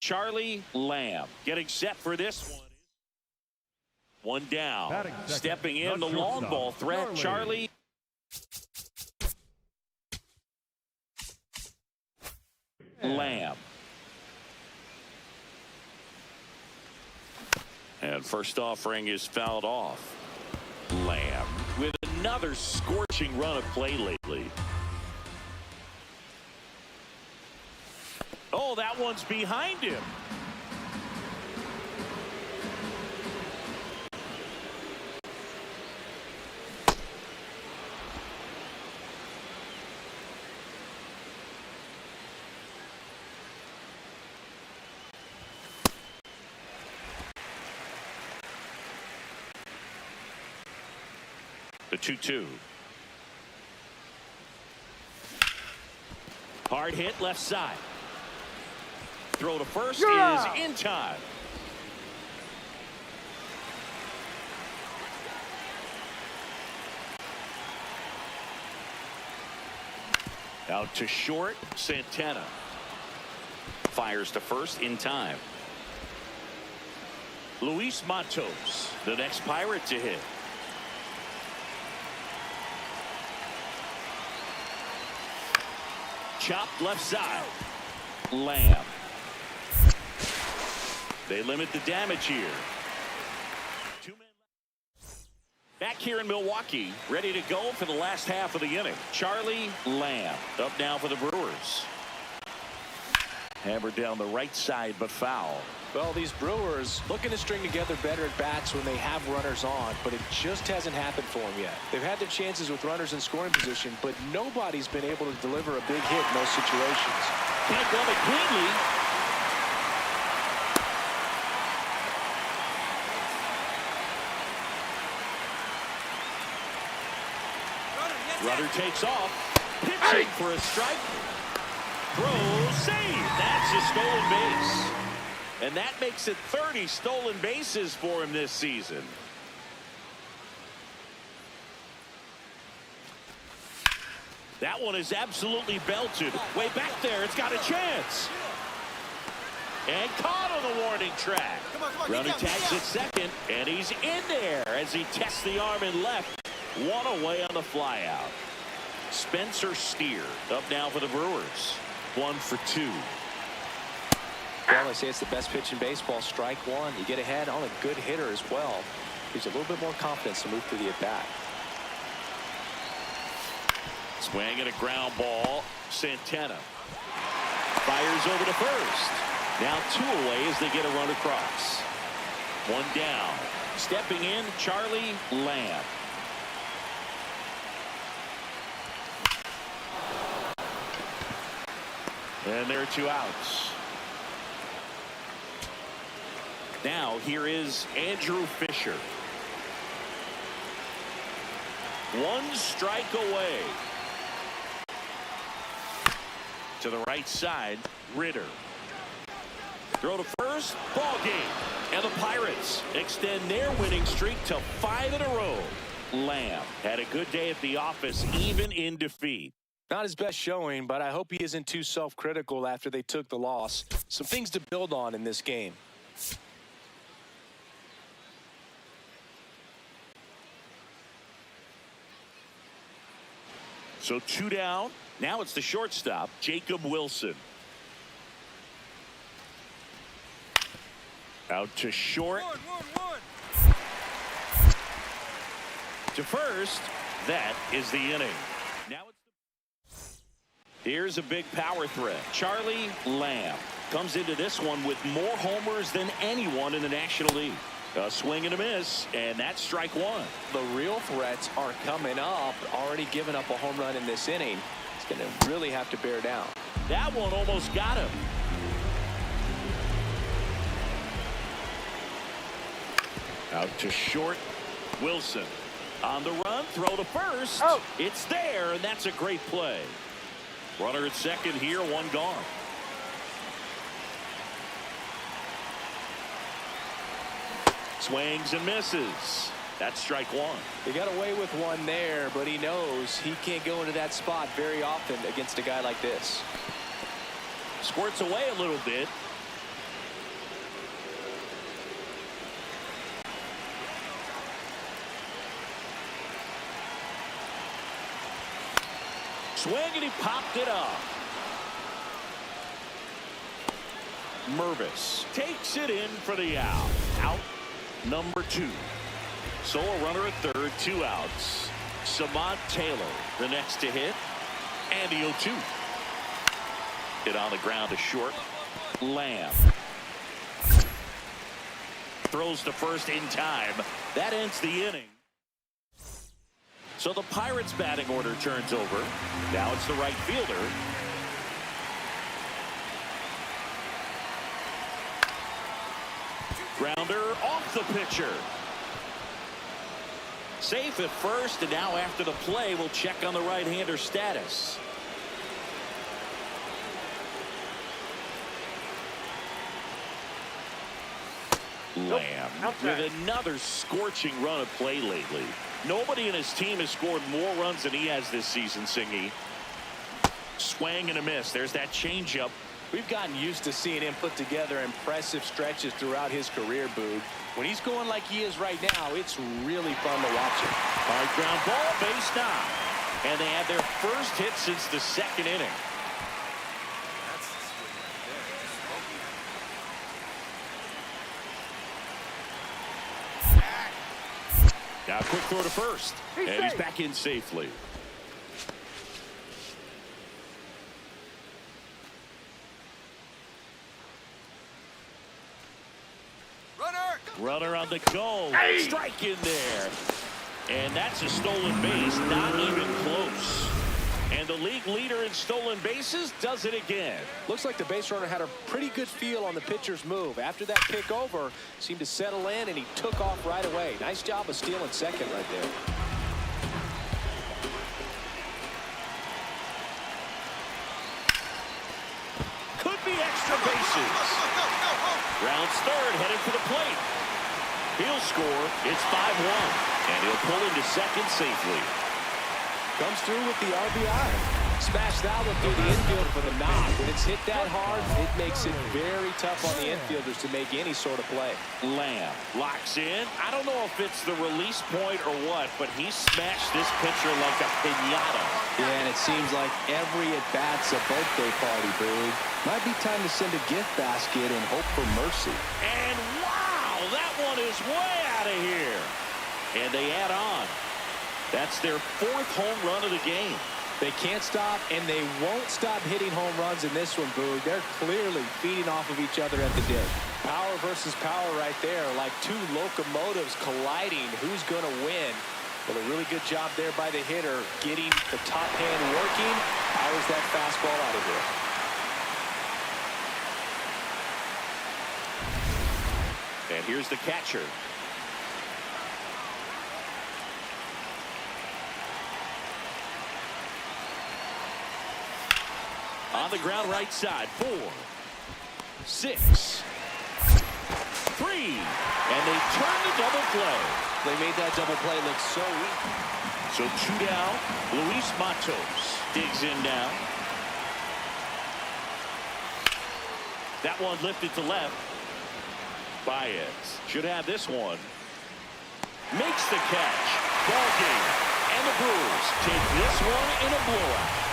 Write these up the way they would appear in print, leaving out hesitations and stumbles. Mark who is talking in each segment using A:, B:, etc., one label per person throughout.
A: Charlie Lamb getting set for this one. One down. Stepping in the long ball threat, Charlie. Lamb. And first offering is fouled off. Lamb with another scorching run of play lately. Oh, that one's behind him. The 2-2. Hard hit left side. Throw to first is in time. Out to short, Santana. Fires to first in time. Luis Matos, the next Pirate to hit. Chopped left side. Lamb. They limit the damage here. 2 men left. Back here in Milwaukee, ready to go for the last half of the inning. Charlie Lamb up now for the Brewers. Hammered down the right side, but foul.
B: Well, these Brewers looking to string together better at bats when they have runners on, but it just hasn't happened for them yet. They've had their chances with runners in scoring position, but nobody's been able to deliver a big hit in those situations.
A: Can't glove it cleanly. Runner takes off. Pitching for a strike. Throw, save. That's a stolen base. And that makes it 30 stolen bases for him this season. That one is absolutely belted. Way back there. It's got a chance. And caught on the warning track. Runner tags at second. And he's in there as he tests the arm in left. One away on the flyout. Spencer Steer up now for the Brewers. 1 for 2.
B: Well, I say it's the best pitch in baseball. Strike one. You get ahead on a good hitter as well. Gives you a little bit more confidence to move through the at-bat.
A: Swing and a ground ball. Santana fires over to first. Now 2 away as they get a run across. 1 down. Stepping in, Charlie Lamb. And there are 2 outs. Now here is Andrew Fisher. 1 strike away. To the right side, Ritter. Throw to first, ball game. And the Pirates extend their winning streak to 5 in a row. Lamb had a good day at the office, even in defeat.
B: Not his best showing, but I hope he isn't too self-critical after they took the loss. Some things to build on in this game.
A: So 2 down. Now it's the shortstop, Jacob Wilson. Out to short. To first. That is the inning. Now here's a big power threat. Charlie Lamb comes into this one with more homers than anyone in the National League. A swing and a miss, and that's strike 1.
B: The real threats are coming up. Already given up a home run in this inning. It's going to really have to bear down.
A: That one almost got him. Out to short. Wilson on the run. Throw to first.
C: Oh.
A: It's there, and that's a great play. Runner at second here. 1 gone. Swings and misses. That's strike 1.
B: He got away with one there, but he knows he can't go into that spot very often against a guy like this.
A: Squirts away a little bit. swing, and he popped it up. Mervis takes it in for the out. Out number 2. So a runner at third, 2 outs. Samad Taylor, the next to hit. And the 0-2. Hit on the ground to short. Lamb throws to first in time. That ends the inning. So the Pirates batting order turns over. Now it's the right fielder. Grounder off the pitcher. Safe at first, and now after the play, we'll check on the right-hander status. Lamb with another scorching run of play lately. Nobody in his team has scored more runs than he has this season, Singy. Swing and a miss. There's that changeup.
B: We've gotten used to seeing him put together impressive stretches throughout his career, Boog. When he's going like he is right now, it's really fun to watch him.
A: Hard ground ball, base knock. And they had their first hit since the second inning. Now quick throw to first. And he's back in safely. Runner on the go. Strike in there. And that's a stolen base. Not even close. And the league leader in stolen bases does it again.
B: Looks like the base runner had a pretty good feel on the pitcher's move. After that pick over, seemed to settle in, and he took off right away. Nice job of stealing second right there.
A: Could be extra bases. Rounds third, headed for the plate. He'll score. It's 5-1. And he'll pull into second safely.
B: Comes through with the RBI. Smash that one through the infield for the knock. When it's hit that hard, it makes it very tough on the infielders to make any sort of play.
A: Lamb locks in. I don't know if it's the release point or what, but he smashed this pitcher like a piñata.
B: Yeah, and it seems like every at-bat's a birthday party, Boog. Might be time to send a gift basket and hope for mercy.
A: And wow, that one is way out of here. And they add on. That's their 4th home run of the game.
B: They can't stop, and they won't stop hitting home runs in this one, Boog. They're clearly feeding off of each other at the dish. Power versus power right there, like 2 locomotives colliding. Who's going to win? Well, a really good job there by the hitter, getting the top hand working. Powers that fastball out of here.
A: And here's the catcher. On the ground right side. 4, 6, 3. And they turn the double play.
B: They made that double play look so weak.
A: So 2 down. Luis Matos digs in now. That one lifted to left. Baez should have this one. Makes the catch. Ball game. And the Brewers take this one in a blowout.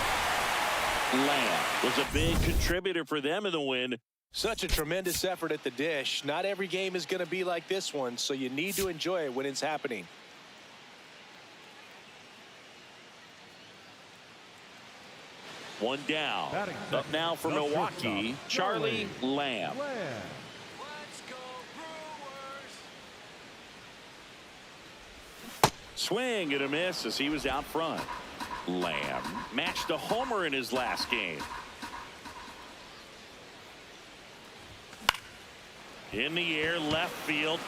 A: Lamb was a big contributor for them in the win.
B: Such a tremendous effort at the dish. Not every game is going to be like this one, so you need to enjoy it when it's happening.
A: One down. Up now for Milwaukee, Charlie Lamb.
C: Let's go Brewers!
A: Swing and a miss as he was out front. Lamb matched a homer in his last game. In the air, left field.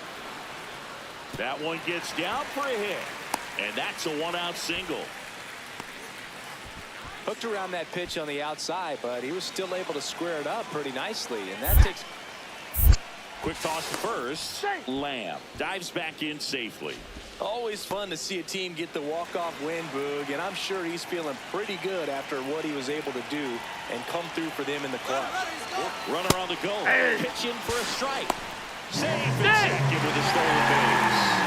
A: That one gets down for a hit. And that's a 1-out single.
B: Hooked around that pitch on the outside, but he was still able to square it up pretty nicely. And that takes...
A: Quick toss to first. Lamb dives back in safely.
B: Always fun to see a team get the walk-off win, Boog, and I'm sure he's feeling pretty good after what he was able to do and come through for them in the clutch.
A: Runner on the go. Pitch in for a strike. Safe and second with a stolen base.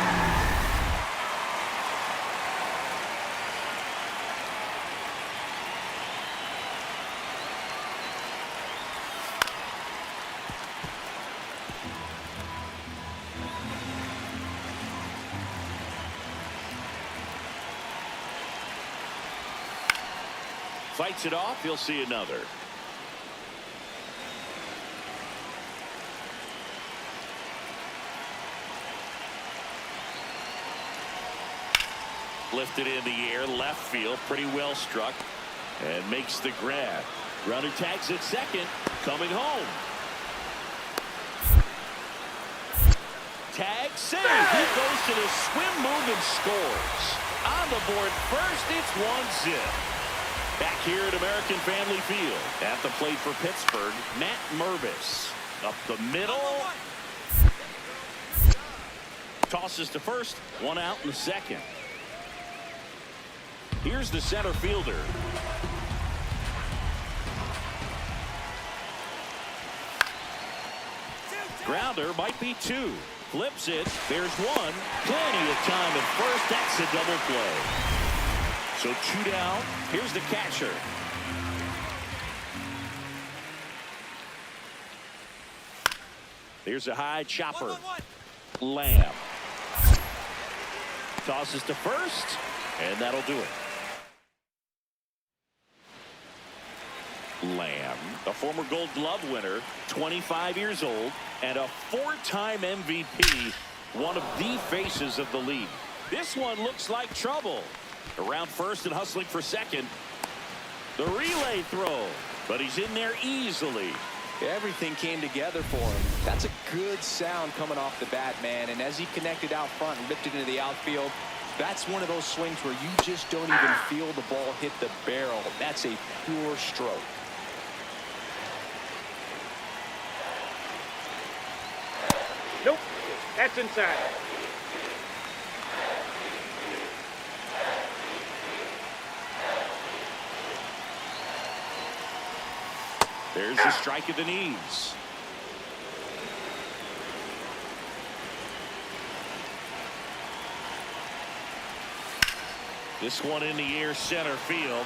A: Fights it off. He'll see another. Lifted in the air, left field, pretty well struck, and makes the grab. Runner tags at second, coming home. Tag save. He goes to the swim move and scores. On the board first, it's 1-zip. Back here at American Family Field. At the plate for Pittsburgh, Matt Mervis. Up the middle. Tosses to first, one out in the second. Here's the center fielder. Grounder might be two. Flips it. There's one. Plenty of time at first. That's a double play. So 2 down. Here's the catcher. Here's a high chopper. Lamb. Tosses to first. And that'll do it. Lamb, a former Gold Glove winner, 25 years old, and a 4-time MVP, one of the faces of the league. This one looks like trouble. Around first and hustling for second. The relay throw, but he's in there easily.
B: Everything came together for him. That's a good sound coming off the bat, man. And as he connected out front and lifted into the outfield, that's one of those swings where you just don't even feel the ball hit the barrel. That's a pure stroke.
D: Nope, that's inside.
A: There's the strike at the knees. This one in the air, center field.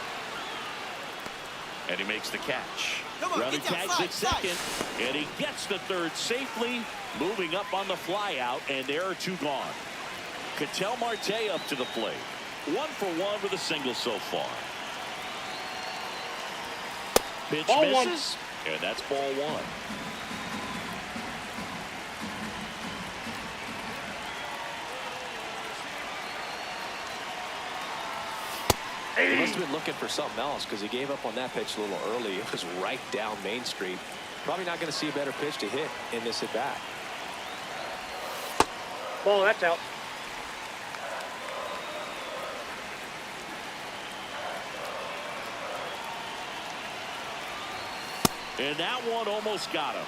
A: And he makes the catch. Runner tags at second, and he gets the third safely, moving up on the fly out, and there are 2 gone. Ketel Marte up to the plate. 1 for 1 with a single so far. Pitch
D: Ball
A: misses, and that's ball 1.
B: He must have been looking for something else because he gave up on that pitch a little early. It was right down Main Street. Probably not going to see a better pitch to hit in this at bat.
D: Ball, that's out.
A: And that one almost got him.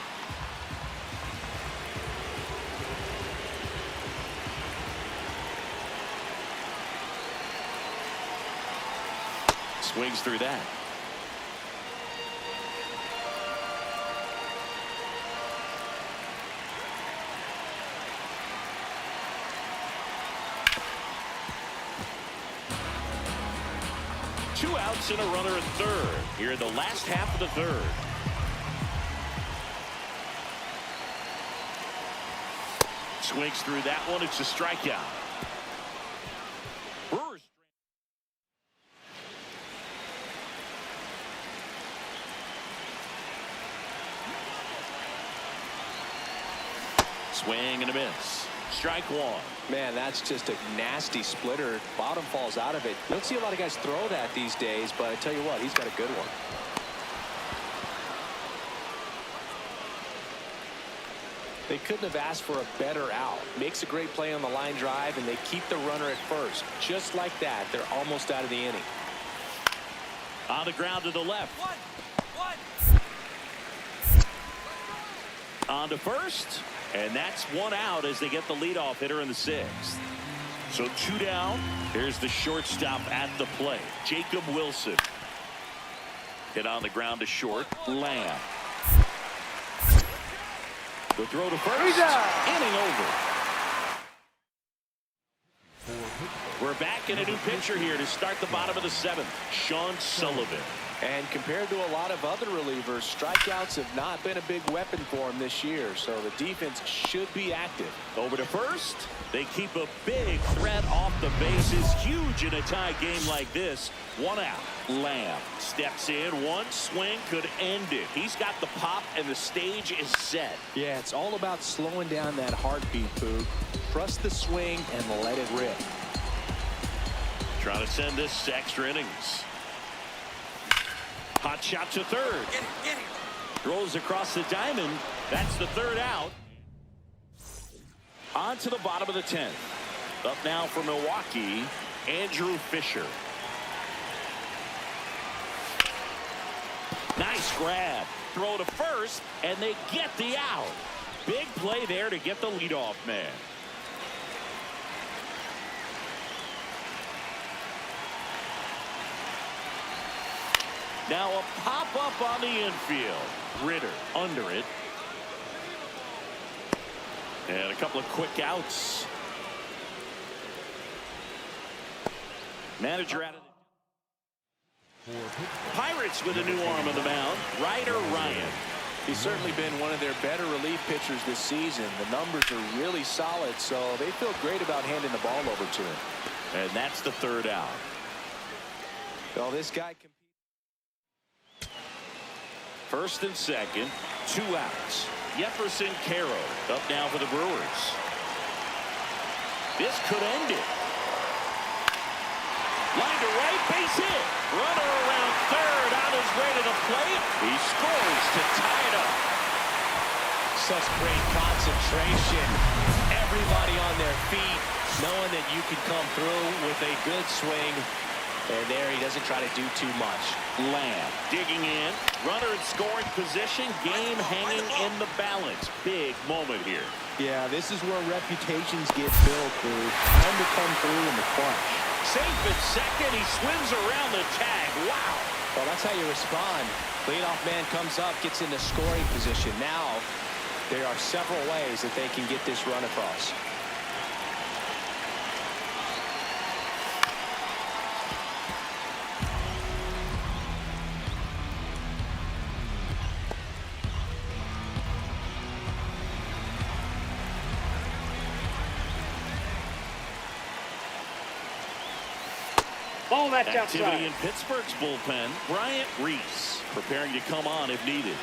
A: Swings through that. Two outs and a runner at third here in the last half of the third. Swings through that one. It's a strikeout. Brewers. Swing and a miss. Strike 1.
B: Man, that's just a nasty splitter. Bottom falls out of it. You don't see a lot of guys throw that these days, but I tell you what, he's got a good one. They couldn't have asked for a better out. Makes a great play on the line drive, and they keep the runner at first. Just like that, they're almost out of the inning.
A: On the ground to the left. On to first, and that's 1 out as they get the leadoff hitter in the 6th. So 2 down. Here's the shortstop at the plate, Jacob Wilson. Hit on the ground to short. Lamb. The throw to first. Inning over. We're back in a new pitcher here to start the bottom of the 7th. Sean Sullivan.
B: And compared to a lot of other relievers, strikeouts have not been a big weapon for him this year, so the defense should be active.
A: Over to first. They keep a big threat off the bases. Huge in a tie game like this. One out. Lamb steps in. One swing could end it. He's got the pop, and the stage is set.
B: Yeah, it's all about slowing down that heartbeat, Boog. Trust the swing and let it rip.
A: Trying to send this to extra innings. Hot shot to third.
C: Get it.
A: Throws across the diamond. That's the third out. On to the bottom of the 10th. Up now for Milwaukee, Andrew Fisher. Nice grab. Throw to first, and they get the out. Big play there to get the leadoff man. Now a pop-up on the infield. Ritter under it. And a couple of quick outs. Manager out of the Pirates with a new arm on the mound. Ryder Ryan.
B: He's certainly been one of their better relief pitchers this season. The numbers are really solid, so they feel great about handing the ball over to him.
A: And that's the third out.
B: Well, this guy can.
A: First and second, 2 outs. Jefferson Caro up now for the Brewers. This could end it. Line to right, base hit. Runner around third on his way to the plate. He scores to tie it up.
B: Such great concentration. Everybody on their feet, knowing that you can come through with a good swing. And there he doesn't try to do too much.
A: Lamb digging in. Runner in scoring position. Game hanging in the balance. Big moment here.
B: Yeah, this is where reputations get built, dude. Time to come through in the clutch.
A: Safe at second. He swims around the tag. Wow.
B: Well, that's how you respond. Leadoff man comes up, gets into scoring position. Now, there are several ways that they can get this run across.
D: Oh, that's
A: Activity
D: outside.
A: in Pittsburgh's bullpen. Bryant Reese preparing to come on if needed.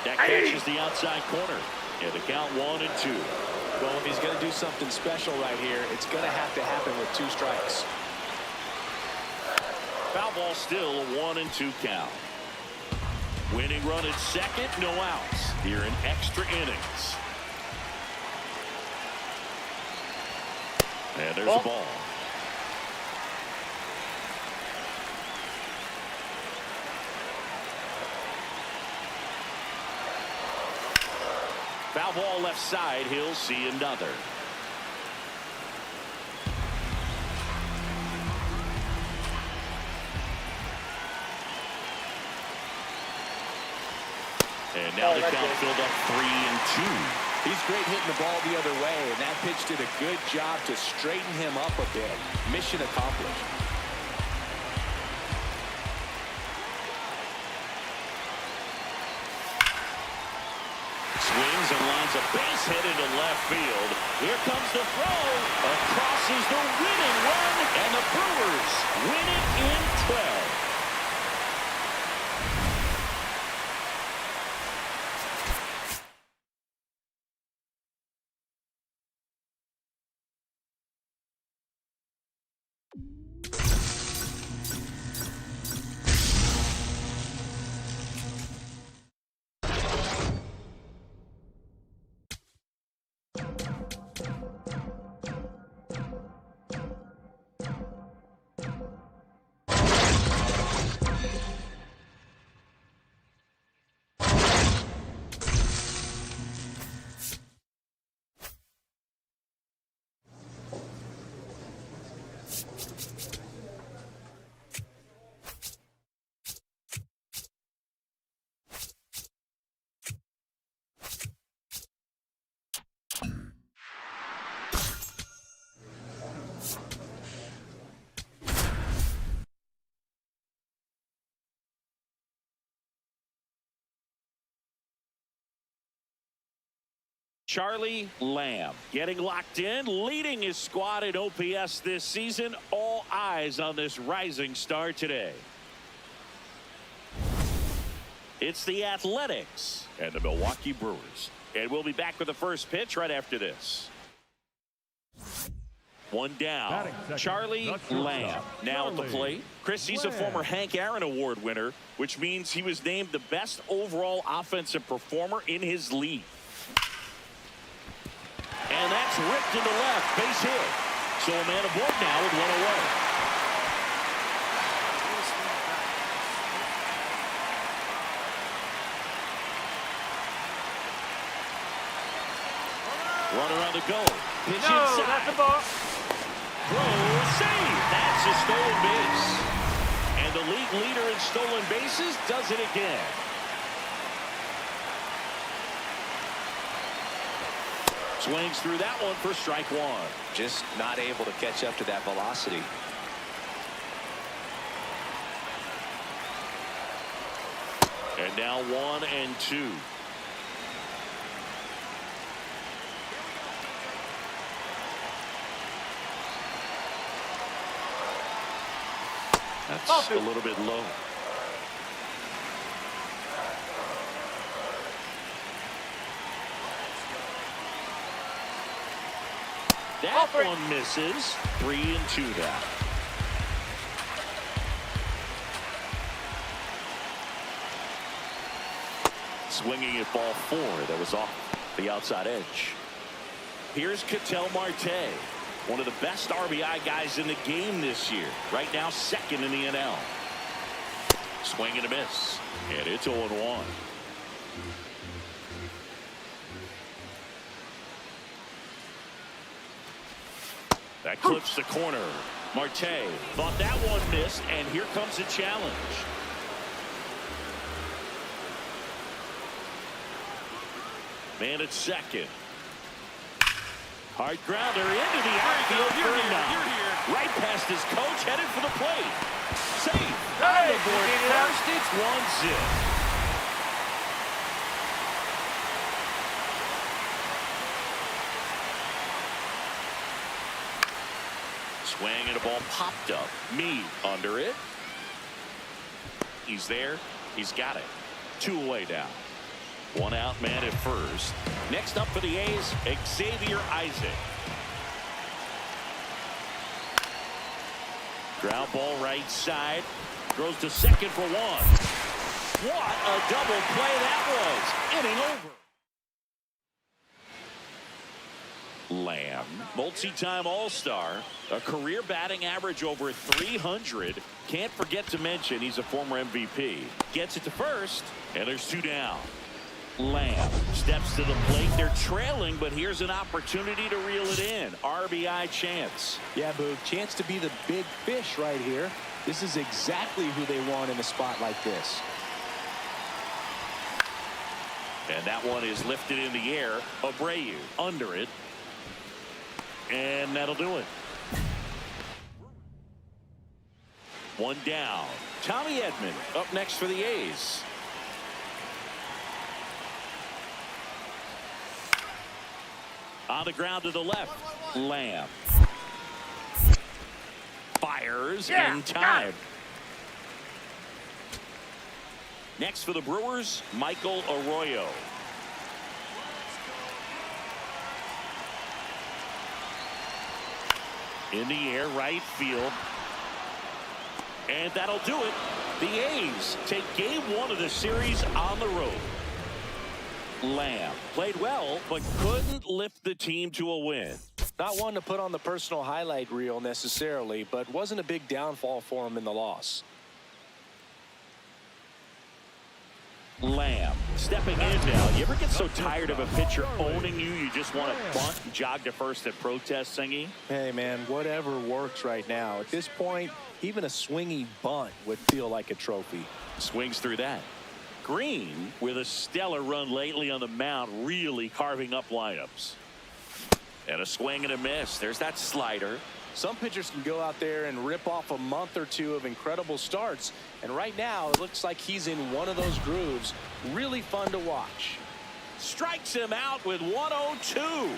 A: That catches the outside corner. And the count 1 and 2.
B: Well, if he's going to do something special right here, it's going to have to happen with 2 strikes.
A: Foul ball still, a 1 and 2 count. Winning run at second, no outs. Here in extra innings. And there's the ball. Foul ball left side. He'll see another. And now the count filled up 3 and 2.
B: He's great hitting the ball the other way, and that pitch did a good job to straighten him up a bit. Mission accomplished.
A: Swings and lines a base hit into left field. Here comes the throw. Across is the winning run, and the Brewers win it in 12. Charlie Lamb getting locked in, leading his squad in OPS this season. All eyes on this rising star today. It's the Athletics and the Milwaukee Brewers. And we'll be back with the first pitch right after this. One down. Charlie Lamb now at the plate. Chris, he's a former Hank Aaron Award winner, which means he was named the best overall offensive performer in his league. And that's ripped into left, base hit. So a man aboard now with one away. Runner on the go. Pitch inside.
D: That's a ball.
A: Throw, save. That's a stolen base. And the league leader in stolen bases does it again. Swings through that one for strike one.
B: Just not able to catch up to that velocity.
A: And now 1-2. That's a little bit low. That one misses. 3-2 now. Swinging at ball 4. That was off the outside edge. Here's Ketel Marte, one of the best RBI guys in the game this year. Right now, second in the NL. Swing and a miss. And it's 0-1. That clips the corner. Marte thought that one missed, and here comes a challenge. Man at second. Hard grounder into the outfield for a knock. Right past his coach, headed for the plate. Safe. On the board first, it's 1-0. Swing and a ball popped up. Mead under it. He's there. He's got it. 2 away now. 1 out, man at first. Next up for the A's, Xavier Isaac. Ground ball right side. Throws to second for 1. What a double play that was. Inning over. Lamb, multi-time All-Star, a career batting average over 300. Can't forget to mention he's a former MVP. Gets it to first, and there's 2 down. Lamb steps to the plate. They're trailing, but here's an opportunity to reel it in. RBI chance.
B: Yeah, Boog, chance to be the big fish right here. This is exactly who they want in a spot like this.
A: And that one is lifted in the air. Abreu under it. And that'll do it. 1 down. Tommy Edman up next for the A's. On the ground to the left. Lamb. Fires in time. Next for the Brewers, Michael Arroyo. In the air, right field. And that'll do it. The A's take game 1 of the series on the road. Lamb played well, but couldn't lift the team to a win.
B: Not one to put on the personal highlight reel necessarily, but wasn't a big downfall for him in the loss.
A: Lamb stepping in now. You ever get so tired of a pitcher owning you, you just want to bunt and jog to first at protest singing?
B: Hey, man, whatever works right now. At this point, even a swingy bunt would feel like a trophy.
A: Swings through that. Green, with a stellar run lately on the mound, really carving up lineups. And a swing and a miss. There's that slider.
B: Some pitchers can go out there and rip off a month or 2 of incredible starts. And right now, it looks like he's in one of those grooves. Really fun to watch.
A: Strikes him out with 102.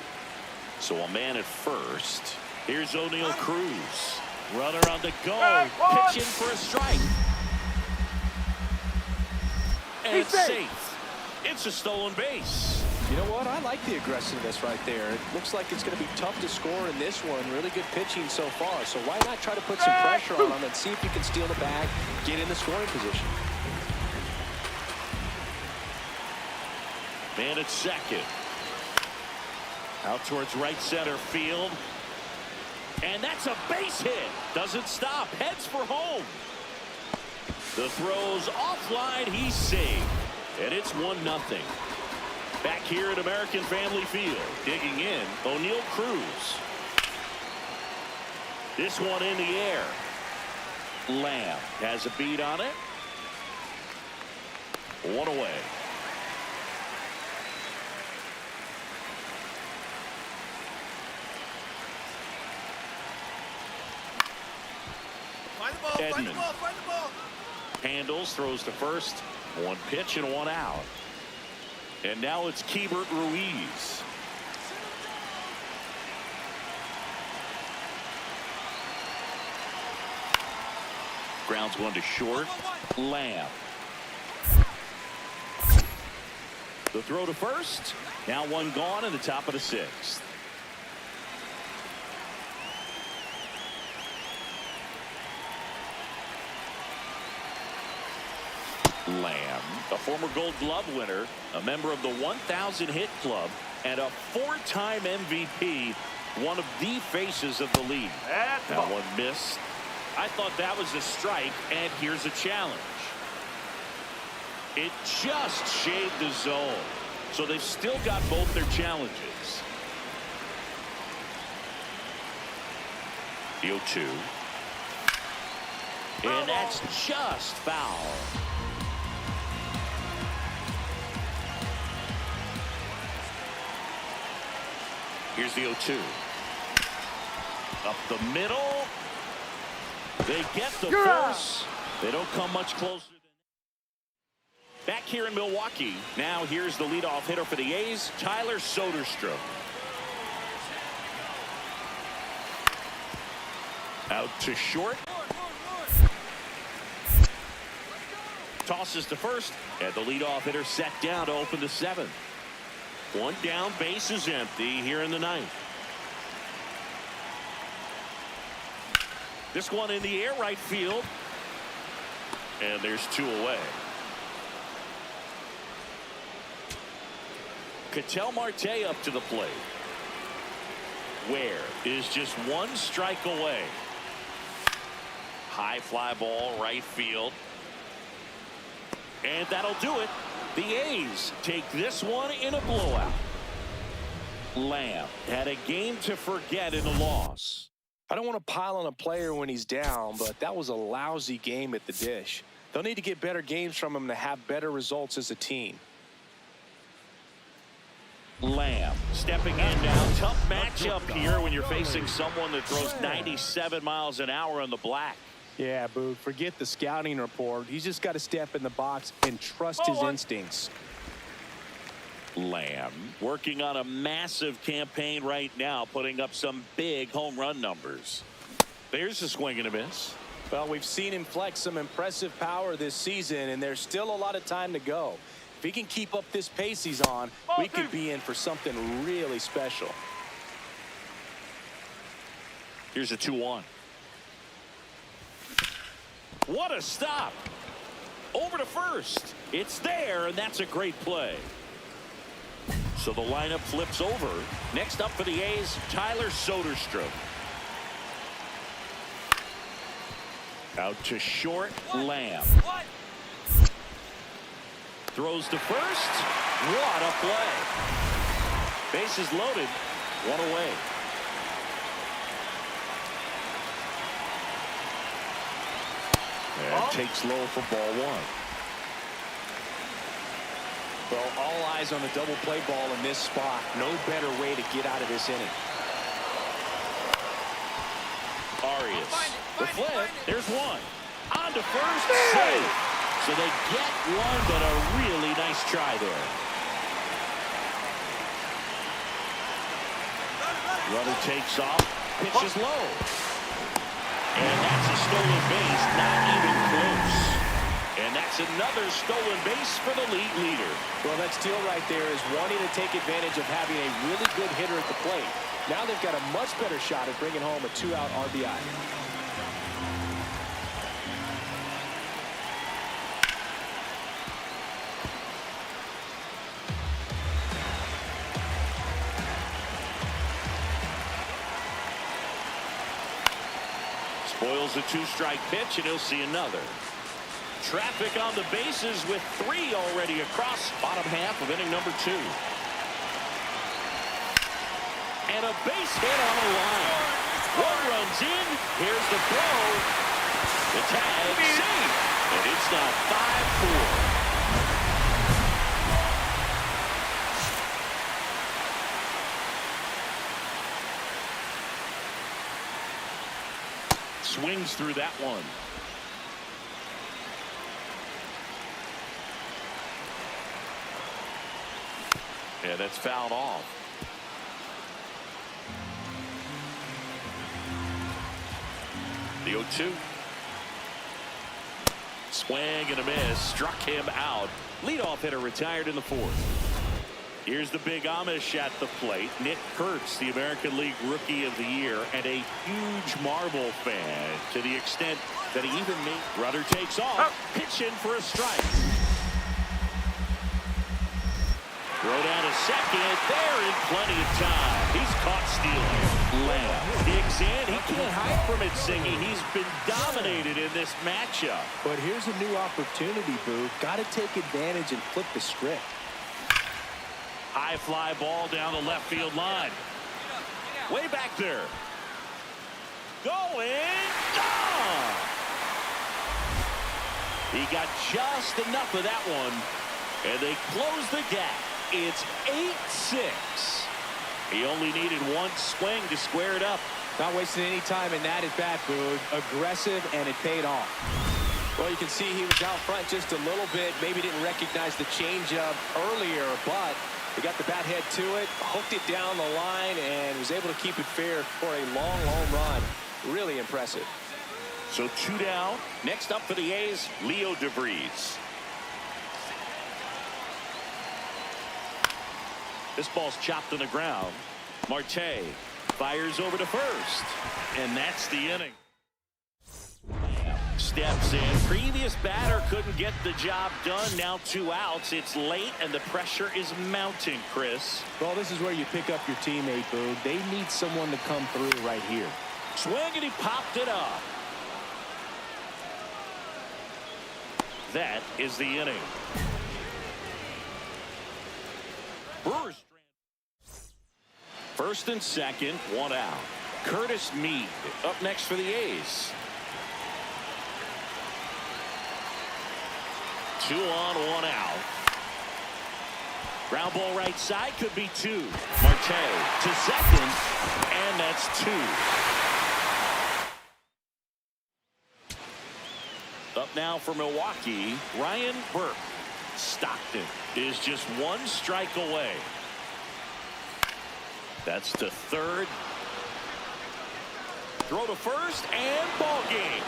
A: So a man at first. Here's O'Neill Cruz. Runner on the go. Pitching for a strike. And it's safe. It's a stolen base.
B: You know what? I like the aggressiveness right there. It looks like it's going to be tough to score in this one. Really good pitching so far. So why not try to put some pressure on him and see if you can steal the bag, get in the scoring position.
A: Man at second. Out towards right center field. And that's a base hit. Doesn't stop. Heads for home. The throw's offline. He's saved. And it's 1-0. Back here at American Family Field. Digging in, O'Neill Cruz. This one in the air. Lamb has a beat on it. 1 away. Edmund handles, throws to first. 1 pitch and 1 out. And now it's Keibert Ruiz. Grounds 1 to short. Lamb. The throw to first. Now 1 gone in the top of the 6th. Lamb, a former Gold Glove winner, a member of the 1,000 hit club, and a 4-time MVP, one of the faces of the league. That one missed. I thought that was a strike, and here's a challenge. It just shaved the zone, so they've still got both their challenges. The 0-2. And that's just foul. Here's the 0-2. Up the middle. They get the force. They don't come much closer. Back here in Milwaukee. Now here's the leadoff hitter for the A's, Tyler Soderstrom. Out to short. Tosses to first. And the leadoff hitter set down to open the 7th. 1 down, base is empty here in the 9th. This one in the air, right field. And there's 2 away. Ketel Marte up to the plate. Ware is just 1 strike away. High fly ball, right field. And that'll do it. The A's take this one in a blowout. Lamb had a game to forget in the loss.
B: I don't want to pile on a player when he's down, but that was a lousy game at the dish. They'll need to get better games from him to have better results as a team.
A: Lamb stepping in now. Tough matchup here when you're facing someone that throws 97 miles an hour on the black.
B: Yeah, Boog, forget the scouting report. He's just got to step in the box and trust his instincts.
A: Lamb working on a massive campaign right now, putting up some big home run numbers. There's a swing and a miss.
B: Well, we've seen him flex some impressive power this season, and there's still a lot of time to go. If he can keep up this pace he's on, we could be in for something really special.
A: Here's a 2-1. What a stop. Over to first. It's there, and that's a great play. So the lineup flips over. Next up for the A's, Tyler Soderstrom. Out to short, Lamb. Throws to first. What a play. Bases loaded. 1 away. And takes low for ball 1.
B: Well, all eyes on the double play ball in this spot. No better way to get out of this inning.
A: Arias. The flip. There's 1. On to first. Save. So they get 1, but a really nice try there. Runner takes off, pitches low. And that's a stolen base, not even close. And that's another stolen base for the league leader.
B: Well, that steal right there is wanting to take advantage of having a really good hitter at the plate. Now they've got a much better shot at bringing home a 2-out RBI.
A: Spoils a two-strike pitch, and he'll see another. Traffic on the bases with 3 already across bottom half of inning number 2. And a base hit on the line. 1 runs in. Here's the throw. The tag, safe. And it's now 5-4. Swings through that one. Yeah, that's fouled off. The 0-2. Swing and a miss. Struck him out. Leadoff hitter retired in the 4th. Here's the big Amish at the plate. Nick Kurtz, the American League Rookie of the Year, and a huge Marble fan to the extent that he even made. Runner takes off. Pitch in for a strike. Throw down to second. There in plenty of time. He's caught stealing. Lamb digs in. He can't hide from it, Singy. He's been dominated in this matchup.
B: But here's a new opportunity, Boo. Got to take advantage and flip the script.
A: High fly ball down the left field line. Way back there. Going. Gone. He got just enough of that one. And they close the gap. It's 8-6. He only needed 1 swing to square it up.
B: Not wasting any time in that at bat, Boo. Aggressive, and it paid off. Well, you can see he was out front just a little bit. Maybe didn't recognize the changeup earlier, but he got the bat head to it, hooked it down the line, and was able to keep it fair for a long home run. Really impressive.
A: So 2 down. Next up for the A's, Leo DeVries. This ball's chopped on the ground. Marte fires over to first. And that's the inning. Steps in. Previous batter couldn't get the job done. Now 2 outs. It's late, and the pressure is mounting, Chris.
B: Well, this is where you pick up your teammate, Boo. They need someone to come through right here.
A: Swing, and he popped it up. That is the inning. Brewers. First and second, 1 out. Curtis Mead up next for the A's. 2 on, 1 out. Ground ball right side, could be 2. Marte to second, and that's 2. Up now for Milwaukee, Ryan Burke. Stockton is just 1 strike away. That's to third. Throw to first, and ball game.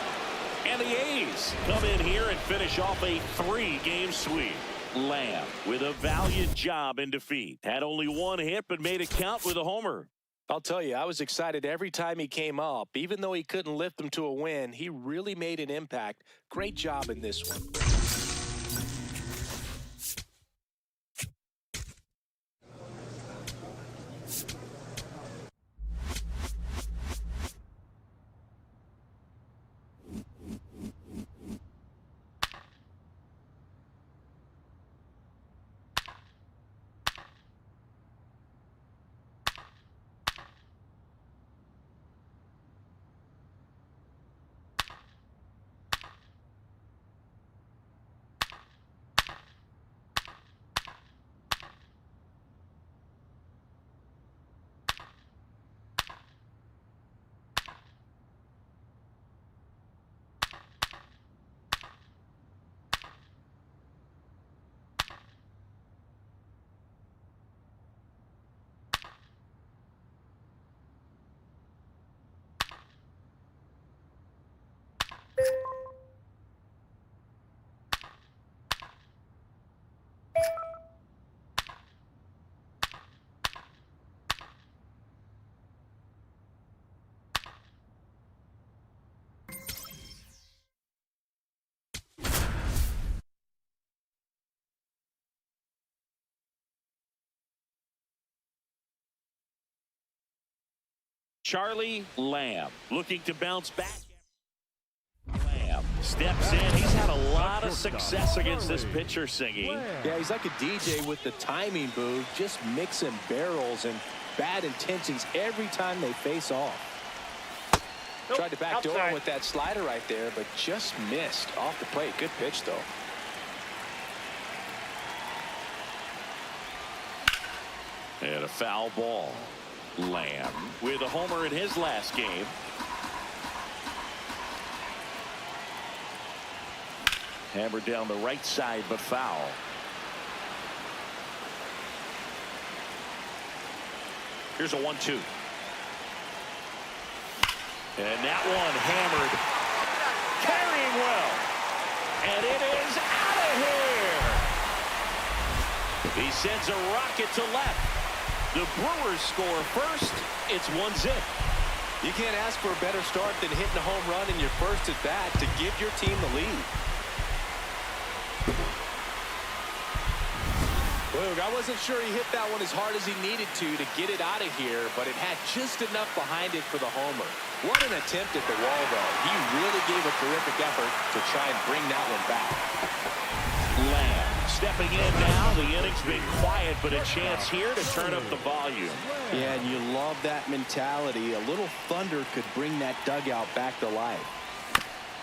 A: And the A's come in here and finish off a 3-game sweep. Lamb with a valiant job in defeat. Had only 1 hit, but made it count with a homer.
B: I'll tell you, I was excited every time he came up. Even though he couldn't lift them to a win, he really made an impact. Great job in this one.
A: Charlie Lamb looking to bounce back. Lamb steps in. He's had a lot of success against this pitcher singing.
B: Yeah, he's like a DJ with the timing booth, just mixing barrels and bad intentions every time they face off.
D: Nope,
B: Tried to backdoor him
D: outside.
B: with that slider right there, but just missed off the plate. Good pitch, though.
A: And a foul ball. Lamb with a homer in his last game. Hammered down the right side, but foul. Here's a 1-2. And that one hammered. Carrying well. And it is out of here. He sends a rocket to left. The Brewers score first. It's 1-0.
B: You can't ask for a better start than hitting a home run in your first at bat to give your team the lead. Look, I wasn't sure he hit that one as hard as he needed to get it out of here, but it had just enough behind it for the homer. What an attempt at the wall, though. He really gave a terrific effort to try and bring that one back.
A: Lamb stepping in now. The inning's been quiet, but a chance here to turn up the volume.
E: Yeah, and you love that mentality. A little thunder could bring that dugout back to life.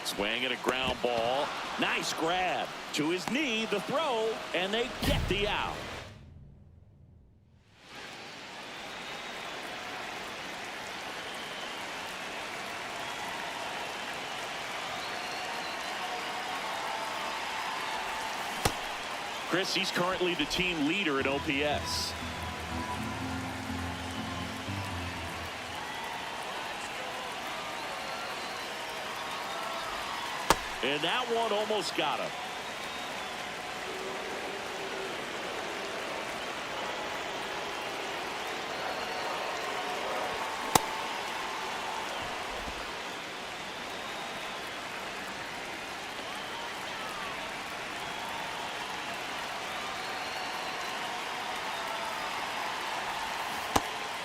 A: Swing and a ground ball. Nice grab. To his knee, the throw, and they get the out. Chris, he's currently the team leader in OPS. And that one almost got him.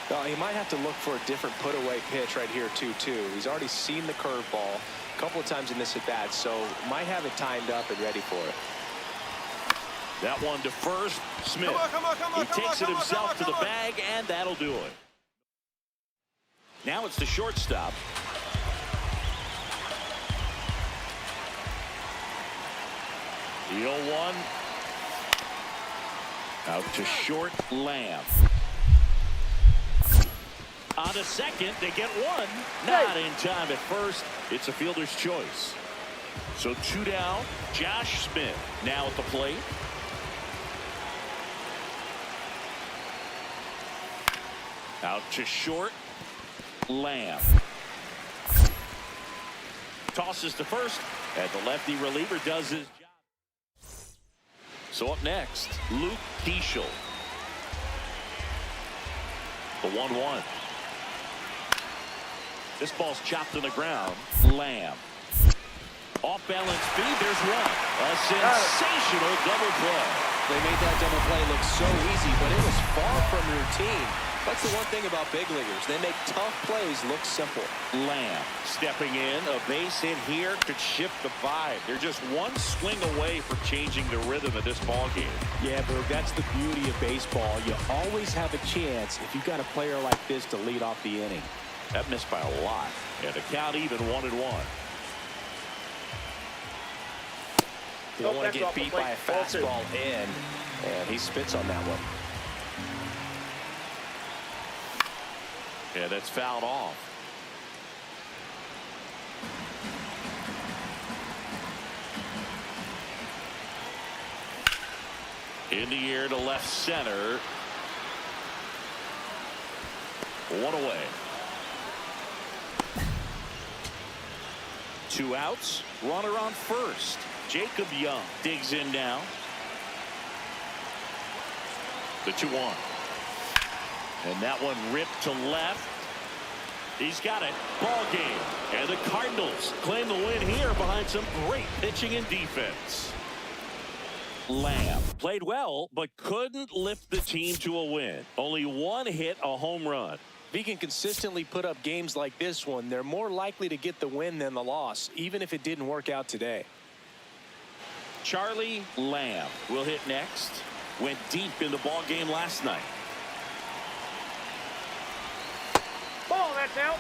B: Well, he might have to look for a different put-away pitch right here, too. He's already seen the curveball a couple of times in this at-bat, so might have it timed up and ready for it.
A: That one to first. Smith. He takes it himself to the bag, and that'll do it. Now it's the shortstop. The 0-1. Out to short, Lamb. On to second, they get one. Not in time at first. It's a fielder's choice. So 2 down. Josh Smith now at the plate. Out to short, Lamb. Tosses to first, and the lefty reliever does his job. So up next, Luke Keeschel. The 1-1. This ball's chopped to the ground. Lamb. Off balance speed, there's one. A sensational double play.
B: They made that double play look so easy, but it was far from routine. That's the one thing about big leaguers. They make tough plays look simple.
A: Lamb stepping in. A base hit here could shift the vibe. They're just one swing away from changing the rhythm of this ball game.
E: Yeah, but that's the beauty of baseball. You always have a chance if you've got a player like this to lead off the inning.
A: That missed by a lot. And the count even 1-1.
B: You don't want to get beat by a fastball in, and he spits on that one.
A: Yeah, that's fouled off. In the air to left center. One away. 2 outs. Runner on first. Jacob Young digs in now. The 2-1. And that one ripped to left. He's got it. Ball game. And the Cardinals claim the win here behind some great pitching and defense. Lamb played well, but couldn't lift the team to a win. Only one hit, a home run.
B: he can consistently put up games like this one, they're more likely to get the win than the loss, even if it didn't work out today.
A: Charlie Lamb will hit next. Went deep in the ball game last night.
D: Ball, that's out.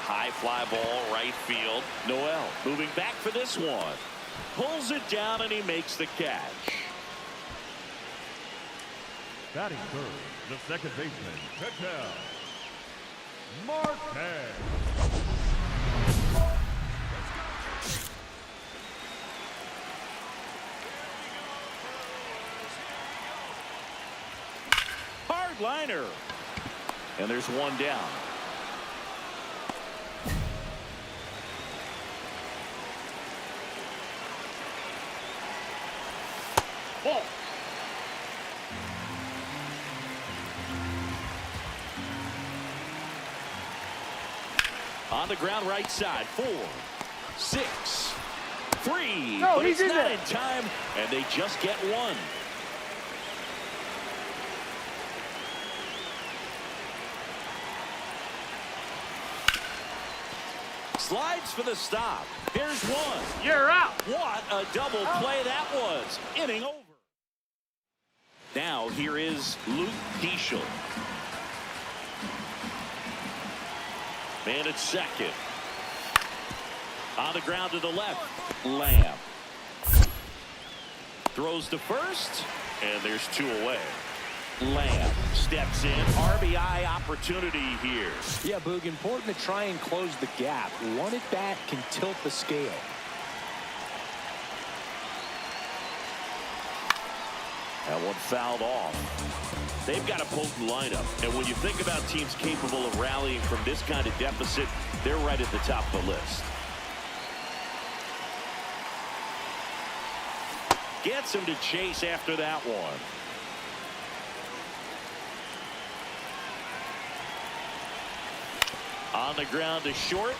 A: High fly ball, right field. Noel moving back for this one. Pulls it down and he makes the catch.
F: Batting third, the second baseman, Patel. Marquez.
A: Hard liner. And there's one down.
D: Ball.
A: On the ground right side. 4, 6, 3.
D: No,
A: but
D: he's
A: it's
D: in
A: not
D: there.
A: in time, and they just get one. Slides for the stop. Here's one.
D: You're out.
A: What a double play that was. Inning over. Now here is Luke Diesel. Man at second. On the ground to the left. Lamb. Throws to first. And there's 2 away. Lamb steps in. RBI opportunity here.
B: Yeah, Boog, important to try and close the gap. One at bat can tilt the scale.
A: That one fouled off. They've got a potent lineup. And when you think about teams capable of rallying from this kind of deficit, they're right at the top of the list. Gets him to chase after that one. On the ground to short.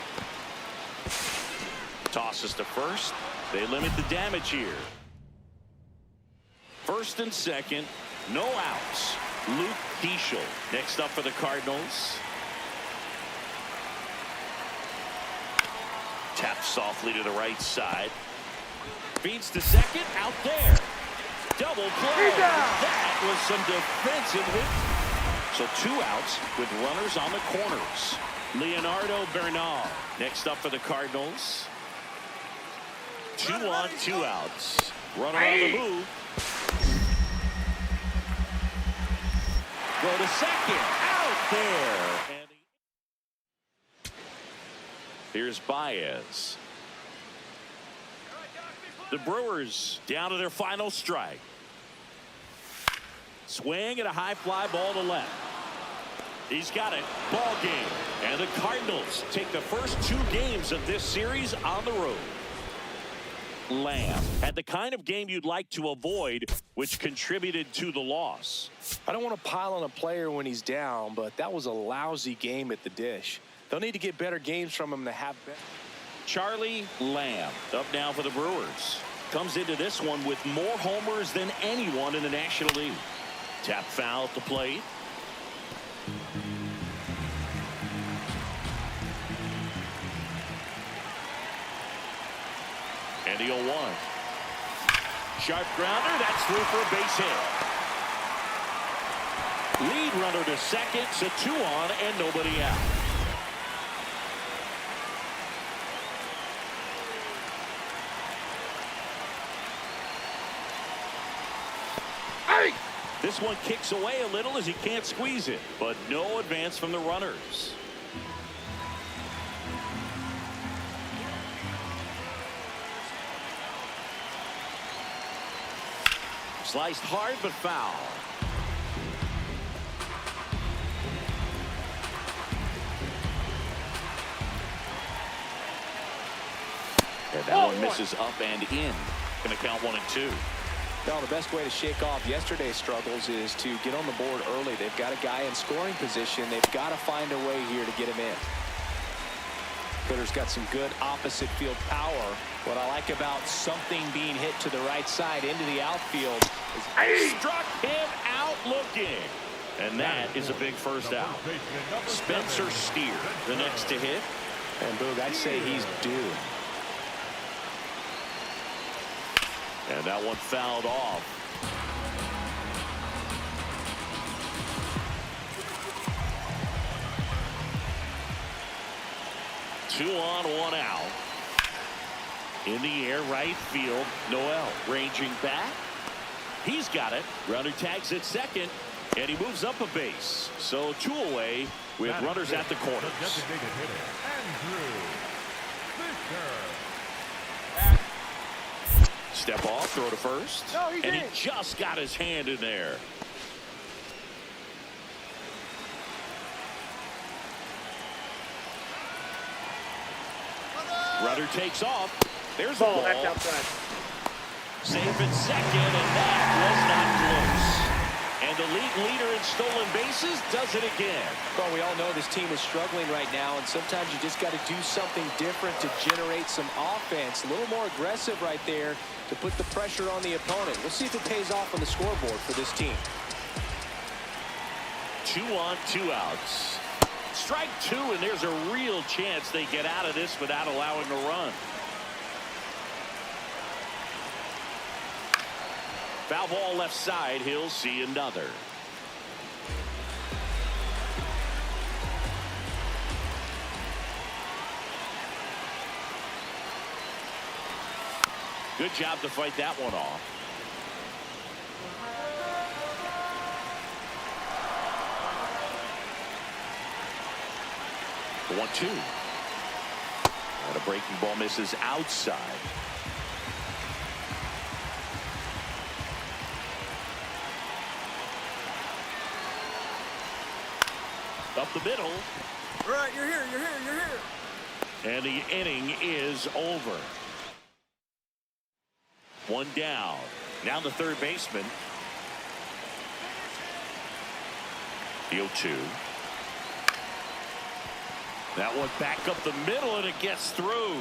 A: Tosses to first. They limit the damage here. First and second, no outs. Luke Diesel next up for the Cardinals. Taps softly to the right side. Feeds to second, out there. Double play. That was some defensive hit. So 2 outs with runners on the corners. Leonardo Bernal next up for the Cardinals. 2 on, 2 outs. Runner on the move. Go to second. Out there. And here's Baez. The Brewers down to their final strike. Swing and a high fly ball to left. He's got it. Ball game. And the Cardinals take the first 2 games of this series on the road. Lamb had the kind of game you'd like to avoid, which contributed to the loss.
B: I don't want to pile on a player when he's down, but that was a lousy game at the dish. They'll need to get better games from him to have better.
A: Charlie Lamb up now for the Brewers. Comes into this one with more homers than anyone in the National League. Tap foul at the plate. And the 0-1. Sharp grounder. That's through for a base hit. Lead runner to second. So 2 on and nobody out. This one kicks away a little as he can't squeeze it, but no advance from the runners. Sliced hard but foul. And that one misses up and in. Going to count 1 and 2.
B: No, the best way to shake off yesterday's struggles is to get on the board early. They've got a guy in scoring position. They've got to find a way here to get him in. Hitter's got some good opposite field power. What I like about something being hit to the right side into the outfield is
A: Struck him out looking. And that is a big first out. Spencer Steer, the next to hit.
B: And Boog, I'd say he's due.
A: And that one fouled off. Two on, one out. In the air, right field. Noel ranging back. He's got it. Runner tags at second, and he moves up a base. So two away with runners at the corners.
F: Designated hitter, Andrew Fisher.
A: Step off, throw to first.
D: No, he
A: and
D: didn't.
A: he just got his hand in there. Runner takes off. There's a
D: Ball,
A: ball.
D: that's outside.
A: Safe at second, and that was not close. And the league leader in stolen bases does it again.
B: Well, we all know this team is struggling right now, and sometimes you just got to do something different to generate some offense. A little more aggressive right there to put the pressure on the opponent. We'll see if it pays off on the scoreboard for this team.
A: 2 on, 2 outs. Strike two, and there's a real chance they get out of this without allowing a run. Foul ball left side. He'll see another. Good job to fight that one off. The 1-2. And a breaking ball misses outside. Up the middle.
C: All right, you're here, you're here, you're here.
A: And the inning is over. One down. Now the third baseman. The 0-2. That one back up the middle, and it gets through.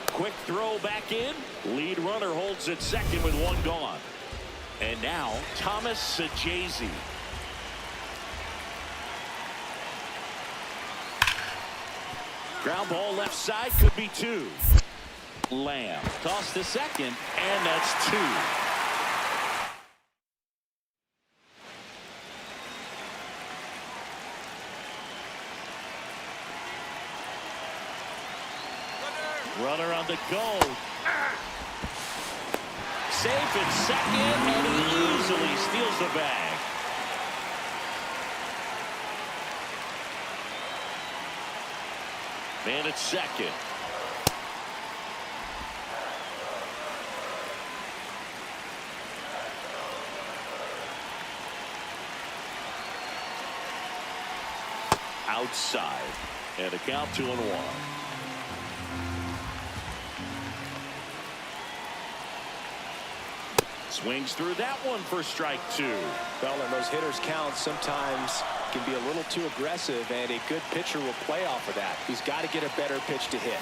A: Quick throw back in. Lead runner holds at second with one gone. And now Thomas Sajazi. Ground ball left side, could be two. Lamb toss to second, and that's two. Runner on the go. Safe at second, and he easily steals the bag. Man at second. Outside, and a count 2-1. Swings through that one for strike two.
B: Well, and those hitters' counts sometimes can be a little too aggressive, and a good pitcher will play off of that. He's got to get a better pitch to hit.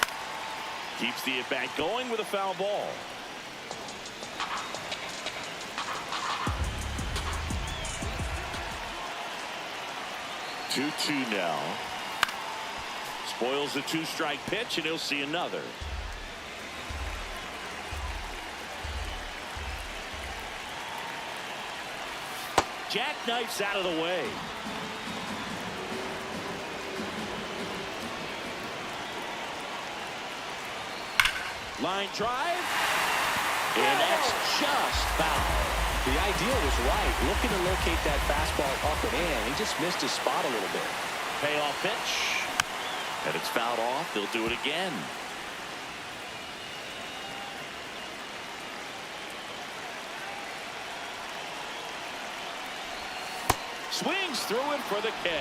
A: Keeps the at-bat going with a foul ball. Two now. Spoils the two-strike pitch, and he'll see another. Jackknifes out of the way. Line drive. And that's just foul.
B: The idea was right. Looking to locate that fastball up and in. He just missed his spot a little bit.
A: Payoff pitch. And it's fouled off. They'll do it again. Swings through it for the K.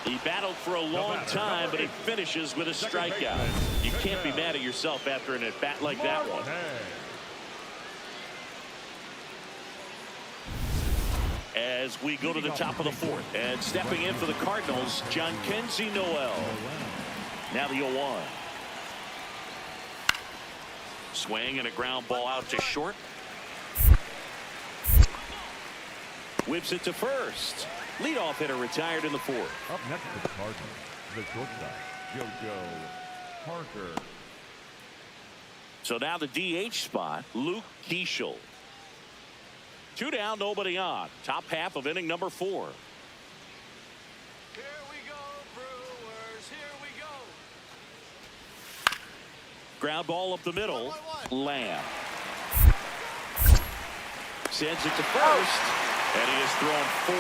A: He battled for a long time, but he finishes with a strikeout. You can't be mad at yourself after an at-bat like that one. As we go to the top of the fourth, and stepping in for the Cardinals, Jhonkensy Noel. Now the 0-1. Swing and a ground ball out to short. Whips it to first. Leadoff hitter retired in the fourth.
F: Up next for the Cardinals, the shortstop, JoJo Parker.
A: So now the DH spot, Luke Keeschel. 2 down, nobody on. Top half of inning number 4.
B: Here we go, Brewers. Here we go.
A: Ground ball up the middle. Lamb sends it to first, and he has thrown 4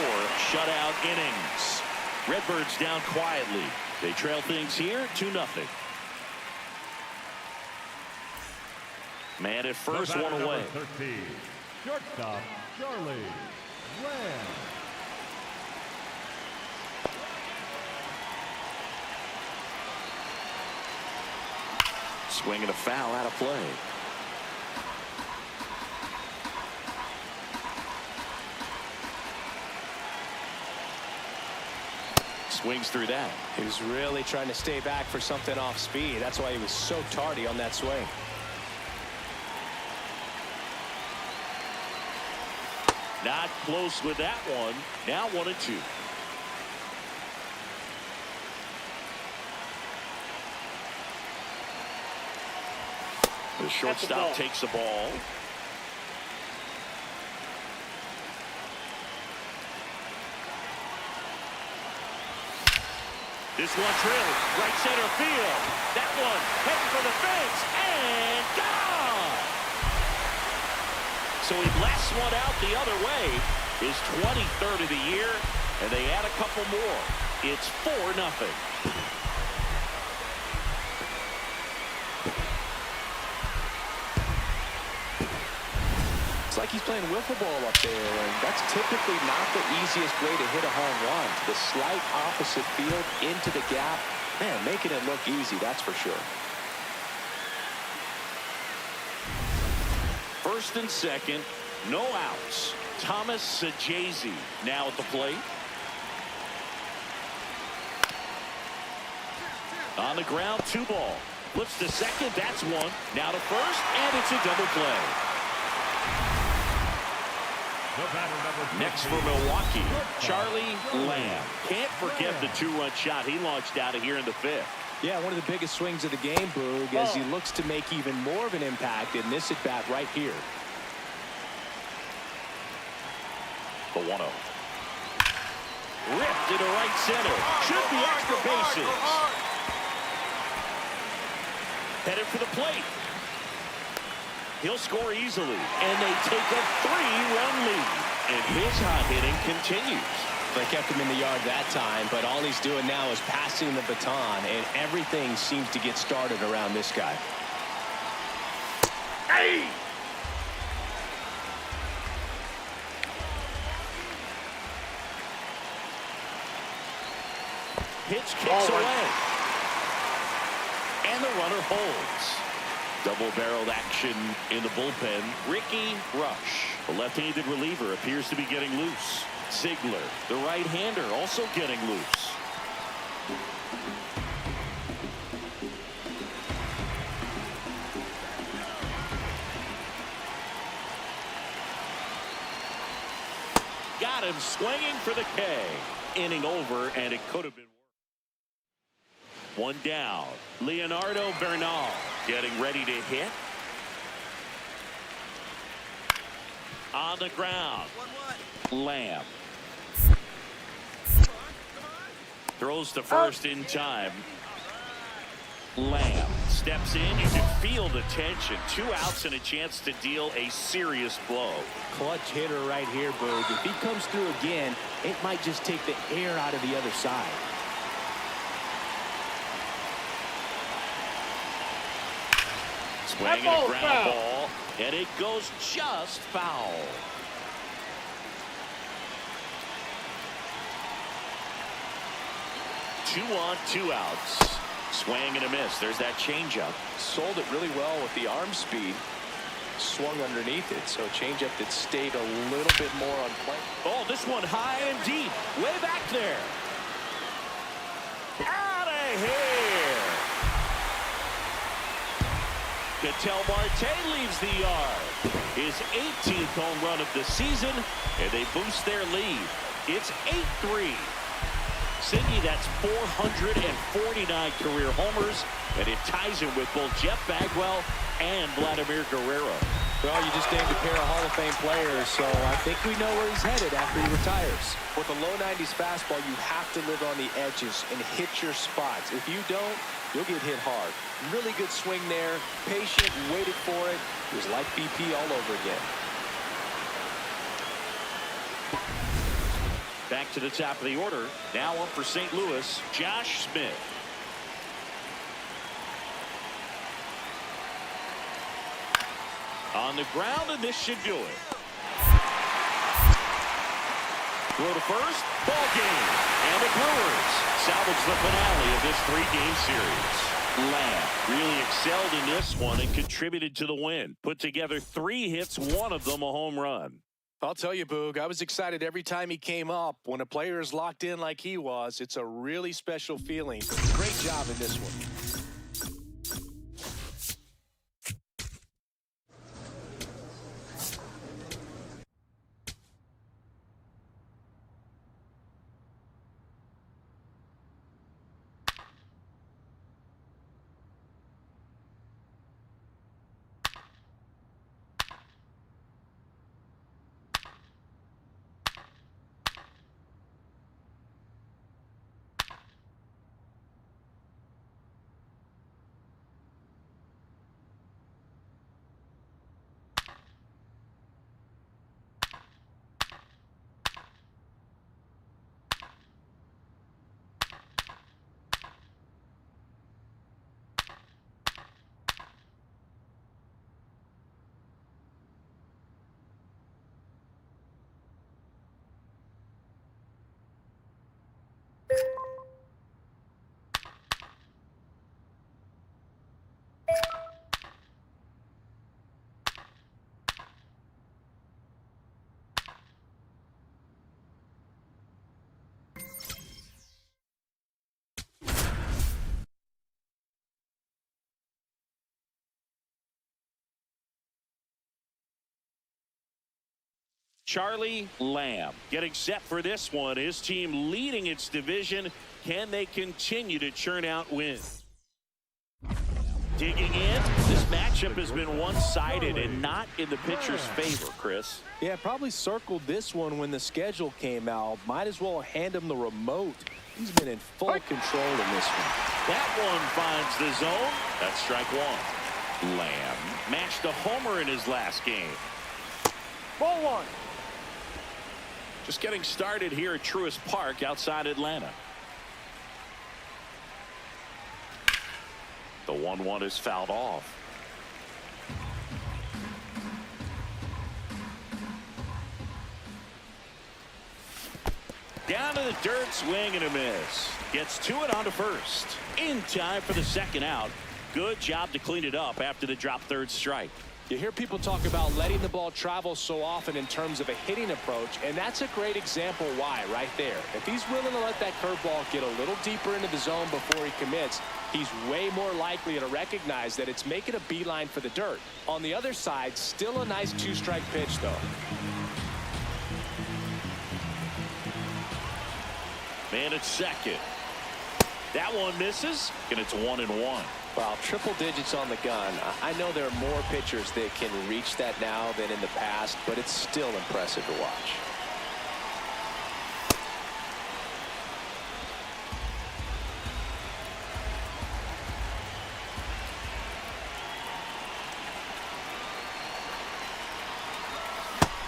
A: shutout innings. Redbirds down quietly. They trail things here 2-0. Man at first, 1 away.
F: 13, shortstop, Charlie Lamb.
A: Swing and a foul out of play. Swings through that.
B: He was really trying to stay back for something off speed. That's why he was so tardy on that swing.
A: Not close with that one. Now 1-2. The shortstop takes the ball. This one drilled right center field. That one heading for the fence and gone. So he blasts one out the other way. His 23rd of the year, and they add a couple more. It's 4-0.
B: It's like he's playing wiffle ball up there, and that's typically not the easiest way to hit a home run. The slight opposite field into the gap. Man, making it look easy, that's for sure.
A: First and second, no outs. Thomas Sajazi now at the plate. On the ground, 2 ball. Flips to second, that's 1. Now to first, and it's a double play. Next for Milwaukee, Charlie Lamb. Can't forget the 2-run shot he launched out of here in the 5th.
B: Yeah, one of the biggest swings of the game, Boog, as he looks to make even more of an impact in this at-bat right here.
A: The 1-0. Ripped into right center. Should be extra bases. Headed for the plate. He'll score easily, and they take a 3-run lead. And his hot hitting continues.
B: They kept him in the yard that time, but all he's doing now is passing the baton, and everything seems to get started around this guy.
A: Hey! Pitch kicks away. And the runner holds. Double-barreled action in the bullpen. Ricky Rush, the left-handed reliever, appears to be getting loose. Ziegler, the right-hander, also getting loose. Got him swinging for the K. Inning over, and it could have been worse. 1 down. Leonardo Bernal getting ready to hit. On the ground. Lamb throws to first in time. Lamb steps in. You can feel the tension. 2 outs and a chance to deal a serious blow.
B: Clutch hitter right here, Boog. If he comes through again, it might just take the air out of the other side.
A: Swinging a ground ball, and it goes just foul. Two on, 2 outs. Swing and a miss. There's that changeup.
B: Sold it really well with the arm speed. Swung underneath it, so a changeup that stayed a little bit more on play.
A: Oh, this one high and deep. Way back there. Out of here. Ketel Marte leaves the yard. His 18th home run of the season, and they boost their lead. It's 8-3. Sidney, that's 449 career homers, and it ties him with both Jeff Bagwell and Vladimir Guerrero.
B: Well, you just named a pair of Hall of Fame players, so I think we know where he's headed after he retires. With a low 90s fastball, you have to live on the edges and hit your spots. If you don't, you'll get hit hard. Really good swing there, patient, waited for it. It was like BP all over again.
A: Back to the top of the order. Now up for St. Louis, Josh Smith. On the ground, and this should do it. Throw to first, ball game. And the Brewers salvage the finale of this three-game series. Lamb really excelled in this one and contributed to the win. Put together 3 hits, one of them a home run.
B: I'll tell you, Boog, I was excited every time he came up. When a player is locked in like he was, it's a really special feeling. Great job in this one.
A: Charlie Lamb getting set for this one. His team leading its division. Can they continue to churn out wins? Digging in, this matchup has been one-sided and not in the pitcher's favor, Chris.
B: Yeah, probably circled this one when the schedule came out. Might as well hand him the remote. He's been in full control in this one.
A: That one finds the zone. That's strike one. Lamb matched a homer in his last game.
D: Ball 1.
A: Just getting started here at Truist Park outside Atlanta. The 1-1 is fouled off. Down to the dirt, swing and a miss. Gets to it onto first. In time for the second out. Good job to clean it up after the drop third strike.
B: You hear people talk about letting the ball travel so often in terms of a hitting approach, and that's a great example why right there. If he's willing to let that curveball get a little deeper into the zone before he commits, he's way more likely to recognize that it's making a beeline for the dirt. On the other side, still a nice 2-strike pitch, though.
A: Man at second. That one misses, and it's 1-1.
B: Wow, triple digits on the gun. I know there are more pitchers that can reach that now than in the past, but it's still impressive to watch.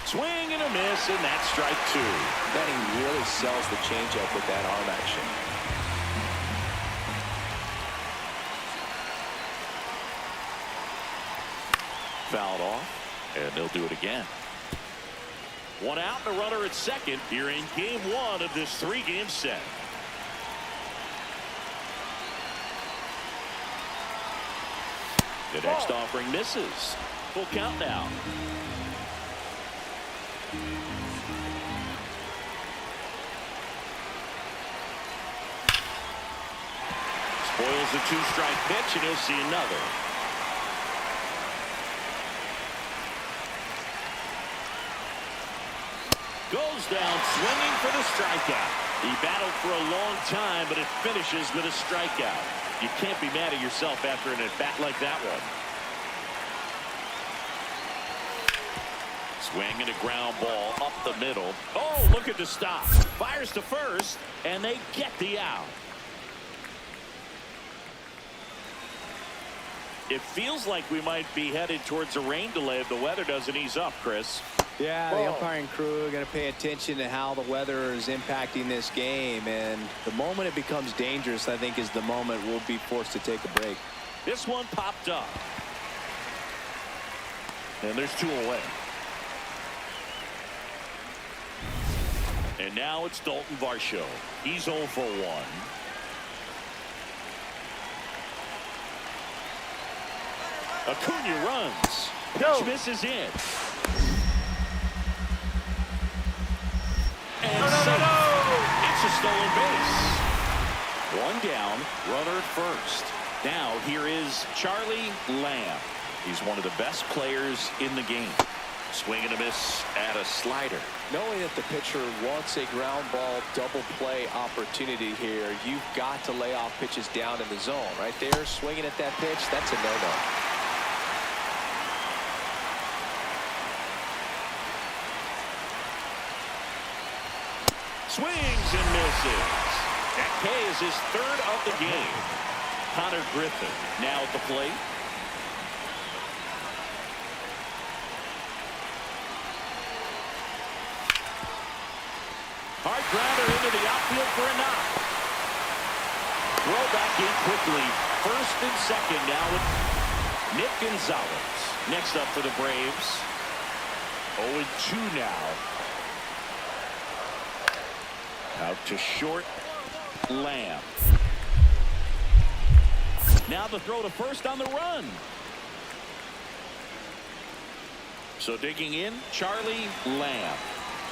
A: Swing and a miss, and that's strike two.
B: Benny really sells the changeup with that arm action.
A: Fouled off, and they'll do it again. One out and a runner at second here in game one of this three-game set. The next offering misses. Full count now. Spoils the 2-strike pitch, and he'll see another. down swinging for the strikeout. He battled for a long time, but it finishes with a strikeout. You can't be mad at yourself after an at-bat like that one. Swing and a ground ball up the middle. Oh, look at the stop. Fires to first, and they get the out. It feels like we might be headed towards a rain delay if the weather doesn't ease up, Chris.
B: Yeah, the umpiring crew are going to pay attention to how the weather is impacting this game. And the moment it becomes dangerous, I think, is the moment we'll be forced to take a break.
A: This one popped up. And there's 2 away. And now it's Dalton Varsho. He's 0 for 1. Acuna runs. Pitch misses in. And it's a stolen base. 1 down, runner at first. Now here is Charlie Lamb. He's one of the best players in the game. Swing and a miss at a slider.
B: Knowing that the pitcher wants a ground ball double play opportunity here, you've got to lay off pitches down in the zone. Right there, swinging at that pitch, that's a no-no.
A: Swings and misses. That K is his 3rd of the game. Connor Griffin now at the plate. Hard grounder into the outfield for a knock. Throw back in quickly. 1st and 2nd now with Nick Gonzalez. Next up for the Braves. 0-2 now. Out to short, Lamb. Now the throw to first on the run. So digging in, Charlie Lamb.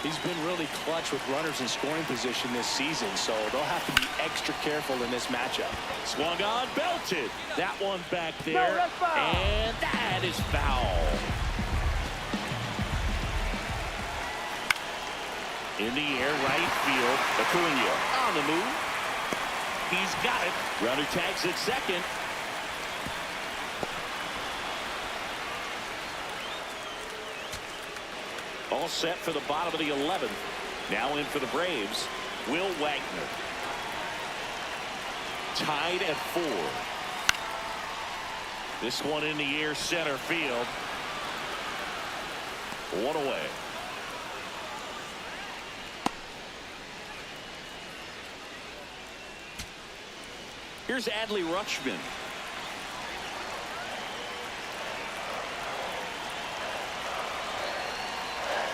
E: He's been really clutch with runners in scoring position this season, so they'll have to be extra careful in this matchup.
A: Swung on, belted. That one back there.
D: No, that's foul.
A: And that is foul. In the air, right field. Acuna on the move. He's got it. Runner tags at second. All set for the bottom of the 11th. Now in for the Braves, Will Wagner. Tied at 4. This one in the air, center field. 1 away. Here's Adley Rutschman.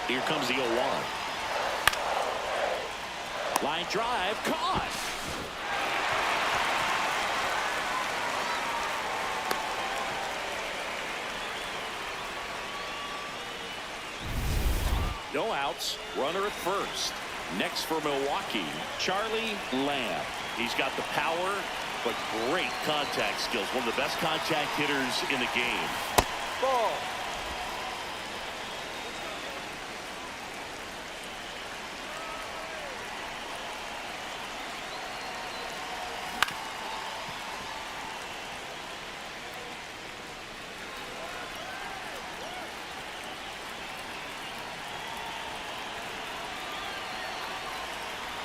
A: Here comes the 0-1. Line drive, caught. No outs, runner at first. Next for Milwaukee, Charlie Lamb. He's got the power, but great contact skills. One of the best contact hitters in the game.
D: Ball.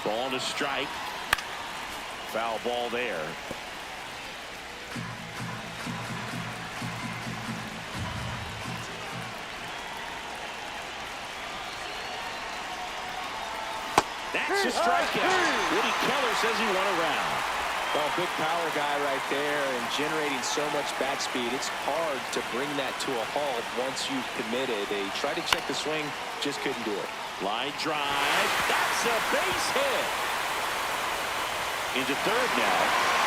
A: Ball to strike. Foul ball there. That's a strikeout. Woody Keller says he won a round.
B: Well, big power guy right there and generating so much bat speed. It's hard to bring that to a halt once you've committed. They tried to check the swing, just couldn't do it.
A: Line drive. That's a base hit. Into third now.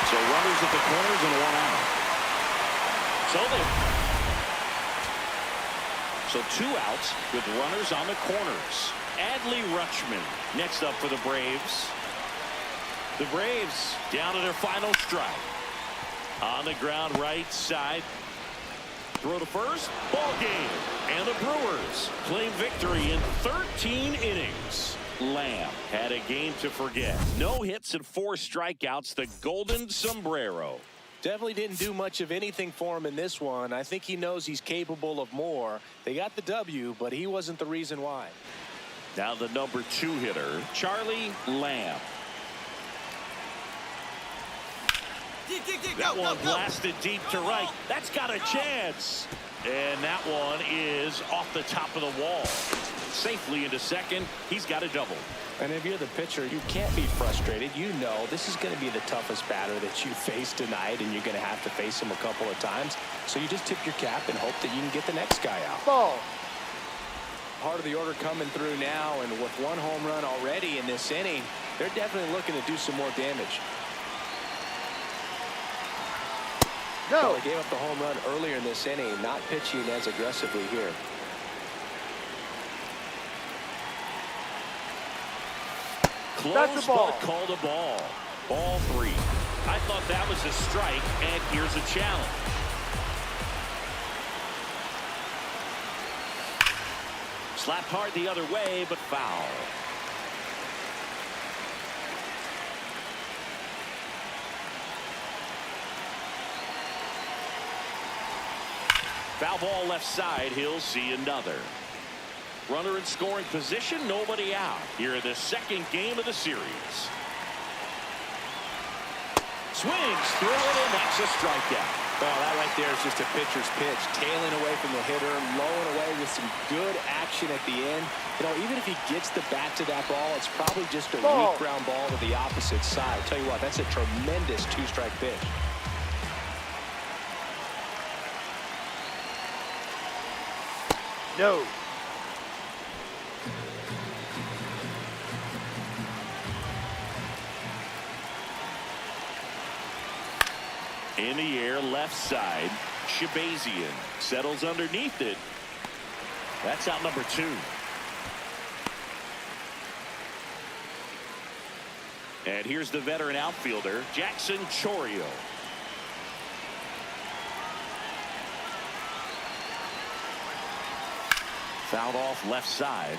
A: So runners at the corners and 1 out. So 2 outs with runners on the corners. Adley Rutschman next up for the Braves. The Braves down to their final strike. On the ground right side. Throw to first. Ball game. And the Brewers claim victory in 13 innings. Lamb had a game to forget. No hits and 4 strikeouts. The golden sombrero.
B: Definitely didn't do much of anything for him in this one. I think he knows he's capable of more. They got the W, but he wasn't the reason why.
A: Now the number 2 hitter, Charlie Lamb. That one blasted deep to right. That's got a chance. And that one is off the top of the wall. Safely into second. He's got a double.
B: And if you're the pitcher, you can't be frustrated. You know this is going to be the toughest batter that you face tonight, and you're going to have to face him a couple of times. So you just tip your cap and hope that you can get the next guy out.
D: Ball.
B: Part of the order coming through now, and with 1 home run already in this inning, they're definitely looking to do some more damage.
D: No.
B: Well, they gave up the home run earlier in this inning, not pitching as aggressively here.
A: Close, but called a ball. Ball 3. I thought that was a strike, and here's a challenge. Slapped hard the other way, but foul. Foul ball left side. He'll see another. Runner in scoring position, nobody out. Here in the second game of the series. Swings through it, and that's a strikeout.
B: Well, that right there is just a pitcher's pitch. Tailing away from the hitter, lowing away with some good action at the end. You know, even if he gets the bat to that ball, it's probably just a weak ground ball to the opposite side. I'll tell you what, that's a tremendous 2-strike pitch.
D: No.
A: In the air, left side. Shabazian settles underneath it. That's out number 2. And here's the veteran outfielder, Jackson Chourio. Fouled off left side.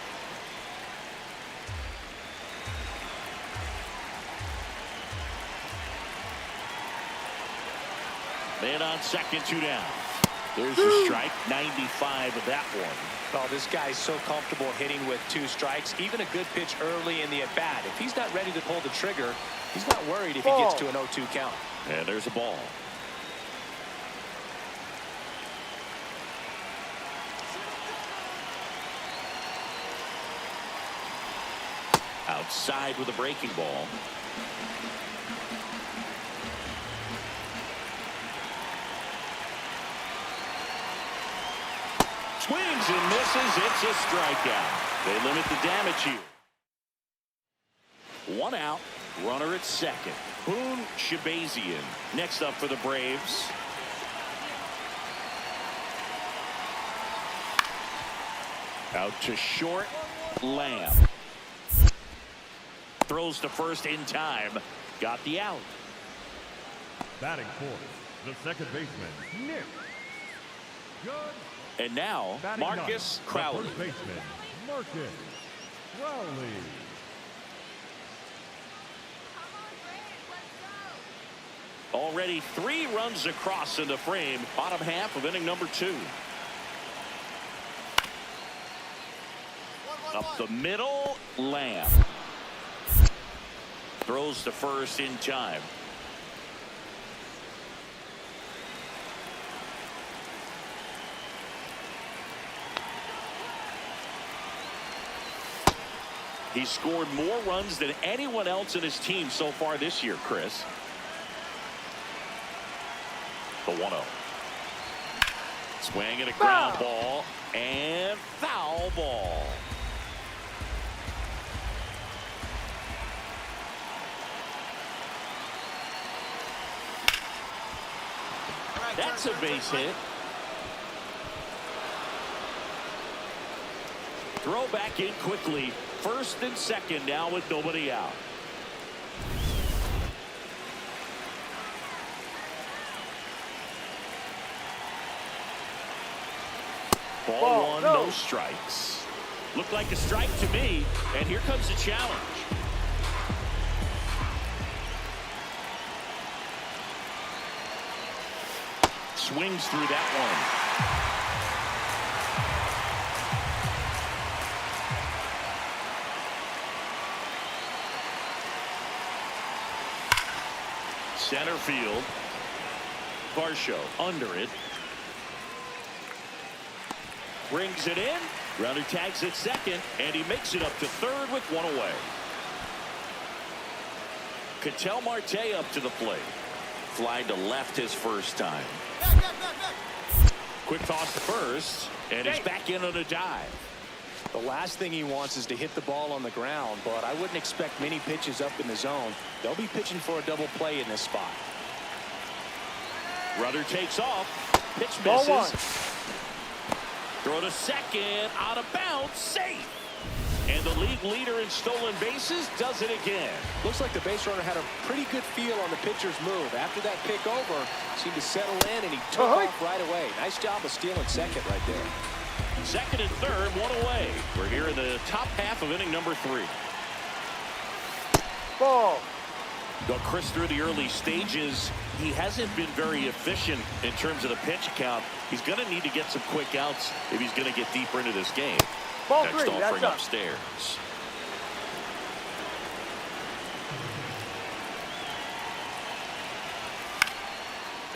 A: Man on second, 2 down. There's a strike, 95 of that one.
B: Oh, this guy's so comfortable hitting with 2 strikes. Even a good pitch early in the at-bat. If he's not ready to pull the trigger, he's not worried if he gets to an 0-2 count.
A: And there's a ball. Outside with a breaking ball. Swings and misses. It's a strikeout. They limit the damage here. 1 out. Runner at second. Boone Shabazian next up for the Braves. Out to short. Lamb. Throws to first in time. Got the out.
F: Batting fourth, the second baseman, Nick. Good.
A: And now,
F: Batting
A: Marcus
F: ninth,
A: Crowley.
F: the first baseman, Marcus Crowley.
A: Already 3 runs across in the frame. Bottom half of inning number 2. Up the middle, Lamb. Throws to first in time. He scored more runs than anyone else in his team so far this year, Chris. The 1-0. Swing and a ground ball and foul ball. That's a base hit. Throw back in quickly. First and second now with nobody out. Ball 1, no strikes. Looked like a strike to me, and here comes the challenge. Swings through that one. Center field. Varsho under it. Brings it in. Runner tags at second, and he makes it up to third with one away. Ketel Marte up to the plate. Fly to left his first time. Quick toss to first, and he's back in on a dive.
B: The last thing he wants is to hit the ball on the ground, but I wouldn't expect many pitches up in the zone. They'll be pitching for a double play in this spot.
A: Runner takes off. Pitch
D: Ball one.
A: misses. Throw to second, out of bounds, safe. And the league leader in stolen bases does it again.
B: Looks like the base runner had a pretty good feel on the pitcher's move. After that pick over, seemed to settle in, and he took off right away. Nice job of stealing second right there.
A: Second and third, one away. We're here in the top half of inning number 3.
D: Ball.
A: Though Chris, through the early stages, he hasn't been very efficient in terms of the pitch count. He's going to need to get some quick outs if he's going to get deeper into this game.
D: Ball
A: Next
D: 3,
A: offering
D: that's up.
A: upstairs.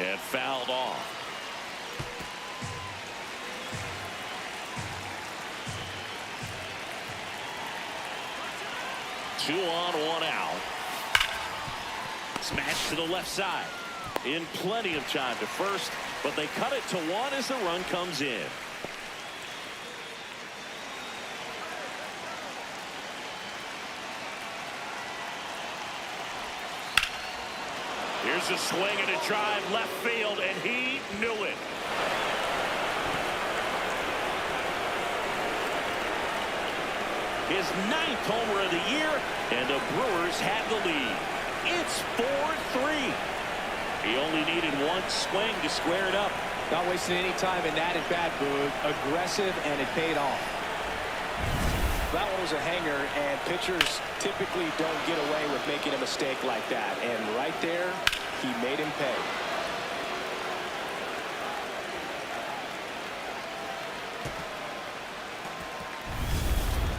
A: And fouled off. Two on, one out. Smash to the left side. In plenty of time to first, but they cut it to 1 as the run comes in. Here's a swing and a drive left field, and he knew it. His 9th homer of the year, and the Brewers had the lead. It's 4-3. He only needed one swing to square it up.
B: Not wasting any time in that at bat, Boog. Aggressive, and it paid off. That one was a hanger, and pitchers typically don't get away with making a mistake like that. And right there, he made him pay.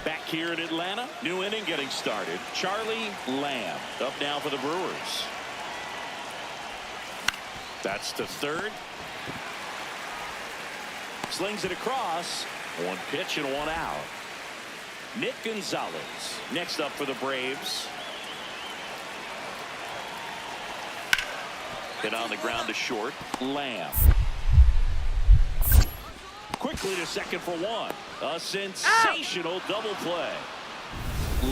A: Back here in Atlanta, new inning getting started. Charlie Lamb up now for the Brewers. That's to third. Slings it across. One pitch and one out. Nick Gonzalez next up for the Braves. Hit on the ground to short. Lamb. Quickly to second for one. A sensational double play.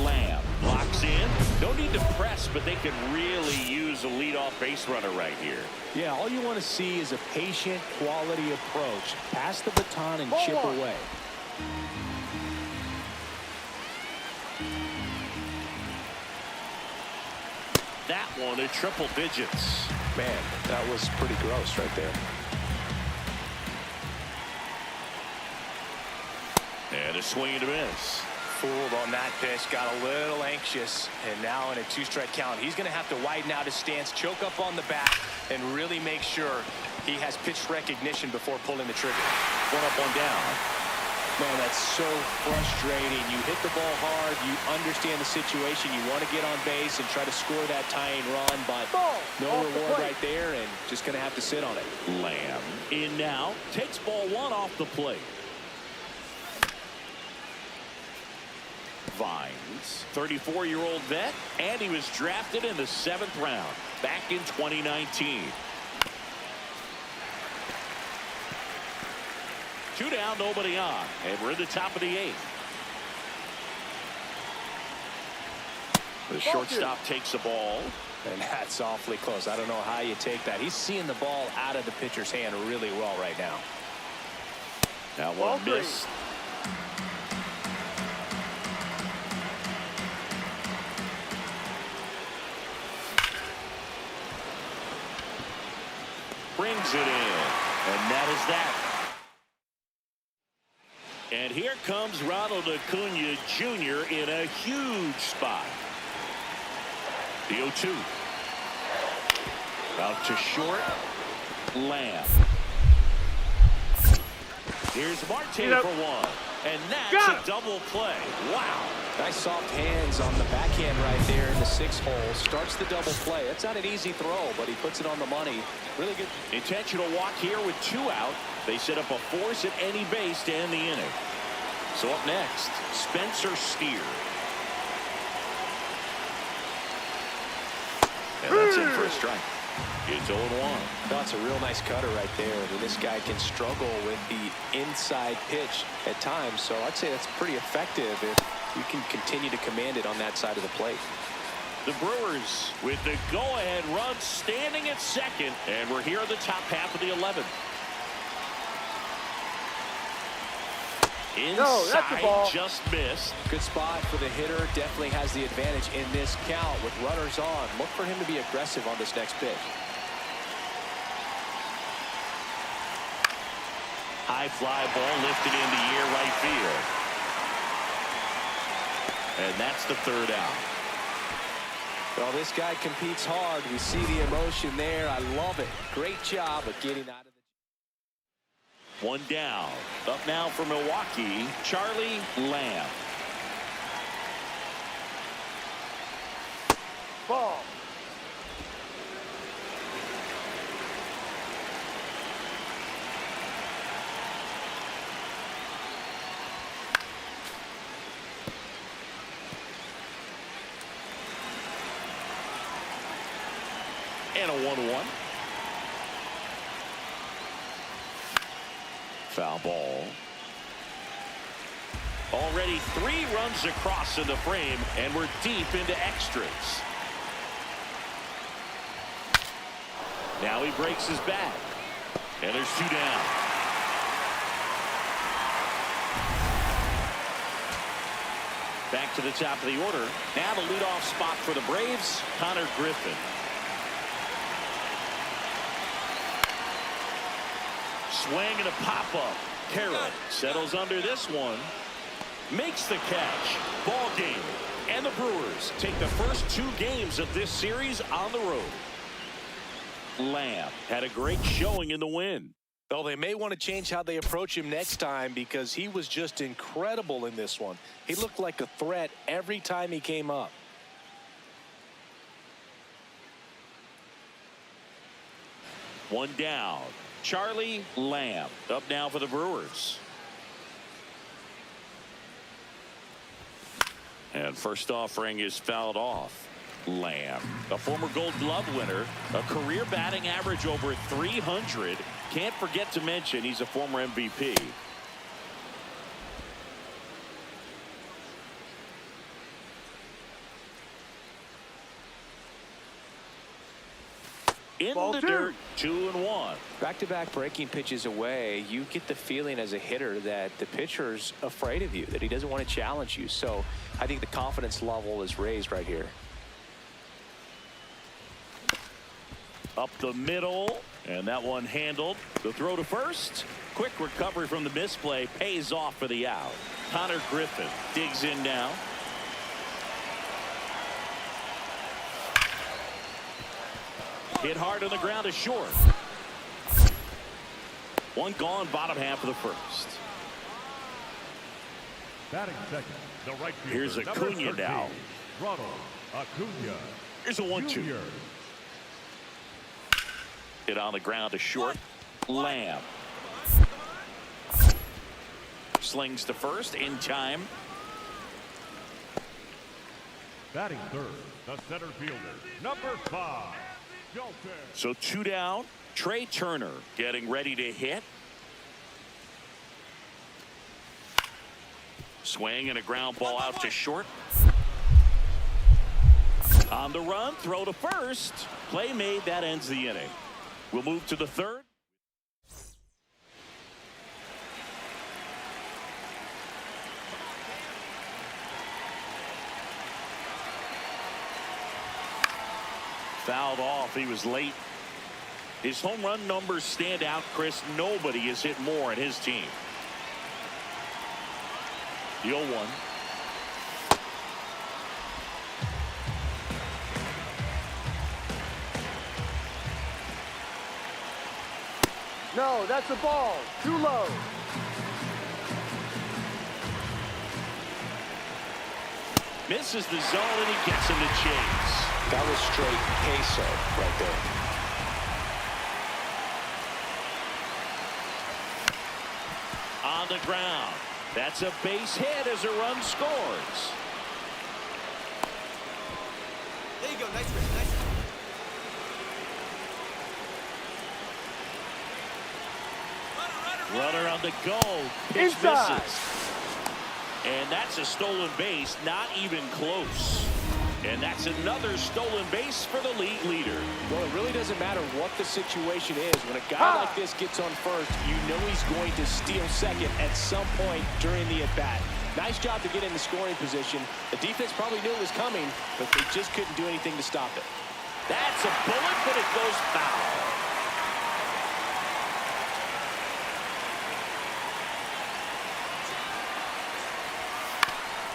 A: Lamb locks in. No need to press, but they can really use a leadoff base runner right here.
E: Yeah, all you want to see is a patient, quality approach. Pass the baton and chip away.
A: That one at triple digits.
B: Man, that was pretty gross right there.
A: And a swing and a miss.
B: Fooled on that pitch, got a little anxious, and now in a 2-strike count, he's going to have to widen out his stance, choke up on the bat, and really make sure he has pitch recognition before pulling the trigger.
A: One up, one down.
B: Man, that's so frustrating. You hit the ball hard, you understand the situation, you want to get on base and try to score that tying run, but no reward right there, and just going to have to sit on it.
A: Lamb in now, takes ball 1 off the plate. Vines, 34-year-old vet, and he was drafted in the 7th round back in 2019. 2 down, nobody on, and we're in the top of the 8th. The shortstop takes the ball.
B: And that's awfully close. I don't know how you take that. He's seeing the ball out of the pitcher's hand really well right now.
A: Now one missed. Brings it in, and that is that. And here comes Ronald Acuna Jr. in a huge spot. The 0-2. Out to short. Lamb. Here's Marte for one. And that's a double play. Wow.
B: Nice soft hands on the backhand right there in the 6 hole. Starts the double play. That's not an easy throw, but he puts it on the money. Really good.
A: Intentional walk here with 2 out. They set up a force at any base to end the inning. So up next, Spencer Steer. And that's in for a strike. It's 0-1.
B: That's a real nice cutter right there. I mean, this guy can struggle with the inside pitch at times, so I'd say that's pretty effective if you can continue to command it on that side of the plate.
A: The Brewers with the go-ahead run standing at second, and we're here in the top half of the 11th. Inside, just missed.
B: Good spot for the hitter. Definitely has the advantage in this count with runners on. Look for him to be aggressive on this next pitch.
A: High fly ball lifted into air right field. And that's the 3rd out.
B: Well, this guy competes hard. We see the emotion there. I love it. Great job of getting out of the...
A: 1 down. Up now for Milwaukee, Charlie Lamb.
D: Ball.
A: And a 1-1. Foul ball. Already 3 runs across in the frame, and we're deep into extras. Now he breaks his back. And there's 2 down. Back to the top of the order. Now the leadoff spot for the Braves, Connor Griffin. Swing and a pop-up. Carroll settles under this one. Makes the catch. Ball game. And the Brewers take the first 2 games of this series on the road. Lamb had a great showing in the win.
B: Well, they may want to change how they approach him next time because he was just incredible in this one. He looked like a threat every time he came up.
A: One down. Charlie Lamb up now for the Brewers. And first offering is fouled off. Lamb, a former Gold Glove winner, a career batting average over 300. Can't forget to mention he's a former MVP. In the dirt, 2-1.
B: Back-to-back breaking pitches away, you get the feeling as a hitter that the pitcher's afraid of you, that he doesn't want to challenge you. So I think the confidence level is raised right here.
A: Up the middle, and that one handled. The throw to first. Quick recovery from the misplay pays off for the out. Connor Griffin digs in now. Hit hard on the ground to short. One gone, bottom half of the first.
F: Batting second, the right fielder.
A: Here's Acuna now.
F: Ronald Acuna.
A: Here's a 1-2.
F: Jr.
A: Hit on the ground to short. Lamb. Slings to first in time.
F: Batting third, the center fielder, number 5.
A: So 2 down. Trey Turner getting ready to hit. Swing and a ground ball out to short. On the run, throw to first. Play made, that ends the inning. We'll move to the 3rd. Fouled off. He was late. His home run numbers stand out, Chris. Nobody has hit more in his team. The 0-1.
D: No, that's a ball. Too low.
A: Misses the zone, and he gets him to chase.
B: That was straight queso right there.
A: On the ground. That's a base hit as a run scores.
C: There you go. Nice rip. Nice rip.
A: Runner on the go. Pitch
D: Inside.
A: misses. And that's a stolen base, not even close. And that's another stolen base for the league leader.
B: Well, it really doesn't matter what the situation is. When a guy like this gets on first, you know he's going to steal second at some point during the at-bat. Nice job to get in the scoring position. The defense probably knew it was coming, but they just couldn't do anything to stop it.
A: That's a bullet, but it goes foul.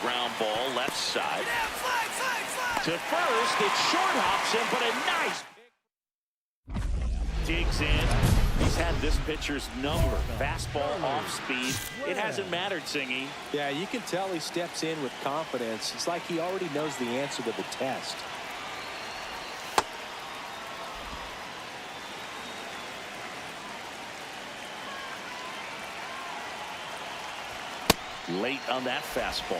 A: Ground ball left side. To first, it short hops him, but a nice digs in. He's had this pitcher's number. Fastball off speed. It hasn't mattered, Singy.
E: Yeah, you can tell he steps in with confidence. It's like he already knows the answer to the test.
A: Late on that fastball.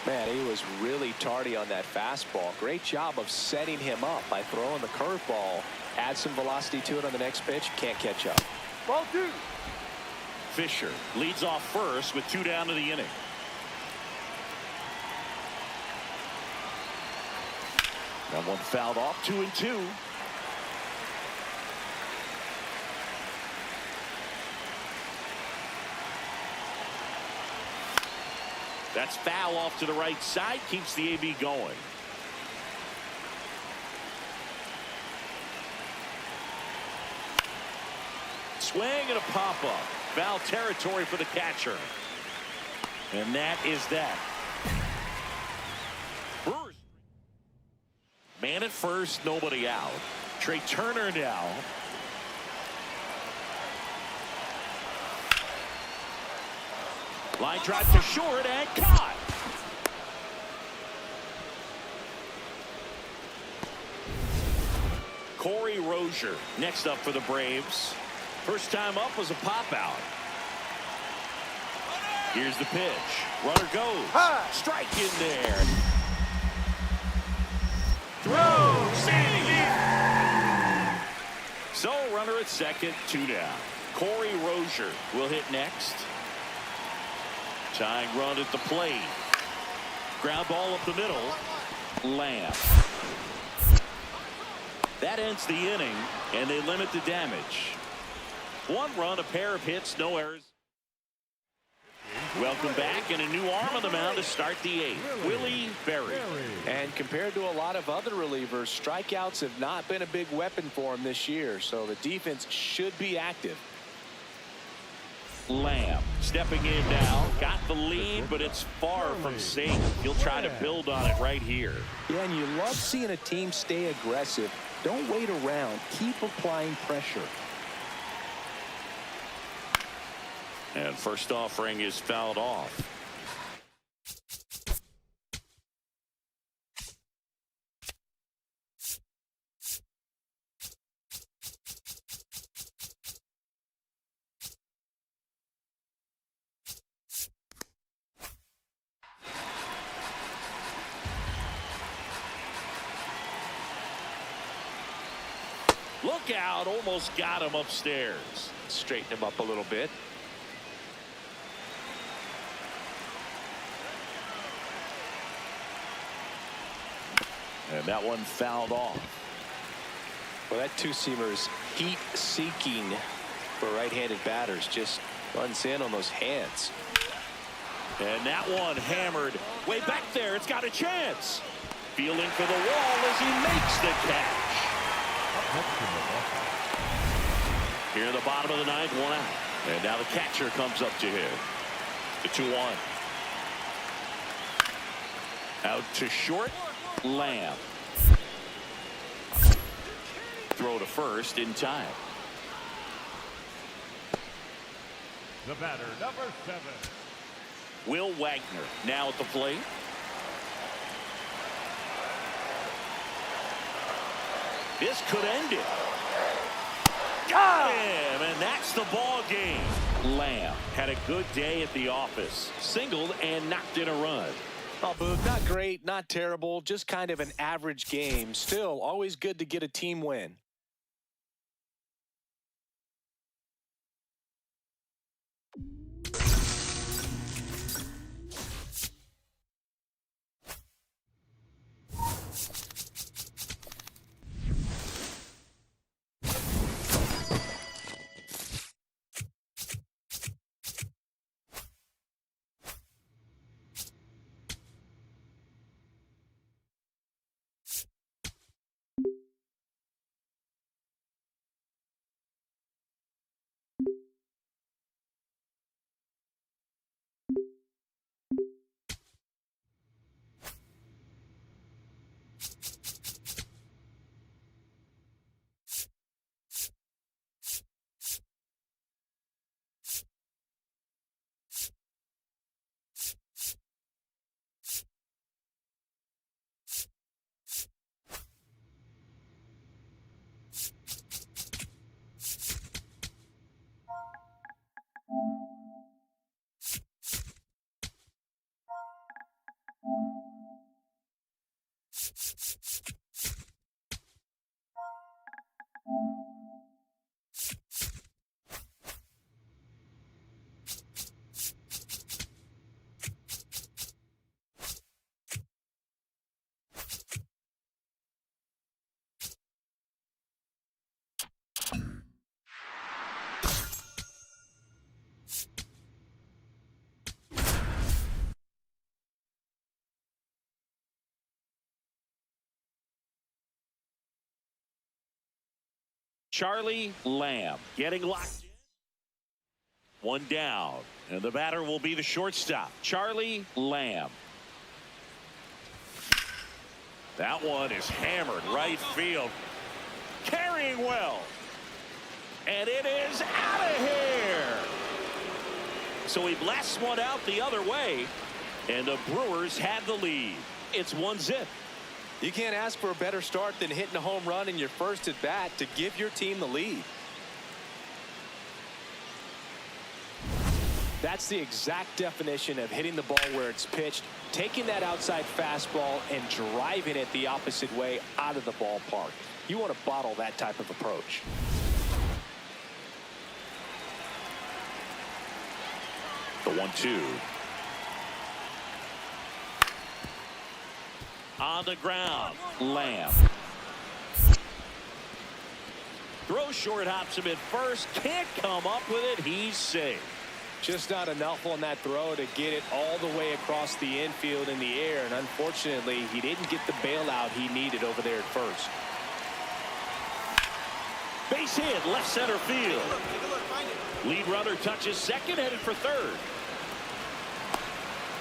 B: Man, he was really tardy on that fastball. Great job of setting him up by throwing the curveball. Add some velocity to it on the next pitch. Can't catch up.
D: Ball 2.
A: Fisher leads off first with 2 down to the inning. That one fouled off. 2-2. That's foul off to the right side. Keeps the AB going. Swing and a pop-up. Foul territory for the catcher. And that is that. Brewers. Man at first, nobody out. Trey Turner now. Line drive to short and caught. Corey Rozier next up for the Braves. First time up was a pop out. Here's the pitch. Runner goes.
D: High.
A: Strike in there. Throw. Save. So runner at second, 2 down. Corey Rozier will hit next. Tying run at the plate. Ground ball up the middle. Lamb. That ends the inning, and they limit the damage. 1 run, a pair of hits, no errors. Welcome back, and a new arm on the mound to start the 8th. Willie Berry.
B: And compared to a lot of other relievers, strikeouts have not been a big weapon for him this year, so the defense should be active.
A: Lamb stepping in now. Got the lead, but it's far from safe. He'll try to build on it right here.
E: Yeah, and you love seeing a team stay aggressive. Don't wait around. Keep applying pressure.
A: And first offering is fouled off. Look out, almost got him upstairs.
B: Straighten him up a little bit.
A: And that one fouled off.
B: Well, that two-seamer is heat-seeking for right-handed batters. Just runs in on those hands.
A: And that one hammered way back there. It's got a chance. Fielding for the wall as he makes the catch. Here in the bottom of the 9th, 1 out. And now the catcher comes up to him. The 2-1. Out to short. Lamb. Throw to first in time.
F: The batter, number 7.
A: Will Wagner now at the plate. This could end it. Got him, and that's the ball game. Lamb had a good day at the office. Singled and knocked in a run.
B: Oh, Boog, not great, not terrible, just kind of an average game. Still, always good to get a team win.
A: Charlie Lamb getting locked in. One down, and the batter will be the shortstop, Charlie Lamb. That one is hammered right field. Carrying well. And it is out of here. So he blasts one out the other way, and the Brewers had the lead. It's 1-0.
B: You can't ask for a better start than hitting a home run in your first at bat to give your team the lead. That's the exact definition of hitting the ball where it's pitched, taking that outside fastball and driving it the opposite way out of the ballpark. You want to bottle that type of approach.
A: The 1-2. On the ground, Lamb. Throw short, hops him at first. Can't come up with it. He's safe.
B: Just not enough on that throw to get it all the way across the infield in the air. And unfortunately, he didn't get the bailout he needed over there at first.
A: Base hit, left center field. Lead runner touches second, headed for third.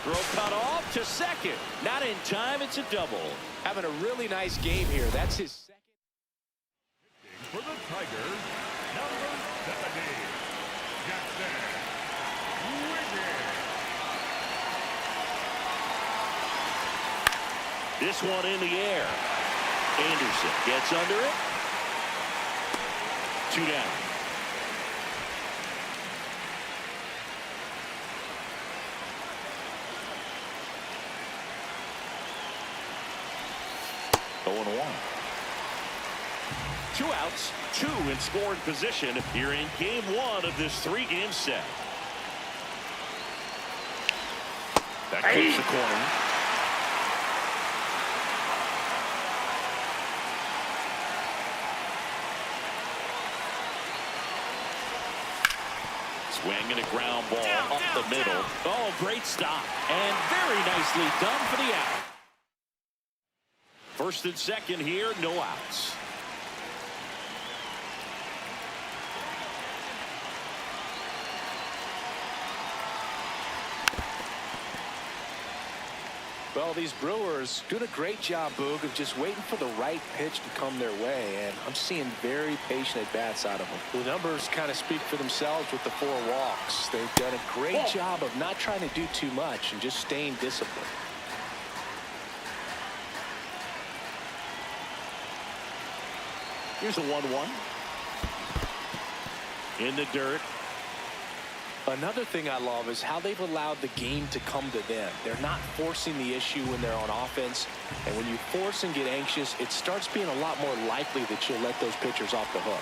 A: Throw cut off to second. Not in time. It's a double.
B: Having a really nice game here. That's his second.
F: For the Tigers, number 70, Jackson Wiggins.
A: This one in the air. Anderson gets under it. 2 down. Going 1. 2 outs, 2 in scoring position here in game 1 of this 3-game set. That keeps the corner. Swinging a ground ball up the middle. Oh, great stop. And very nicely done for the out. First and second here, no outs.
B: Well, these Brewers doing a great job, Boog, of just waiting for the right pitch to come their way, and I'm seeing very patient at-bats out of them. The numbers kind of speak for themselves with the 4 walks. They've done a great job of not trying to do too much and just staying disciplined.
A: Here's a 1-1. In the dirt.
B: Another thing I love is how they've allowed the game to come to them. They're not forcing the issue when they're on offense. And when you force and get anxious, it starts being a lot more likely that you'll let those pitchers off the hook.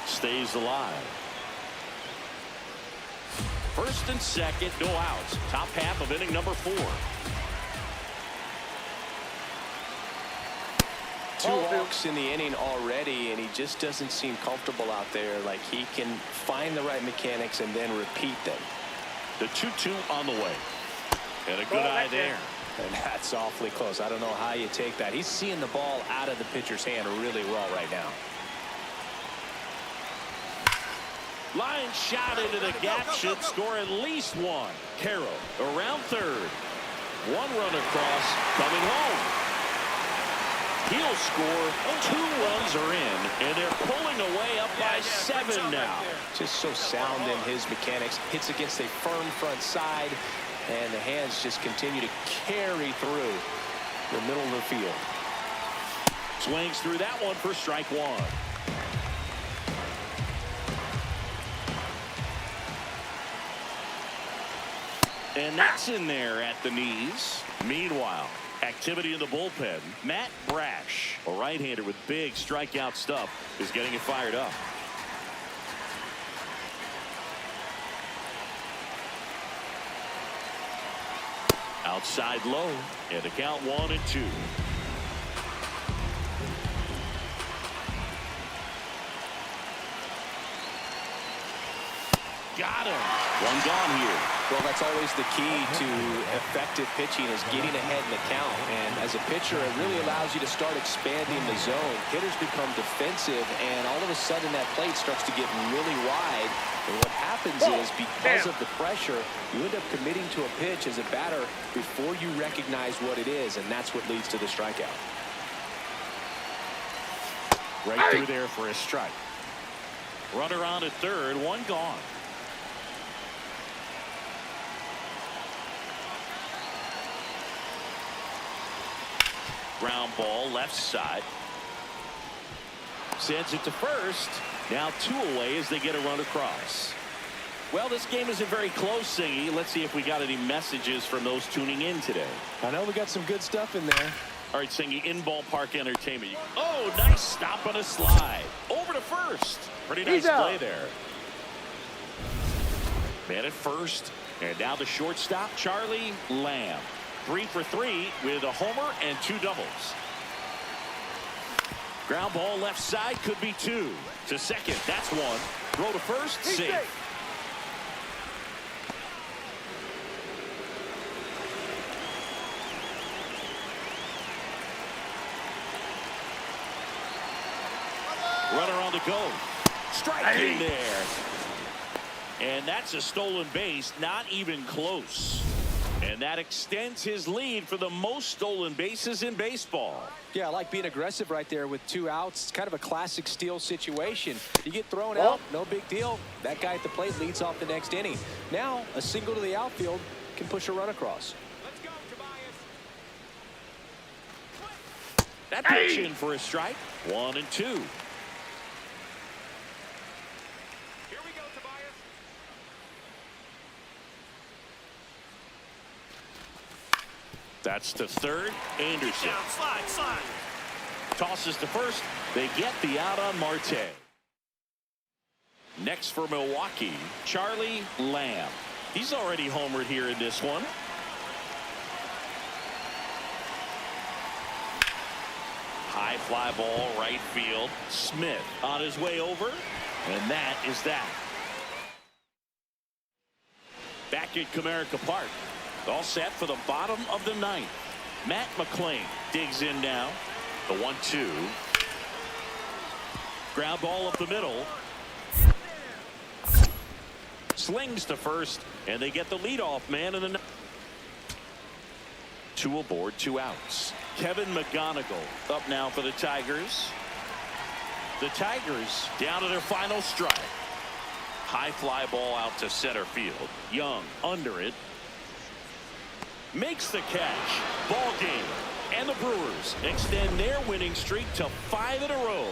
A: Stays alive. First and second, no outs. Top half of inning number 4.
B: 2 walks in the inning already, and he just doesn't seem comfortable out there. Like he can find the right mechanics and then repeat them.
A: The 2-2 on the way. And a good eye there.
B: And that's awfully close. I don't know how you take that. He's seeing the ball out of the pitcher's hand really well right now.
A: Line shot into the gap should score at least 1. Carroll around third. 1 run across, coming home. He'll score. 2 runs are in, and they're pulling away up by 7 now.
B: Just so sound in his mechanics. Hits against a firm front side, and the hands just continue to carry through the middle of the field.
A: Swings through that one for strike 1. And that's in there at the knees. Meanwhile, activity in the bullpen. Matt Brash, a right-hander with big strikeout stuff, is getting it fired up. Outside low, and the count 1-2. Got him. 1 gone here.
B: Well, that's always the key to effective pitching is getting ahead in the count. And as a pitcher, it really allows you to start expanding the zone. Hitters become defensive, and all of a sudden that plate starts to get really wide. And what happens is because of the pressure, you end up committing to a pitch as a batter before you recognize what it is, and that's what leads to the strikeout.
A: Right through there for a strike. Runner on at third, 1 gone. Ground ball left side. Sends it to first. Now 2 away as they get a run across. Well, this game isn't very close, Singy. Let's see if we got any messages from those tuning in today.
B: I know we got some good stuff in there.
A: All right, Singy, in ballpark entertainment. Oh, nice stop on a slide. Over to first. Pretty nice play there. Man at first. And now the shortstop, Charlie Lamb. 3 for 3 with a homer and 2 doubles. Ground ball left side, could be 2. To second, that's 1. Throw to first, safe. Runner on the go. Strike in there. And that's a stolen base, not even close. And that extends his lead for the most stolen bases in baseball.
B: Yeah, I like being aggressive right there with 2 outs. It's kind of a classic steal situation. You get thrown out, no big deal. That guy at the plate leads off the next inning. Now, a single to the outfield can push a run across.
C: Let's go, Tobias.
A: That pitch in for a strike. 1-2.
C: Here we go, Tobias.
A: That's to third. Anderson
C: Down, slide.
A: tosses to first. They get the out on Marte. Next for Milwaukee, Charlie Lamb. He's already homered here in this one. High fly ball, right field. Smith on his way over, and that is that. Back at Comerica Park. All set for the bottom of the 9th. Matt McClain digs in now. The 1-2. Ground ball up the middle. Slings to first, and they get the leadoff man in the 2 Two aboard, 2 outs. Kevin McGonigal up now for the Tigers. The Tigers down to their final strike. High fly ball out to center field. Young under it. Makes the catch. Ball game. And the Brewers extend their winning streak to 5 in a row.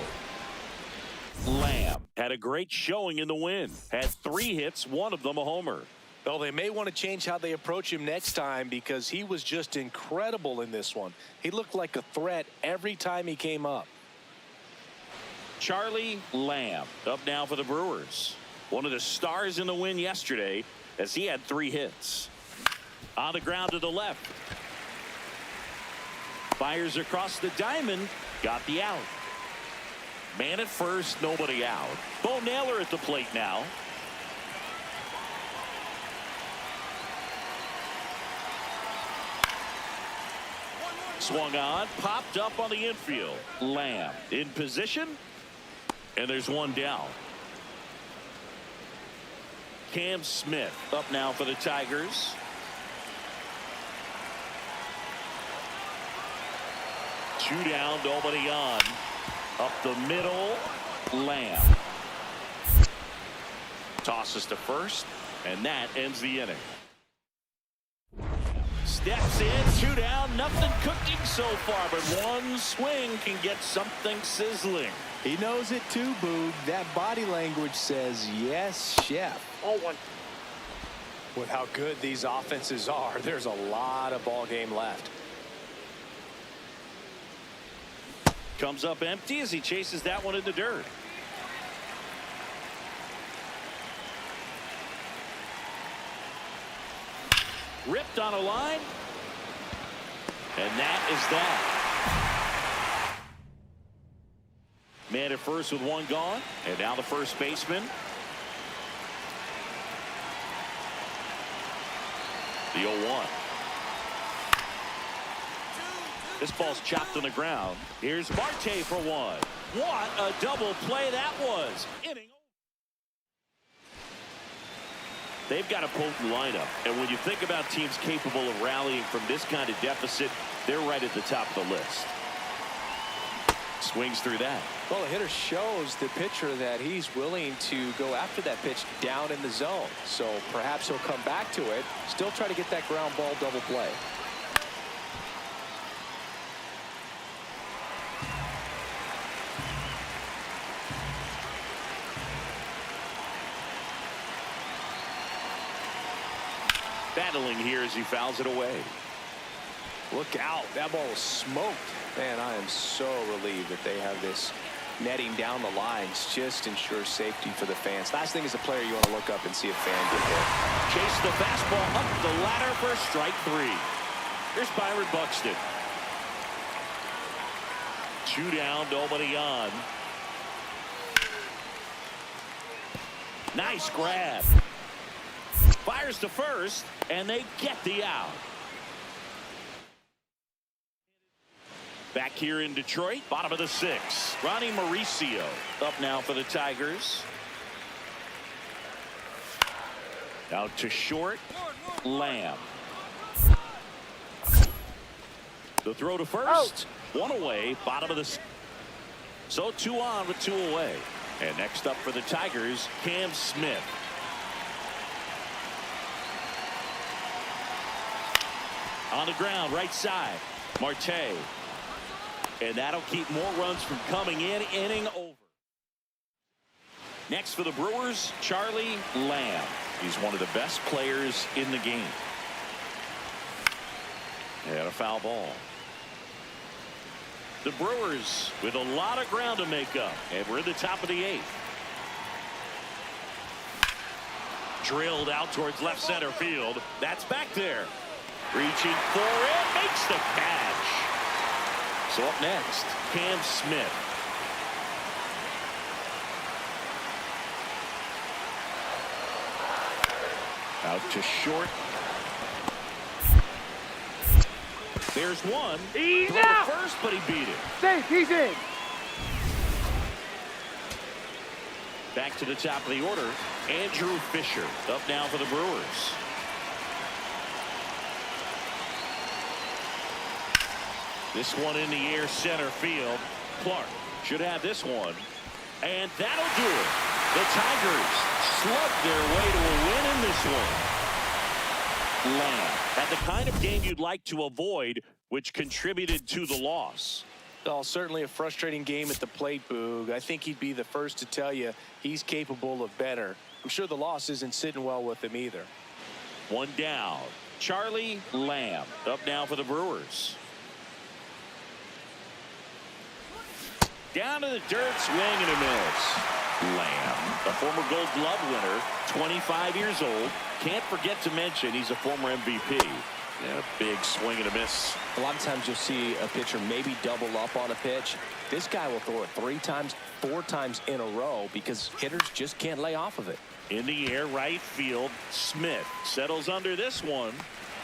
A: Lamb had a great showing in the win. Had 3 hits, one of them a homer.
B: Well, they may want to change how they approach him next time because he was just incredible in this one. He looked like a threat every time he came up.
A: Charlie Lamb up now for the Brewers. One of the stars in the win yesterday as he had 3 hits. On the ground to the left. Fires across the diamond. Got the out. Man at first, nobody out. Bo Naylor at the plate now. Swung on, popped up on the infield. Lamb in position, and there's one down. Cam Smith up now for the Tigers. Two down, nobody on. Up the middle, Lamb. Tosses to first, and that ends the inning. Steps in, 2 down, nothing cooking so far, but one swing can get something sizzling.
B: He knows it too, Boog. That body language says, yes, chef.
D: Oh, 1.
B: With how good these offenses are, there's a lot of ball game left.
A: Comes up empty as he chases that one in the dirt. Ripped on a line. And that is that. Man at first with 1 gone. And now the first baseman. The 0-1. This ball's chopped on the ground. Here's Marte for 1. What a double play that was. Inning. They've got a potent lineup, and when you think about teams capable of rallying from this kind of deficit, they're right at the top of the list. Swings through that.
B: Well, the hitter shows the pitcher that he's willing to go after that pitch down in the zone. So perhaps he'll come back to it, still try to get that ground ball double play.
A: Battling here as he fouls it away.
B: Look out. That ball was smoked. Man, I am so relieved that they have this netting down the lines. Just ensures safety for the fans. Last thing as a player, you want to look up and see a fan get hit.
A: Chase the fastball up the ladder for strike 3. Here's Byron Buxton. 2 down, nobody on. Nice grab. Fires to first, and they get the out. Back here in Detroit, bottom of the 6th. Ronnie Mauricio up now for the Tigers. Out to short, Lamb. The throw to first. 1 away, bottom of the 6th. So 2 on with 2 away. And next up for the Tigers, Cam Smith. On the ground, right side, Marte. And that'll keep more runs from coming in. Inning over. Next for the Brewers, Charlie Lamb. He's one of the best players in the game. And a foul ball. The Brewers with a lot of ground to make up. And we're in the top of the 8th. Drilled out towards left center field. That's back there. Reaching for it, makes the catch. So up next, Cam Smith. Out to short. There's one.
D: He's
A: Throw
D: out.
A: to first, but he beat it.
D: Safe, he's in.
A: Back to the top of the order, Andrew Fisher up now for the Brewers. This one in the air center field. Clark should have this one. And that'll do it. The Tigers slug their way to a win in this one. Lamb had the kind of game you'd like to avoid, which contributed to the loss.
B: Oh, certainly a frustrating game at the plate, Boog. I think he'd be the first to tell you he's capable of better. I'm sure the loss isn't sitting well with him either.
A: One down. Charlie Lamb up now for the Brewers. Down to the dirt, swing and a miss. Lamb, a former Gold Glove winner, 25 years old. Can't forget to mention he's a former MVP. Yeah, big swing and a miss.
E: A lot of times you'll see a pitcher maybe double up on a pitch. This guy will throw it 3 times, 4 times in a row because hitters just can't lay off of it.
A: In the air, right field. Smith settles under this one.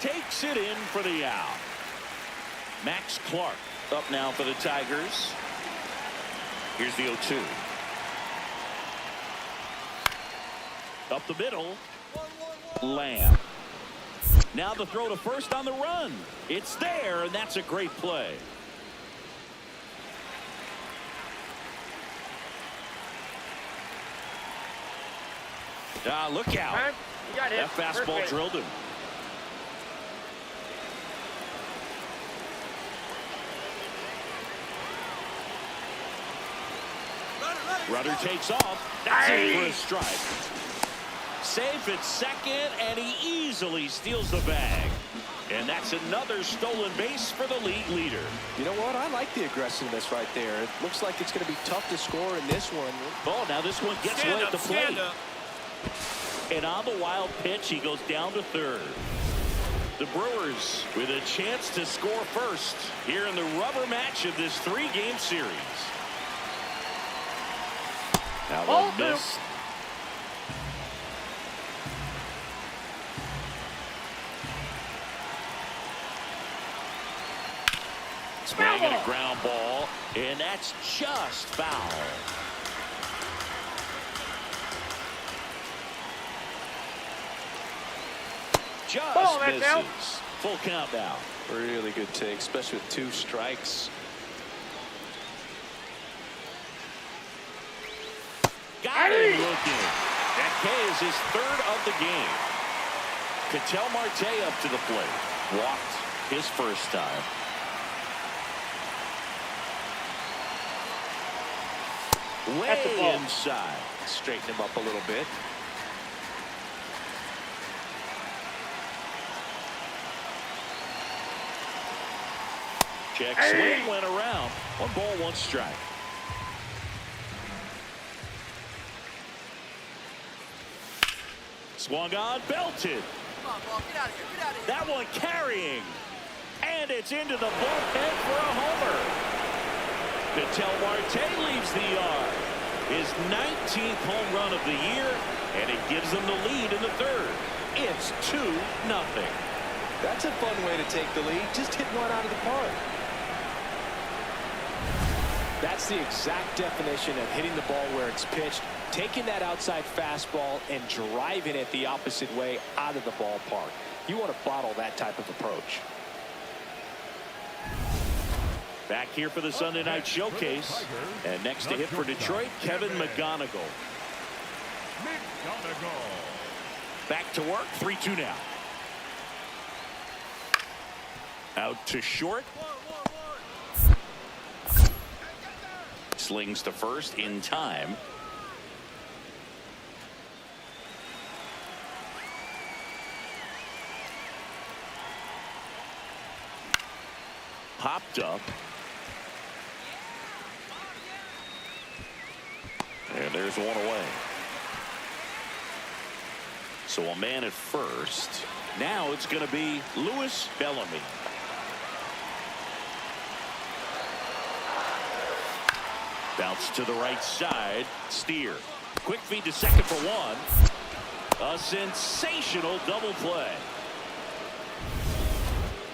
A: Takes it in for the out. Max Clark up now for the Tigers. Here's the 0-2. Up the middle. Lamb. Now the throw to first on the run. It's there, and that's a great play. Look out. That fastball drilled him. Runner takes off. That's it for a strike. Safe at second, and he easily steals the bag. And that's another stolen base for the league leader.
B: You know what? I like the aggressiveness right there. It looks like it's going to be tough to score in this one.
A: Oh, now this one gets away at the plate. And on the wild pitch, he goes down to third. The Brewers with a chance to score first here in the rubber match of this 3-game series. Now one miss. Swinging a ground ball, and that's just foul. Just misses. Full count now.
B: Really good take, especially with 2 strikes.
A: Got him looking. That K is his 3rd of the game. Ketel Marte up to the plate. Walked his first time. Way inside.
B: Straighten him up a little bit.
A: Check swing went around. 1 ball, 1 strike. Swung on, belted.
C: Come on, ball, get out of here, get out of here.
A: That one carrying. And it's into the bullpen for a homer. Ketel Marte leaves the yard. His 19th home run of the year, and it gives them the lead in the 3rd. It's 2-0.
B: That's a fun way to take the lead. Just hit one out of the park.
E: That's the exact definition of hitting the ball where it's pitched, taking that outside fastball and driving it the opposite way out of the ballpark. You want to bottle that type of approach.
A: Back here for the Sunday night showcase. And next to hit for Detroit, Kevin McGonigal. Back to work, 3-2 now. Out to short. Slings to first in time. Popped up. And there's one away. So a man at first. Now it's going to be Louis Bellamy. Bounce to the right side. Steer. Quick feed to second for 1. A sensational double play.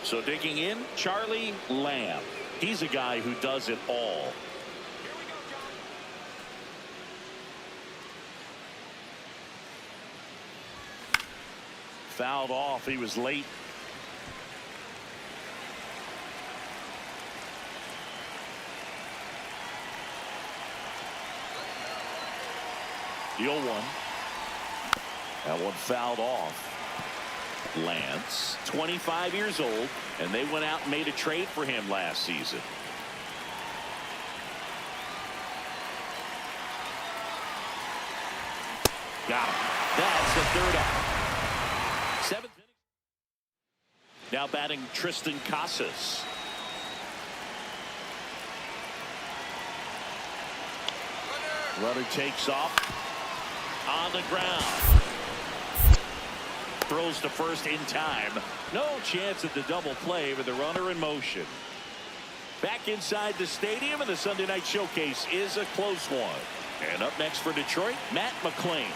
A: So digging in, Charlie Lamb. He's a guy who does it all. Fouled off. He was late. The 0-1. That one fouled off. Lance, 25 years old, and they went out and made a trade for him last season. Got him. That's the third out. Seventh inning. Now batting Tristan Casas. Runner takes off on the ground. Throws to first in time. No chance at the double play with the runner in motion. Back inside the stadium, and the Sunday Night Showcase is a close one. And up next for Detroit, Matt McClain.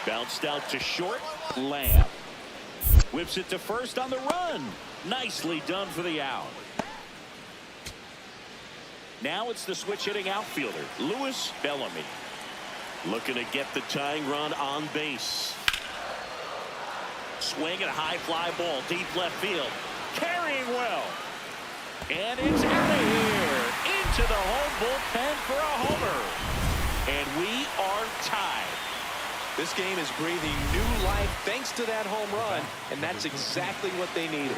A: Bounced out to short. Lamb whips it to first on the run. Nicely done for the out. Now it's the switch hitting outfielder, Louis Bellamy. Looking to get the tying run on base. Swing and a high fly ball deep left field. Carrying well. And it's out of here. Into the home bullpen for a homer. And we are tied.
B: This game is breathing new life thanks to that home run, and that's exactly what they needed.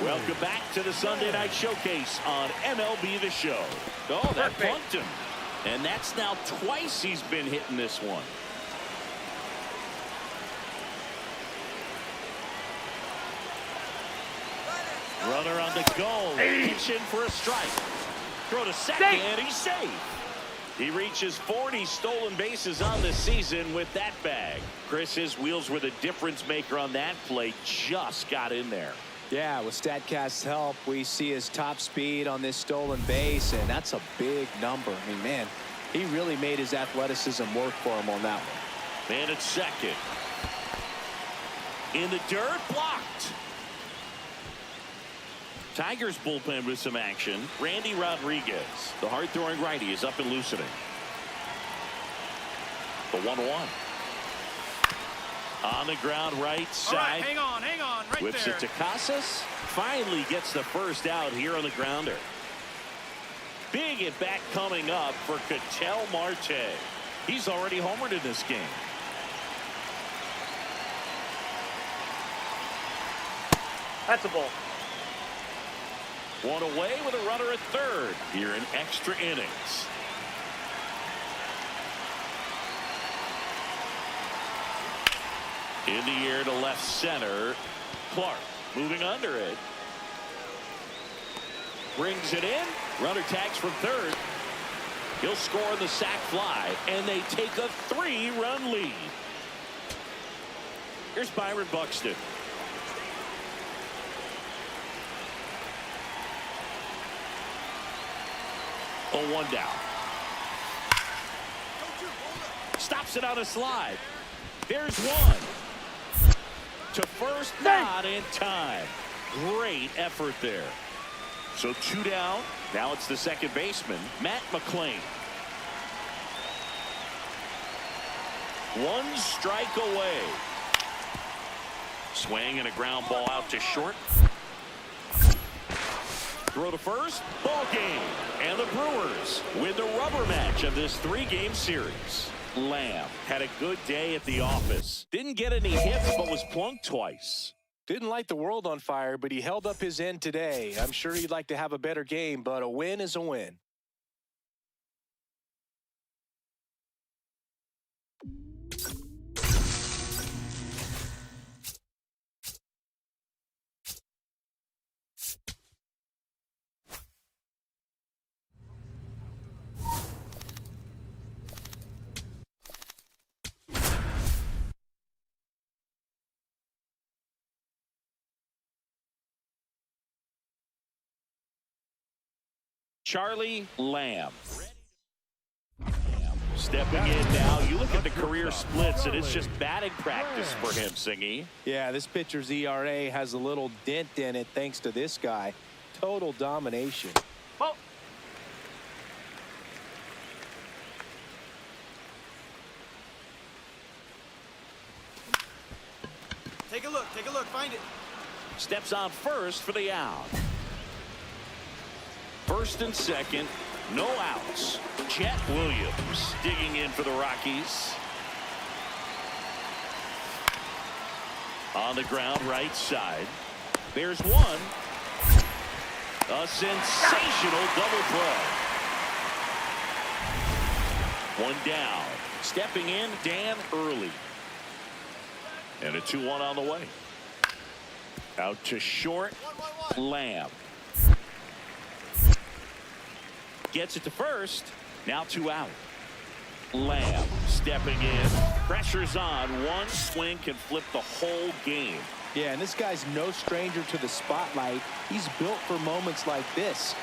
A: Welcome back to the Sunday Night Showcase on MLB The Show. Oh, that plunked him. And that's now twice he's been hitting this one. Runner on the go. Pitching for a strike. Throw to second, and he's safe. He reaches 40 stolen bases on the season with that bag. Chris, his wheels were the difference maker on that play. Just got in there.
B: Yeah, with StatCast's help, we see his top speed on this stolen base, and that's a big number. I mean, man, he really made his athleticism work for him on that one.
A: Man at second. In the dirt, blocked. Tigers bullpen with some action. Randy Rodriguez, the hard-throwing righty, is up and loosening. The 1-1. On the ground right side.
C: All right, hang on, right
A: Whips
C: there.
A: it to Casas. Finally gets the first out here on the grounder. Big at bat coming up for Ketel Marte. He's already homered in this game.
D: That's a ball.
A: One away with a runner at third here in extra innings. In the air to left center. Clark moving under it. Brings it in. Runner tags from third. He'll score on the sac fly, and they take a 3-run lead. Here's Byron Buxton. Oh, 1 down. Stops it on a slide. There's one. To first, not in time. Great effort there. So 2 down. Now it's the second baseman, Matt McClain. 1 strike away. Swing and a ground ball out to short. Throw to first. Ball game. And the Brewers win the rubber match of this 3-game series. Lamb had a good day at the office. Didn't get any hits, but was plunked twice.
B: Didn't light the world on fire, but he held up his end today. I'm sure he'd like to have a better game, but a win is a win.
A: Charlie Lamb. Stepping in now. You look at the career splits, and it's just batting practice for him, Singy.
B: Yeah, this pitcher's ERA has a little dent in it thanks to this guy. Total domination.
D: Oh.
C: Take a look, find it.
A: Steps on first for the out. First and second, no outs. Jet Williams digging in for the Rockies. On the ground, right side. There's one. A sensational double play. One down. Stepping in, Dan Early. And a 2-1 on the way. Out to short. Lamb. Gets it to first. Now 2 out. Lamb stepping in. Pressure's on. One swing can flip the whole game.
B: Yeah, and this guy's no stranger to the spotlight. He's built for moments like this.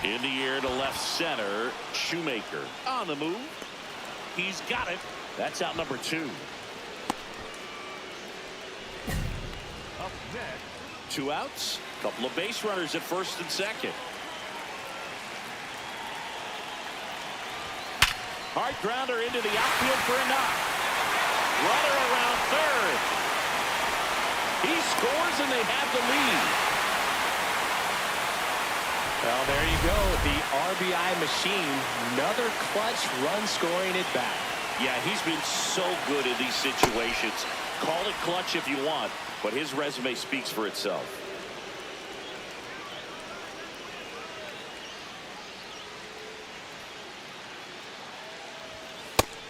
A: In the air to left center. Shoemaker on the move. He's got it. That's out number 2.
F: Up next,
A: 2 outs. Couple of base runners at first and second. Hard grounder into the outfield for a knock. Runner around third. He scores and they have the lead.
B: Well, there you go. The RBI machine. Another clutch run scoring at bat.
A: Yeah, he's been so good in these situations. Call it clutch if you want, but his resume speaks for itself.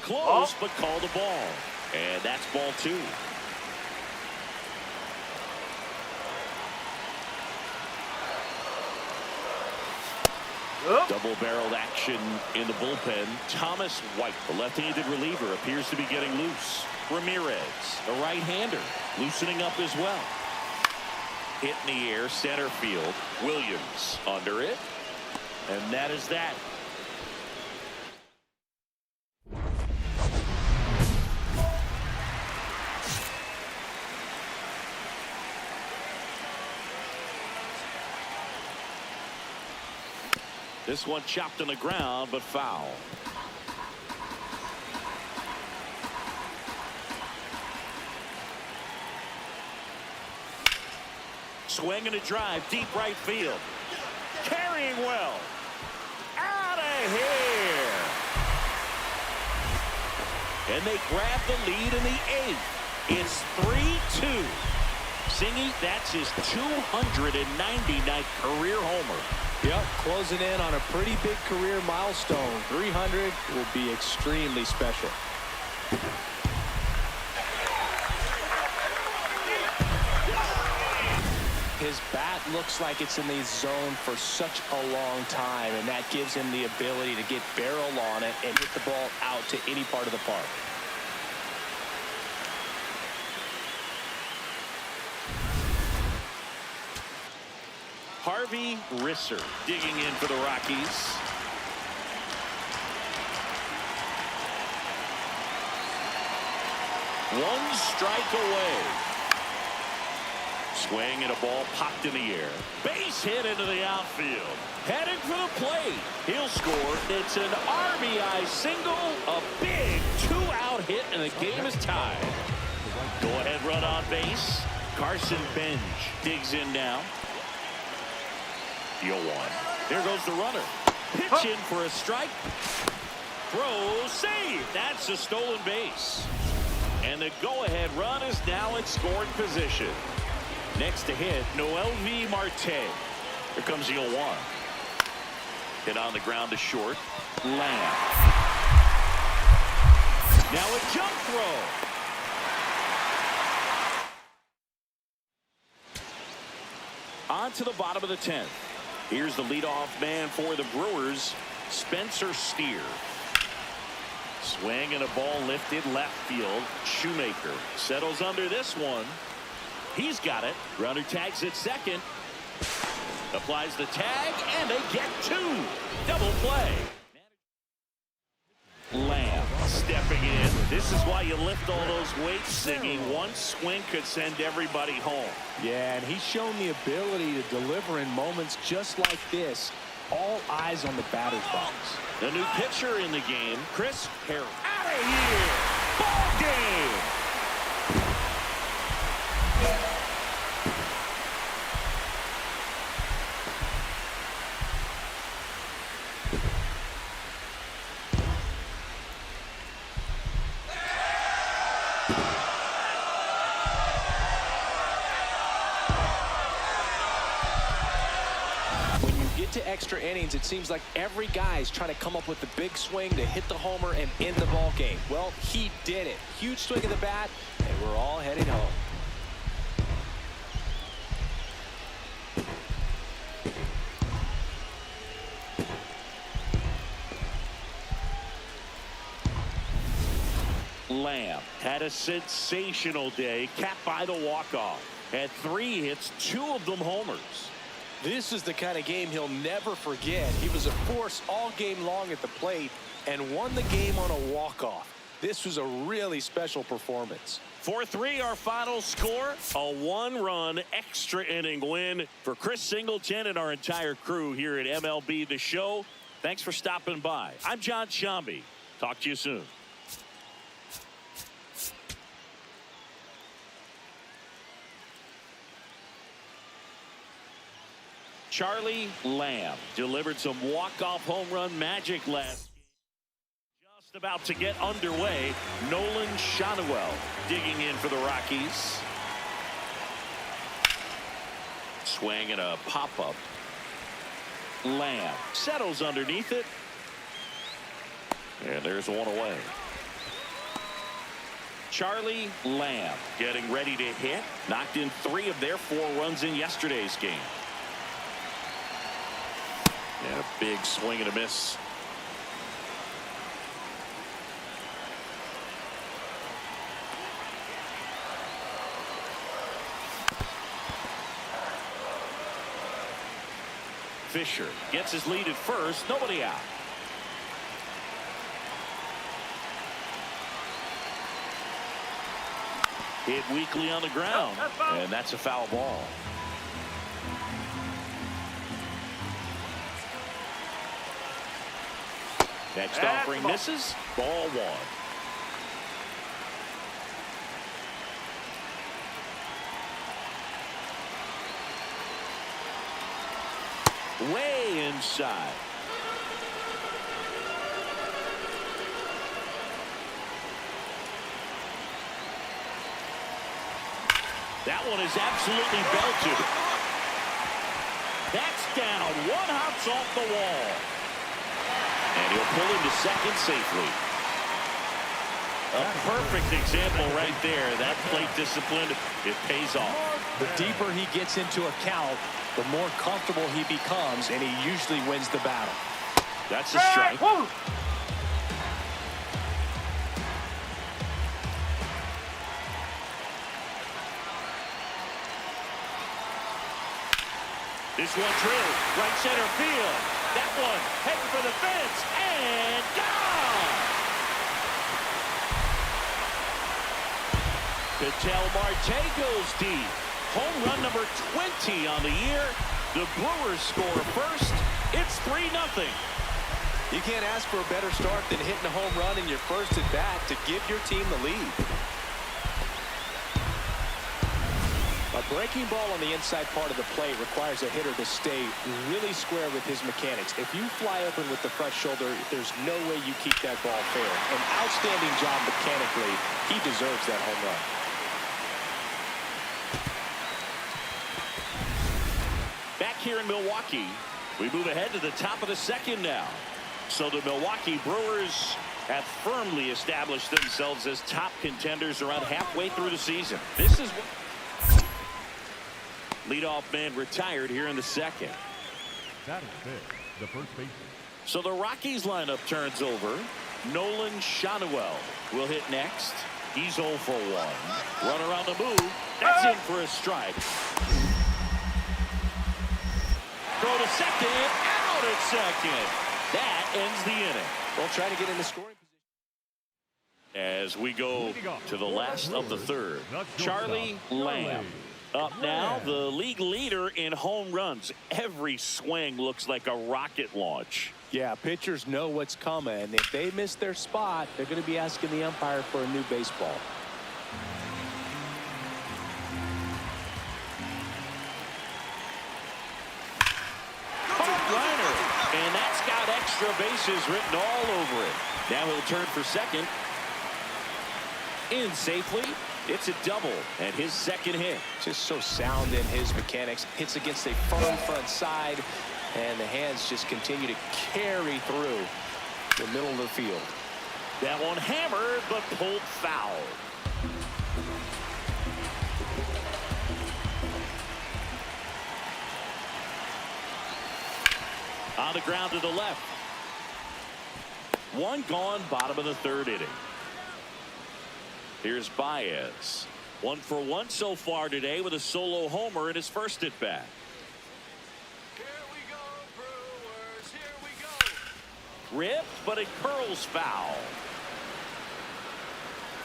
A: Close, but called a ball. And that's ball 2. Double-barreled action in the bullpen. Thomas White, the left-handed reliever, appears to be getting loose. Ramirez, the right-hander, loosening up as well. Hit in the air, center field. Williams under it. And that is that. This one chopped on the ground, but foul. Swing and a drive, deep right field. Carrying well. Out of here. And they grab the lead in the 8th. It's 3-2. Singy, that's his 299th career homer.
B: Yep, closing in on a pretty big career milestone. 300 will be extremely special. His bat looks like it's in the zone for such a long time, and that gives him the ability to get barrel on it and hit the ball out to any part of the park.
A: Harvey Risser digging in for the Rockies. One strike away. Swing and a ball popped in the air. Base hit into the outfield. Heading for the plate. He'll score. It's an RBI single. A big 2-out hit, and the game is tied. Go-ahead run on base. Carson Bench digs in now. The 0-1. There goes the runner. Pitch in for a strike. Throw, save. That's a stolen base. And the go-ahead run is now in scoring position. Next to hit, Noelvi Marte. Here comes the 0-1. Hit on the ground to short. Lamb. Now a jump throw. On to the bottom of the 10th. Here's the leadoff man for the Brewers, Spencer Steer. Swing and a ball lifted left field. Shoemaker settles under this one. He's got it. Runner tags at second. Applies the tag, and they get 2. Double play. Lamb stepping in. This is why you lift all those weights, singing. One swing could send everybody home.
B: Yeah, and he's shown the ability to deliver in moments just like this. All eyes on the batter's box.
A: The new pitcher in the game, Chris Harris. Out of here! Ball game!
B: extra innings, it seems like every guy's trying to come up with the big swing to hit the homer and end the ball game. Well, he did it. Huge swing of the bat, and we're all headed home.
A: Lamb had a sensational day, capped by the walk-off. Had 3 hits, 2 of them homers.
B: This is the kind of game he'll never forget. He was a force all game long at the plate and won the game on a walk-off. This was a really special performance.
A: 4-3 our final score. A 1-run extra inning win for Chris Singleton and our entire crew here at MLB The Show. Thanks for stopping by. I'm John Shambi. Talk to you soon. Charlie Lamb delivered some walk-off home run magic last game. Just about to get underway. Nolan Shotwell digging in for the Rockies. Swing and a pop-up. Lamb settles underneath it. And there's one away. Charlie Lamb getting ready to hit. Knocked in 3 of their 4 runs in yesterday's game. And a big swing and a miss. Fisher gets his lead at first. Nobody out. Hit weakly on the ground. And that's a foul ball. Next offering misses. Ball 1. Way inside. That one is absolutely belted. That's down. 1 hops off the wall. And he'll pull into second safely. A perfect example right there. That plate discipline, it pays off.
B: The deeper he gets into a count, the more comfortable he becomes, and he usually wins the battle.
A: That's a strike. This one drilled right center field. That one heading for the fence and gone. Ketel Marte goes deep. Home run number 20 on the year. The Brewers score first. It's 3-0.
B: You can't ask for a better start than hitting a home run in your first at bat to give your team the lead. A breaking ball on the inside part of the plate requires a hitter to stay really square with his mechanics. If you fly open with the front shoulder, there's no way you keep that ball fair. An outstanding job mechanically. He deserves that home run.
A: Back here in Milwaukee, we move ahead to the top of the second now. So the Milwaukee Brewers have firmly established themselves as top contenders around halfway through the season. This is what leadoff man retired here in the second.
F: That is big. The first baseman.
A: So the Rockies lineup turns over. Nolan Shotwell will hit next. He's 0 for 1. Runner on the move. That's in for a strike. Throw to second. Out at second. That ends the inning.
B: Well, trying to get in the scoring position.
A: As we go to the last of the third. Charlie Lamb. Up now, the league leader in home runs. Every swing looks like a rocket launch.
B: Yeah, pitchers know what's coming. If they miss their spot, they're going to be asking the umpire for a new baseball.
A: Hard liner, and that's got extra bases written all over it. Now he'll turn for second. In safely. It's a double and his second hit.
B: Just so sound in his mechanics. Hits against a firm front side. And the hands just continue to carry through the middle of the field.
A: That one hammered, but pulled foul. On the ground to the left. One gone, bottom of the third inning. Here's Baez. 1 for 1 so far today with a solo homer in his first at bat.
E: Here we go, Brewers. Here we go.
A: Ripped, but it curls foul.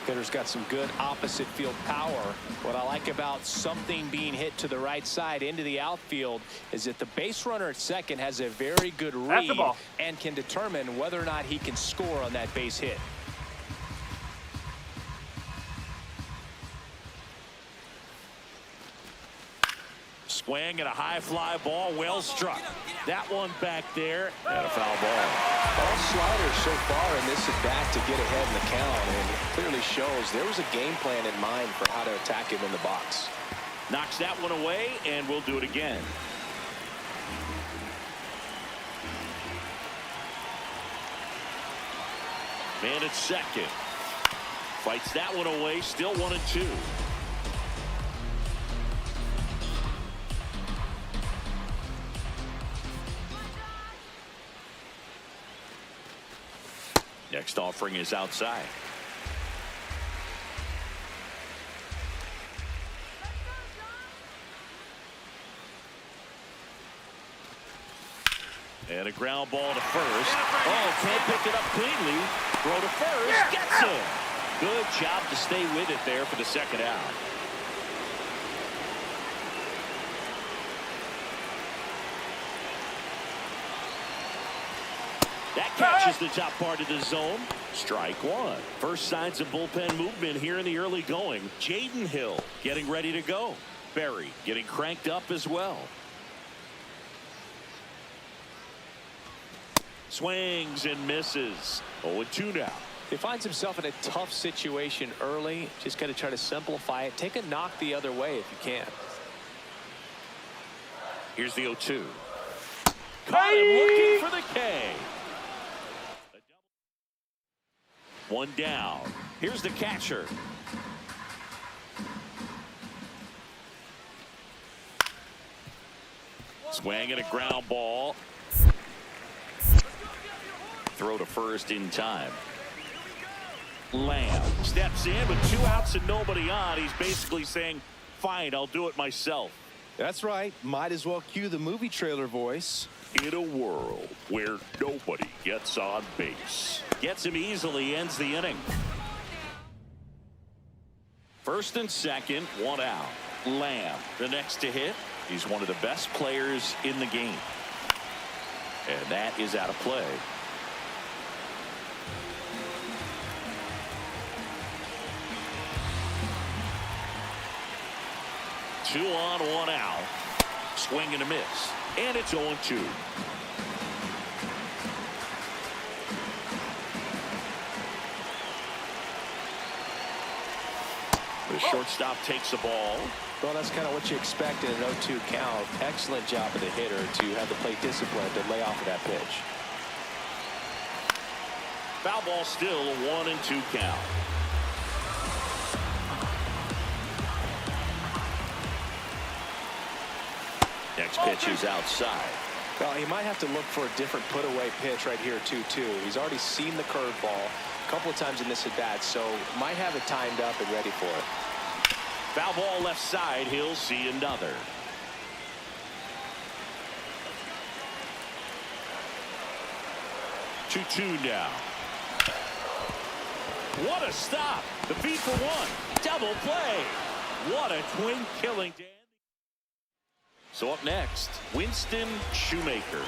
B: Hitter's got some good opposite field power. What I like about something being hit to the right side into the outfield is that the base runner at second has a very good read and can determine whether or not he can score on that base hit.
A: Swing and a high fly ball, well struck. That one back there, and a foul ball.
B: All sliders so far in this at bat to get ahead in the count, and it clearly shows there was a game plan in mind for how to attack him in the box.
A: Knocks that one away, and we'll do it again. Man at second. Fights that one away, still 1-2. Next offering is outside. And a ground ball to first. Oh, can't pick it up cleanly. Throw to first. Gets him. Good job to stay with it there for the second out. That catches the top part of the zone. Strike one. First signs of bullpen movement here in the early going. Jaden Hill getting ready to go. Berry getting cranked up as well. Swings and misses. 0-2 now.
B: He finds himself in a tough situation early. Just got to try to simplify it. Take a knock the other way if you can.
A: Here's the 0-2. Caught him looking for the K. One down. Here's the catcher. Swing and a ground ball. Throw to first in time. Lamb steps in with 2 outs and nobody on. He's basically saying, fine, I'll do it myself.
G: That's right. Might as well cue the movie trailer voice.
A: In a world where nobody gets on base. Gets him easily, ends the inning. First and second, 1 out. Lamb, the next to hit. He's one of the best players in the game. And that is out of play. Two on, 1 out. Swing and a miss. And it's 0-2. The shortstop takes the ball.
B: Well, that's kind of what you expect in an 0-2 count. Excellent job of the hitter to have the plate discipline to lay off of that pitch.
A: Foul ball still, a 1-2 count. Next pitch is outside.
B: Well, he might have to look for a different put-away pitch right here, 2-2. He's already seen the curveball a couple of times in this at-bat, so might have it timed up and ready for it.
A: Foul ball left side. He'll see another. Two now. What a stop. The beat for one. Double play. What a twin killing. So up next, Winston Shoemaker.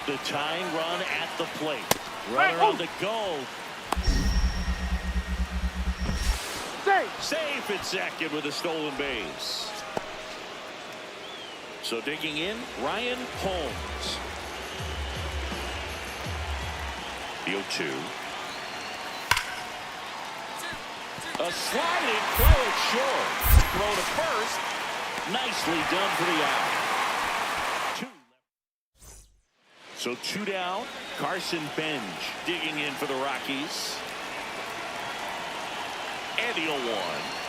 A: The tying run at the plate. Runner on the go. Safe at second with a stolen base. So digging in, Ryan Holmes. The 0-2. A sliding throw at short. Throw to first. Nicely done for the out. So 2 down. Carson Benj digging in for the Rockies. And the 0-1.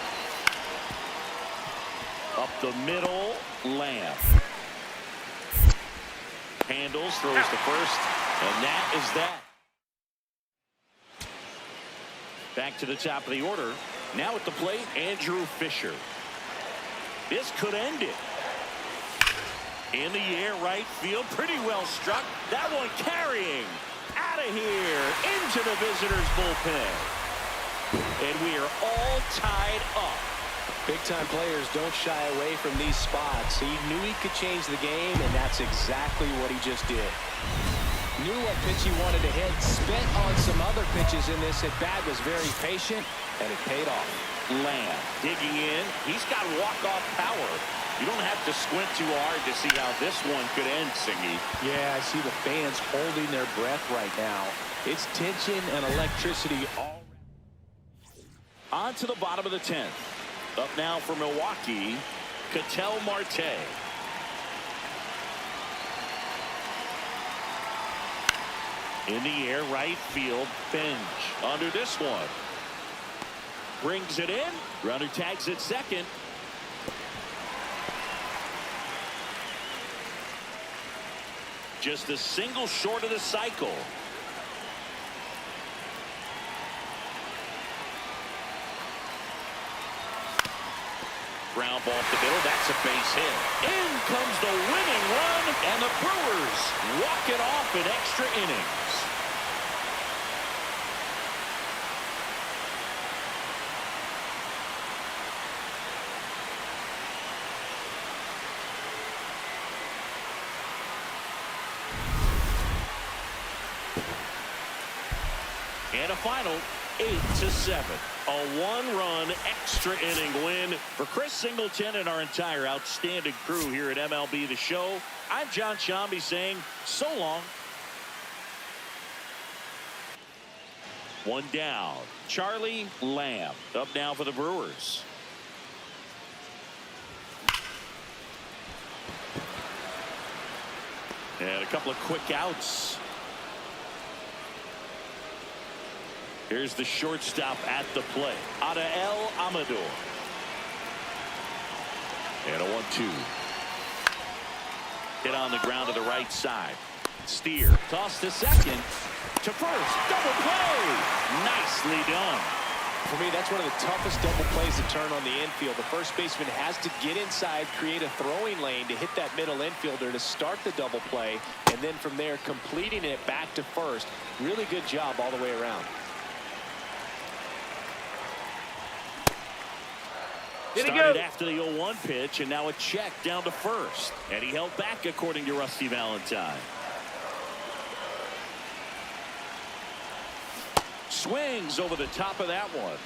A: Up the middle, Lamb. Handles, throws to first, and that is that. Back to the top of the order. Now at the plate, Andrew Fisher. This could end it. In the air, right field, pretty well struck. That one carrying out of here into the visitors' bullpen. And we are all tied up.
B: Big-time players don't shy away from these spots. He knew he could change the game, and that's exactly what he just did. Knew what pitch he wanted to hit, spent on some other pitches in this at-bat, was very patient, and it paid off.
A: Lamb digging in. He's got walk-off power. You don't have to squint too hard to see how this one could end, Singy.
B: Yeah, I see the fans holding their breath right now. It's tension and electricity all.
A: On to the bottom of the 10th. Up now for Milwaukee, Ketel Marte. In the air, right field, Benj under this one. Brings it in. Runner tags at second. Just a single short of the cycle. Ground ball up the middle. That's a base hit. In comes the winning run, and the Brewers walk it off in extra innings. And a final 8-7. A one-run extra inning win for Chris Singleton and our entire outstanding crew here at MLB The Show. I'm John Shambi saying so long. One down. Charlie Lamb up now for the Brewers. And a couple of quick outs. Here's the shortstop at the plate. Adael Amador. And a 1-2. Hit on the ground to the right side. Steer. Toss to second. To first. Double play. Nicely done.
B: For me, that's one of the toughest double plays to turn on the infield. The first baseman has to get inside, create a throwing lane to hit that middle infielder to start the double play, and then from there completing it back to first. Really good job all the way around.
A: Started after the 0-1 pitch, and now a check down to first. And he held back, according to Rusty Valentine. Swings over the top of that one.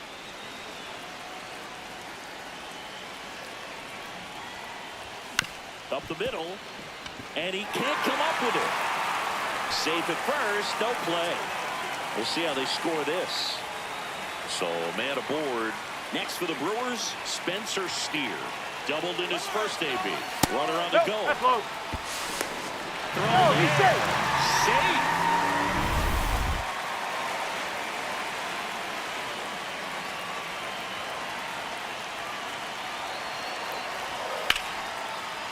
A: Up the middle, and he can't come up with it. Safe at first, no play. We'll see how they score this. So, man aboard. Next for the Brewers, Spencer Steer. Doubled in his first AB. Runner on the go.
D: Oh, he's safe.
A: Safe.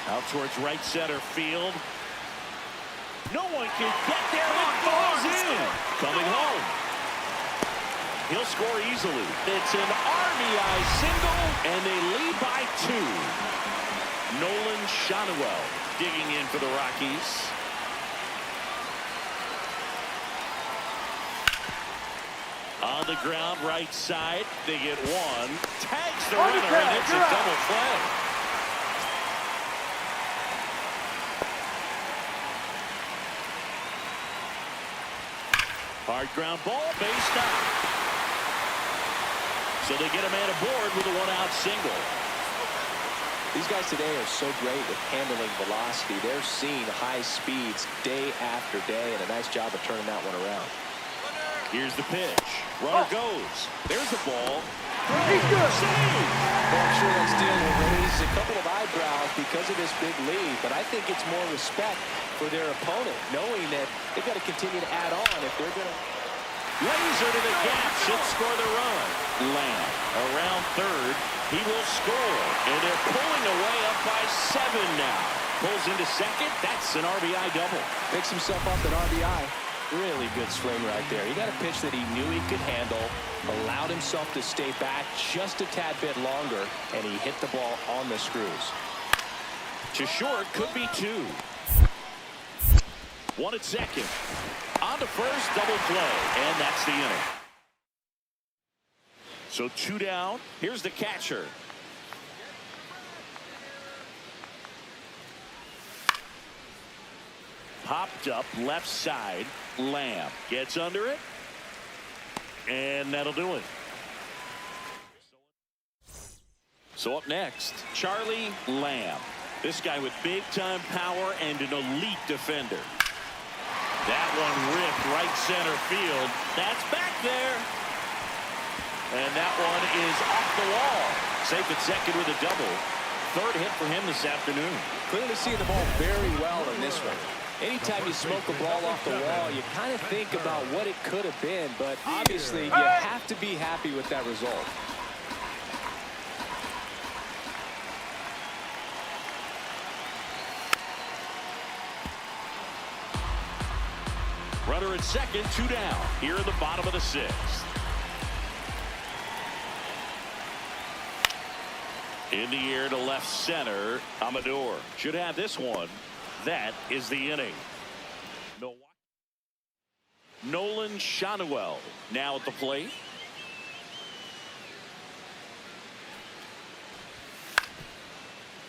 A: Out towards right center field. No one can get there. It falls in. Coming home. He'll score easily. It's an RBI single, and they lead by 2. Nolan Schanuel digging in for the Rockies. On the ground, right side, they get 1. Tags the runner, and it's a double play. Hard ground ball, base knock. So they get a man aboard with a 1-out single.
B: These guys today are so great with handling velocity. They're seeing high speeds day after day, and a nice job of turning that one around.
A: Here's the pitch. Runner goes. There's the ball. He's good. Save.
E: Well, I'm sure that steal will raise a couple of eyebrows because of this big lead, but I think it's more respect for their opponent, knowing that they've got to continue to add on if they're going to.
A: Laser to the gap. Should score the run. Lamb around third. He will score. And they're pulling away up by 7 now. Pulls into second. That's an RBI double.
E: Picks himself up an RBI. Really good swing right there. He got a pitch that he knew he could handle, allowed himself to stay back just a tad bit longer, and he hit the ball on the screws.
A: To short, could be 2. 1 at second. On to first, double play, and that's the inning. So 2 down. Here's the catcher. Popped up left side. Lamb gets under it. And that'll do it. So up next, Charlie Lamb. This guy with big-time power and an elite defender. That one ripped right center field. That's back there. And that one is off the wall. Safe at second with a double. Third hit for him this afternoon.
E: Clearly seeing the ball very well in this one. Anytime you smoke a ball off the wall, you kind of think about what it could have been, but obviously you have to be happy with that result.
A: Runner at second, 2 down. Here in the bottom of the 6th. In the air to left center. Amador should have this one. That is the inning. Nolan Shanuel now at the plate.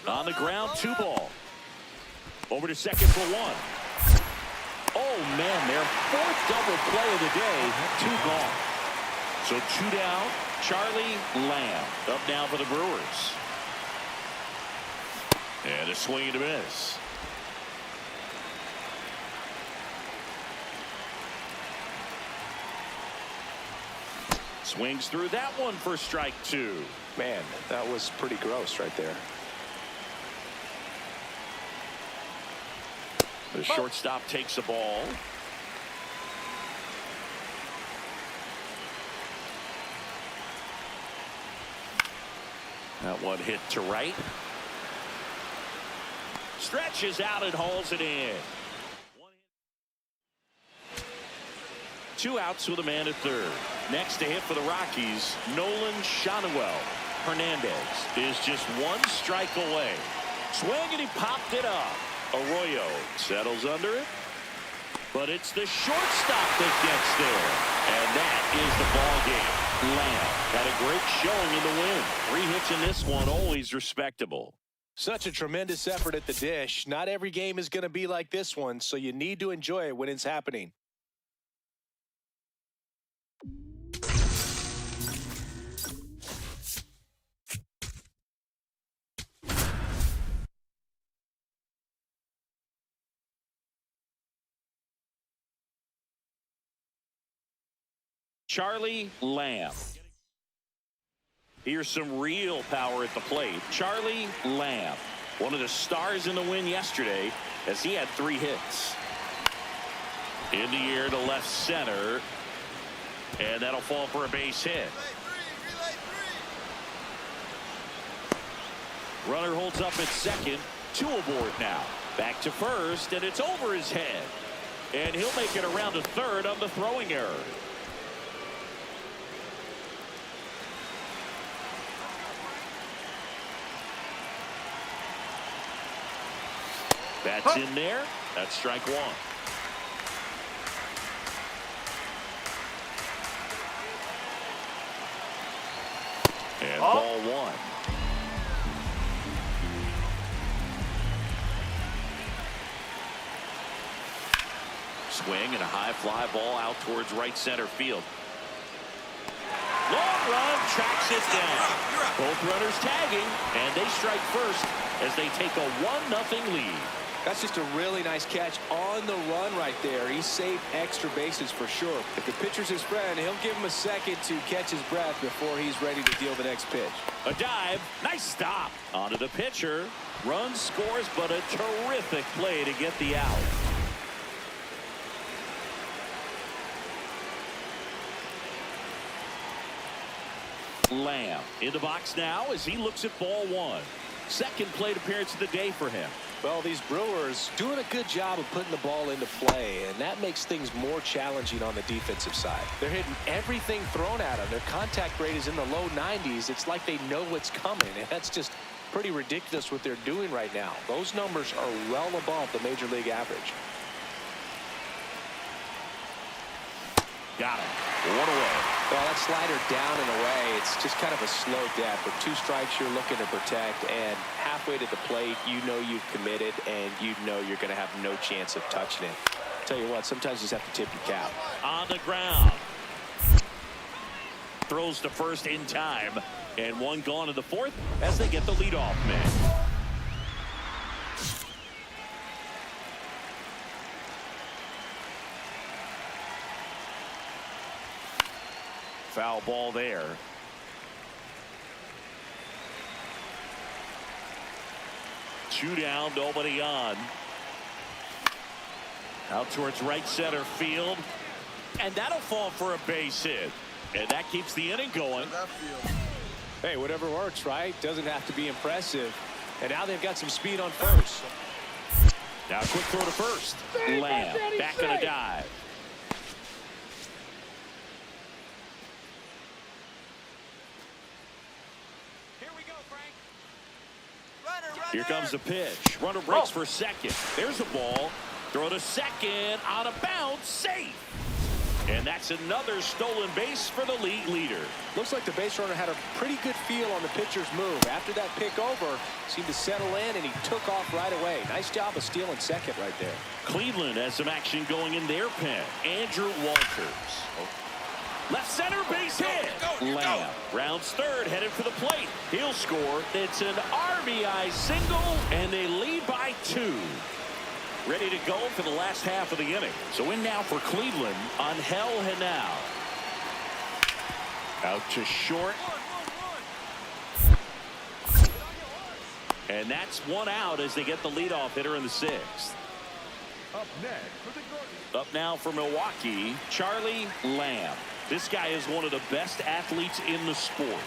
A: On the ground, 2 ball. Over to second for 1. Oh, man, their 4th double play of the day. 2 gone. So 2 down. Charlie Lamb up now for the Brewers. And a swing and a miss. Swings through that one for strike 2.
B: Man, that was pretty gross right there.
A: The shortstop takes the ball. That one hit to right. Stretches out and hauls it in. 2 outs with a man at third. Next to hit for the Rockies, Nolan Shanuel. Hernandez is just 1 strike away. Swing and he popped it up. Arroyo settles under it. But it's the shortstop that gets there. And that is the ball game. Lamb had a great showing in the win. 3 hits in this one, always respectable.
B: Such a tremendous effort at the dish. Not every game is going to be like this one, so you need to enjoy it when it's happening.
A: Charlie Lamb. Here's some real power at the plate. Charlie Lamb, one of the stars in the win yesterday, as he had 3 hits. In the air to left center. And that'll fall for a base hit. Runner holds up at second. 2 aboard now. Back to first, and it's over his head. And he'll make it around to third on the throwing error. That's in there. That's strike 1. And ball 1. Swing and a high fly ball out towards right center field. Long run, tracks it down. Both runners tagging, and they strike first as they take a 1-0 lead.
B: That's just a really nice catch on the run right there. He saved extra bases for sure. If the pitcher's his friend, he'll give him a second to catch his breath before he's ready to deal the next pitch.
A: A dive. Nice stop. Onto the pitcher. Run scores, but a terrific play to get the out. Lamb in the box now as he looks at ball one. Second plate appearance of the day for him.
B: Well, these Brewers doing a good job of putting the ball into play, and that makes things more challenging on the defensive side. They're hitting everything thrown at them. Their contact rate is in the low 90s. It's like they know what's coming, and that's just pretty ridiculous what they're doing right now. Those numbers are well above the major league average.
A: Got him. One away.
B: Well, that slider down and away, it's just kind of a slow death. With 2 strikes, you're looking to protect, and halfway to the plate, you know you've committed, and you know you're going to have no chance of touching it. Tell you what, sometimes you just have to tip your cap.
A: On the ground. Throws to first in time, and one gone to the fourth as they get the leadoff man. Foul ball there. Two down, nobody on. Out towards right center field. And that'll fall for a base hit. And that keeps the inning going.
B: Hey, whatever works, right? Doesn't have to be impressive. And now they've got some speed on first.
A: Now quick throw to first. Lamb back in a dive. Here comes the pitch. Runner breaks for second. There's a ball. Throw to second. On a bounce. Safe. And that's another stolen base for the league leader.
B: Looks like the base runner had a pretty good feel on the pitcher's move. After that pick over, seemed to settle in, and he took off right away. Nice job of stealing second right there.
A: Cleveland has some action going in their pen. Andrew Walters. Left center base hit. Lamb rounds third, headed for the plate. He'll score. It's an RBI single, and they lead by 2. Ready to go for the last half of the inning. So in now for Cleveland, Angel Henao. Out to short. And that's one out as they get the leadoff hitter in the 6th.
F: Up next for the Guardians.
A: Up now for Milwaukee, Charlie Lamb. This guy is one of the best athletes in the sport.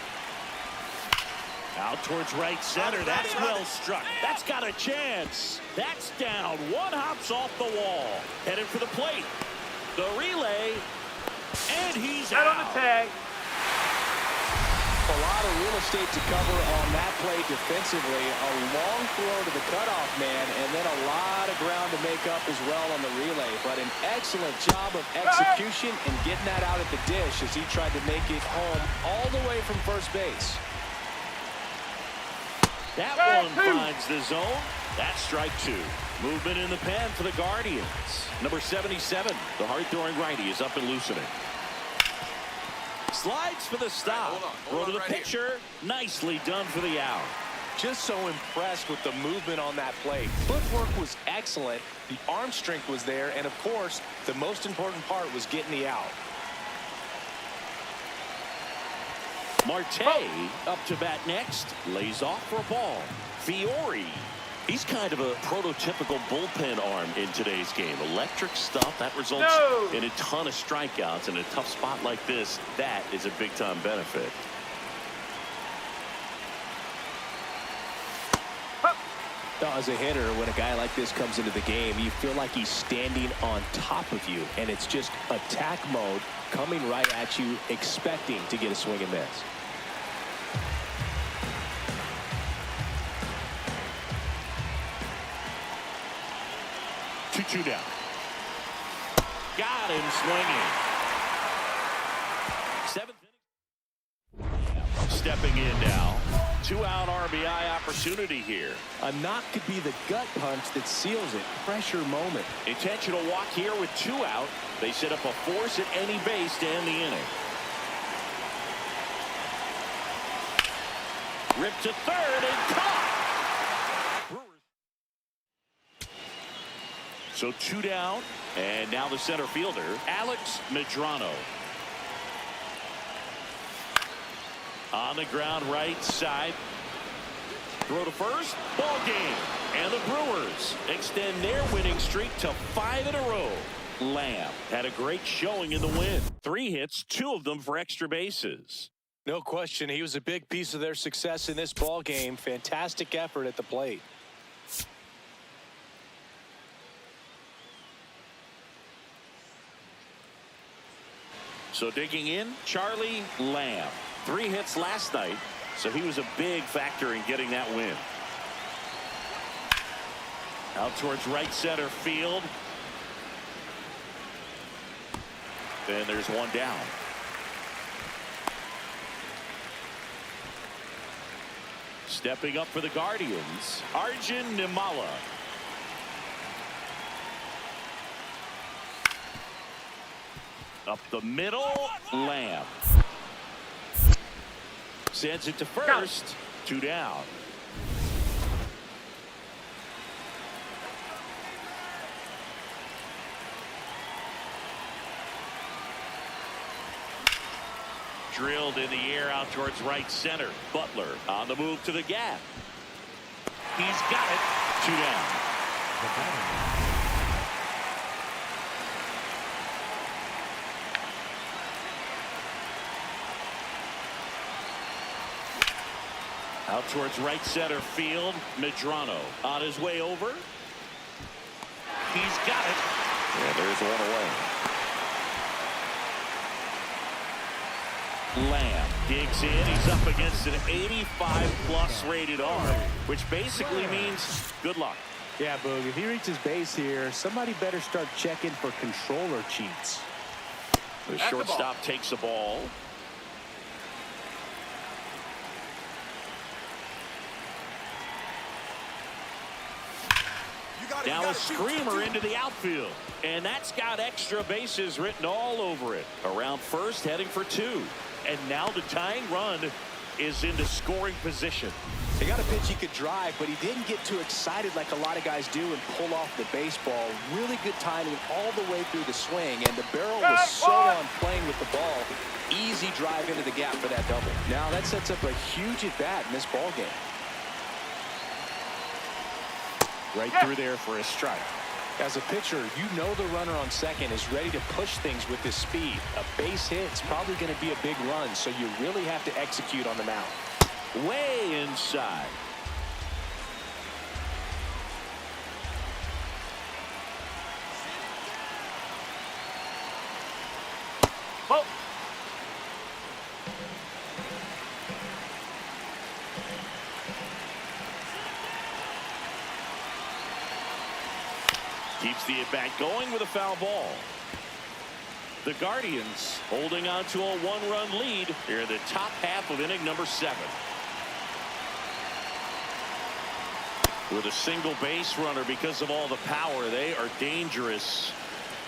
A: Out towards right center. That's well struck. That's got a chance. That's down. One hops off the wall. Headed for the plate. The relay. And he's out.
D: On the tag.
B: A lot of real estate to cover on that play defensively. A long throw to the cutoff man, and then a lot of ground to make up as well on the relay. But an excellent job of execution and getting that out at the dish as he tried to make it home all the way from first base.
A: That one finds the zone. That's strike 2. Movement in the pen for the Guardians. Number 77, the hard-throwing righty, is up and loosening. Slides for the stop. Throw to the pitcher. Nicely done for the out.
B: Just so impressed with the movement on that play. Footwork was excellent. The arm strength was there. And, of course, the most important part was getting the out.
A: Marte up to bat next. Lays off for a ball. Fiore. He's kind of a prototypical bullpen arm in today's game. Electric stuff that results in a ton of strikeouts. In a tough spot like this, that is a big-time benefit.
B: As a hitter, when a guy like this comes into the game, you feel like he's standing on top of you, and it's just attack mode coming right at you, expecting to get a swing and miss.
A: 2-2 down. Got him swinging. 7th inning. Stepping in now. 2-out RBI opportunity here.
B: A knock could be the gut punch that seals it. Pressure moment.
A: Intentional walk here with 2 out. They set up a force at any base to end the inning. Ripped to third and caught. So 2 down. And now the center fielder, Alex Medrano. On the ground right side. Throw to first. Ball game. And the Brewers extend their winning streak to 5 in a row. Lamb had a great showing in the win. 3 hits, 2 of them for extra bases.
B: No question, he was a big piece of their success in this ball game. Fantastic effort at the plate.
A: So digging in, Charlie Lamb. 3 hits last night, so he was a big factor in getting that win. Out towards right center field. And there's 1 down. Stepping up for the Guardians, Arjun Nimala. Up the middle, Lamb. Sends it to first. 2 down. Drilled in the air out towards right center. Butler on the move to the gap. He's got it. 2 down. Out towards right center field. Medrano on his way over. He's got it. And there's 1 away. Lamb digs in. He's up against an 85+ rated arm, which basically means good luck.
E: Yeah, Boog, if he reaches base here, somebody better start checking for controller cheats.
A: The shortstop takes the ball. Now a screamer into the outfield. And that's got extra bases written all over it. Around first, heading for 2. And now the tying run is into scoring position.
B: He got a pitch he could drive, but he didn't get too excited like a lot of guys do and pull off the baseball. Really good timing all the way through the swing, and the barrel was so on playing with the ball. Easy drive into the gap for that double. Now that sets up a huge at-bat in this ball game.
A: Right through there for a strike.
B: As a pitcher, you know the runner on second is ready to push things with his speed. A base hit is probably going to be a big run, so you really have to execute on the mound.
A: Way inside.
D: Oh.
A: Keeps the at-bat going with a foul ball. The Guardians holding on to a 1-run lead here in the top half of inning number 7. With a single base runner, because of all the power, they are dangerous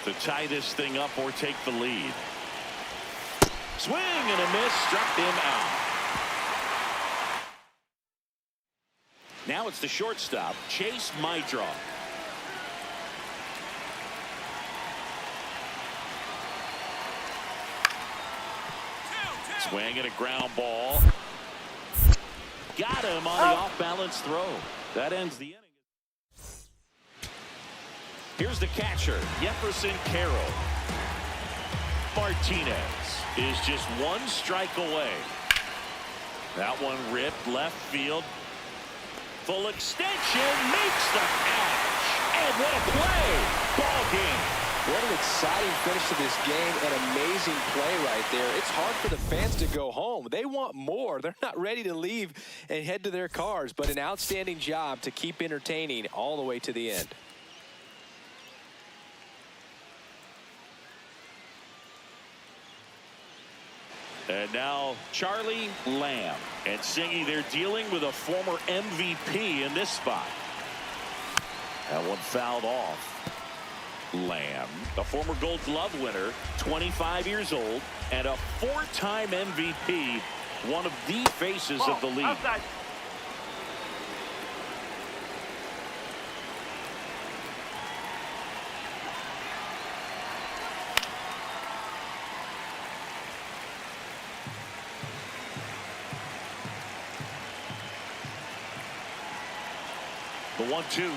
A: to tie this thing up or take the lead. Swing and a miss, struck him out. Now it's the shortstop, Chase Mydroff. Swing and a ground ball. Got him on the off-balance throw. That ends the inning. Here's the catcher, Jefferson Carroll. Martinez is just 1 strike away. That one ripped left field. Full extension, makes the catch. And what a play. Ball game.
B: What an exciting finish to this game. An amazing play right there. It's hard for the fans to go home. They want more. They're not ready to leave and head to their cars, but an outstanding job to keep entertaining all the way to the end.
A: And now Charlie Lamb. And Singy, they're dealing with a former MVP in this spot. That one fouled off. Lamb, a former Gold Glove winner, 25 years old, and a 4-time MVP, one of the faces of the league.
D: Outside.
A: 1-2.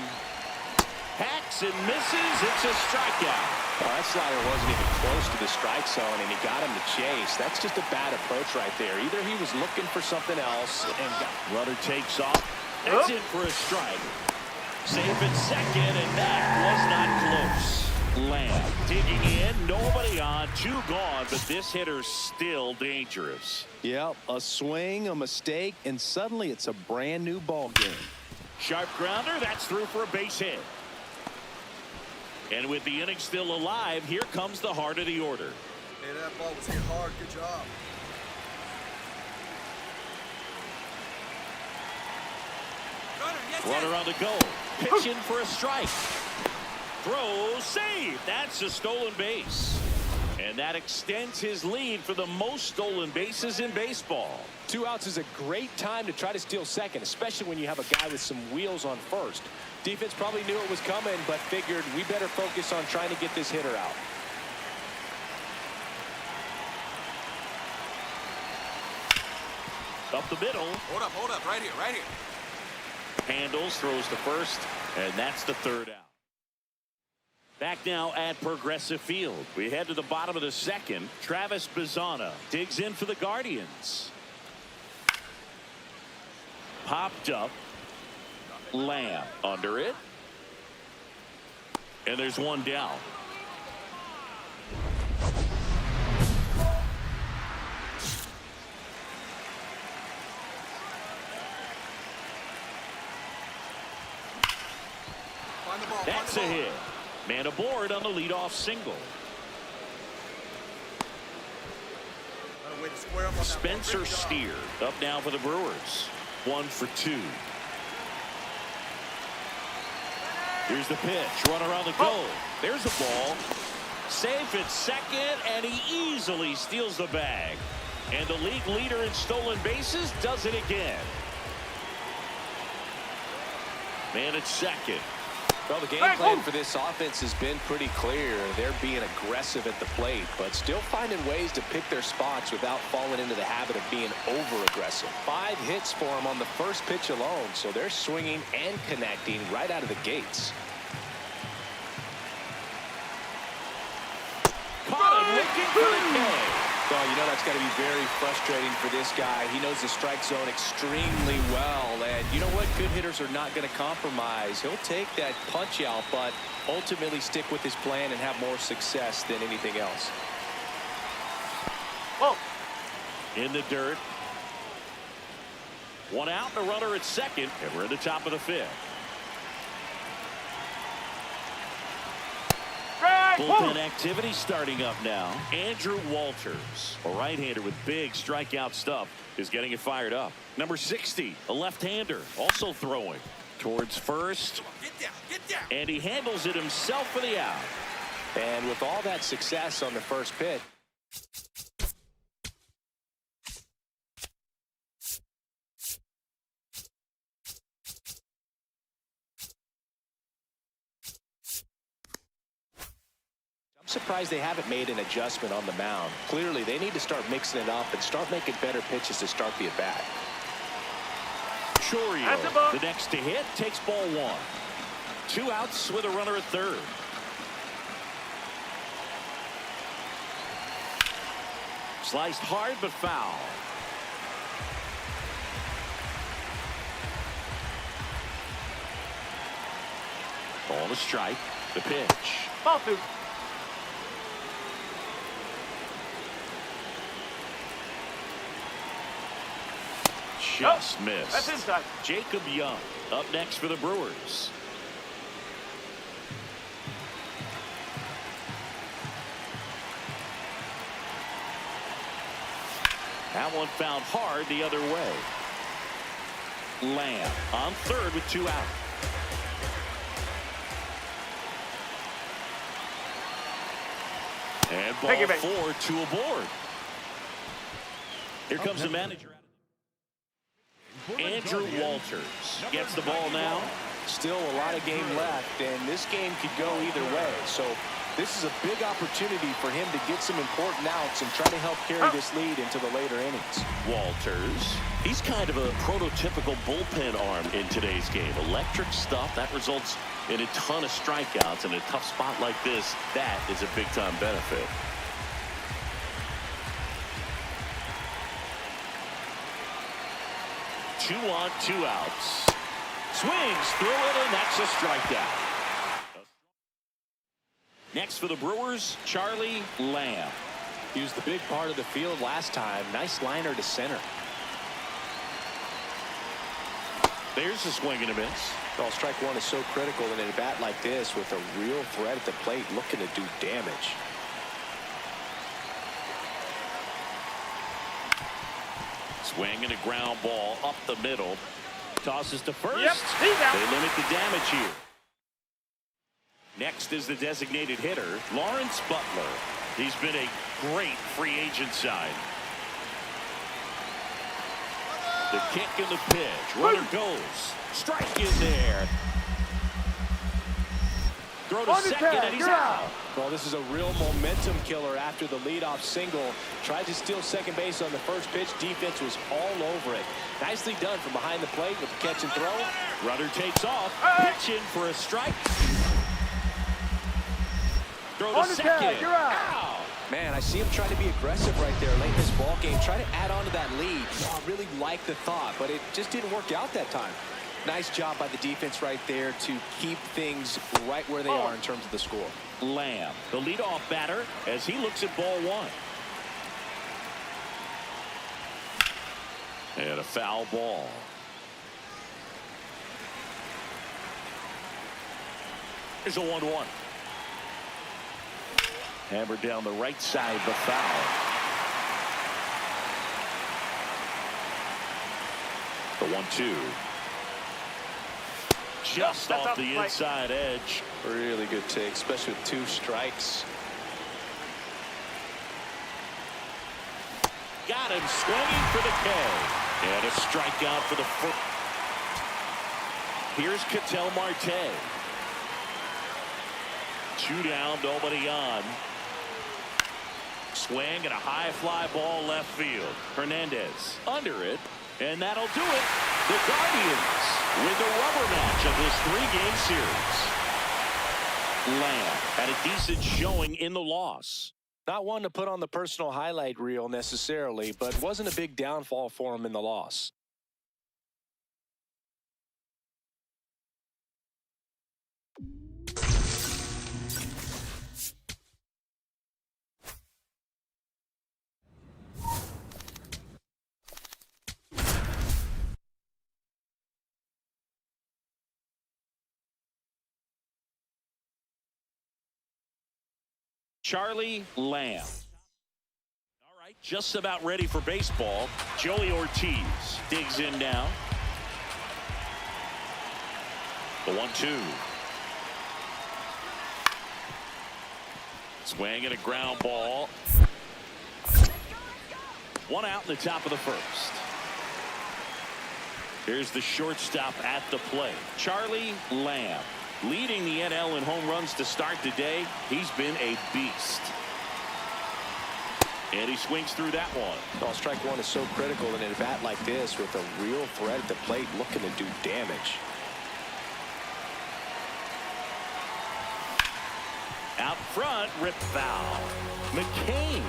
A: Hacks and misses. It's a strikeout.
B: Well, that slider wasn't even close to the strike zone, and he got him to chase. That's just a bad approach right there. Either he was looking for something else and got...
A: Runner takes off. That's in for a strike. Safe at second, and that was not close. Lamb digging in. Nobody on. 2 gone, but this hitter's still dangerous.
G: Yep, a swing, a mistake, and suddenly it's a brand new ball game.
A: Sharp grounder. That's through for a base hit. And with the inning still alive, here comes the heart of the order.
C: Hey, that ball was hit hard. Good job.
A: Runner on the go. Pitching for a strike. Throw, save. That's a stolen base. And that extends his lead for the most stolen bases in baseball.
B: 2 outs is a great time to try to steal second, especially when you have a guy with some wheels on first. Defense probably knew it was coming, but figured we better focus on trying to get this hitter out.
A: Up the middle.
C: Hold up, right here.
A: Handles, throws to first, and that's the 3rd out. Back now at Progressive Field. We head to the bottom of the 2nd. Travis Bazzana digs in for the Guardians. Popped up. Lamb under it. And there's 1 down. That's a hit. Man aboard on the leadoff single. Spencer Steer up now for the Brewers. 1 for 2. Here's the pitch. Runner on the go. There's a ball. Safe at second, and he easily steals the bag. And the league leader in stolen bases does it again. Man at second.
B: Well, the game plan for this offense has been pretty clear. They're being aggressive at the plate, but still finding ways to pick their spots without falling into the habit of being over-aggressive. 5 hits for them on the first pitch alone, so they're swinging and connecting right out of the gates.
A: Caught him looking for the K.
B: Well, you know that's got to be very frustrating for this guy. He knows the strike zone extremely well, and you know what? Good hitters are not going to compromise. He'll take that punch out, but ultimately stick with his plan and have more success than anything else.
A: In the dirt. 1 out and a runner at second, and we're at the top of the 5th. Bullpen activity starting up now. Andrew Walters, a right-hander with big strikeout stuff, is getting it fired up. Number 60, a left-hander, also throwing towards first.
C: Get down.
A: And he handles it himself for the out.
B: And with all that success on the first pitch, surprised they haven't made an adjustment on the mound. Clearly, they need to start mixing it up and start making better pitches to start the at-bat.
A: Chorio, the next to hit, takes ball 1. 2 outs with a runner at third. Sliced hard but foul. Ball to strike. The pitch.
D: Ball 2.
A: Just missed.
D: That's inside.
A: Jacob Young up next for the Brewers. That one found hard the other way. Lamb on third with 2 out. And ball 4, 2 aboard. Here comes the manager. Andrew Walters gets the ball now.
B: Still a lot of game left, and this game could go either way. So This is a big opportunity for him to get some important outs and try to help carry this lead into the later innings.
A: Walters, he's kind of a prototypical bullpen arm in today's game. Electric stuff that results in a ton of strikeouts. In a tough spot like this, that is a big-time benefit. Two on, two outs. Swings through it, and that's a strikeout. Next for the Brewers, Charlie Lamb.
B: He was the big part of the field last time. Nice liner to center.
A: There's a swing and a miss.
B: Well, strike one is so critical in a bat like this with a real threat at the plate looking to do damage.
A: Swing and a ground ball up the middle. Tosses to first.
D: Yep, he's out.
A: They limit the damage here. Next is the designated hitter, Lawrence Butler. He's been a great free agent sign. The kick and the pitch. Runner goes. Strike in there. Throw to second, and he's out.
B: Well, this is a real momentum killer after the leadoff single. Tried to steal second base on the first pitch. Defense was all over it. Nicely done from behind the plate with the catch and throw.
A: Runner takes off. Pitch in for a strike. Throw to second.
D: You're out.
B: Man, I see him trying to be aggressive right there late in this ball game. Try to add on to that lead. Oh, I really like the thought, but it just didn't work out that time. Nice job by the defense right there to keep things right where they are in terms of the score.
A: Lamb, the leadoff batter, as he looks at ball one. And a foul ball. Here's a 1-1. Hammered down the right side, the foul. The 1-2. Just off the inside edge.
B: Really good take, especially with two strikes.
A: Got him swinging for the K. And a strikeout for the first. Here's Ketel Marte. 2 down, nobody on. Swing and a high fly ball left field. Hernandez under it, and that'll do it. The Guardians win the rubber match of this 3-game series. Lamb had a decent showing in the loss.
B: Not one to put on the personal highlight reel necessarily, but wasn't a big downfall for him in the loss.
A: Charlie Lamb. All right, just about ready for baseball. Joey Ortiz digs in now. The 1-2. Swing and a ground ball. 1 out in the top of the first. Here's the shortstop at the plate, Charlie Lamb. Leading the NL in home runs to start today. He's been a beast. And he swings through that one.
B: Well, strike one is so critical in a bat like this with a real threat at the plate looking to do damage.
A: Out front, rip foul. McCain,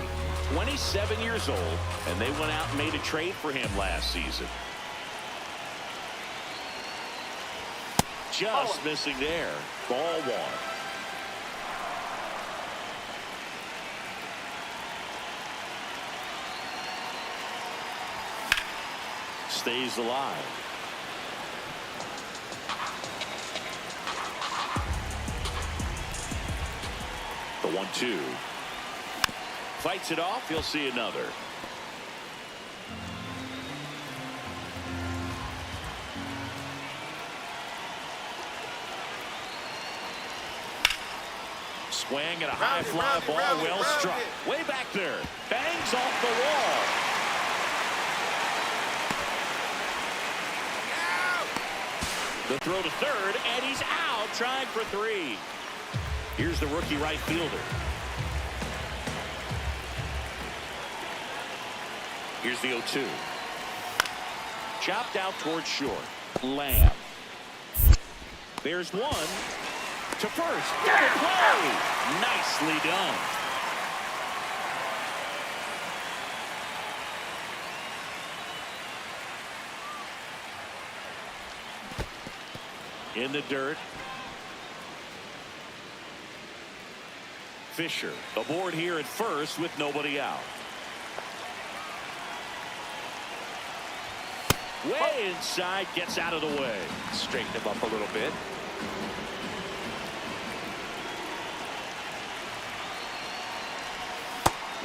A: 27 years old, and they went out and made a trade for him last season. Just missing there. Ball 1. Stays alive. The 1-2. Fights it off. He'll see another. Swing and a high fly ball, well struck. Way back there. Bangs off the wall. The throw to third, and he's out trying for 3. Here's the rookie right fielder. Here's the 0-2. Chopped out towards short. Lamb. There's one to first. Double play. Nicely done. In the dirt. Fisher aboard here at first with nobody out. Way inside, gets out of the way.
B: Straighten him up a little bit.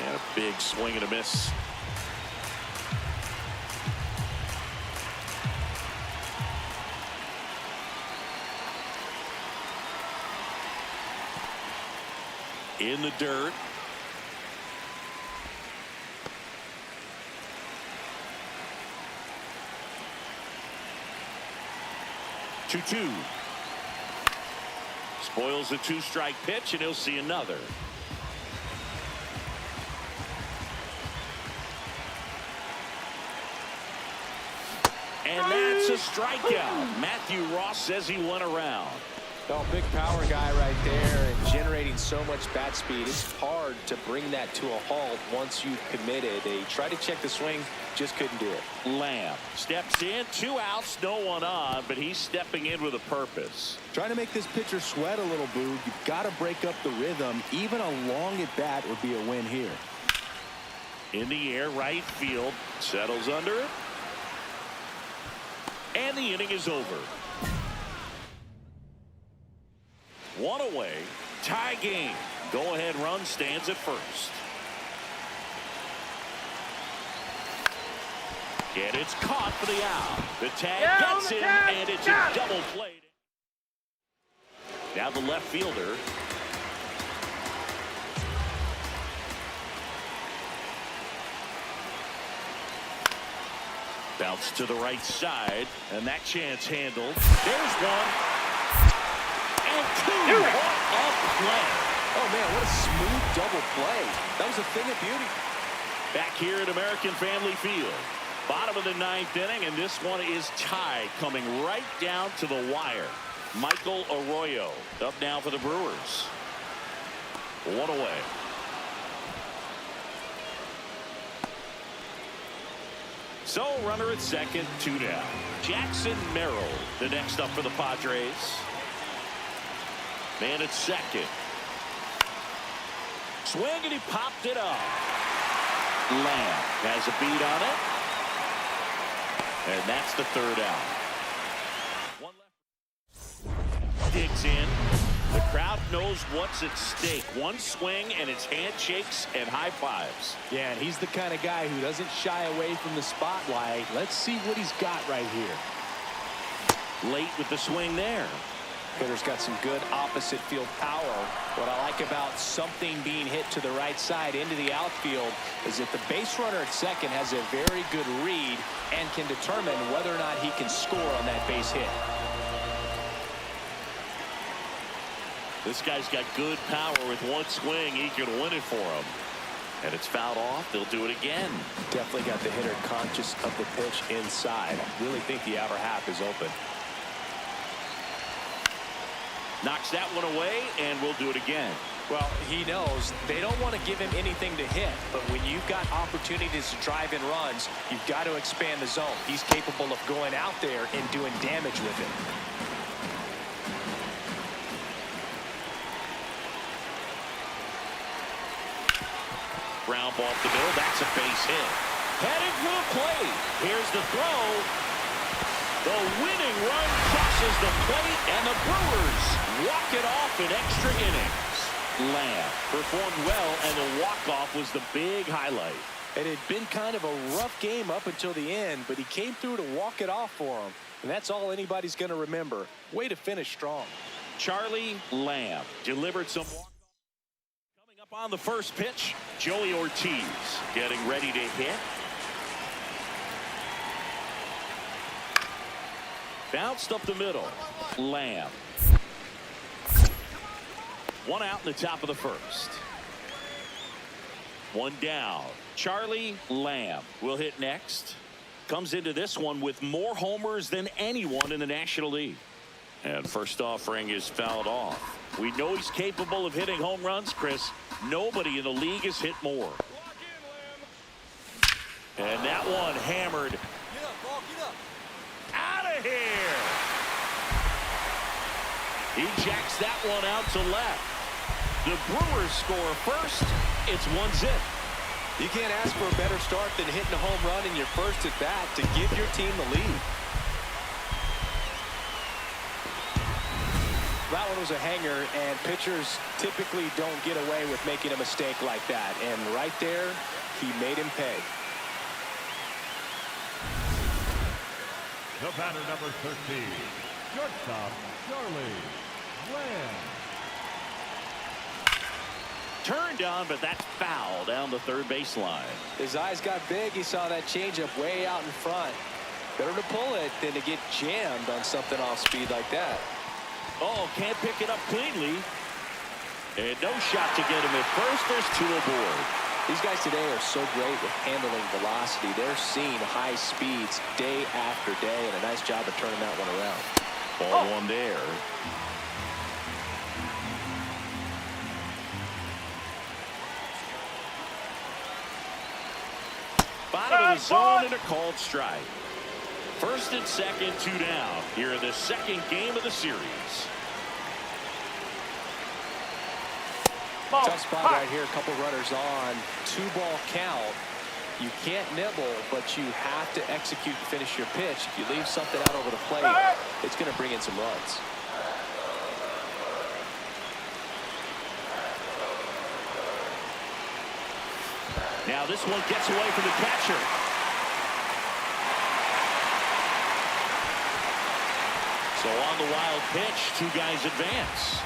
A: And a big swing and a miss. In the dirt. Two. Spoils a two-strike pitch, and he'll see another. And that's a strikeout. Matthew Ross says he went around.
B: Oh, big power guy right there and generating so much bat speed. It's hard to bring that to a halt once you've committed. They tried to check the swing, just couldn't do it.
A: Lamb steps in, 2 outs, no one on, but he's stepping in with a purpose.
G: Trying to make this pitcher sweat a little, Boog. You've got to break up the rhythm. Even a long at bat would be a win here.
A: In the air, right field, settles under it. And the inning is over. One away, tie game. Go-ahead run stands at first. And it's caught for the out. The tag gets him, and it's a double play. Now the left fielder. Bounce to the right side, and that chance handled. There's one. And 2. What a play.
B: Oh, man, what a smooth double play. That was a thing of beauty.
A: Back here at American Family Field. Bottom of the 9th inning, and this one is tied, coming right down to the wire. Michael Arroyo up now for the Brewers. 1 away. So, runner at second, 2 down. Jackson Merrill, the next up for the Padres. Man at second. Swing, and he popped it up. Lamb has a beat on it. And that's the 3rd out. One left. Digs in. The crowd knows what's at stake. One swing, and it's handshakes and high fives.
B: Yeah, and he's the kind of guy who doesn't shy away from the spotlight. Let's see what he's got right here.
A: Late with the swing there.
B: Hitter's got some good opposite field power. What I like about something being hit to the right side into the outfield is that the base runner at second has a very good read and can determine whether or not he can score on that base hit.
A: This guy's got good power. With one swing, he can win it for him. And it's fouled off. They'll do it again.
B: Definitely got the hitter conscious of the pitch inside. I really think the outer half is open.
A: Knocks that one away, and we'll do it again.
B: Well, he knows they don't want to give him anything to hit, but when you've got opportunities to drive in runs, you've got to expand the zone. He's capable of going out there and doing damage with it.
A: Ground ball up the middle. That's a base hit. Headed for the plate. Here's the throw. The winning run crosses the plate, and the Brewers walk it off in extra innings. Lamb performed well, and the walk-off was the big highlight.
B: It had been kind of a rough game up until the end, but he came through to walk it off for him. And that's all anybody's going to remember. Way to finish strong.
A: Charlie Lamb delivered some walk-off. Coming up on the first pitch, Joey Ortiz getting ready to hit. Bounced up the middle. Lamb. One out in the top of the first. One down. Charlie Lamb will hit next. Comes into this one with more homers than anyone in the National League. And first offering is fouled off. We know he's capable of hitting home runs, Chris. Nobody in the league has hit more. And that one hammered.
C: Get up, ball, get up.
A: Out of here. He jacks that one out to left. The Brewers score first. It's 1-0.
B: You can't ask for a better start than hitting a home run in your first at bat to give your team the lead. That one was a hanger, and pitchers typically don't get away with making a mistake like that. And right there, he made him pay.
F: The batter, number 13, shortstop, Charlie Lamb.
A: Turned on, but that's foul down the third baseline.
B: His eyes got big. He saw that changeup way out in front. Better to pull it than to get jammed on something off speed like that.
A: Oh, can't pick it up cleanly. And no shot to get him at first. There's two aboard.
B: These guys today are so great with handling velocity. They're seeing high speeds day after day, and a nice job of turning that one around.
A: Ball one there. Bottom of the zone and a called strike. First and second, two down. Here in the second game of the series.
B: Tough spot right here. A couple runners on. 2-ball count. You can't nibble, but you have to execute and finish your pitch. If you leave something out over the plate, it's going to bring in some runs.
A: Now this one gets away from the catcher. So on the wild pitch, two guys advance.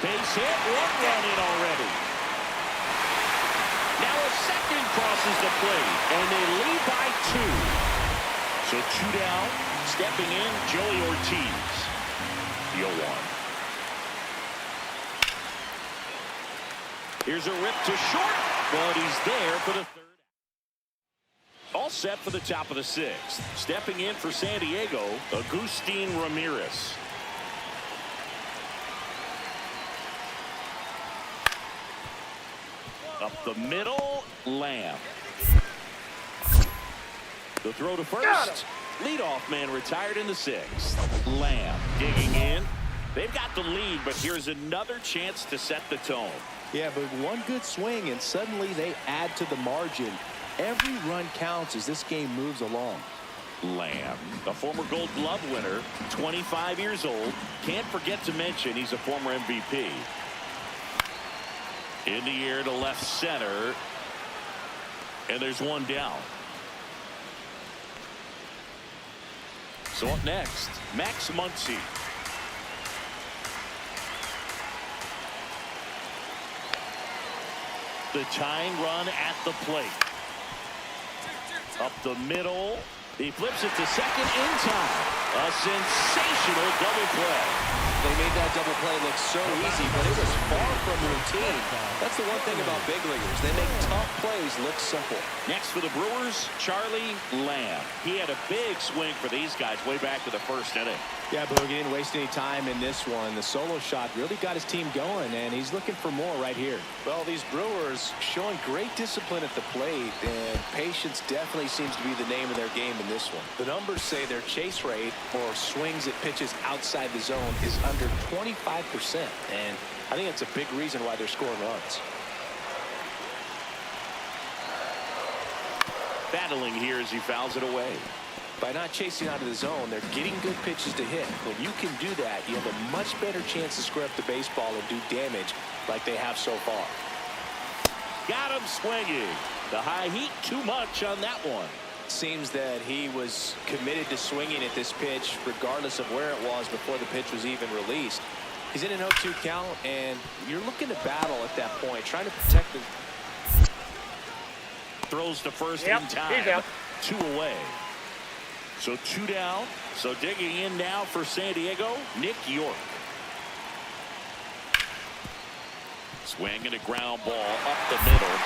A: Base hit, one run in already. Now a second crosses the plate, and they lead by 2. So 2 down, stepping in, Joey Ortiz. The 0-1. Here's a rip to short, but he's there for the third. All set for the top of the 6th. Stepping in for San Diego, Agustin Ramirez. Up the middle, Lamb. The throw to first. Leadoff man retired in the 6th. Lamb digging in. They've got the lead, but here's another chance to set the tone.
G: Yeah, but one good swing, and suddenly they add to the margin. Every run counts as this game moves along.
A: Lamb, a former Gold Glove winner, 25 years old. Can't forget to mention he's a former MVP. In the air to left center. And there's one down. So up next, Max Muncy. The tying run at the plate. Up the middle. He flips it to second in time. A sensational double play.
B: They made that double play look so easy, but it was far from routine. That's the one thing about big leaguers. They make tough plays look simple.
A: Next for the Brewers, Charlie Lamb. He had a big swing for these guys way back to the first inning.
G: Yeah, Boog, he didn't waste any time in this one. The solo shot really got his team going, and he's looking for more right here.
B: Well, these Brewers showing great discipline at the plate, and patience definitely seems to be the name of their game in this one. The numbers say their chase rate or swings at pitches outside the zone is under 25%, and I think that's a big reason why they're scoring runs.
A: Battling here as he fouls it away.
B: By not chasing out of the zone, they're getting good pitches to hit. When you can do that, you have a much better chance to square up the baseball and do damage like they have so far.
A: Got him swinging. The high heat, too much on that one.
B: Seems that he was committed to swinging at this pitch regardless of where it was before the pitch was even released. He's in an 0-2 count, and you're looking to battle at that point, trying to protect the...
A: Throws to first
D: Yep,
A: in time.
D: he's out.
A: 2 away. So 2 down. So digging in now for San Diego, Nick York. Swinging a ground ball up the middle.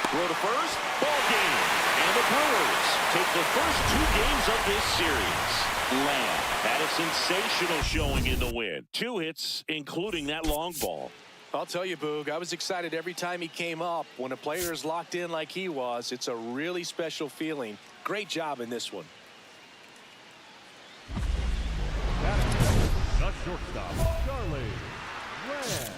A: Throw to first. Ball game. And the Brewers take the first 2 games of this series. Lamb had a sensational showing in the win. 2 hits, including that long ball.
B: I'll tell you, Boog, I was excited every time he came up. When a player is locked in like he was, it's a really special feeling. Great job in this one.
F: The shortstop, Charlie Lamb.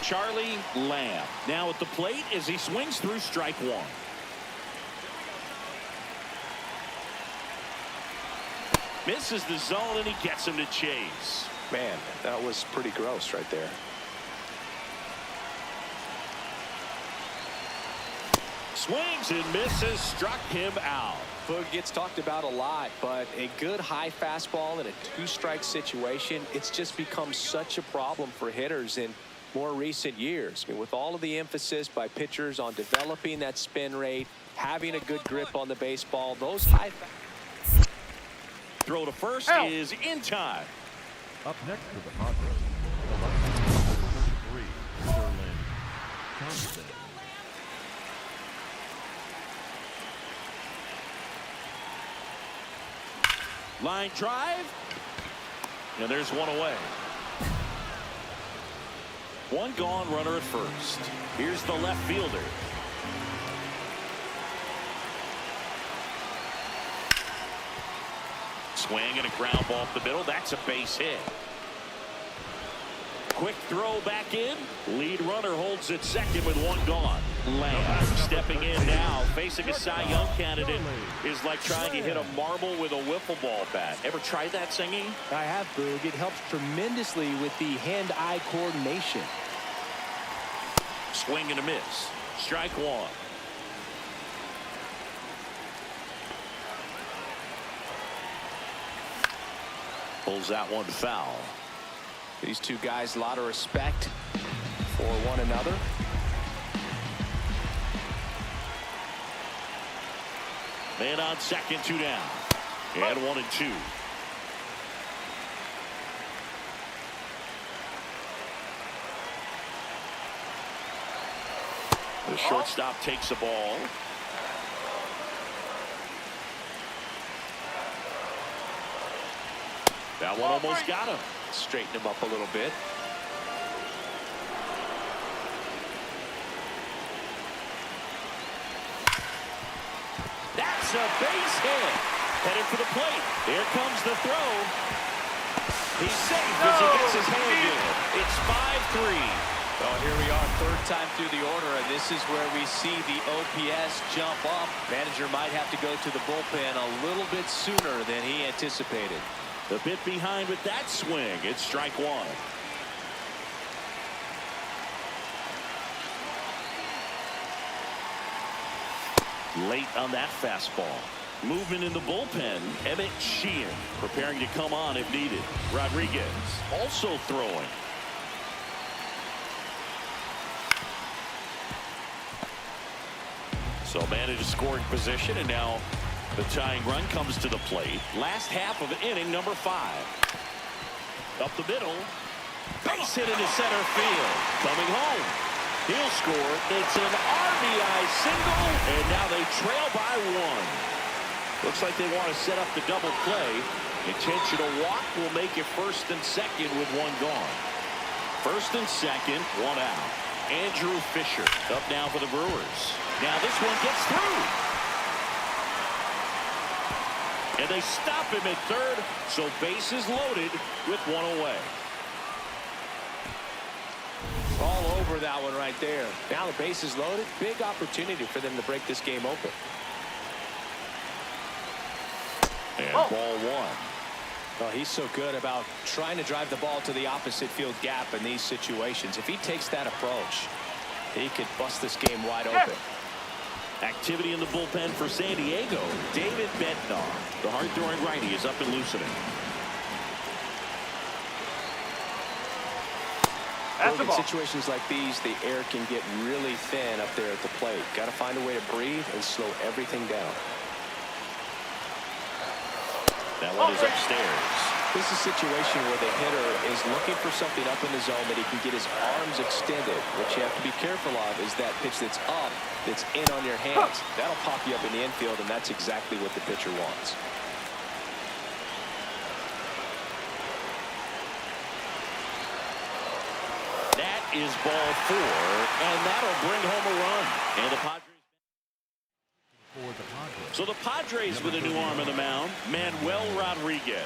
A: Charlie Lamb now at the plate as he swings through strike 1. Misses the zone and he gets him to chase.
B: Man, that was pretty gross right there.
A: Swings and misses, struck him out.
B: Boog gets talked about a lot, but a good high fastball in a 2-strike situation, it's just become such a problem for hitters in more recent years. I mean, with all of the emphasis by pitchers on developing that spin rate, having a good grip on the baseball, those high
A: throw to first is in time.
F: Up next for the Padres, the lefty, number 3, Sterling Thompson.
A: Line drive. And there's one away. 1 gone, runner at first. Here's the left fielder. Swing and a ground ball up the middle. That's a base hit. Quick throw back in. Lead runner holds at second with 1 gone. Lamb stepping in now, facing a Cy Young candidate is like trying to hit a marble with a wiffle ball bat. Ever tried that, Singy?
G: I have, Boog. It helps tremendously with the hand-eye coordination.
A: Swing and a miss. Strike 1. Pulls that one foul.
B: These 2 guys, a lot of respect for one another.
A: Man on second, 2 down. And 1 and 2. The shortstop takes the ball. That one almost got him.
B: Straighten him up a little bit.
A: That's a base hit. Headed for the plate. Here comes the throw. He's safe as he gets his hand in. It's 5-3.
E: Well, here we are, 3rd time through the order, and this is where we see the OPS jump up. Manager might have to go to the bullpen a little bit sooner than he anticipated.
A: A bit behind with that swing. It's strike 1. Late on that fastball. Movement in the bullpen. Emmett Sheehan preparing to come on if needed. Rodriguez also throwing. So managed scoring position, and now the tying run comes to the plate. Last half of inning number 5. Up the middle. Base hit into center field. Coming home. He'll score. It's an RBI single, and now they trail by 1. Looks like they want to set up the double play. Intentional walk will make it 1st and 2nd with 1 gone. 1st and 2nd, 1 out. Andrew Fisher up now for the Brewers. Now this one gets through. And they stop him at 3rd, so bases loaded with 1 away.
B: All over that one right there. Now the bases loaded. Big opportunity for them to break this game open.
A: And ball 1.
B: Well, he's so good about trying to drive the ball to the opposite field gap in these situations. If he takes that approach, he could bust this game wide open.
A: Activity in the bullpen for San Diego. David Bednar, the hard-throwing righty, is up and loosening.
D: That's a
B: In
D: ball.
B: situations like these, the air can get really thin up there at the plate. Got to find a way to breathe and slow everything down.
A: That one is upstairs.
B: This is a situation where the hitter is looking for something up in the zone that he can get his arms extended. What you have to be careful of is that pitch that's up, that's in on your hands. That'll pop you up in the infield, and that's exactly what the pitcher wants.
A: That is ball 4, and that'll bring home a run. And the Padres.
F: For the Padres.
A: So the Padres with a new arm on the mound, Manuel Rodriguez.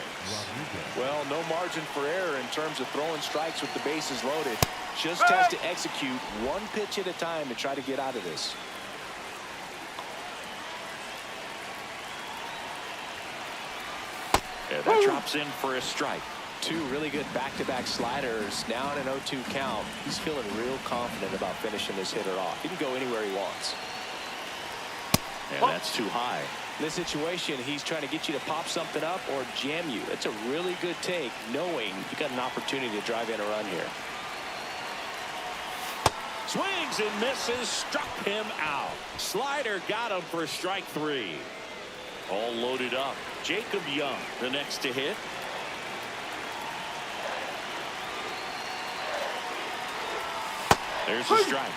B: Well, no margin for error in terms of throwing strikes with the bases loaded. Just has to execute one pitch at a time to try to get out of this.
A: And that drops in for a strike.
B: Two really good back-to-back sliders. Now in an 0-2 count. He's feeling real confident about finishing this hitter off. He can go anywhere he wants.
A: And that's too high.
B: In this situation, he's trying to get you to pop something up or jam you. That's a really good take, knowing you got an opportunity to drive in a run here.
A: Swings and misses, struck him out. Slider got him for strike 3. All loaded up. Jacob Young, the next to hit. There's a strike.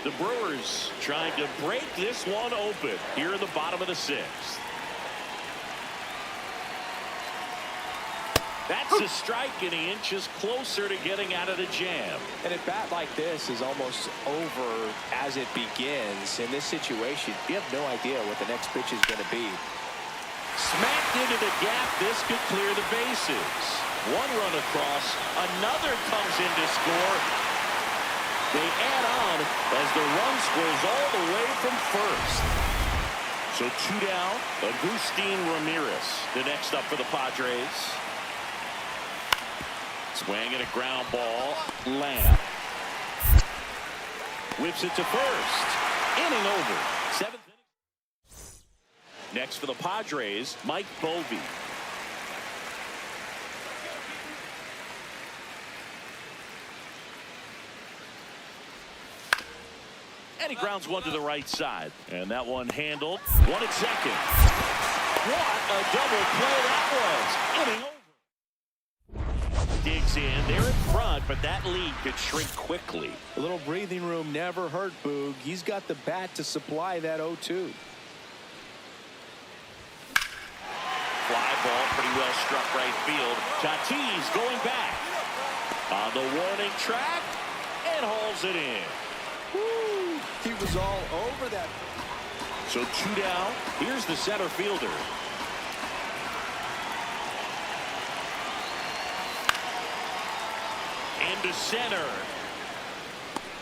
A: The Brewers trying to break this one open here in the bottom of the 6th. That's a strike, and he inches closer to getting out of the jam.
B: And a bat like this is almost over as it begins. In this situation, you have no idea what the next pitch is going to be.
A: Smacked into the gap. This could clear the bases. One run across. Another comes in to score. They add on as the run scores all the way from first. So 2 down. Agustin Ramirez, the next up for the Padres. Swing and a ground ball. Lamb whips it to first. Inning over. 7th inning. Next for the Padres, Mike Bovee. And he grounds one to the right side. And that one handled. One at second. What a double play that was. Inning over. Digs in. They're in front, but that lead could shrink quickly.
G: A little breathing room never hurt Boog. He's got the bat to supply that 0-2.
A: Fly ball, pretty well struck right field. Tatis going back. On the warning track. And hauls it in.
G: Woo! He was all over that.
A: So 2 down. Here's the center fielder. Into center.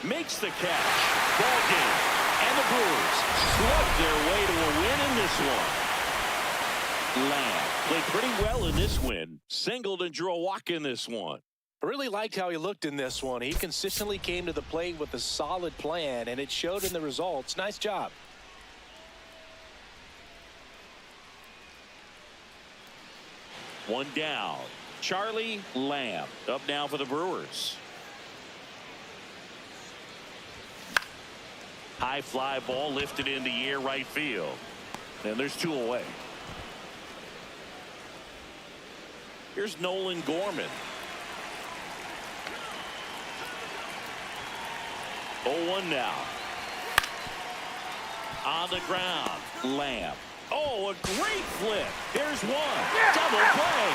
A: Makes the catch. Ball game. And the Brewers slug their way to a win in this one. Lamb played pretty well in this win. Singled and drew a walk in this one.
B: I really liked how he looked in this one. He consistently came to the plate with a solid plan, and it showed in the results. Nice job.
A: One down. Charlie Lamb up now for the Brewers. High fly ball lifted in the air right field. And there's 2 away. Here's Nolan Gorman. 0-1 now. On the ground. Lamb. Oh, a great flip. Here's one. Double play.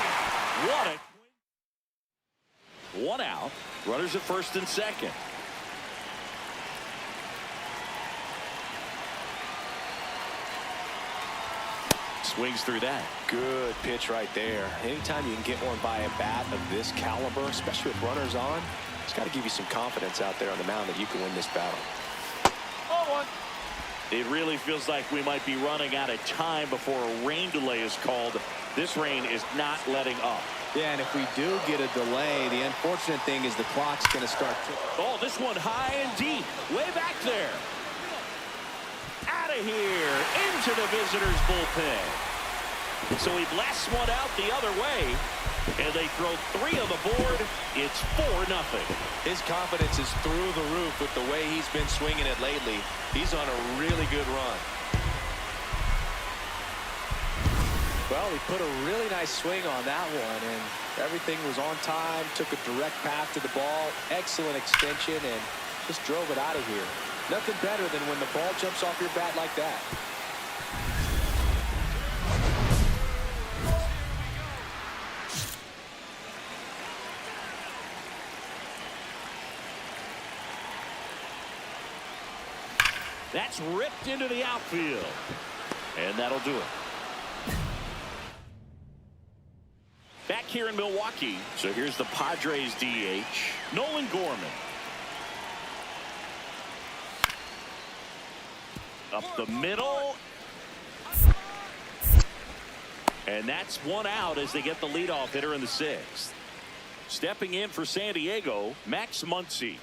A: What a... 1 out. Runners at first and second. Swings through that.
B: Good pitch right there. Anytime you can get one by a bat of this caliber, especially with runners on, it's got to give you some confidence out there on the mound that you can win this battle.
A: It really feels like we might be running out of time before a rain delay is called. This rain is not letting up.
G: Yeah, and if we do get a delay, the unfortunate thing is the clock's going to start.
A: Oh, this one high and deep. Way back there. Out of here. Into the visitors' bullpen. So he blasts one out the other way. And they throw 3 on the board. It's 4-0.
B: His confidence is through the roof with the way he's been swinging it lately. He's on a really good run. Well, he put a really nice swing on that one, and everything was on time, took a direct path to the ball, excellent extension, and just drove it out of here. Nothing better than when the ball jumps off your bat like that.
A: That's ripped into the outfield. And that'll do it. Back here in Milwaukee. So here's the Padres DH, Nolan Gorman. Up the middle. And that's 1 out as they get the leadoff hitter in the 6th. Stepping in for San Diego, Max Muncy.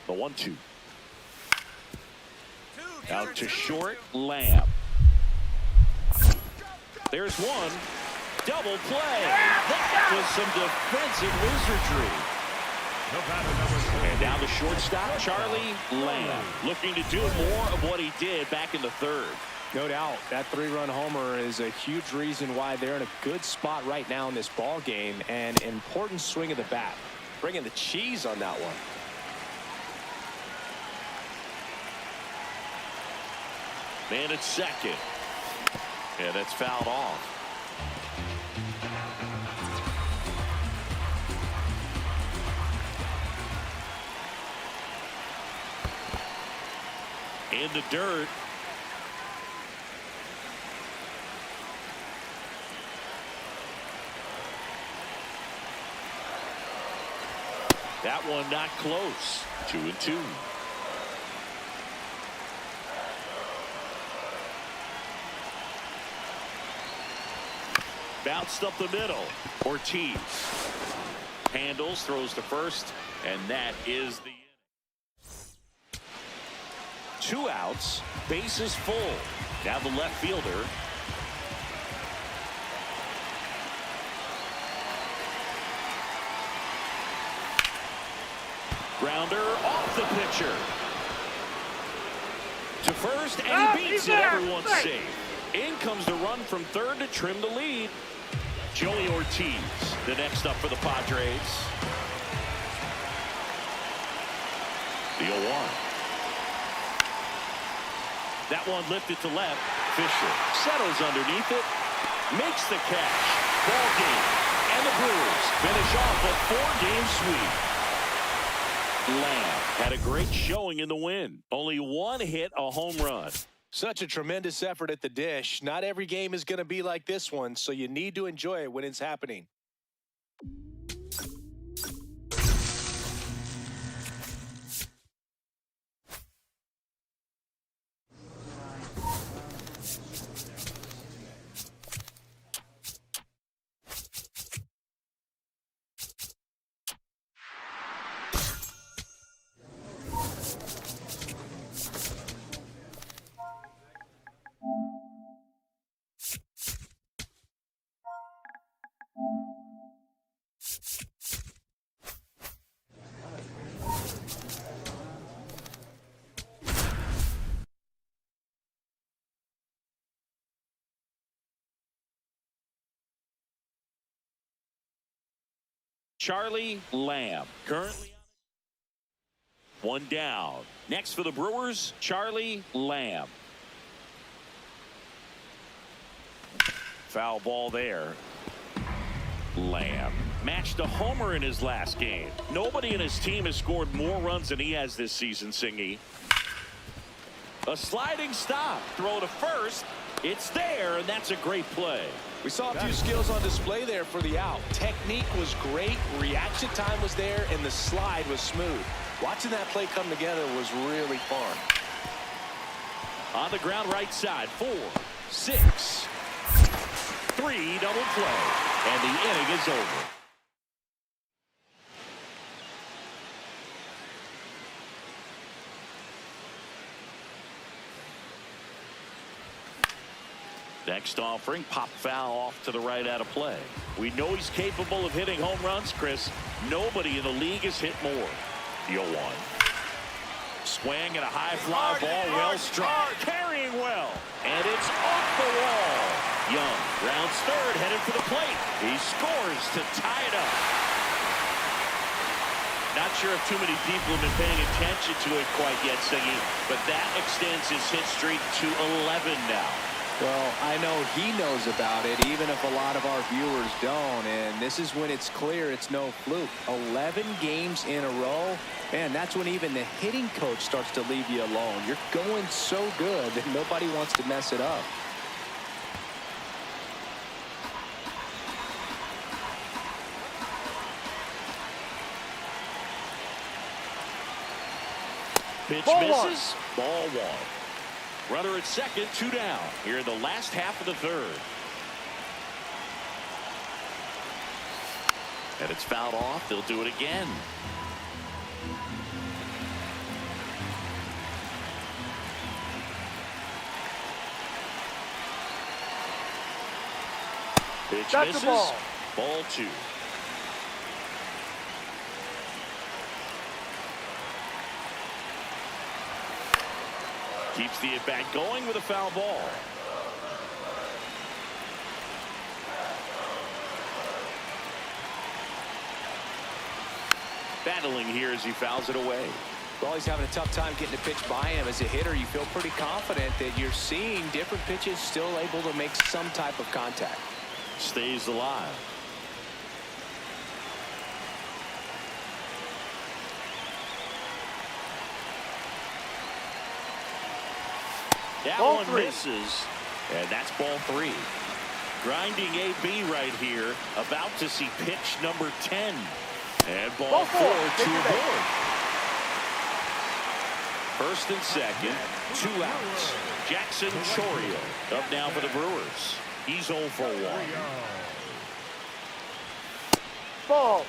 A: The 1-2. Out to short, Lamb. There's one. Double play. That was some defensive wizardry. And now the shortstop, Charlie Lamb, looking to do more of what he did back in the 3rd.
B: No doubt. That 3-run homer is a huge reason why they're in a good spot right now in this ball game, and an important swing of the bat. Bringing the cheese on that one.
A: Man at second. And that's fouled off. In the dirt. That one not close. 2-2. Bounced up the middle. Ortiz handles, throws to first, and that is the inning. 2 outs, bases full. Now the left fielder. Grounder off the pitcher. To first, and he beats it. Everyone's safe. In comes the run from 3rd to trim the lead. Joey Ortiz, the next up for the Padres. The 0-1. That one lifted to left. Fisher settles underneath it, makes the catch. Ball game. And the Brewers finish off a 4-game sweep. Lamb had a great showing in the win. Only 1 hit, a home run.
B: Such a tremendous effort at the dish. Not every game is going to be like this one, so you need to enjoy it when it's happening.
A: Charlie Lamb currently 1 down. Next for the Brewers, Charlie Lamb. Foul ball there. Lamb matched a homer in his last game. Nobody in his team has scored more runs than he has this season, Singy. A sliding stop. Throw to first. It's there, and that's a great play.
B: We saw a few skills on display there for the out. Technique was great, reaction time was there, and the slide was smooth. Watching that play come together was really fun.
A: On the ground right side, 4, 6, 3 double play, and the inning is over. Next offering, pop foul off to the right out of play. We know he's capable of hitting home runs, Chris. Nobody in the league has hit more. 0-1. Swing and a high fly ball, well struck, carrying well, and it's off the wall. Young rounds third, headed for the plate. He scores to tie it up. Not sure if too many people have been paying attention to it quite yet, Siggy, but that extends his hit streak to 11 now.
G: Well, I know he knows about it, even if a lot of our viewers don't. And this is when it's clear it's no fluke. 11 games in a row. Man, that's when even the hitting coach starts to leave you alone. You're going so good that nobody wants to mess it up.
A: Pitch misses. Ball one. Runner at second, 2 down. Here in the last half of the third. And it's fouled off. They'll do it again. Pitch misses. Ball 2. Keeps the at-bat going with a foul ball. Battling here as he fouls it away.
B: Well, he's having a tough time getting a pitch by him. As a hitter, you feel pretty confident that you're seeing different pitches still able to make some type of contact.
A: Stays alive. That
D: Ball
A: one
D: 3.
A: misses, and that's ball 3. Grinding AB right here, about to see pitch number 10. And ball 4 to a board. First and second, 2 outs. Jackson Chourio up now for the Brewers. He's 0 for 1.
D: Ball.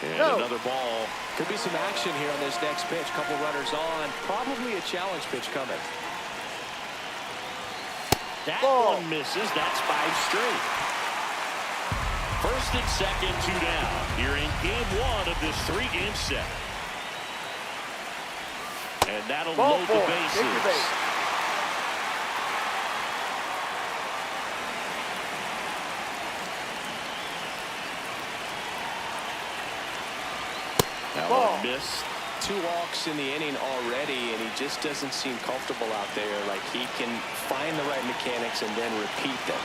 A: And another ball.
B: Could be some action here on this next pitch. Couple runners on. Probably a challenge pitch coming.
A: That one misses. That's 5 straight. First and second, 2 down. Here in game 1 of this 3-game set. And that'll load the bases. That one missed.
B: 2 walks in the inning already, and he just doesn't seem comfortable out there. Like he can find the right mechanics and then repeat them.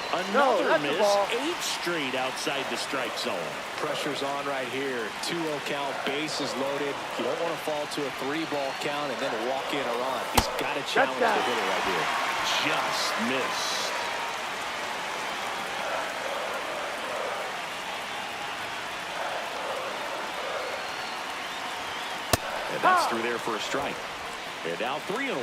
A: Another miss. 8 straight outside the strike zone.
B: Pressure's on right here. 2-0 count, bases loaded. You don't want to fall to a 3-ball count and then walk in a run. He's got to challenge the hitter right here.
A: Just missed. And that's through there for a strike. And now 3-1.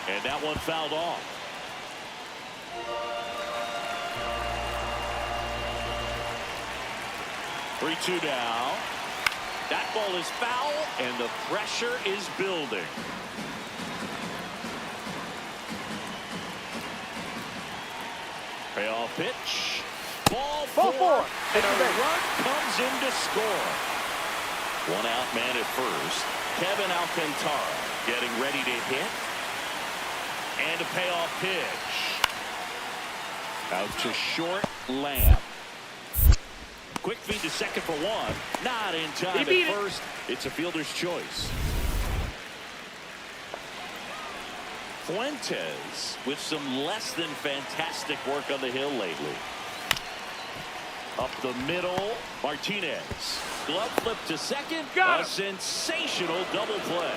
A: And that one fouled off. Three-2 now. That ball is foul, and the pressure is building. Payoff pitch. Ball 4. And a run comes in to score. 1 out man at first. Kevin Alcantara getting ready to hit. And a payoff pitch. Out to short, Lamb. Quick feed to second for 1. Not in time at first. It's a fielder's choice. Fuentes with some less than fantastic work on the hill lately. Up the middle, Martinez. Glove flip to second. A sensational double play.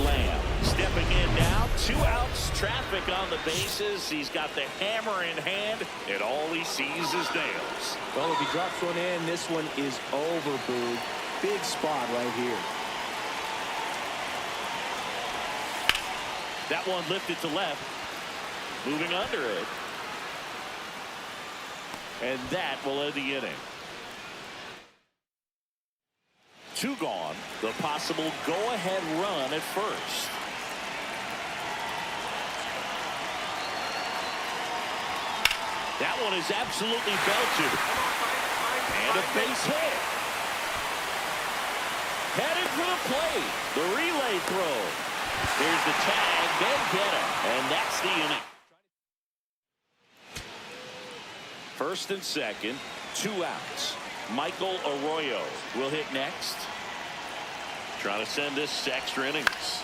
A: Lamb stepping in now. 2 outs, traffic on the bases. He's got the hammer in hand, and all he sees is nails.
G: Well, if he drops one in, this one is over, Boog. Big spot right here.
A: That one lifted to left. Moving under it. And that will end the inning. 2 gone. The possible go-ahead run at first. That one is absolutely belted. And a base hit. Headed for the plate. The relay throw. There's the tag. They get him. And that's the inning. First and second. 2 outs. Michael Arroyo will hit next. Trying to send this extra innings.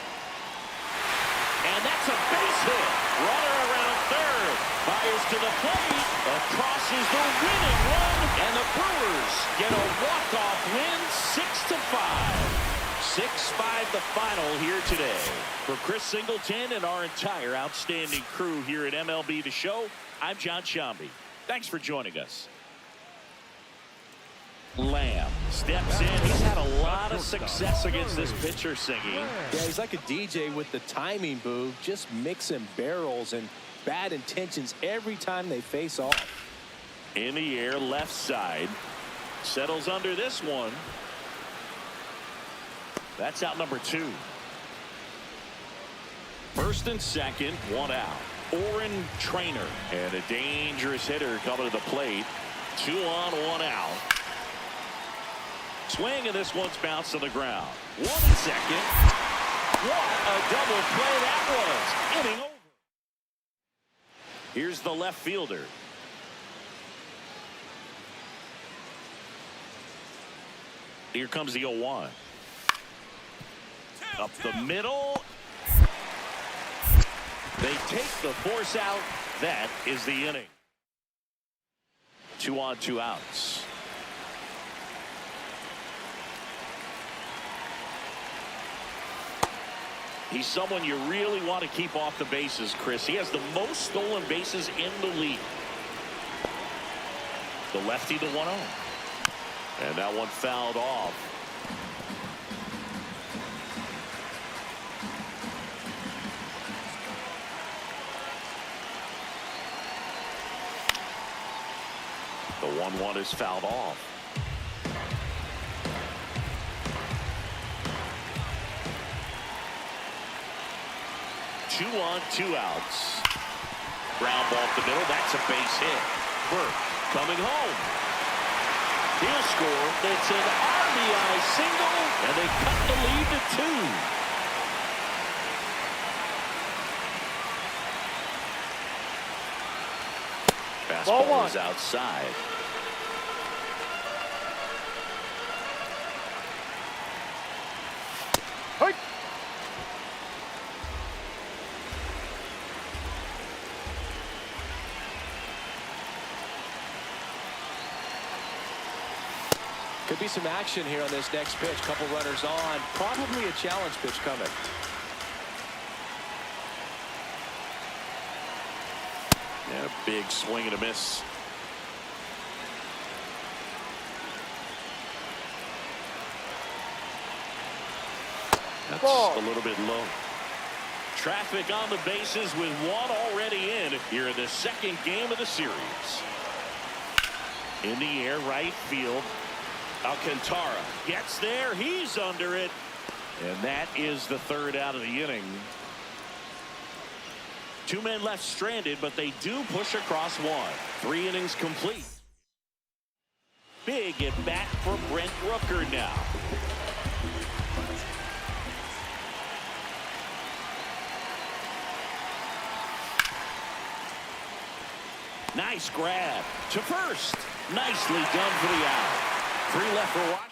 A: And that's a base hit. Runner around third. Fires to the plate. Across is the winning run. And the Brewers get a walk-off win 6-5. 6-5 the final here today. For Chris Singleton and our entire outstanding crew here at MLB The Show, I'm John Shambi. Thanks for joining us. Lamb steps in. He's had a lot of success against this pitcher singing.
B: Yeah, he's like a DJ with the timing booth, just mixing barrels and bad intentions every time they face off.
A: In the air, left side. Settles under this one. That's out number 2. First and second, 1 out. Oren Trainer. And a dangerous hitter coming to the plate. 2 on, 1 out. Swing, and this one's bounced to the ground. 1 second. What a double play that was. Inning over. Here's the left fielder. Here comes the 0-1. Up the middle. They take the force out. That is the inning. 2 on, 2 outs. He's someone you really want to keep off the bases, Chris. He has the most stolen bases in the league. The lefty, the 1-0. And that one fouled off. The 1-1 is fouled off. Two on, 2 outs. Ground ball up the middle. That's a base hit. Burke coming home. He'll score. It's an RBI single, and they cut the lead to 2. Fastball is outside.
D: Hey.
B: Could be some action here on this next pitch. Couple runners on. Probably a challenge pitch coming.
A: And a big swing and a miss. That's a little bit low. Traffic on the bases with 1 already in here in the second game of the series. In the air, right field. Alcantara gets there. He's under it. And that is the 3rd out of the inning. 2 men left stranded, but they do push across 1. 3 innings complete. Big at bat for Brent Rooker now. Nice grab to first. Nicely done for the out. 3 left for Washington.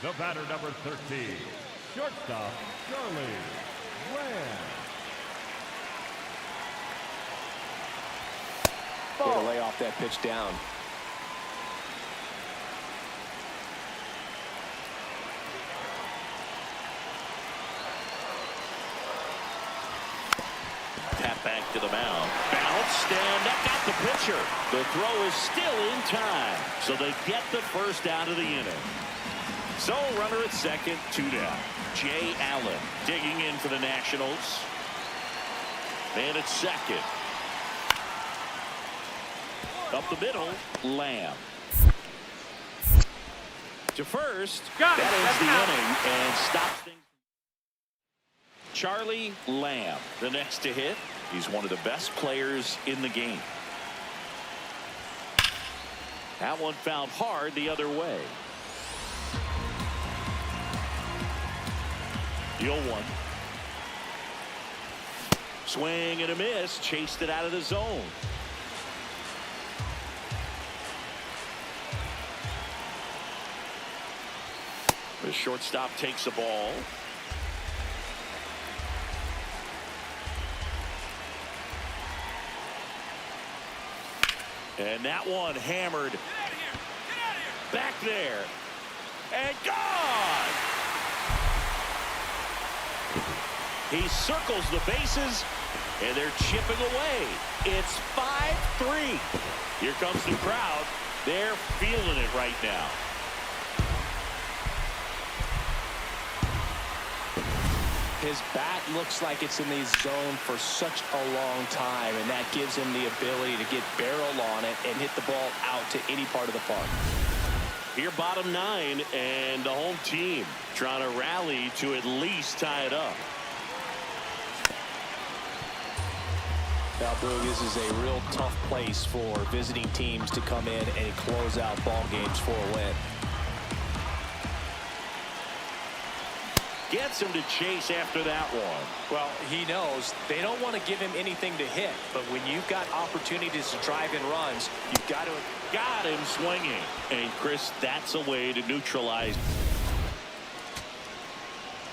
F: The batter, number 13, shortstop, Charlie Lamb.
B: Way to lay off that pitch down.
A: Tap back to the mound. Bounced, and that got the pitcher. The throw is still in time, so they get the 1st out of the inning. So runner at second, 2 down. Jay Allen digging in for the Nationals. And at second. Up the middle, Lamb. To first. That ends the inning and stops things. Charlie Lamb, the next to hit. He's one of the best players in the game. That one fouled hard the other way. The 0-1. Swing and a miss. Chased it out of the zone. The shortstop takes the ball. And that one hammered. Get out of here. Get out of here. Back there. And gone. He circles the bases, and they're chipping away. It's 5-3. Here comes the crowd. They're feeling it right now.
E: His bat looks like it's in the zone for such a long time, and that gives him the ability to get barrel on it and hit the ball out to any part of the park.
A: Here, bottom 9, and the home team trying to rally to at least tie it up.
E: Now, Boog, this is a real tough place for visiting teams to come in and close out ball games for a win.
A: Gets him to chase after that one.
E: Well, he knows they don't want to give him anything to hit, but when you've got opportunities to drive in runs, you've got to.
A: Got him swinging. And, Chris, that's a way to neutralize.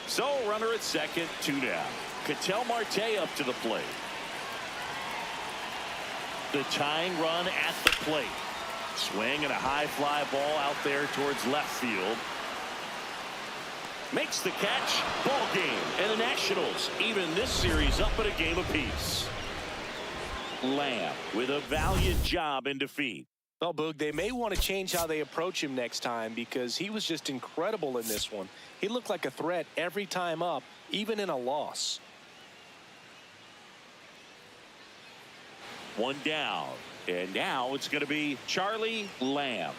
A: So, runner at second, 2 down. Ketel Marte up to the plate. The tying run at the plate. Swing and a high fly ball out there towards left field. Makes the catch. Ball game. And the Nationals even this series up at a game apiece. Lamb with a valiant job in defeat.
E: Well, Boog, they may want to change how they approach him next time because he was just incredible in this one. He looked like a threat every time up, even in a loss.
A: 1 down. And now it's going to be Charlie Lamb.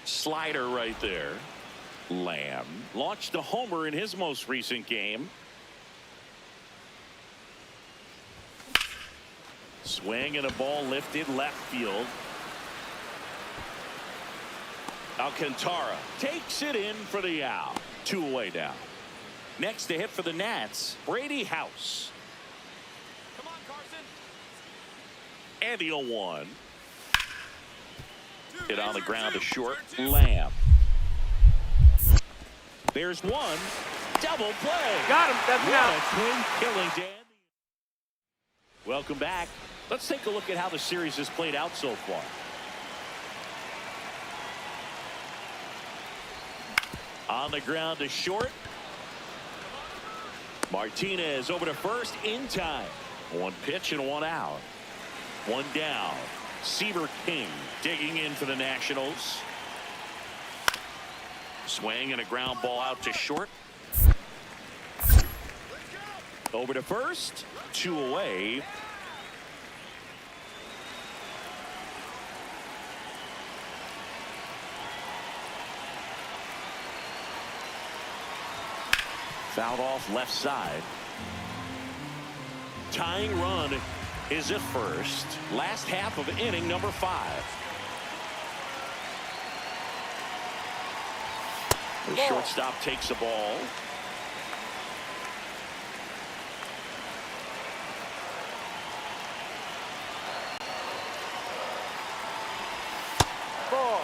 A: Slider right there. Lamb launched a homer in his most recent game. Swing and a ball lifted left field. Alcantara takes it in for the out. 2 away now. Next to hit for the Nats, Brady House.
C: Come on, Carson.
A: And the 0-1. Hit on the ground to short. Lamb. There's one. Double play.
D: Got him. That's
A: What
D: out.
A: a clean killing, Dan. Welcome back. Let's take a look at how the series has played out so far. On the ground to short. Martinez over to first in time. 1 pitch and 1 out. 1 down. Seaver King digging in for the Nationals. Swing and a ground ball out to short. Over to first. 2 away. Fouled off left side. Tying run is at first. Last half of inning number 5. The shortstop takes the ball.
D: Ball.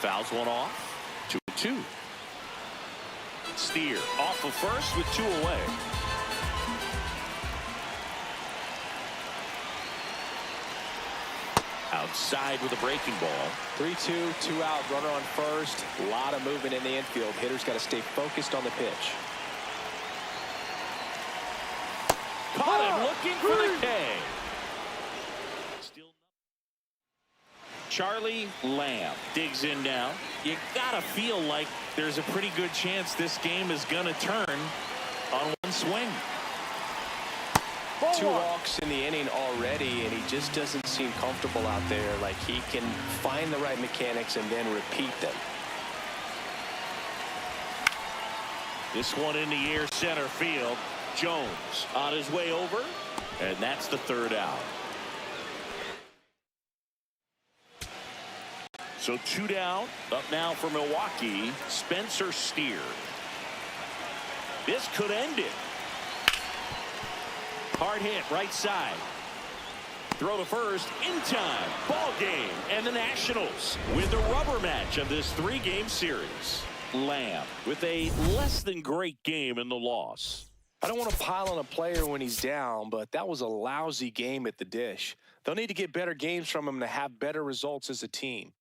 A: Fouls one off. 2-2. Steer off of first with 2 away. Outside with a breaking ball.
E: 3-2, 2 out, runner on first. A lot of movement in the infield. Hitter's got to stay focused on the pitch.
A: Caught him looking for the K. Still Charlie Lamb digs in now. You gotta feel like there's a pretty good chance this game is gonna turn on one swing.
E: 2 walks in the inning already, and he just doesn't seem comfortable out there. Like he can find the right mechanics and then repeat them.
A: This one in the air, center field. Jones on his way over, and that's the 3rd out. So 2 down. Up now for Milwaukee, Spencer Steer. This could end it. Hard hit right side. Throw to first in time. Ball game. And the Nationals with the rubber match of this 3-game series. Lamb with a less than great game in the loss.
E: I don't want to pile on a player when he's down, but that was a lousy game at the dish. They'll need to get better games from him to have better results as a team.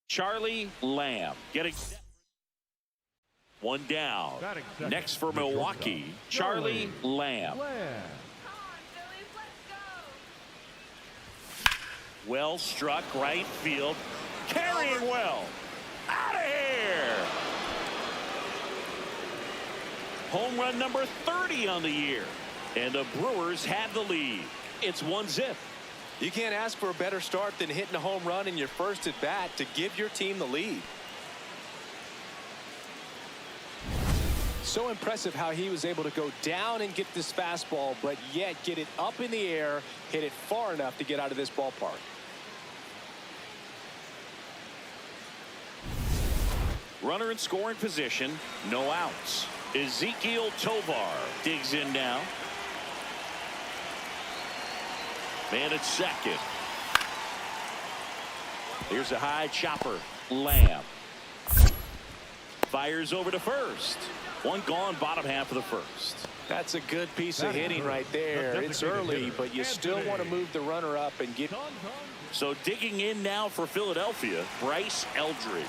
A: Charlie Lamb getting 1 down. Next for Milwaukee, Charlie Lamb. Well struck right field. Carrying well. Out of here. Home run number 30 on the year. And the Brewers have the lead. It's 1-0.
E: You can't ask for a better start than hitting a home run in your first at bat to give your team the lead. So impressive how he was able to go down and get this fastball, but yet get it up in the air, hit it far enough to get out of this ballpark.
A: Runner in scoring position, no outs. Ezekiel Tovar digs in now. Man at second. Here's a high chopper. Lamb fires over to first. 1 gone, bottom half of the first.
E: That's a good piece of hitting right there. It's early, but you still want to move the runner up and get.
A: So digging in now for Philadelphia, Bryce Eldridge.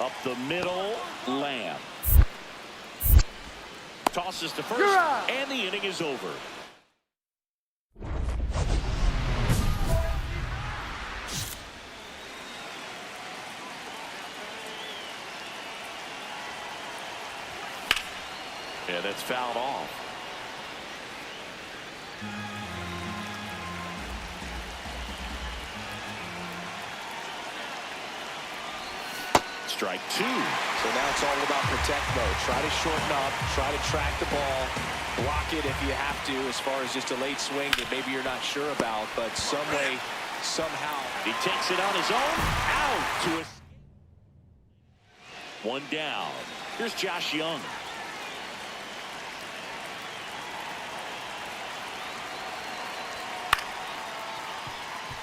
A: Up the middle, Lamb. Tosses to first, and the inning is over. Yeah, that's fouled off. Strike 2.
E: So now it's all about protect mode. Try to shorten up, try to track the ball, block it if you have to, as far as just a late swing that maybe you're not sure about, but some way, somehow.
A: He takes it on his own, out to a 1 down. Here's Josh Young.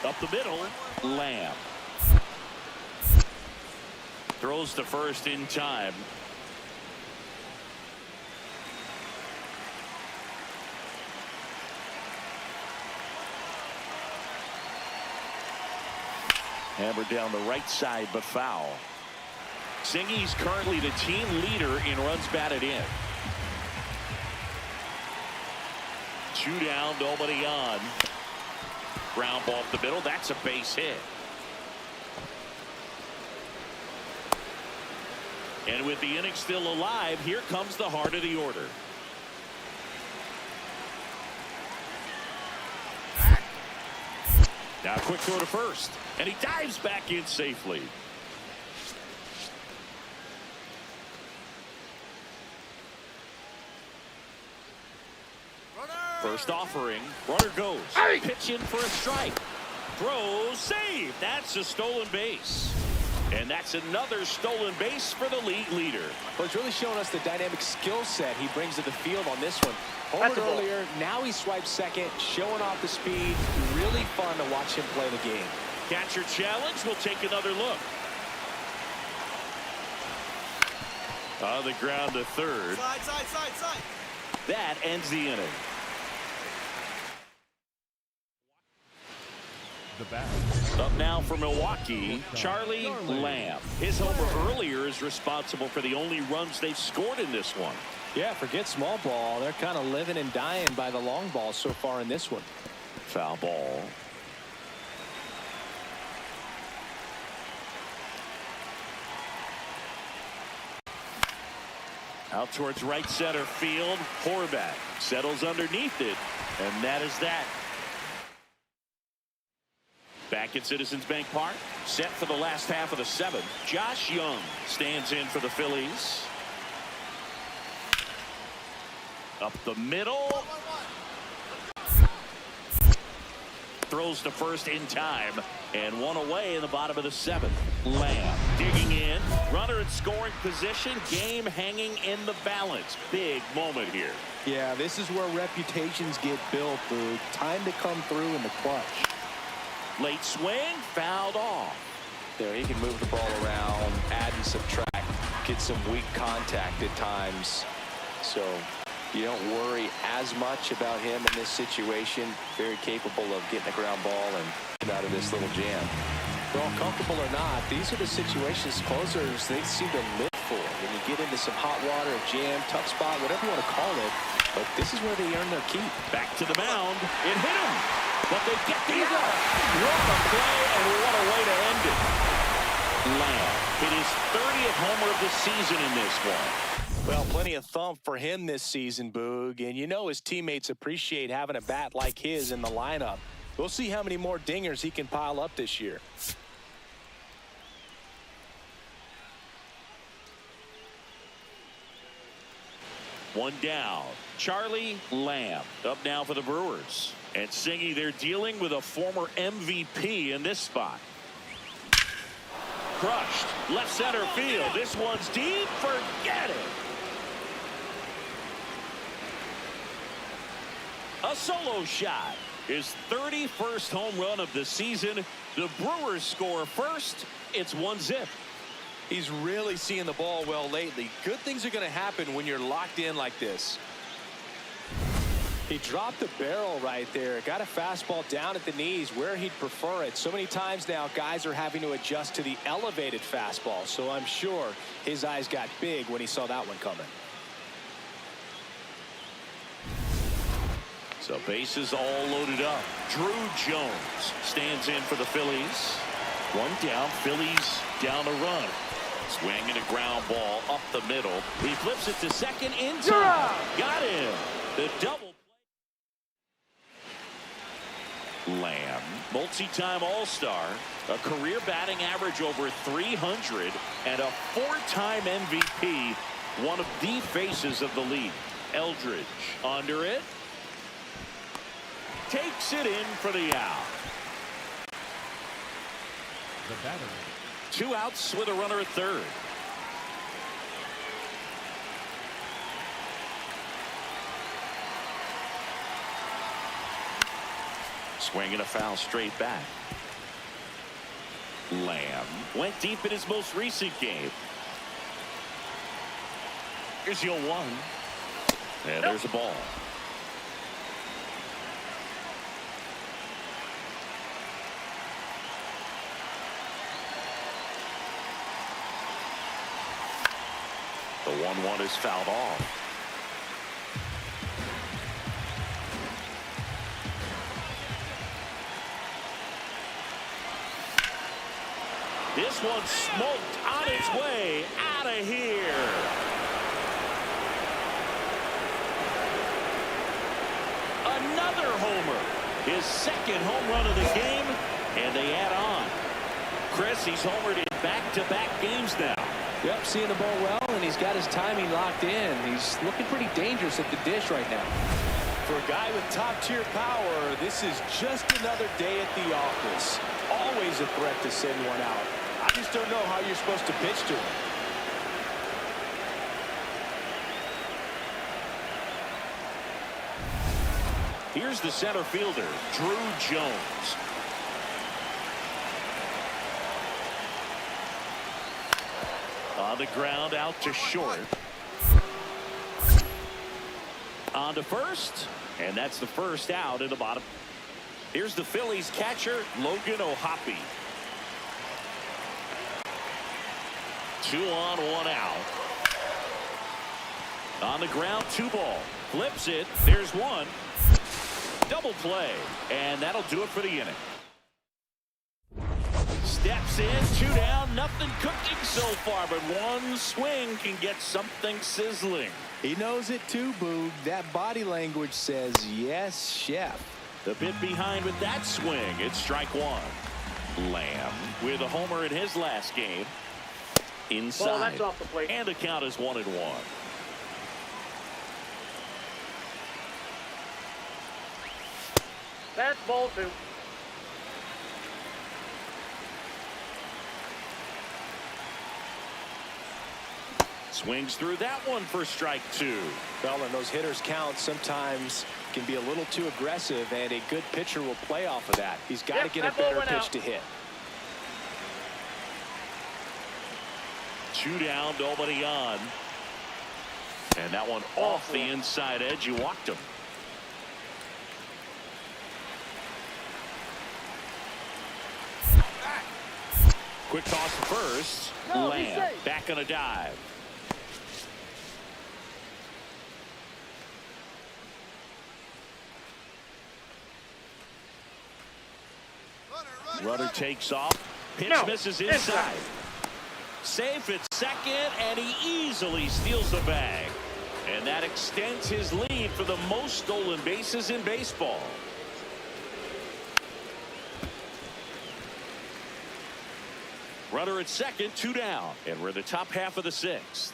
A: Up the middle, Lamb. Throws to first in time. Hammered down the right side, but foul. Singy's currently the team leader in runs batted in. 2 down, nobody on. Ground ball up the middle. That's a base hit. And with the inning still alive, here comes the heart of the order. Now a quick throw to first, and he dives back in safely. First offering, runner goes. Pitch in for a strike. Throws, save. That's a stolen base. And that's another stolen base for the league leader.
B: Well, it's really showing us the dynamic skill set he brings to the field on this one. Homered earlier, now he swipes second, showing off the speed. Really fun to watch him play the game.
A: Catcher challenge. We'll take another look. On the ground to third.
C: Side.
A: That ends the inning.
F: The bat.
A: Up now for Milwaukee, Charlie Lamb. His homer earlier is responsible for the only runs they've scored in this one.
B: Yeah, forget small ball. They're kind of living and dying by the long ball so far in this one.
A: Foul ball. Out towards right center field. Horvat settles underneath it, and that is that. Back at Citizens Bank Park, set for the last half of the 7th. Josh Young stands in for the Phillies. Up the middle. Throws to first in time, and one away in the bottom of the 7th. Lamb digging in. Runner in scoring position. Game hanging in the balance. Big moment here.
B: Yeah, this is where reputations get built, Boog. Time to come through in the clutch.
A: Late swing, fouled off.
E: There, he can move the ball around, add and subtract, get some weak contact at times. So you don't worry as much about him in this situation. Very capable of getting a ground ball and out of this little jam.
B: Well, comfortable or not, these are the situations closers they seem to live for. When you get into some hot water, a jam, tough spot, whatever you want to call it. But this is where they earn their keep.
A: Back to the mound. It hit him. But they get the out. What a play and what a way to end it. Lamb hit his 30th homer of the season in this one.
B: Well, plenty of thump for him this season, Boog. And you know his teammates appreciate having a bat like his in the lineup. We'll see how many more dingers he can pile up this year.
A: One down. Charlie Lamb up now for the Brewers. And Singy, they're dealing with a former MVP in this spot. Crushed. Left center field. This one's deep. Forget it. A solo shot. His 31st home run of the season. The Brewers score first. It's 1-0.
G: He's really seeing the ball well lately. Good things are going to happen when you're locked in like this.
B: He dropped the barrel right there. Got a fastball down at the knees where he'd prefer it. So many times now guys are having to adjust to the elevated fastball. So I'm sure his eyes got big when he saw that one coming.
A: So bases all loaded up. Drew Jones stands in for the Phillies. One down. Phillies down a run. Swinging a ground ball up the middle. He flips it to second in time. Got him. The double. Lamb, multi-time All-Star, a career batting average over 300, and a 4-time MVP, one of the faces of the league. Eldridge under it. Takes it in for the out.
F: The batter.
A: 2 outs with a runner at third. Swinging a foul straight back. Lamb went deep in his most recent game. Here's your 1. And there's a ball. The 1-1 is fouled off. This one's smoked on its way out of here. Another homer. His second home run of the game, and they add on. Chris, he's homered in back-to-back games now.
B: Yep, seeing the ball well, and he's got his timing locked in. He's looking pretty dangerous at the dish right now.
E: For a guy with top-tier power, this is just another day at the office. Always a threat to send one out. I just don't know how you're supposed to pitch to him.
A: Here's the center fielder, Drew Jones. On the ground, out to short. On to first, and that's the first out in the bottom. Here's the Phillies catcher, Logan O'Hoppe. 2 on, 1 out. On the ground, 2 ball. Flips it. There's 1. Double play, and that'll do it for the inning. Steps in, 2 down, nothing cooking so far, but 1 swing can get something sizzling.
G: He knows it too, Boog. That body language says, yes, chef.
A: The bit behind with that swing. It's strike 1. Lamb with a homer in his last game. Inside.
D: Ball, that's off the plate.
A: And the count is 1-1.
D: That's ball 2.
A: Swings through that one for strike 2.
B: Well, and those hitters count sometimes can be a little too aggressive, and a good pitcher will play off of that. He's got to get a better pitch to hit.
A: 2 down, nobody on. And that one off the inside edge. You walked him. Quick toss to first. Lamb back on a dive. Runner takes off. Pitch misses inside. Safe at second, and he easily steals the bag. And that extends his lead for the most stolen bases in baseball. Runner at second, 2 down, and we're in the top half of the 6th.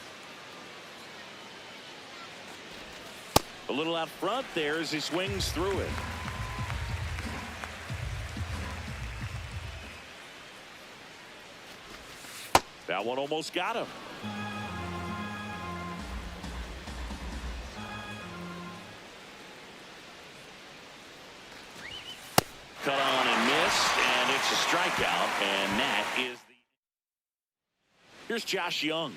A: A little out front there as he swings through it. That one almost got him. Cut on and missed, and it's a strikeout, and that is the... Here's Josh Young.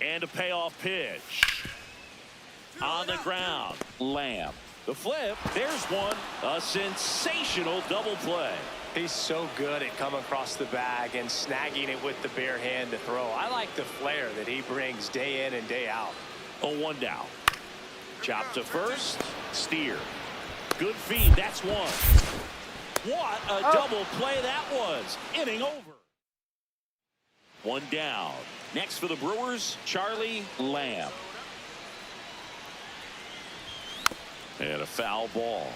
A: And a payoff pitch. On the ground, Lamb. The flip, there's one. A sensational double play.
B: He's so good at coming across the bag and snagging it with the bare hand to throw. I like the flair that he brings day in and day out.
A: A 1 down. Chop to first. Steer. Good feed. That's 1. What a double play that was. Inning over. 1 down. Next for the Brewers, Charlie Lamb. And a foul ball.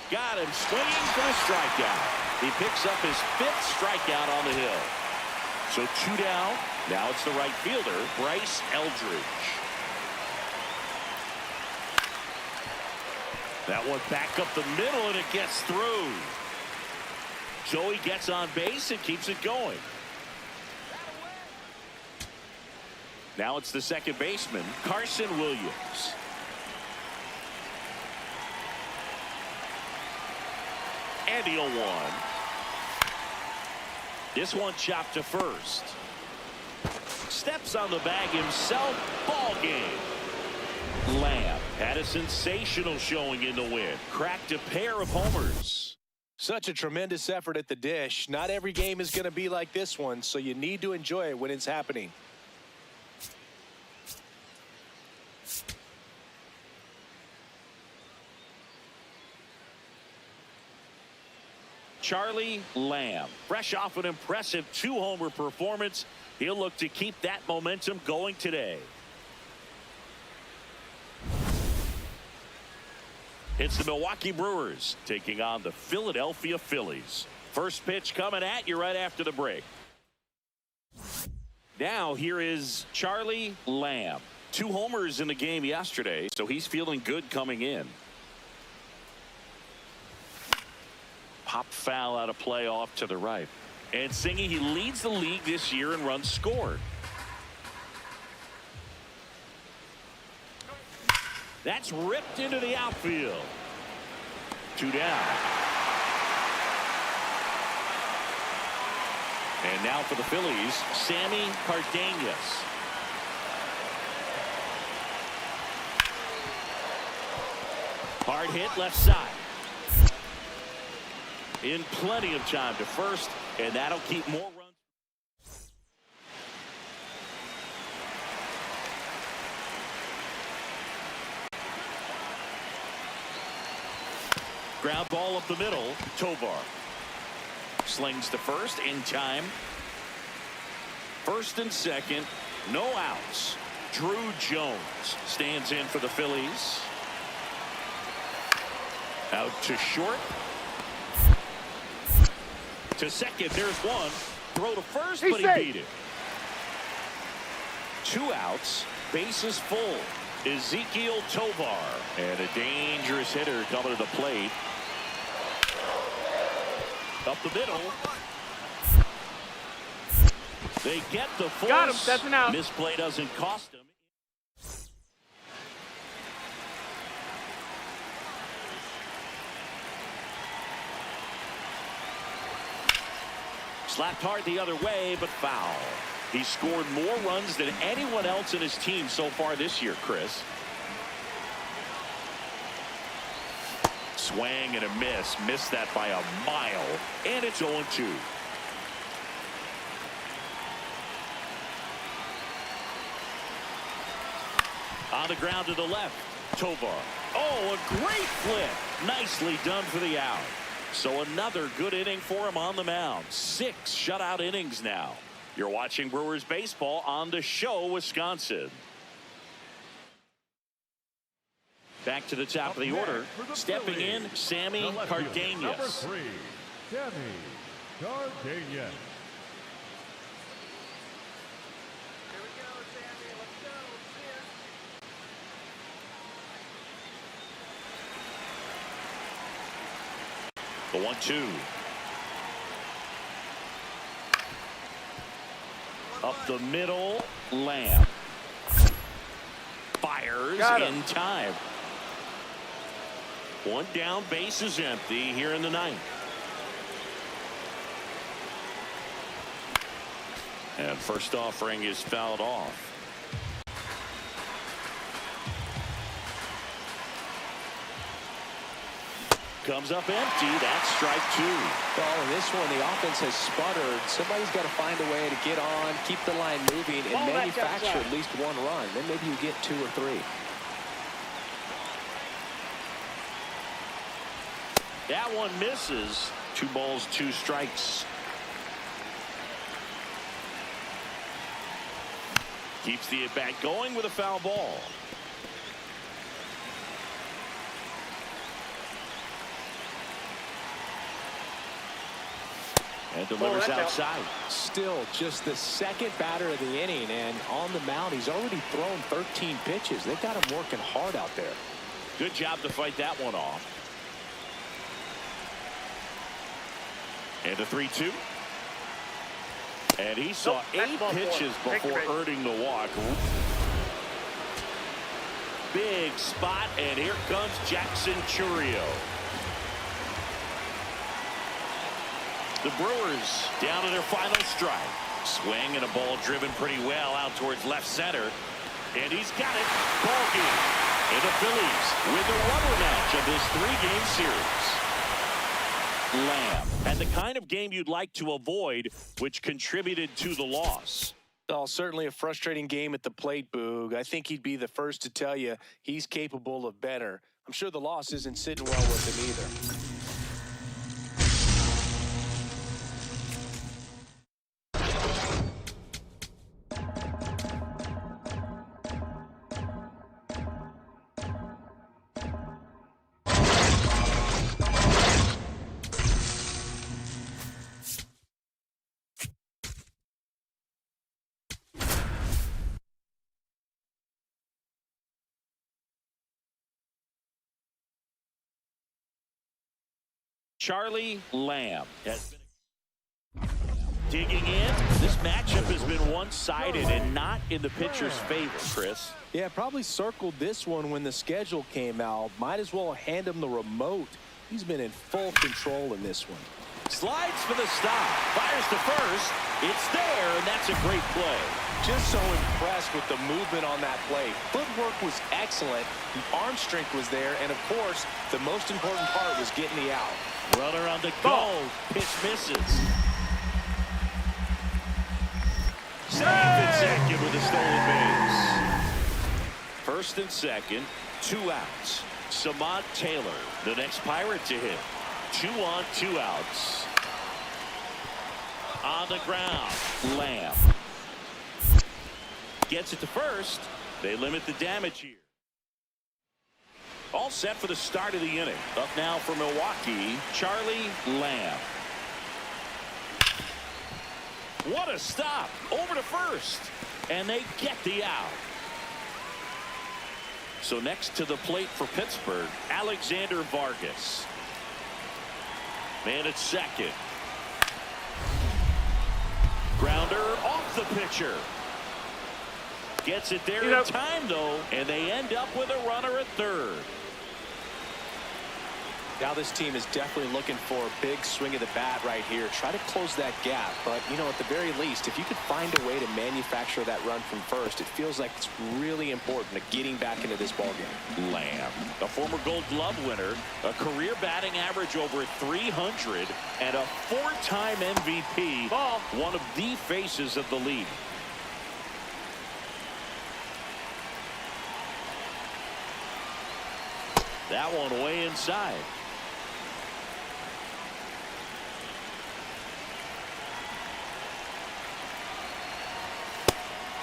A: Got him swinging for a strikeout. He picks up his 5th strikeout on the hill. So 2 down. Now it's the right fielder, Bryce Eldridge. That one back up the middle, and it gets through. So he gets on base and keeps it going. Now it's the second baseman, Carson Williams. And he'll one. This one chopped to first. Steps on the bag himself. Ball game. Lamb had a sensational showing in the win. Cracked a pair of homers.
B: Such a tremendous effort at the dish. Not every game is going to be like this one, so you need to enjoy it when it's happening.
A: Charlie Lamb, fresh off an impressive 2-homer performance. He'll look to keep that momentum going today. It's the Milwaukee Brewers taking on the Philadelphia Phillies. First pitch coming at you right after the break. Now here is Charlie Lamb. 2 homers in the game yesterday, so he's feeling good coming in. Pop foul out of play off to the right. And Singy, he leads the league this year in runs scored. That's ripped into the outfield. 2 down. And now for the Phillies, Sammy Cardenas. Hard hit left side. In plenty of time to first, and that'll keep more runs. Ground ball up the middle. Tovar slings to first in time. First and second, no outs. Drew Jones stands in for the Phillies. Out to short. To second, there's one. Throw to first, but he beat it. 2 outs, bases full. Ezekiel Tovar, and a dangerous hitter coming to the plate. Up the middle. They get the force.
D: Got him. That's an out.
A: Misplay doesn't cost him. Slapped hard the other way, but foul. He scored more runs than anyone else in his team so far this year, Chris. Swing and a miss. Missed that by a mile. And it's 0-2. On the ground to the left. Tovar. Oh, a great flip. Nicely done for the out. So another good inning for him on the mound. 6 shutout innings now. You're watching Brewers baseball on The Show, Wisconsin. Back to the top of the order. Stepping in, Sammy Cardenas.
F: Number 3, Sammy Cardenas.
A: The 1-2. Up the middle, Lamb. Fires in time. 1 down, base is empty here in the 9th. And first offering is fouled off. Comes up empty. That's strike 2.
B: Well, in this one, the offense has sputtered. Somebody's got to find a way to get on, keep the line moving, and manufacture at least 1 run. Then maybe you get 2 or 3.
A: That one misses. 2 balls, 2 strikes. Keeps the at-bat going with a foul ball. And delivers outside.
B: Still just the 2nd batter of the inning, and on the mound, he's already thrown 13 pitches. They've got him working hard out there.
A: Good job to fight that one off. And a 3-2. And he saw 8 pitches before earning the walk. Big spot, and here comes Jackson Chourio. The Brewers down to their final strike. Swing and a ball driven pretty well out towards left center. And he's got it. Ball game. And the Phillies win the rubber match of this 3-game series. Lamb had the kind of game you'd like to avoid, which contributed to the loss.
B: Oh, certainly a frustrating game at the plate, Boog. I think he'd be the first to tell you he's capable of better. I'm sure the loss isn't sitting well with him either.
A: Charlie Lamb has been digging in. This matchup has been one-sided and not in the pitcher's favor, Chris.
B: Yeah, probably circled this one when the schedule came out. Might as well hand him the remote. He's been in full control in this one.
A: Slides for the stop. Fires to first. It's there, and that's a great play.
B: Just so impressed with the movement on that play. Footwork was excellent. The arm strength was there. And, of course, the most important part was getting the out.
A: Runner on the go. Pitch misses. Safe at second with a stolen base. First and second, 2 outs. Samad Taylor, the next Pirate to hit. 2 on, 2 outs. On the ground, Lamb. Gets it to first. They limit the damage here. All set for the start of the inning. Up now for Milwaukee, Charlie Lamb. What a stop. Over to first. And they get the out. So next to the plate for Pittsburgh, Alexander Vargas. Man at second. Grounder off the pitcher. Gets it there in time, though, and they end up with a runner at third.
B: Now this team is definitely looking for a big swing of the bat right here. Try to close that gap. But, you know, at the very least, if you could find a way to manufacture that run from first, it feels like it's really important to getting back into this ballgame.
A: Lamb, a former Gold Glove winner, a career batting average over 300, and a 4-time MVP, one of the faces of the league. That one way inside.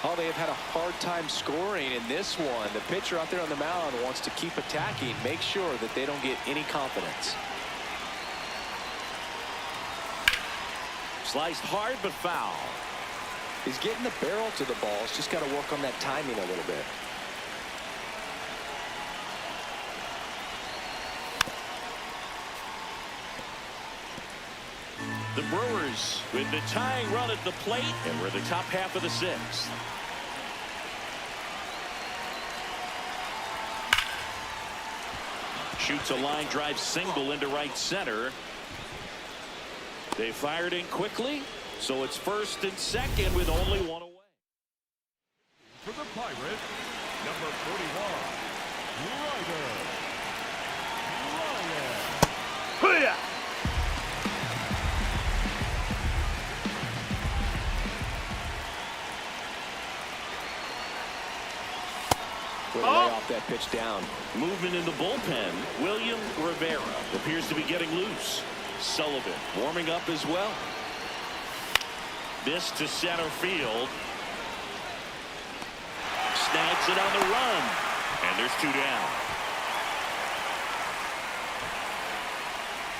B: Oh, they have had a hard time scoring in this one. The pitcher out there on the mound wants to keep attacking, make sure that they don't get any confidence.
A: Sliced hard but foul.
B: He's getting the barrel to the ball. He's just got to work on that timing a little bit.
A: The Brewers with the tying run at the plate, and we're the top half of the 6th. Shoots a line drive single into right center. They fired in quickly, so it's first and second with only 1 away.
F: For the Pirates, number 41, Ryder.
B: Lay off that pitch down.
A: Movement in the bullpen. William Rivera appears to be getting loose. Sullivan warming up as well. This to center field. Snags it on the run. And there's 2 down.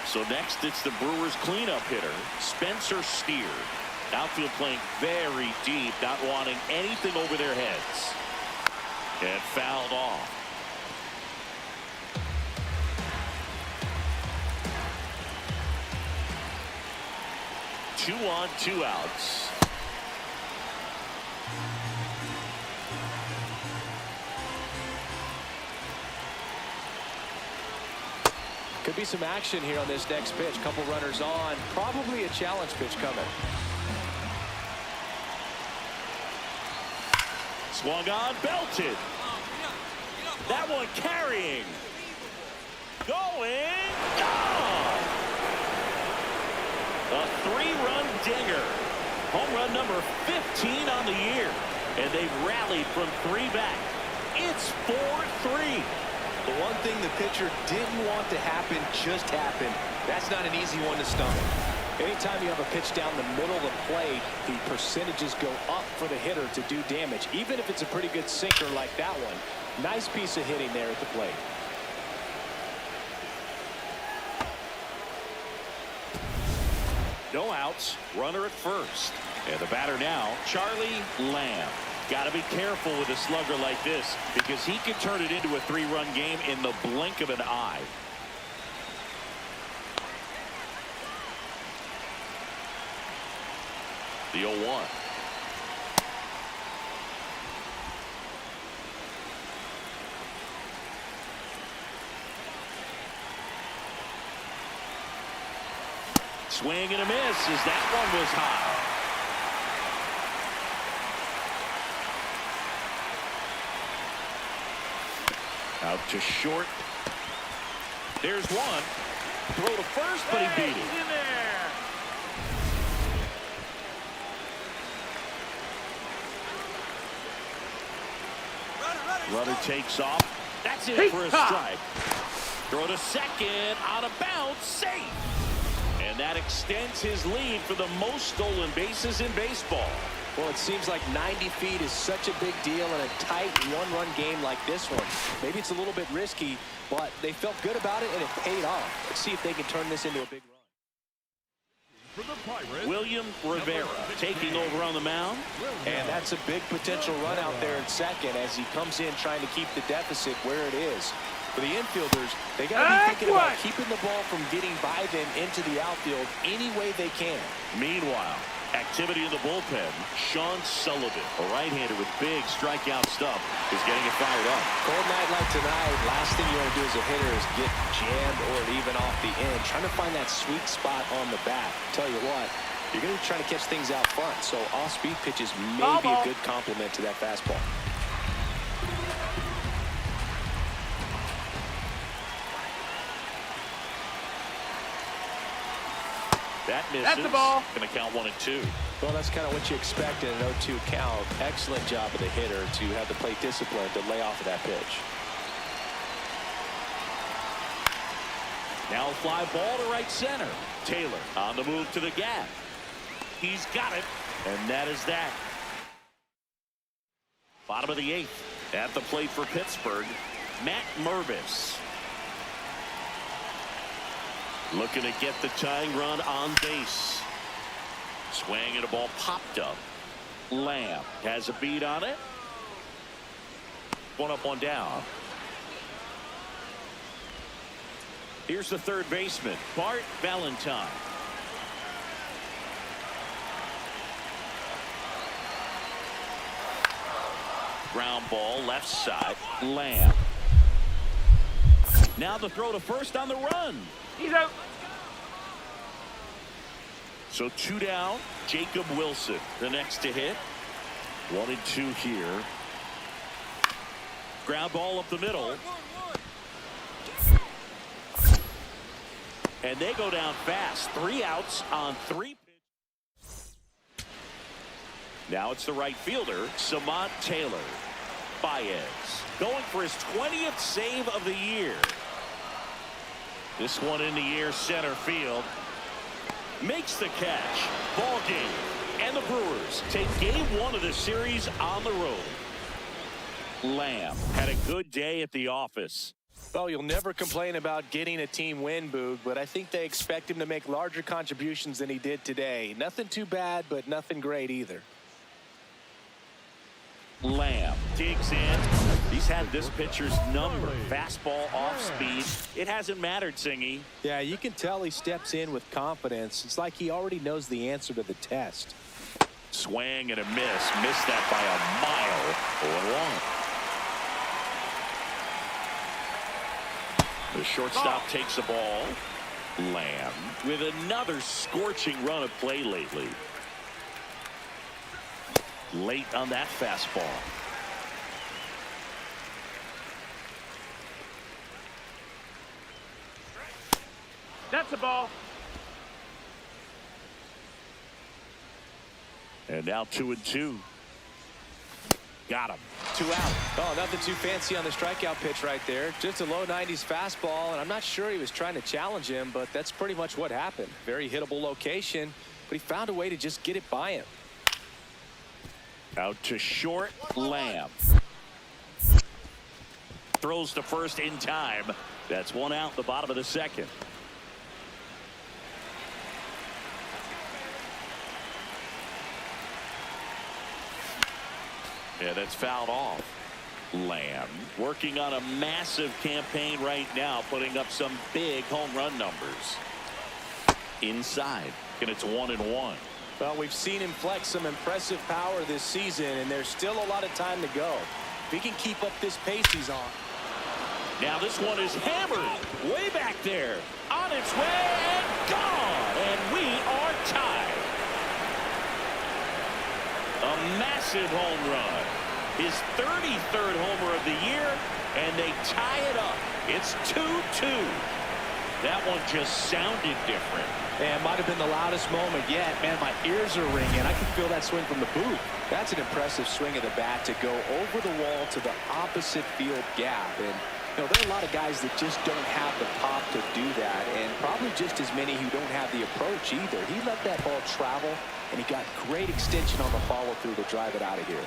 A: So next it's the Brewers cleanup hitter, Spencer Steer. Outfield playing very deep, not wanting anything over their heads. And fouled off. Two on, 2 outs.
E: Could be some action here on this next pitch. Couple runners on. Probably a challenge pitch coming.
A: Swung on, belted. That one carrying. Going. Gone. A 3-run dinger. Home run number 15 on the year. And they've rallied from 3 back. It's 4-3.
B: The one thing the pitcher didn't want to happen just happened. That's not an easy one to stomach.
E: Anytime you have a pitch down the middle of the plate, the percentages go up for the hitter to do damage, even if it's a pretty good sinker like that one. Nice piece of hitting there at the plate.
A: No outs, runner at first. And the batter now, Charlie Lamb. Got to be careful with a slugger like this because he can turn it into a 3-run game in the blink of an eye. The 0-1. Swing and a miss as that one was high. Out to short. There's one. Throw to first, but he beat it.
D: He's in there.
A: Runner takes off. That's it for a strike. Throw to second. On a bounce. Safe. And that extends his lead for the most stolen bases in baseball.
E: Well, it seems like 90 feet is such a big deal in a tight 1-run game like this one. Maybe it's a little bit risky, but they felt good about it, and it paid off. Let's see if they can turn this into a big run.
F: For the Pirates,
A: William Rivera taking over on the mound.
E: And that's a big potential run out there in second as he comes in trying to keep the deficit where it is. For the infielders, they got to be thinking about keeping the ball from getting by them into the outfield any way they can.
A: Meanwhile, activity in the bullpen. Sean Sullivan, a right-hander with big strikeout stuff, is getting it fired up.
E: Cold night like tonight, last thing you want to do as a hitter is get jammed or even off the end. Trying to find that sweet spot on the bat. Tell you what, you're going to try to catch things out front, so off-speed pitches may be a good complement to that fastball.
A: That misses.
D: That's the ball.
A: Going to count 1-2.
E: Well, that's kind of what you expect in an 0-2 count. Excellent job of the hitter to have the plate discipline to lay off of that pitch.
A: Now a fly ball to right center. Taylor on the move to the gap. He's got it, and that is that. Bottom of the 8th. At the plate for Pittsburgh, Matt Mervis. Looking to get the tying run on base. Swing and a ball popped up. Lamb has a beat on it. One up, one down. Here's the third baseman, Bart Valentine. Ground ball left side. Lamb. Now the throw to first on the run.
D: He's out.
A: So 2 down. Jacob Wilson the next to hit. 1-2 here. Ground ball up the middle. And they go down fast. 3 outs on 3 pitches. Now it's the right fielder, Samant Taylor. Baez going for his 20th save of the year. This one in the air, center field. Makes the catch. Ball game. And the Brewers take game 1 of the series on the road. Lamb had a good day at the office.
E: Well, you'll never complain about getting a team win, Boog, but I think they expect him to make larger contributions than he did today. Nothing too bad, but nothing great either.
A: Lamb digs in. He's had this pitcher's number. Fastball off speed. It hasn't mattered, Singy.
E: Yeah, you can tell he steps in with confidence. It's like he already knows the answer to the test.
A: Swing and a miss. Missed that by a mile. 0-1. The shortstop takes the ball. Lamb with another scorching run of play lately. Late on that fastball.
D: That's a ball.
A: And now 2-2. Got him.
B: 2 out. Oh, nothing too fancy on the strikeout pitch right there. Just a low 90s fastball, and I'm not sure he was trying to challenge him, but that's pretty much what happened. Very hittable location, but he found a way to just get it by him.
A: Out to short, Lamb. Throws to first in time. That's 1 out, the bottom of the second. Yeah, that's fouled off. Lamb working on a massive campaign right now, putting up some big home run numbers. Inside, and it's 1-1.
B: Well, we've seen him flex some impressive power this season, and there's still a lot of time to go. If he can keep up this pace he's on.
A: Now this one is hammered way back there. On its way and gone. And we are tied. A massive home run. His 33rd homer of the year, and they tie it up. It's 2-2. That one just sounded different.
B: And might have been the loudest moment yet. Man, my ears are ringing. I can feel that swing from the booth. That's an impressive swing of the bat to go over the wall to the opposite field gap. And, you know, there are a lot of guys that just don't have the pop to do that, and probably just as many who don't have the approach either. He let that ball travel, and he got great extension on the follow-through to drive it out of here.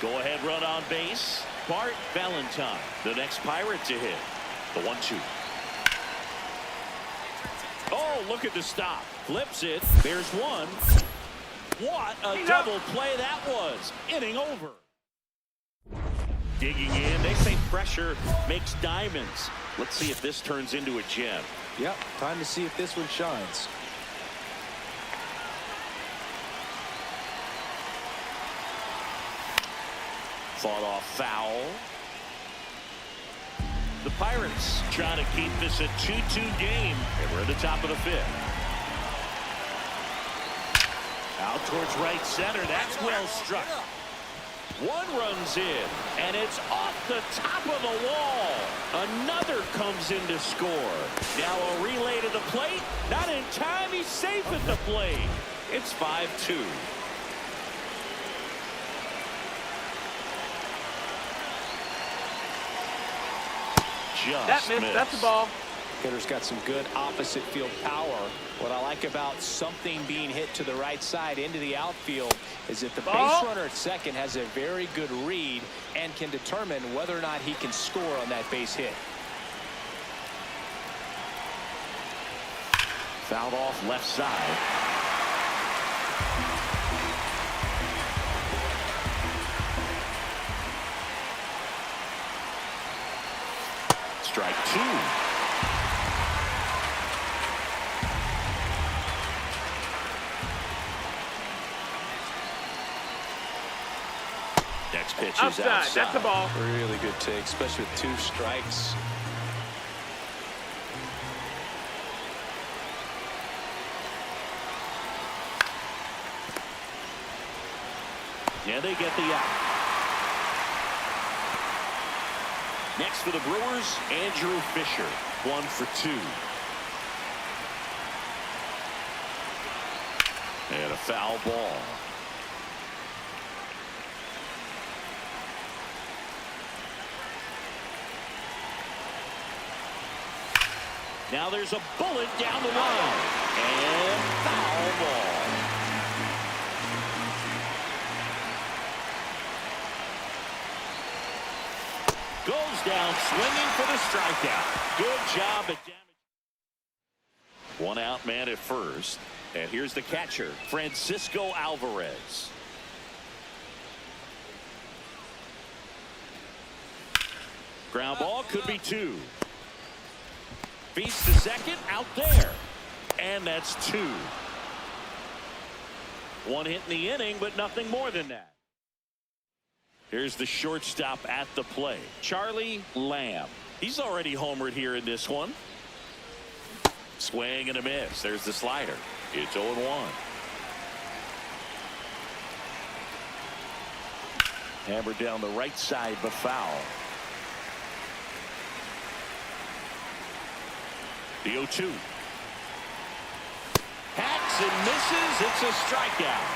A: Go ahead run on base. Bart Valentine, the next Pirate to hit. The 1-2. Oh, look at the stop. Flips it. There's one. What a double play that was. Inning over. Digging in. They say pressure makes diamonds. Let's see if this turns into a gem.
B: Yep, time to see if this one shines.
A: Fought off foul. The Pirates trying to keep this a 2-2 game, and we're at the top of the 5th. Out towards right center. That's well struck. One runs in, and it's off the top of the wall. Another comes in to score. Now a relay to the plate. Not in time. He's safe at the plate. It's 5-2.
D: That missed. That's the ball.
B: Hitter's got some good opposite field power. What I like about something being hit to the right side into the outfield is that the base runner at second has a very good read and can determine whether or not he can score on that base hit.
A: Fouled off left side. Strike 2. Next pitch is outside.
D: That's the ball.
B: Really good take, especially with 2 strikes.
A: Yeah, they get the out. Next for the Brewers, Andrew Fisher. 1 for 2. And a foul ball. Now there's a bullet down the line. And foul ball. Goes down swinging for the strikeout. Good job at damage. 1 out man at first. And here's the catcher, Francisco Alvarez. Ground ball could be 2. Feeds to second, out there. And that's 2. 1 hit in the inning, but nothing more than that. Here's the shortstop at the plate, Charlie Lamb. He's already homered here in this one. Swing and a miss. There's the slider. It's 0-1. Hammered down the right side, but foul. The 0-2. Hacks and misses. It's a strikeout.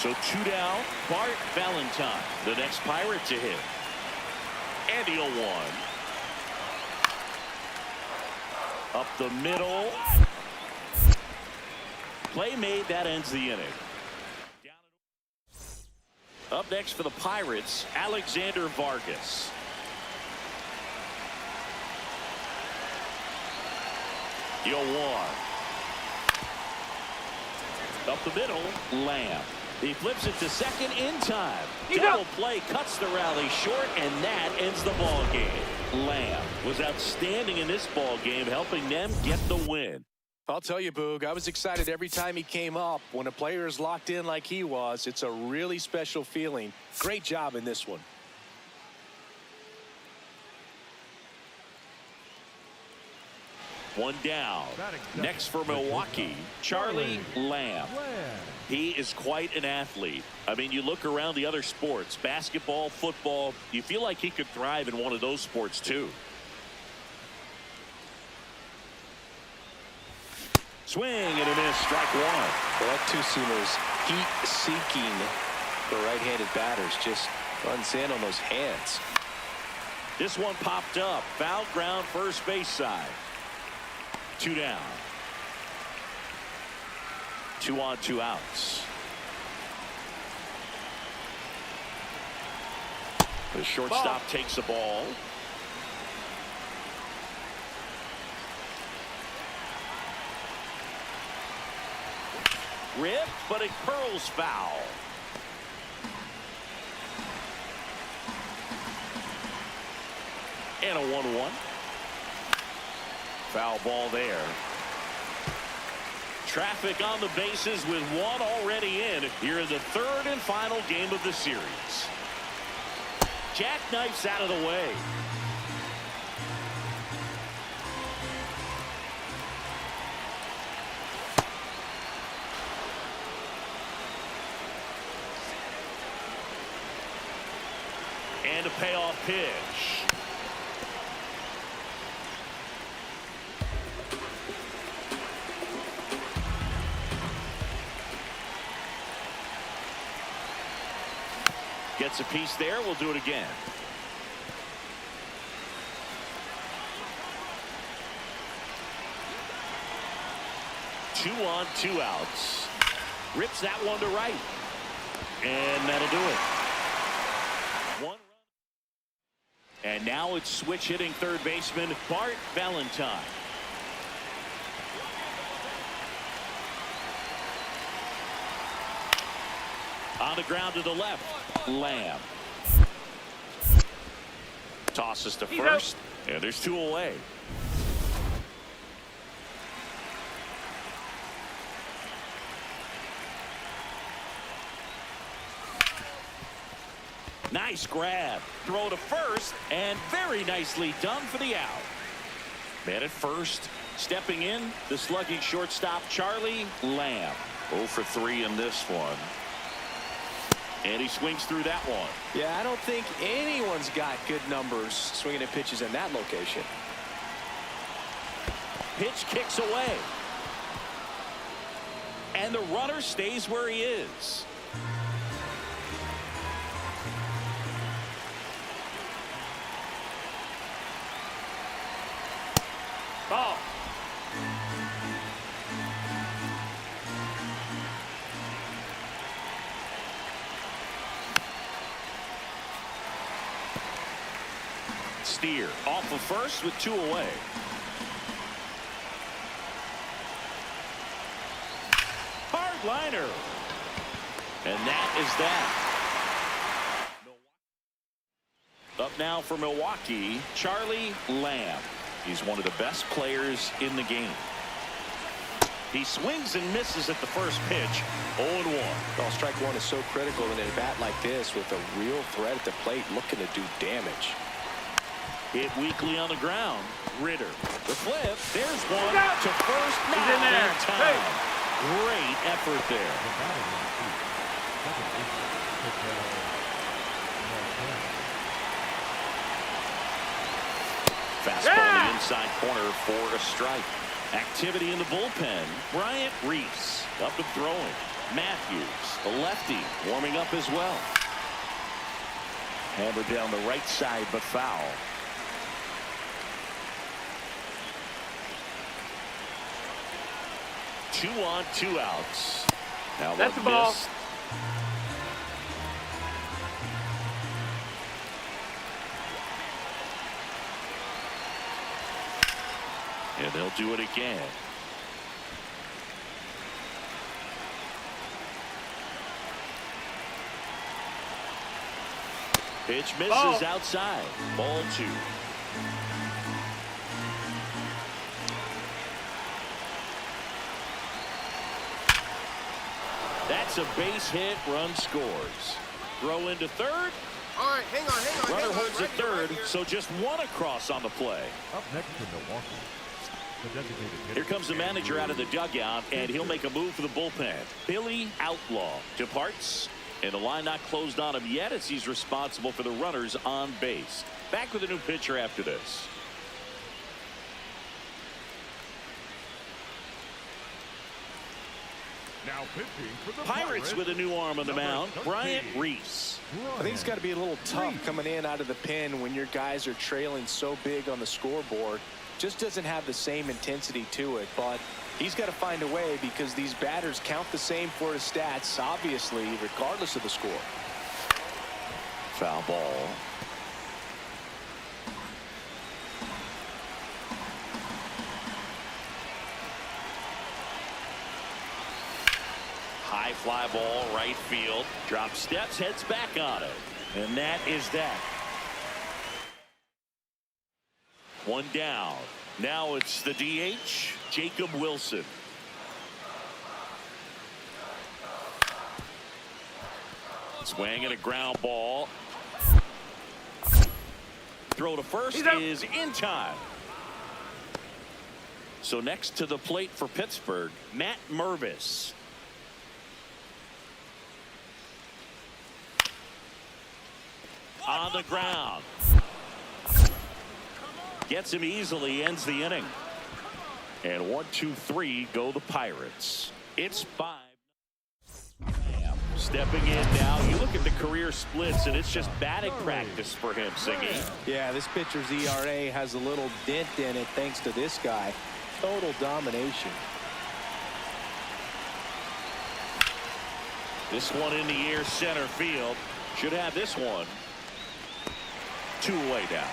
A: So 2 down. Bart Valentine, the next Pirate to hit. And the 0-1. Up the middle. Play made. That ends the inning. Up next for the Pirates, Alexander Vargas. The 0-1. Up the middle, Lamb. He flips it to second in time. Double play cuts the rally short, and that ends the ball game. Lamb was outstanding in this ball game, helping them get the win.
B: I'll tell you, Boog, I was excited every time he came up. When a player is locked in like he was, it's a really special feeling. Great job in this one.
A: One down. Next for Milwaukee, Charlie Lamb. He is quite an athlete. I mean, you look around the other sports, basketball, football, you feel like he could thrive in one of those sports too. Swing and a miss, strike one.
B: Well, that two-seamer's heat-seeking for right-handed batters. Just runs in on those hands.
A: This one popped up. Foul ground, first base side. 2 down. 2 on, 2 outs. The shortstop takes the ball. Rip, but it curls foul. And a 1-1. Foul ball there. Traffic on the bases with one already in here in the third and final game of the series. Jackknifes out of the way. And a payoff pitch. Gets a piece there. We'll do it again. Two on, 2 outs. Rips that one to right. And that'll do it. 1 run. And now it's switch hitting third baseman Bart Valentine. On the ground to the left, Lamb. Tosses to first, and there's 2 away. Nice grab. Throw to first, and very nicely done for the out. Man at first, stepping in, the slugging shortstop Charlie Lamb. 0 for 3 in this one. And he swings through that one.
B: Yeah, I don't think anyone's got good numbers swinging at pitches in that location.
A: Pitch kicks away. And the runner stays where he is. Ball. Steer off of first with 2 away. Hard liner. And that is that. Up now for Milwaukee, Charlie Lamb. He's one of the best players in the game. He swings and misses at the first pitch. 0-1.
B: Well, strike one is so critical in a bat like this with a real threat at the plate looking to do damage.
A: Hit weakly on the ground. Ritter. The flip. There's one
D: Out.
A: to first.
D: He's
A: Not
D: in there.
A: in time. Great effort there.
F: The batter in the second baseman, pitcher,
A: Fastball in the inside corner for a strike. Activity in the bullpen. Bryant Reese up and throwing. Matthews, the lefty, warming up as well. Hammered down the right side, but foul. Two on, two outs. Now
D: That's the ball.
A: missed. And they'll do it again. Pitch misses outside. Ball 2. That's a base hit. Run scores. Throw into third.
C: All right, hang on.
A: Runner holds
C: right
A: at
C: here,
A: third,
C: right here.
A: so just one across on the play.
F: Up next to Milwaukee, the designated hitter.
A: Here comes the manager out of the dugout, and he'll make a move for the bullpen. Billy Outlaw departs, and the line not closed on him yet as he's responsible for the runners on base. Back with a new pitcher after this.
F: Now pitching for the
A: Pirates with a new arm on the mound, Bryant Reese.
B: I think it's got to be a little tough coming in out of the pen when your guys are trailing so big on the scoreboard. Just doesn't have the same intensity to it, but he's got to find a way because these batters count the same for his stats, obviously, regardless of the score.
A: Foul ball. High fly ball, right field. Drop steps, heads back on it. And that is that. One down. Now it's the DH, Jacob Wilson. Swing and a ground ball. Throw to first is in time. So next to the plate for Pittsburgh, Matt Mervis. On the ground. Gets him easily, ends the inning. And 1, 2, 3 go the Pirates. It's 5. Stepping in now. You look at the career splits, and it's just batting practice for him, Singy.
B: Yeah, this pitcher's ERA has a little dent in it thanks to this guy. Total domination.
A: This one in the air, center field. Should have this one. 2 away down.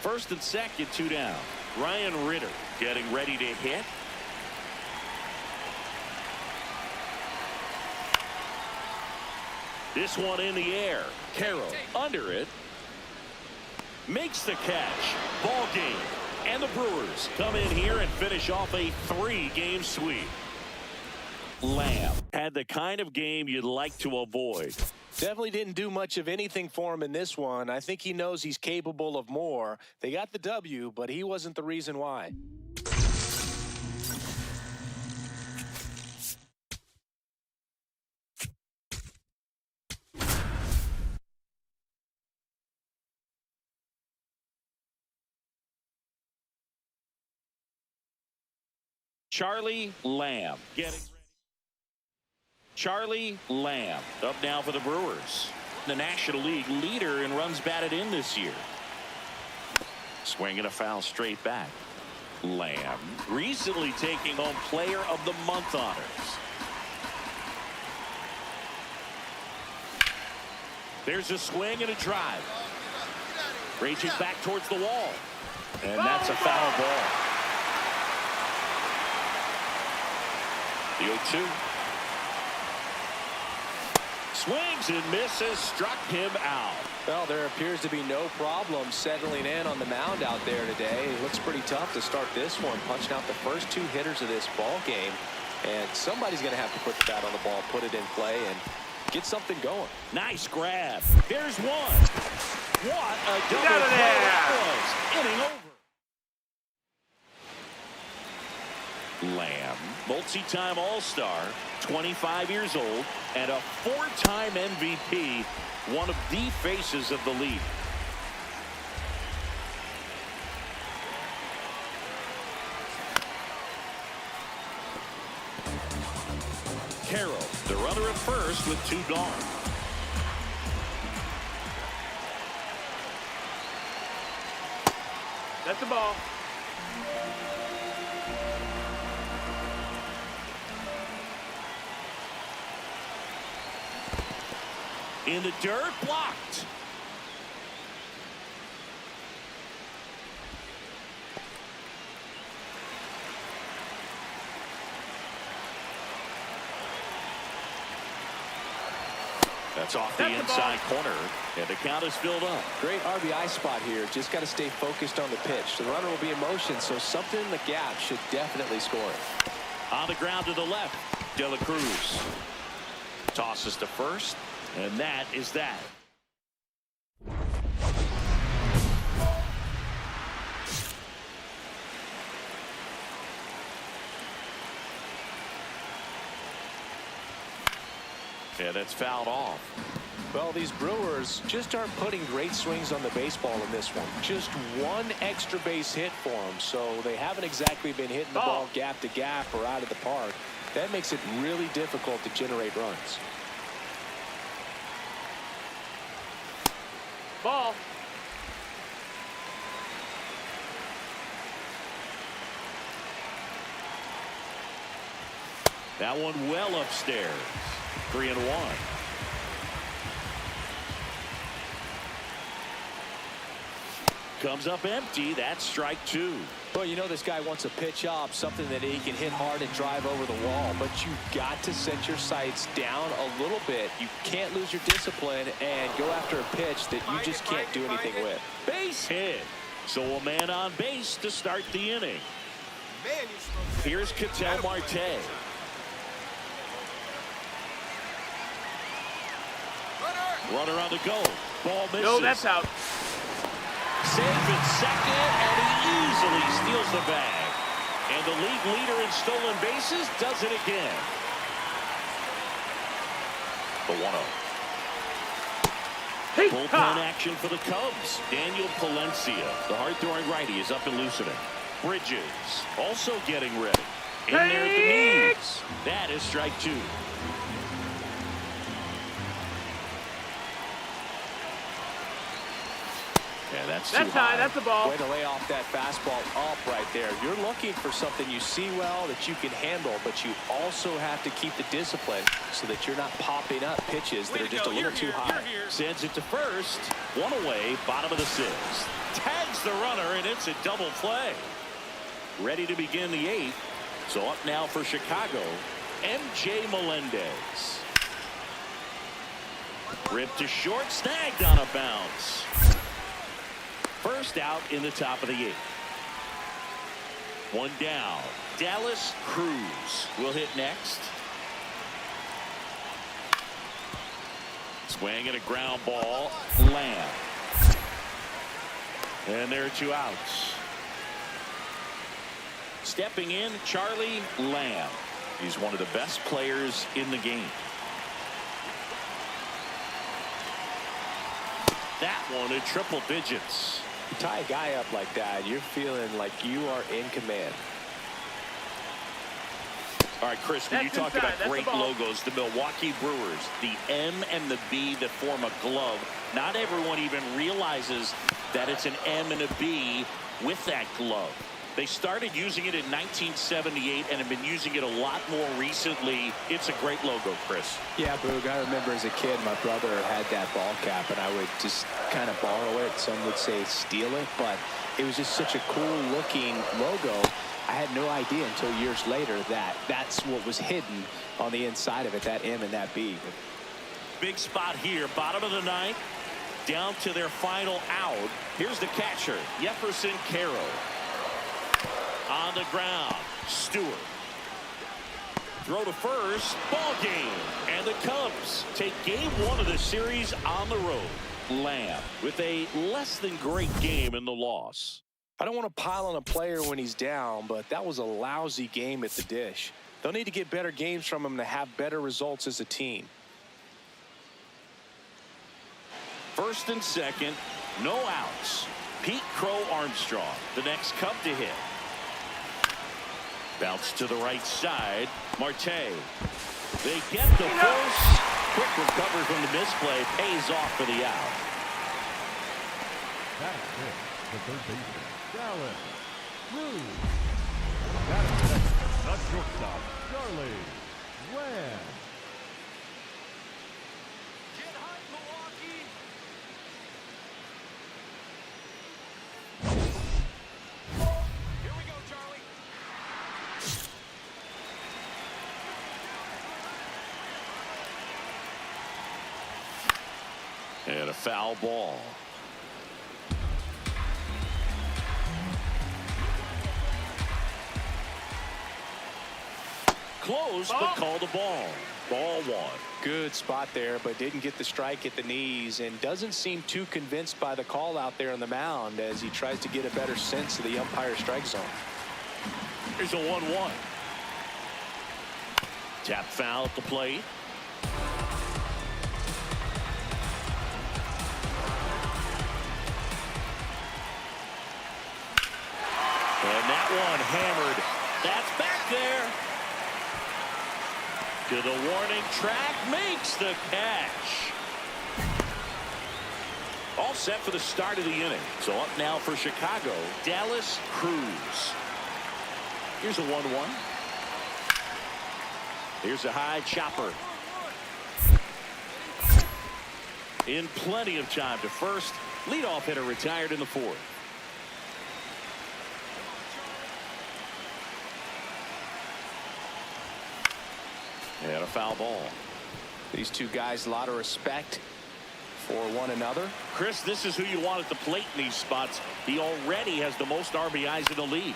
A: First and second, 2 down. Ryan Ritter getting ready to hit. This one in the air. Carroll under it. Makes the catch. Ball game. And the Brewers come in here and finish off a 3-game sweep. Lamb had the kind of game you'd like to avoid.
B: Definitely didn't do much of anything for him in this one. I think he knows he's capable of more. They got the W, but he wasn't the reason why.
A: Charlie Lamb getting ready. Charlie Lamb up now for the Brewers. The National League leader in runs batted in this year. Swinging a foul straight back. Lamb recently taking home Player of the Month honors. There's a swing and a drive. Raging back towards the wall. And that's a foul ball. The 0-2. Swings and misses, struck him out.
B: Well, there appears to be no problem settling in on the mound out there today. It looks pretty tough to start this one, punching out the first 2 hitters of this ball game. And somebody's going to have to put the bat on the ball, put it in play, and get something going.
A: Nice grab. There's one. What a double play that was. Inning over. Lamb, multi-time All-Star, 25 years old, and a 4-time MVP, one of the faces of the league. Carroll, the runner at first with 2 gone.
D: That's the ball.
A: In the dirt, blocked. That's off the inside corner, and the count is filled up.
B: Great RBI spot here. Just got to stay focused on the pitch. The runner will be in motion, so something in the gap should definitely score it.
A: On the ground to the left, De La Cruz tosses to first, and that is that. Yeah, that's fouled off.
B: Well, these Brewers just aren't putting great swings on the baseball in this one. Just one extra base hit for them, so they haven't exactly been hitting the ball gap to gap or out of the park. That makes it really difficult to generate runs.
D: Ball.
A: That one well upstairs. 3-1. Comes up empty. That's strike 2.
B: Well, you know this guy wants a pitch up, something that he can hit hard and drive over the wall, but you've got to set your sights down a little bit. You can't lose your discipline and go after a pitch that you just can't do anything with.
A: Base hit. So a man on base to start the inning. Here's Ketel Marte. Runner on the go. Ball misses.
D: No, that's out.
A: Safe at second, and he easily steals the bag. And the league leader in stolen bases does it again. The 1-0. Bullpen action for the Cubs. Daniel Palencia, the hard-throwing righty, is up and loosening. Bridges also getting ready. In there at the knees. That is strike 2. Yeah, that's high.
D: That's the ball.
B: Way to lay off that fastball up right there. You're looking for something you see well that you can handle, but you also have to keep the discipline so that you're not popping up pitches that are just a little too high.
A: Sends it to first. 1 away, bottom of the 6th. Tags the runner, and it's a double play. Ready to begin the 8th. So up now for Chicago, MJ Melendez. Ripped to short, snagged on a bounce. First out in the top of the 8th. 1 down. Dallas Cruz will hit next. Swing and a ground ball. Lamb. And there are 2 outs. Stepping in, Charlie Lamb. He's one of the best players in the game. That one in triple digits.
B: You tie a guy up like that, you're feeling like you are in command.
A: All right, Chris, when you talk about great logos, the Milwaukee Brewers, the M and the B that form a glove, not everyone even realizes that it's an M and a B with that glove. They started using it in 1978 and have been using it a lot more recently. It's a great logo, Chris.
B: Yeah, Boog, I remember as a kid, my brother had that ball cap, and I would just kind of borrow it. Some would say steal it, but it was just such a cool-looking logo. I had no idea until years later that that's what was hidden on the inside of it, that M and that B.
A: Big spot here, bottom of the 9th, down to their final out. Here's the catcher, Jefferson Carroll. On the ground, Stewart. Throw to first. Ball game. And the Cubs take game 1 of the series on the road. Lamb with a less than great game in the loss.
B: I don't want to pile on a player when he's down, but that was a lousy game at the dish. They'll need to get better games from him to have better results as a team.
A: First and second, no outs. Pete Crow Armstrong, the next Cub to hit. Bounce to the right side. Marte. They get the first. Quick recovery from the misplay. Pays off for the out.
F: That's it. The third baseman, Dallas Cruz. That's second. The shortstop, Charlie Lamb.
C: Get high, Milwaukee. Here we go, Charlie.
A: And a foul ball. Close, but called a ball. Ball 1.
B: Good spot there, but didn't get the strike at the knees and doesn't seem too convinced by the call out there on the mound as he tries to get a better sense of the umpire strike zone.
A: Here's a 1-1. Tap foul at the plate. And that one hammered. That's back there. To the warning track, makes the catch. All set for the start of the inning. So up now for Chicago, Dallas Cruz. Here's a 1-1. Here's a high chopper. In plenty of time to first. Leadoff hitter retired in the 4th. And a foul ball.
B: These two guys, a lot of respect for one another.
A: Chris, this is who you want at the plate in these spots. He already has the most RBIs in the league.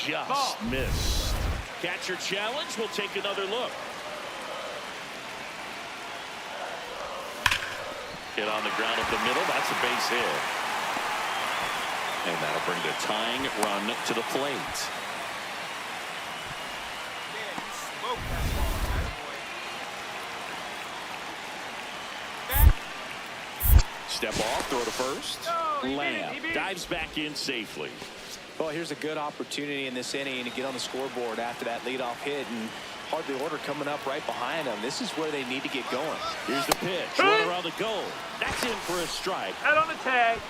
A: Just missed. Catcher challenge. We'll take another look. Hit on the ground up the middle. That's a base hit. And that'll bring the tying run to the plate.
C: Man, you smoked that ball, attaboy. Back.
A: Step off. Throw to first.
C: No, he beat it,
A: Lamb
C: he beat it.
A: dives back in safely.
B: Well, here's a good opportunity in this inning to get on the scoreboard after that leadoff hit, and hardly order coming up right behind them. This is where they need to get going.
A: Here's the pitch. Runner on the goal. That's in for a strike.
D: Head on the tag.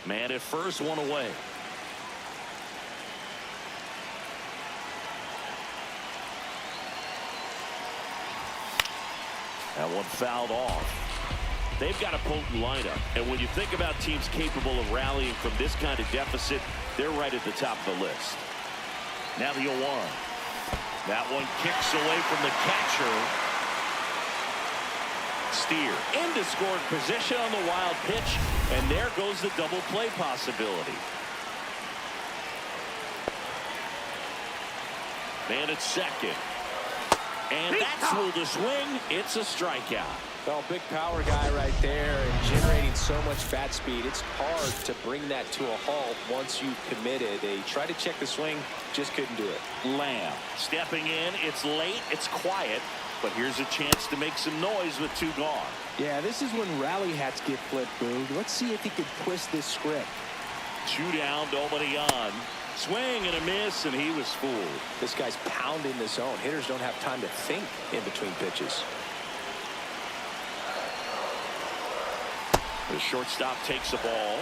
A: Man at first, one away. That one fouled off. They've got a potent lineup, and when you think about teams capable of rallying from this kind of deficit, they're right at the top of the list. Now the 0-1. That one kicks away from the catcher. Steer into scoring position on the wild pitch, and there goes the double play possibility. Man at second. And that's ruled a swing. It's a strikeout.
B: Well, big power guy right there and generating so much bat speed. It's hard to bring that to a halt once you've committed. They tried to check the swing, just couldn't do it.
A: Lamb stepping in. It's late. It's quiet. But here's a chance to make some noise with 2 gone.
B: Yeah, this is when rally hats get flipped, Boog. Let's see if he can twist this script.
A: 2 down, nobody on. Swing and a miss, and he was fooled.
B: This guy's pounding the zone. Hitters don't have time to think in between pitches.
A: The shortstop takes the ball.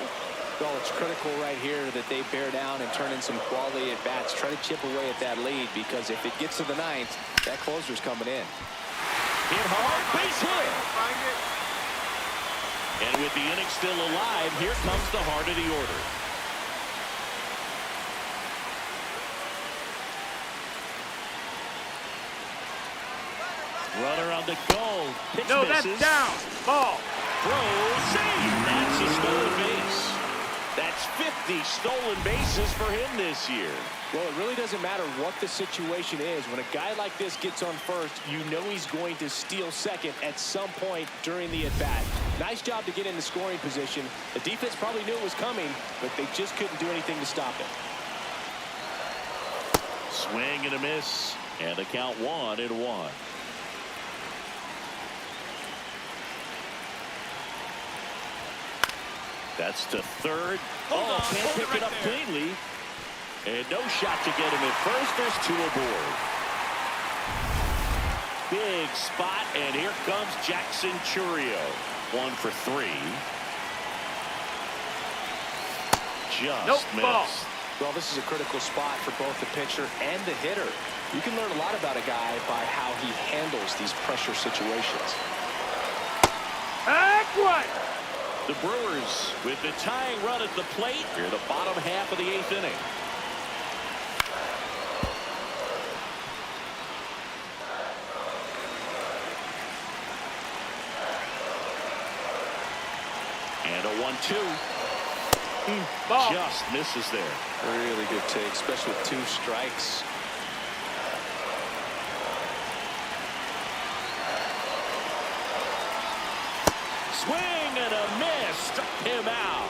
B: Well, it's critical right here that they bear down and turn in some quality at bats. Try to chip away at that lead, because if it gets to the 9th, that closer's coming in.
A: Hit hard, base hit.
C: Find it.
A: And with the inning still alive, here comes the heart of the order. Runner on the goal. Pitch
D: No,
A: misses.
D: that's down. Ball.
A: Throw, save. That's a stolen base. That's 50 stolen bases for him this year.
B: Well, it really doesn't matter what the situation is. When a guy like this gets on first, you know he's going to steal second at some point during the at-bat. Nice job to get in the scoring position. The defense probably knew it was coming, but they just couldn't do anything to stop it.
A: Swing and a miss. And the count 1-1. That's to third. Can't pick it up cleanly. And no shot to get him at first. There's 2 aboard. Big spot, and here comes Jackson Churio. 1 for 3. Just missed.
D: Ball.
B: Well, this is a critical spot for both the pitcher and the hitter. You can learn a lot about a guy by how he handles these pressure situations.
D: Back one.
A: The Brewers with the tying run at the plate here, the bottom half of the 8th inning. And a 1-2.
D: Ball.
A: Just misses there.
B: Really good take, especially with 2 strikes.
A: Swing and a miss. Struck him out.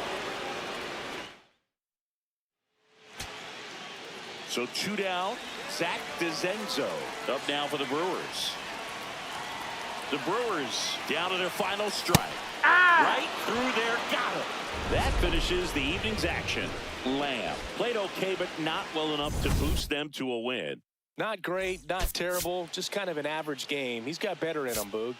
A: So 2 down. Zach DeZenzo up now for the Brewers. The Brewers down to their final strike. Right through there. Got him. That finishes the evening's action. Lamb played okay, but not well enough to boost them to a win.
B: Not great, not terrible, just kind of an average game. He's got better in him, Boog.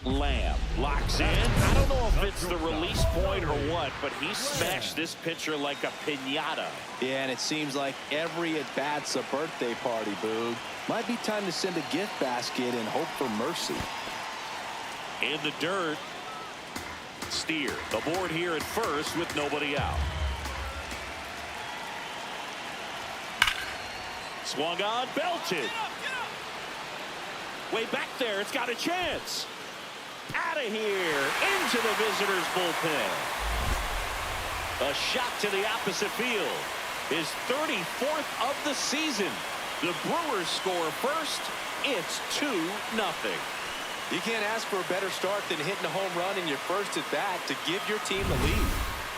A: Lamb locks in. I don't know if it's the release point or what, but he smashed this pitcher like a piñata.
G: Yeah, and it seems like every at-bat's a birthday party, Boog. Might be time to send a gift basket and hope for mercy.
A: In the dirt. Steer aboard here at first with nobody out. Swung on, belted. Way back there, it's got a chance. Out of here, into the visitors' bullpen. A shot to the opposite field. His 34th of the season. The Brewers score first. It's 2-0.
B: You can't ask for a better start than hitting a home run in your first at-bat to give your team the lead.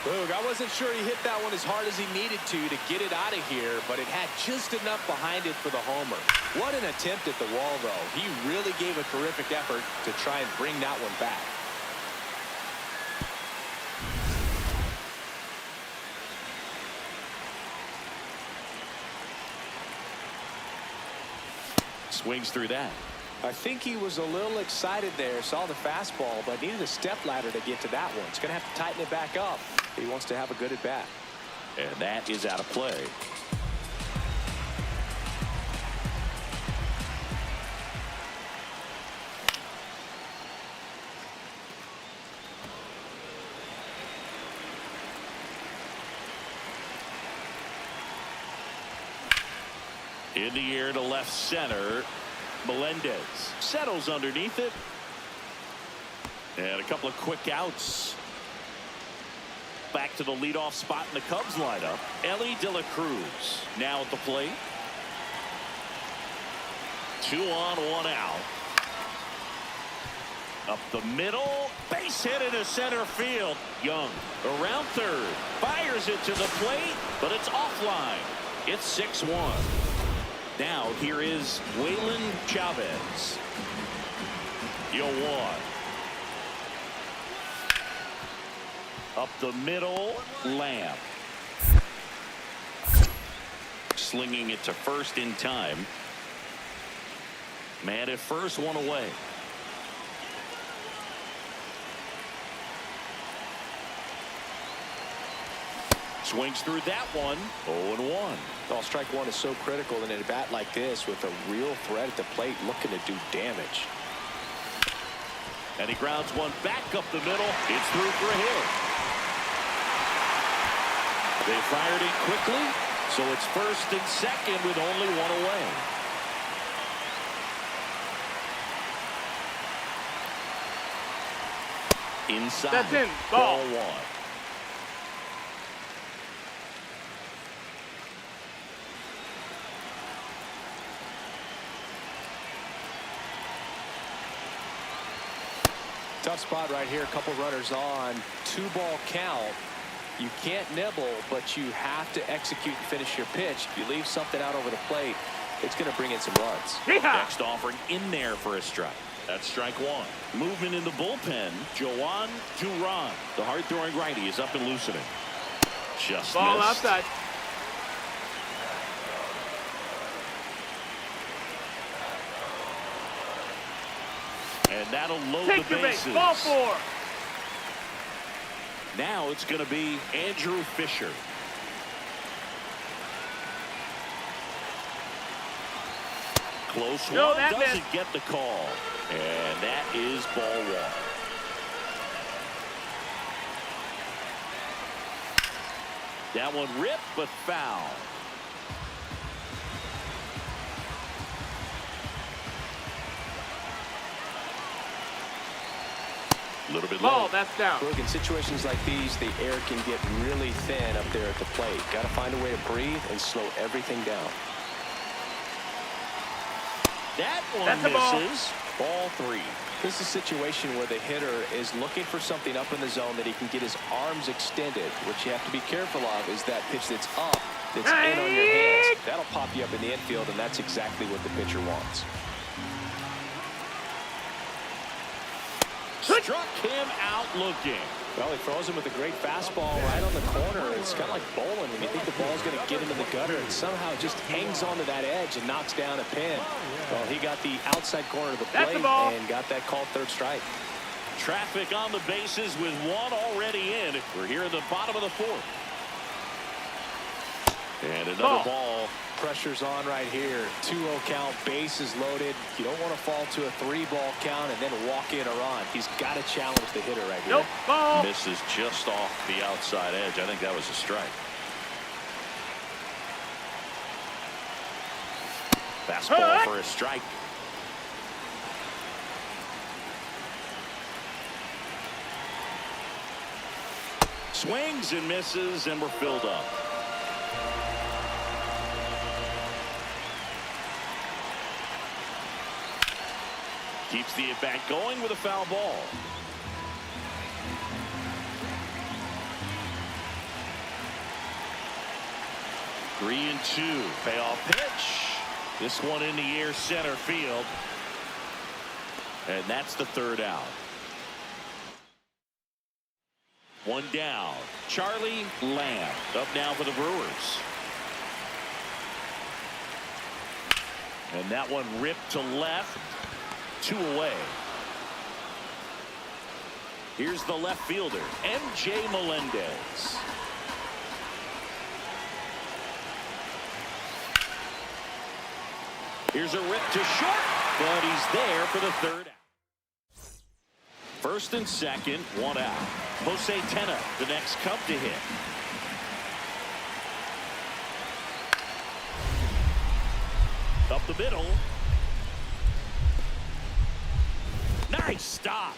B: Boog, I wasn't sure he hit that one as hard as he needed to get it out of here, but it had just enough behind it for the homer. What an attempt at the wall, though. He really gave a terrific effort to try and bring that one back.
A: Swings through that.
B: I think he was a little excited there, saw the fastball, but needed a step ladder to get to that one. He's going to have to tighten it back up. He wants to have a good at-bat.
A: And that is out of play. In the air to left center. Melendez settles underneath it. And a couple of quick outs. Back to the leadoff spot in the Cubs lineup. Ellie De La Cruz now at the plate. 2 on, 1 out. Up the middle. Base hit into center field. Young around third. Fires it to the plate, but it's offline. It's 6-1. Now here is Waylon Chavez. 0-1. Up the middle, Lamb. Slinging it to first in time. Man at first, 1 away. Swings through that one. 0-1.
B: Well, strike one is so critical in a bat like this with a real threat at the plate looking to do damage.
A: And he grounds one back up the middle. It's through for a hit. They fired it quickly, So it's first and second with only one away. Inside.
D: That's in. Ball.
A: One.
B: Tough spot right here. A couple runners on. 2-ball count. You can't nibble, but you have to execute and finish your pitch. If you leave something out over the plate, it's going to bring in some runs.
A: Next offering in there for a strike. That's strike one. Movement in the bullpen. Joan Duran. The hard-throwing righty is up and loosening. Just
D: Ball
A: missed.
D: outside.
A: And that'll load
D: Take
A: the
D: your base.
A: bases.
D: Ball 4.
A: Now it's going to be Andrew Fisher. Close
D: No,
A: one,
D: that
A: doesn't
D: missed.
A: get the call. And that is ball one. That one ripped, but foul. A little bit
D: Ball,
A: low.
D: that's down.
B: Look, in situations like these, the air can get really thin up there at the plate. Got to find a way to breathe and slow everything down.
A: That one
D: That's a ball.
A: misses. Ball three.
B: This is a situation where the hitter is looking for something up in the zone that he can get his arms extended. What you have to be careful of is that pitch that's up, that's in on your hands. That'll pop you up in the infield, and that's exactly what the pitcher wants.
A: Struck him out looking.
B: Well, he throws him with a great fastball right on the corner. It's kind of like bowling when you think the ball's going to get into the gutter, and somehow it just hangs onto that edge and knocks down a pin. Well, he got the outside corner of the
D: That's
B: plate
D: the ball.
B: and got that called third strike.
A: Traffic on the bases with one already in. We're here at the bottom of the fourth. And another ball.
B: Pressure's on right here. 2-0 count, bases loaded. You don't want to fall to a 3-ball count and then walk in a run. He's got to challenge the hitter right here.
D: Nope. Ball.
A: Misses just off the outside edge. I think that was a strike. Fastball for a strike. Swings and misses, and we're filled up. Keeps the at-bat going with a foul ball. Three and two. Payoff pitch. This one in the air center field. And that's the third out. One down. Charlie Lamb up now for the Brewers. And that one ripped to left. 2 away. Here's the left fielder, M.J. Melendez. Here's a rip to short, but he's there for the third out. First and second, one out. Jose Tena, the next come to hit. Up the middle. Nice stop.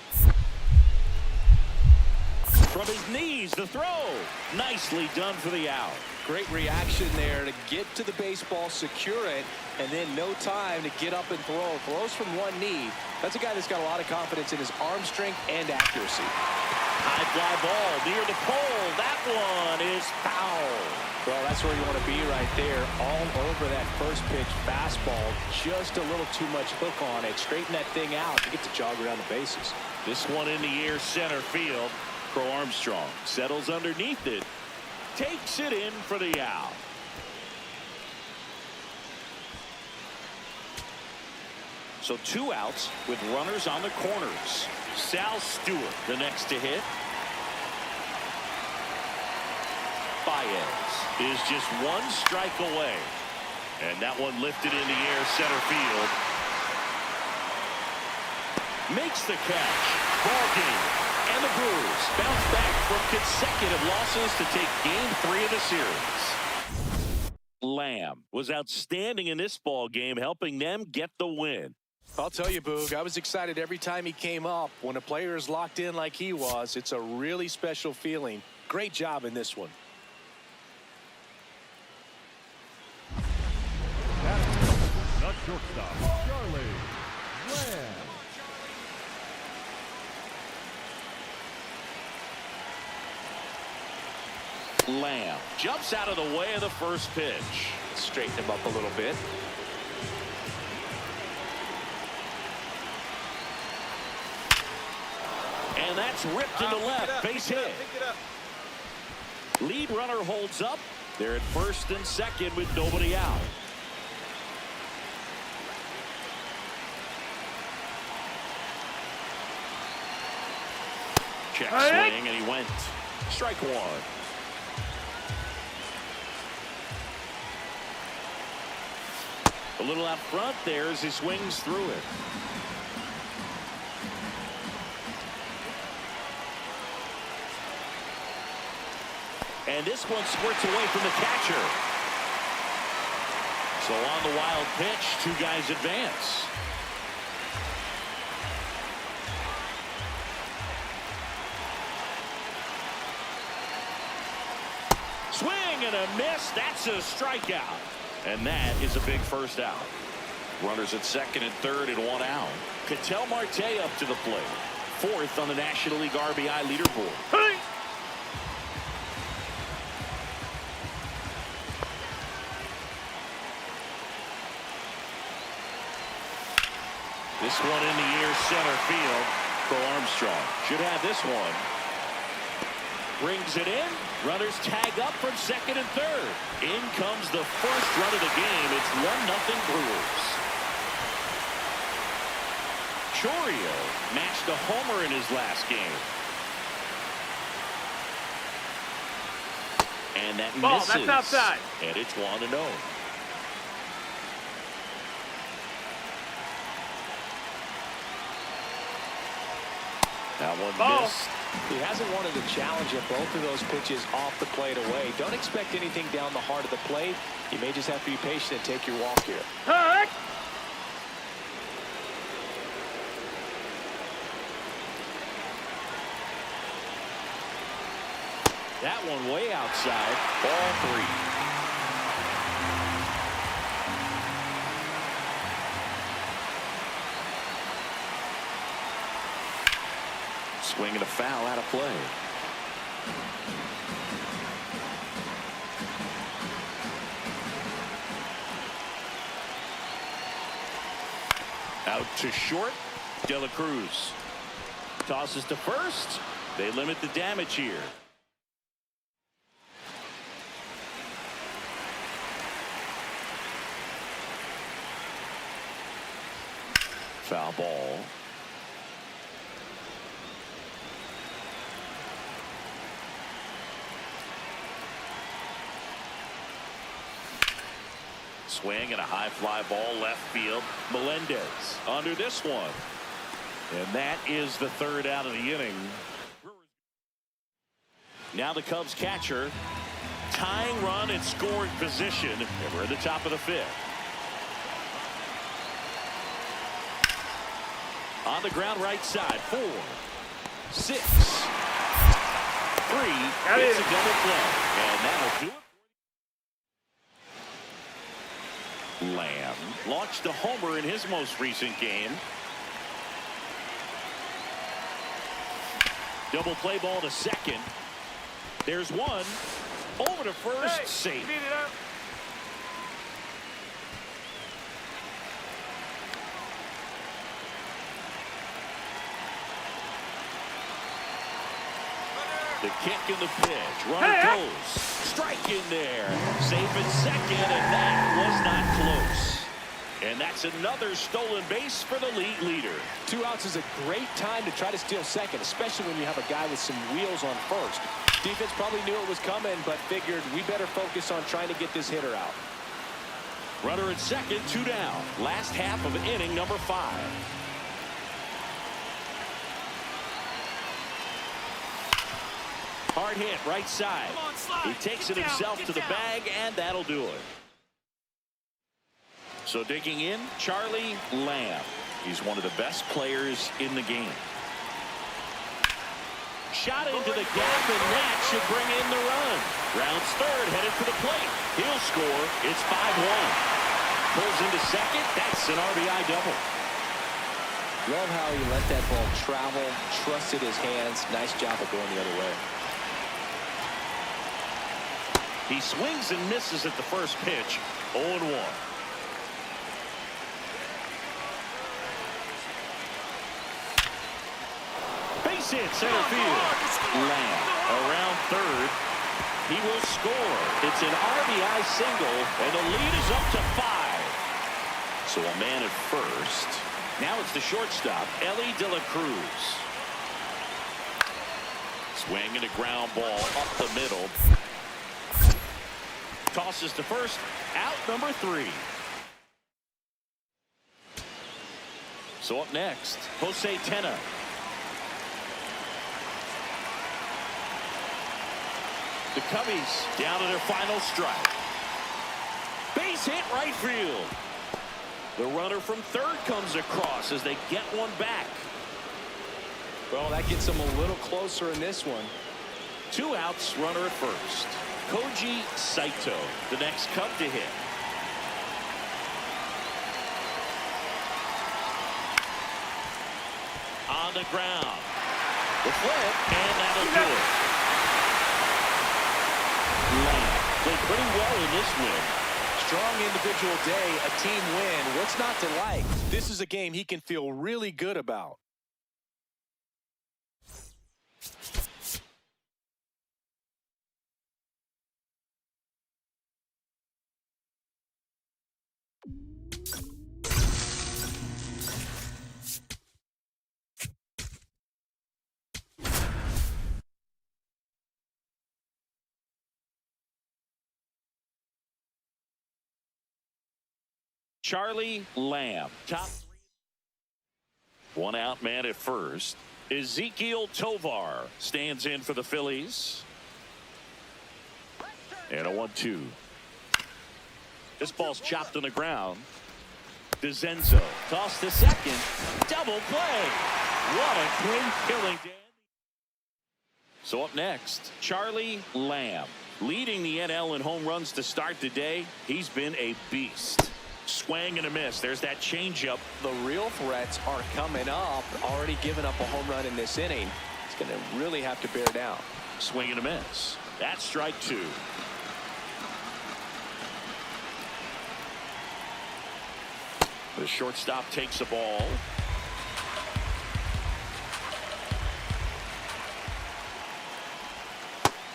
A: From his knees, the throw. Nicely done for the out.
B: Great reaction there to get to the baseball, secure it, and then no time to get up and throw. Throws from one knee. That's a guy that's got a lot of confidence in his arm strength and accuracy.
A: High fly ball near the pole. That one is foul.
B: Well, that's where you want to be right there. All over that first pitch fastball. Just a little too much hook on it. Straighten that thing out to get the jog around the bases.
A: This one in the air center field. Crow Armstrong settles underneath it. Takes it in for the out. So 2 outs with runners on the corners. Sal Stewart, the next to hit. Baez is just 1 strike away. And that one lifted in the air center field. Makes the catch. Ball game. And the Brewers bounce back from consecutive losses to take game 3 of the series. Lamb was outstanding in this ball game, helping them get the win.
B: I'll tell you, Boog, I was excited every time he came up. When a player is locked in like he was, it's a really special feeling. Great job in this one.
F: The shortstop, Charlie Lamb.
A: Lamb jumps out of the way of the first pitch.
E: Straighten him up a little bit.
A: And that's ripped into left. Base hit. Lead runner holds up. They're at first and second with nobody out. Check swing, and he went. Strike one. A little out front there as he swings through it. And this one squirts away from the catcher. So on the wild pitch, two guys advance. Swing and a miss. That's a strikeout. And that is a big first out. Runners at second and third and one out. Ketel Marte up to the plate. Fourth on the National League RBI leaderboard. Hey! This one in the air center field for Armstrong. Should have this one. Brings it in. Runners tag up from second and third. In comes the first run of the game. It's 1-0 Brewers. Chorio matched a homer in his last game. And that misses.
D: That's outside.
A: And it's 1-0. That one missed.
E: He hasn't wanted to challenge at both of those pitches off the plate away. Don't expect anything down the heart of the plate. You may just have to be patient and take your walk here.
D: Hey!
A: That one way outside. Ball three. Swing and a foul out of play. Out to short. De La Cruz tosses to first. They limit the damage here. Foul ball. Swing and a high fly ball left field. Melendez under this one. And that is the third out of the inning. Now the Cubs catcher. Tying run in scoring position. And we're at the top of the fifth. On the ground right side. 4, 6, 3. It's a double play. And that'll do it. Lamb launched a homer in his most recent game. Double play ball to second. There's one. Over to first. Safe. The kick and the pitch. Runner goes. Strike in there. Safe at second, and that was not close. And that's another stolen base for the league leader.
E: 2 outs is a great time to try to steal second, especially when you have a guy with some wheels on first. Defense probably knew it was coming, but figured we better focus on trying to get this hitter out.
A: Runner at second, 2 down. Last half of inning number 5. Hard hit right side. He takes it himself to the bag, and that'll do it. So digging in, Charlie Lamb. He's one of the best players in the game. Shot into the gap, and that should bring in the run. Rounds third, headed for the plate. He'll score. It's 5-1. Pulls into second. That's an RBI double.
E: Love how he let that ball travel, trusted his hands. Nice job of going the other way.
A: He swings and misses at the first pitch. 0-1. Base hit, center field. Lamb around third. He will score. It's an RBI single, and the lead is up to 5. So a man at first. Now it's the shortstop, Ellie De La Cruz. Swing and a ground ball up the middle. Tosses to first, out number 3. So up next, Jose Tena. The Cubbies down to their final strike. Base hit right field. The runner from third comes across as they get one back.
E: Well, that gets them a little closer in this one.
A: 2 outs, runner at first. Koji Saito, the next Cub to hit. On the ground. The flip, and that'll do it. Lamb played pretty well in this win.
B: Strong individual day, a team win. What's not to like? This is a game he can feel really good about.
A: Charlie Lamb, top 3. 1 out man at first. Ezekiel Tovar stands in for the Phillies. And a 1-2. This ball's chopped on the ground. DeZenzo tossed to second. Double play. What a clean killing. So up next, Charlie Lamb. Leading the NL in home runs to start the day. He's been a beast. Swing and a miss. There's that changeup.
E: The real threats are coming up. Already given up a home run in this inning. He's going to really have to bear down.
A: Swing and a miss. That's strike 2. The shortstop takes a ball.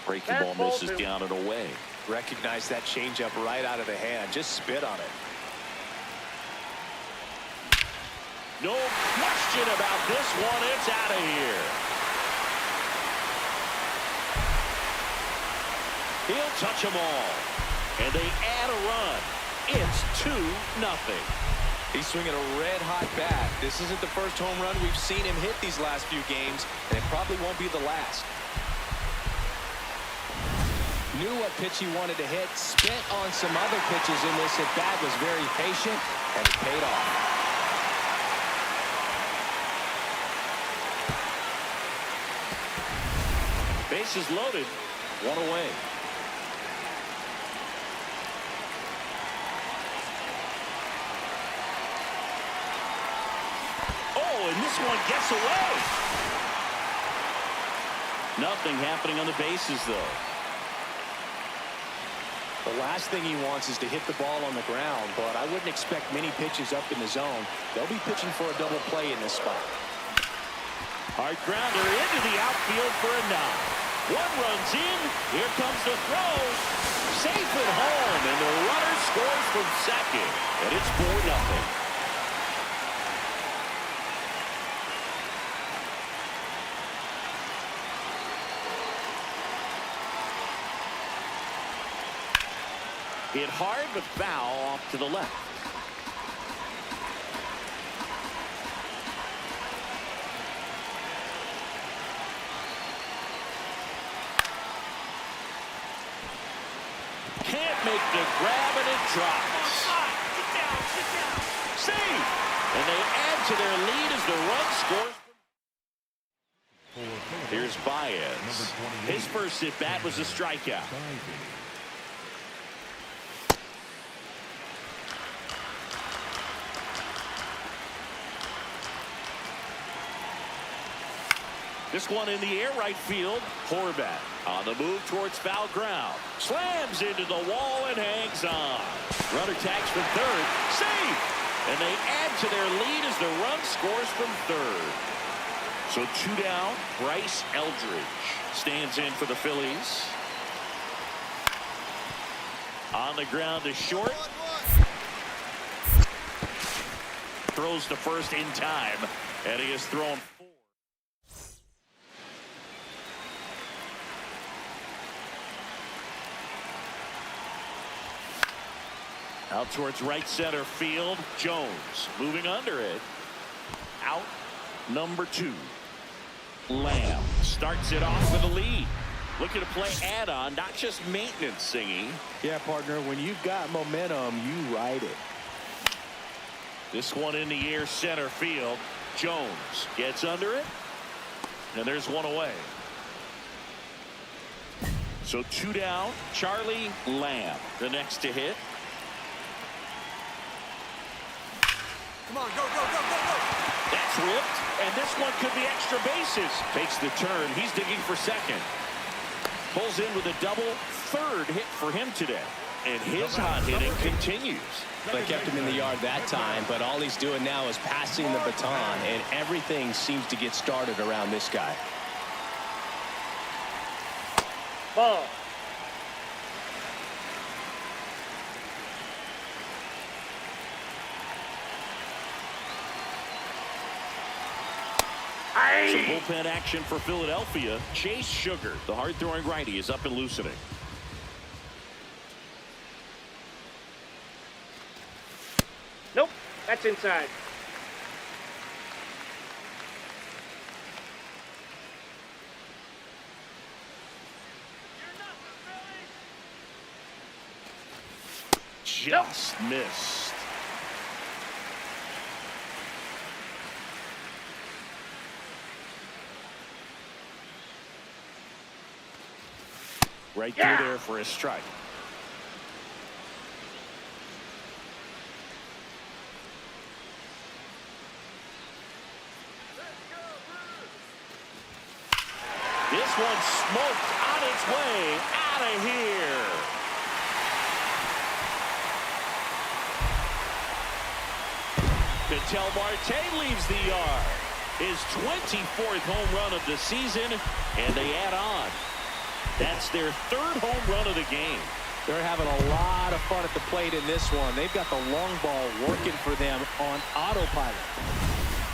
A: Breaking ball misses down and away.
B: Recognize that changeup right out of the hand. Just spit on it.
A: No question about this one. It's out of here. He'll touch them all. And they add a run. It's 2-0.
E: He's swinging a red-hot bat. This isn't the first home run we've seen him hit these last few games, and it probably won't be the last. Knew what pitch he wanted to hit, spent on some other pitches in this at-bat, was very patient, and it paid off.
A: Bases loaded. 1 away. Oh, and this one gets away. Nothing happening on the bases, though.
E: The last thing he wants is to hit the ball on the ground, but I wouldn't expect many pitches up in the zone. They'll be pitching for a double play in this spot.
A: Hard grounder into the outfield for a knock. 1 runs in. Here comes the throw. Safe at home, and the runner scores from second. And it's 4-0. Hit hard, but foul off to the left. Can't make the grab, and it drops. See? And they add to their lead as the run scores. Here's Baez. His first at-bat was a strikeout. This one in the air right field. Horvat on the move towards foul ground. Slams into the wall and hangs on. Runner tags from third. Safe! And they add to their lead as the run scores from third. So 2 down. Bryce Eldridge stands in for the Phillies. On the ground to short. Throws to first in time. And he has thrown 4. Out towards right center field. Jones moving under it. Out number 2. Lamb starts it off with a lead. Looking to play add-on, not just maintenance, Singy.
B: Yeah, partner, when you've got momentum, you ride it.
A: This one in the air center field. Jones gets under it. And there's one away. So 2 down. Charlie Lamb, the next to hit.
C: Come on, go, go, go, go, go.
A: That's ripped, and this one could be extra bases. Takes the turn. He's digging for second. Pulls in with a double. Third hit for him today. And his hot hitting continues.
E: They kept him in the yard that time, but all he's doing now is passing the baton, and everything seems to get started around this guy.
D: Ball.
A: Some bullpen action for Philadelphia. Chase Sugar, the hard-throwing righty, is up and loosening.
D: Nope, that's inside.
A: Just missed. Right through there for a strike. This one smoked on its way out of here. Ketel Marte leaves the yard. His 24th home run of the season, and they add on. That's their 3rd home run of the game.
B: They're having a lot of fun at the plate in this one. They've got the long ball working for them on autopilot.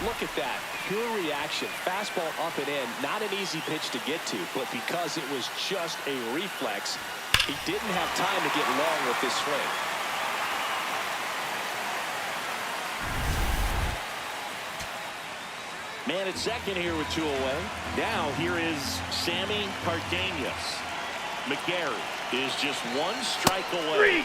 E: Look at that. Pure reaction. Fastball up and in. Not an easy pitch to get to, but because it was just a reflex, he didn't have time to get long with this swing.
A: Man at second here with 2 away. Now here is Sammy Cardenas. McGarry is just 1 strike away.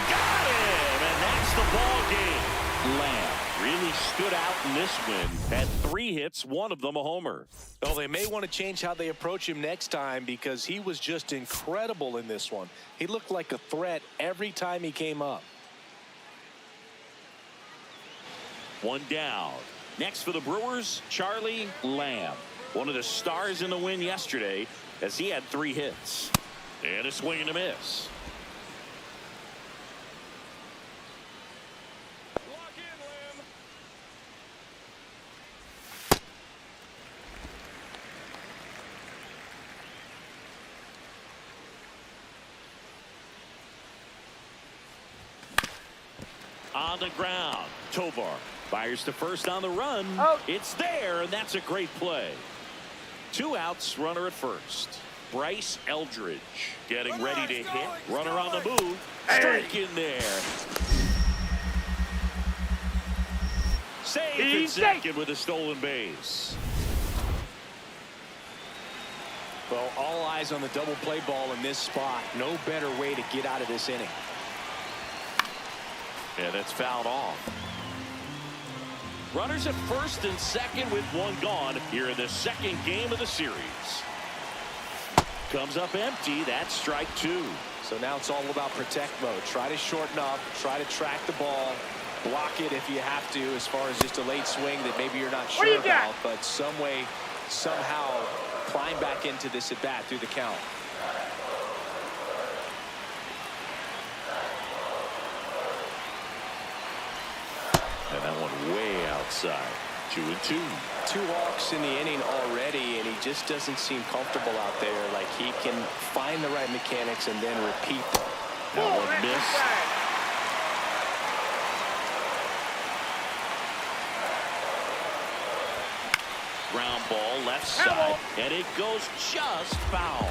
A: Got him, and that's the ball game. Lamb really stood out in this win. Had 3 hits, 1 of them a homer.
B: Well, they may want to change how they approach him next time because he was just incredible in this one. He looked like a threat every time he came up.
A: 1 down. Next for the Brewers, Charlie Lamb. One of the stars in the win yesterday as he had 3 hits. And a swing and a miss.
D: Lock in, Lamb.
A: On the ground, Tovar fires to first on the run.
D: Out.
A: It's there, and that's a great play. 2 outs, runner at first. Bryce Eldridge getting ready to hit. Runner on the move. Strike in there. Save at second with a stolen base.
B: Well, all eyes on the double play ball in this spot. No better way to get out of this inning.
A: And it's fouled off. Runners at first and second with one gone here in the second game of the series. Comes up empty. That's strike two.
B: So now it's all about protect mode. Try to shorten up. Try to track the ball. Block it if you have to, as far as just a late swing that maybe you're not sure about. But some way, somehow, climb back into this at bat through the count.
A: And that one way outside. 2-2.
B: 2 walks in the inning already, and he just doesn't seem comfortable out there. Like he can find the right mechanics and then repeat them.
A: That one missed. Ground ball left side, and it goes just foul.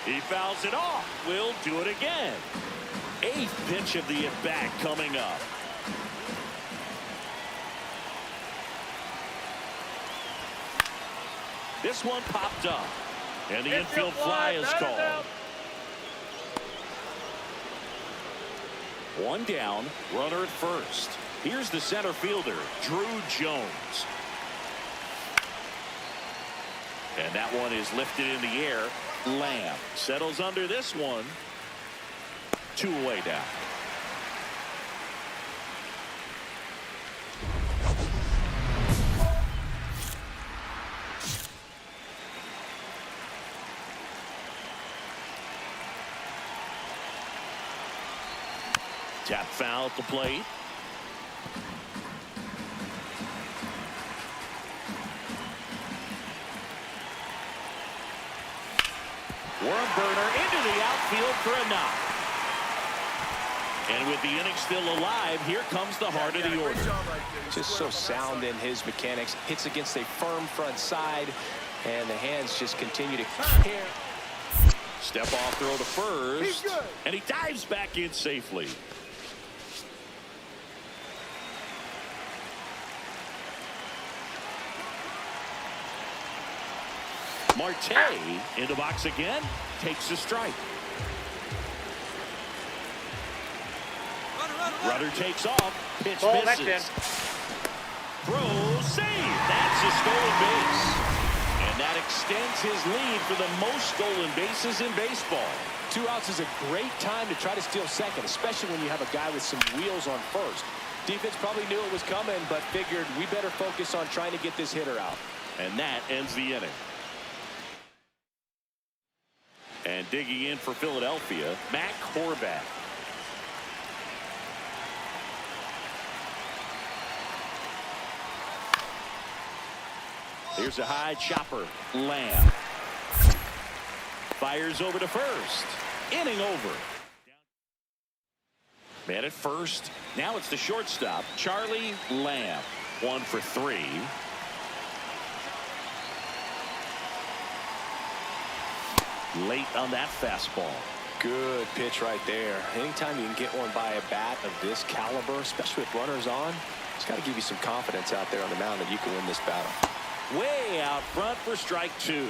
A: He fouls it off. We'll do it again. 8th pitch of the at-bat coming up. This one popped up, and the infield fly is called. 1 down, runner at first. Here's the center fielder, Drew Jones. And that one is lifted in the air. Lamb settles under this one. 2 away down. Tap foul at the plate. Worm burner into the outfield for a knock. And with the inning still alive, here comes the heart of the order.
B: Just so sound in his mechanics. Hits against a firm front side, and the hands just continue to care.
A: Step off throw to first, and he dives back in safely. Marte in the box again, takes a strike. Runner takes off, pitch misses. Throw, save. That's a stolen base. And that extends his lead for the most stolen bases in baseball.
B: 2 outs is a great time to try to steal second, especially when you have a guy with some wheels on first. Defense probably knew it was coming, but figured we better focus on trying to get this hitter out.
A: And that ends the inning. And digging in for Philadelphia, Matt Horvath. Here's a high chopper. Lamb fires over to first. Inning over. Man at first. Now it's the shortstop, Charlie Lamb. 1 for 3. Late on that fastball.
B: Good pitch right there. Anytime you can get one by a bat of this caliber, especially with runners on, it's got to give you some confidence out there on the mound that you can win this battle.
A: Way out front for strike 2.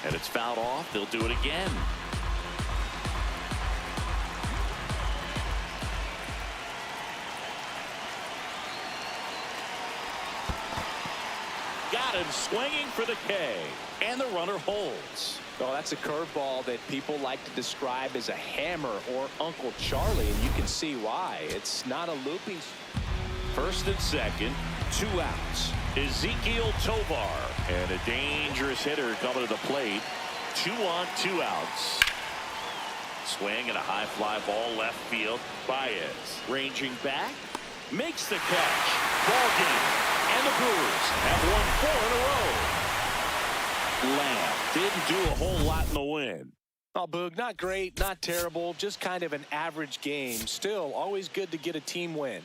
A: And it's fouled off. They'll do it again. Got him swinging for the K. And the runner holds.
B: Well, that's a curveball that people like to describe as a hammer or Uncle Charlie, and you can see why. It's not a looping.
A: First and second, 2 outs. Ezekiel Tovar. And a dangerous hitter coming to the plate. 2 on, 2 outs. Swing and a high fly ball left field. Baez ranging back. Makes the catch. Ball game. And the Brewers have won 4 in a row. Lamb didn't do a whole lot in the win.
B: Oh, Boog, not great, not terrible, just kind of an average game. Still, always good to get a team win.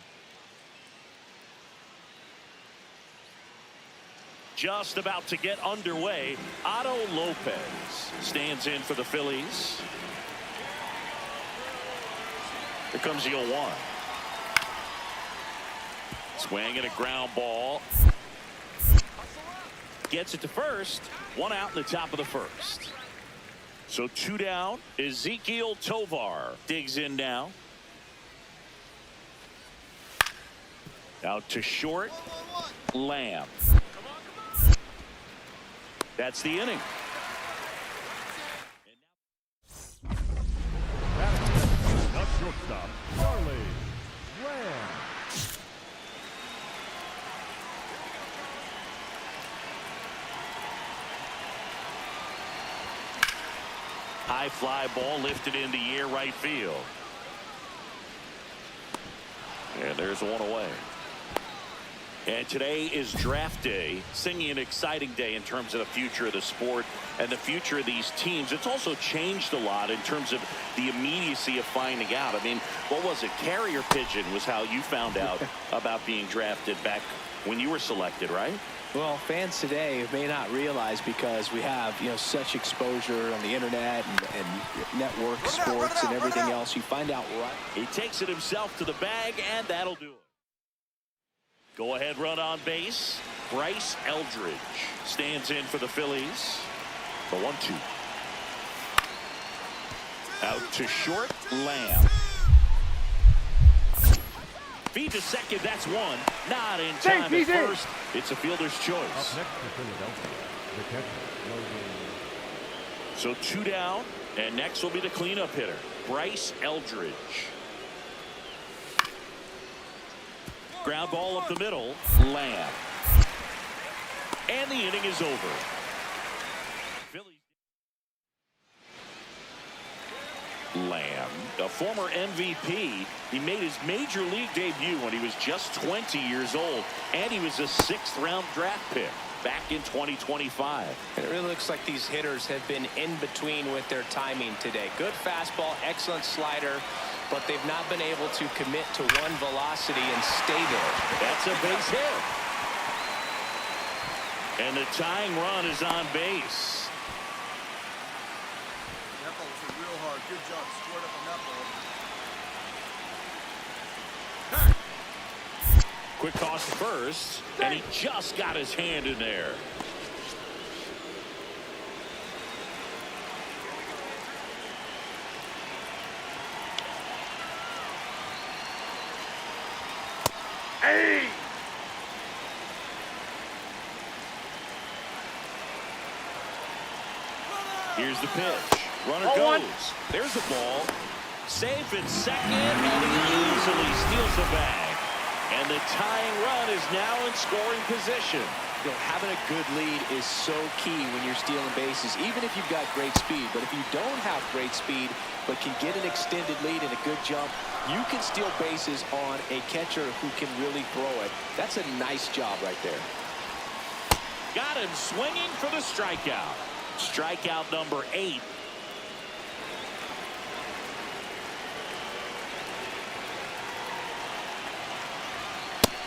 A: Just about to get underway, Otto Lopez stands in for the Phillies. Here comes the 0-1. Swinging a ground ball. Gets it to first. One out in the top of the first. So 2 down. Ezekiel Tovar digs in now. Out to short. Lamb. That's the inning.
F: Not shortstop, Charlie Lamb.
A: High fly ball lifted into the air right field. And there's one away. And today is draft day, singing an exciting day in terms of the future of the sport and the future of these teams. It's also changed a lot in terms of the immediacy of finding out. I mean, what was it? Carrier pigeon was how you found out about being drafted back when you were selected, right?
B: Well, fans today may not realize, because we have, such exposure on the internet and network sports and everything else. You find out right.
A: He takes it himself to the bag, and that'll do it. Go ahead run on base. Bryce Eldridge stands in for the Phillies. The 1-2. Out to short. Lamb. Feed to second. That's one. Not in time at first. It's a fielder's
F: Up
A: choice.
F: next to Philadelphia, the catcher, Logan.
A: So 2 down, and next will be the cleanup hitter, Bryce Eldridge. Ground ball up the middle. Lamb. And the inning is over. Phillies. Lamb, a former MVP. He made his major league debut when he was just 20 years old, and he was a 6th-round draft pick back in 2025.
E: And it really looks like these hitters have been in between with their timing today. Good fastball, excellent slider, but they've not been able to commit to one velocity and stay there.
A: That's a base hit. And the tying run is on base.
C: That ball was hit real hard. Good job. Squared up on that ball.
A: Quick toss to first, and he just got his hand in there.
D: Hey!
A: Here's the pitch. Runner
D: Oh,
A: goes. There's the ball. Safe at second, and he easily steals the bag. And the tying run is now in scoring position.
B: Having a good lead is so key when you're stealing bases, even if you've got great speed. But if you don't have great speed but can get an extended lead and a good jump, you can steal bases on a catcher who can really throw it. That's a nice job right there.
A: Got him swinging for the strikeout. Strikeout number 8.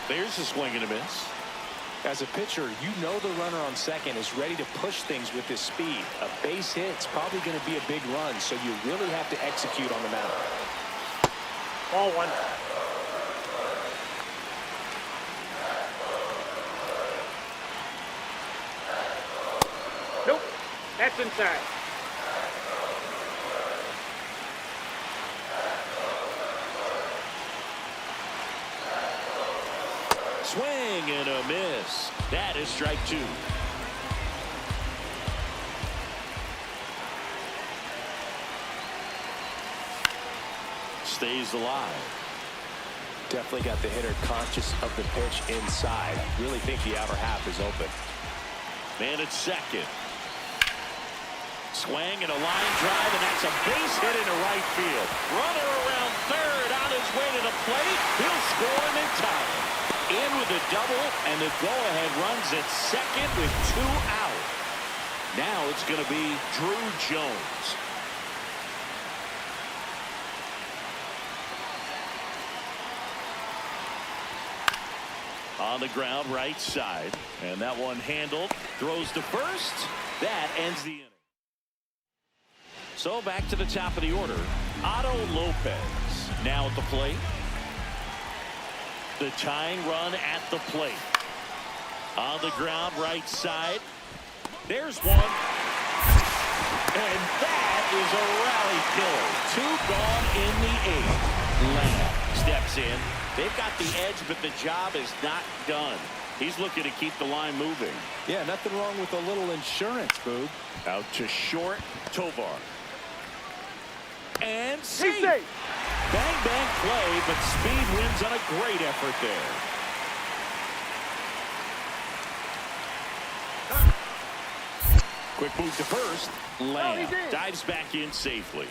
A: There's a swing and a miss.
B: As a pitcher, you know the runner on second is ready to push things with his speed. A base hit's probably going to be a big run, so you really have to execute on the mound.
D: Ball 1. Nope. That's inside.
A: Swing and a miss. That is strike 2. Stays alive.
B: Definitely got the hitter conscious of the pitch inside. Really think the outer half is open.
A: Man at second. Swing and a line drive, and that's a base hit into right field. Runner around third on his way to the plate. He'll score and then tie it. In with a double, and the go-ahead runs at second with 2 out. Now it's going to be Drew Jones. On the ground, right side. And that one handled. Throws to first. That ends the inning. So back to the top of the order. Otto Lopez now at the plate. The tying run at the plate. On the ground, right side. There's one. And that is a rally killer. 2 gone in the 8th. Lamb steps in. They've got the edge, but the job is not done. He's looking to keep the line moving.
B: Yeah, nothing wrong with a little insurance, Boog.
A: Out to short, Tovar. And see. Bang, bang play, but speed wins on a great effort there. Quick move to first. Lamb dives back in safely.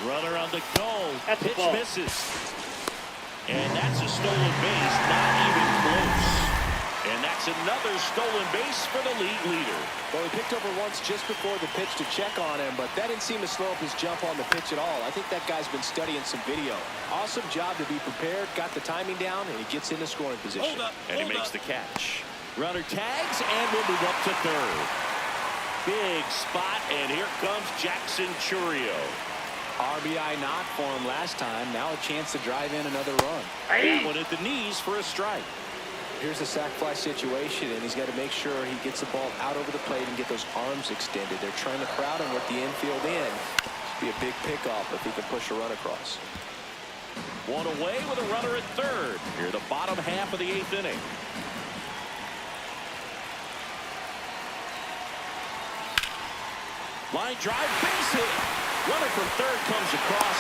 A: Runner on the goal. Pitch misses. And that's a stolen base, not even close. And that's another stolen base for the league leader.
B: Well, he picked over once just before the pitch to check on him, but that didn't seem to slow up his jump on the pitch at all. I think that guy's been studying some video. Awesome job to be prepared, got the timing down, and he gets into scoring position.
A: And he makes the catch. Runner tags, and we'll move up to third. Big spot, and here comes Jackson Churio.
B: RBI knock for him last time. Now a chance to drive in another run.
A: That one at the knees for a strike.
B: Here's a sac fly situation, and he's got to make sure he gets the ball out over the plate and get those arms extended. They're trying to crowd him with the infield in. Be a big pickoff if he can push a run across.
A: One away with a runner at third. Here the bottom half of the 8th inning. Line drive, base hit. Runner from third comes across.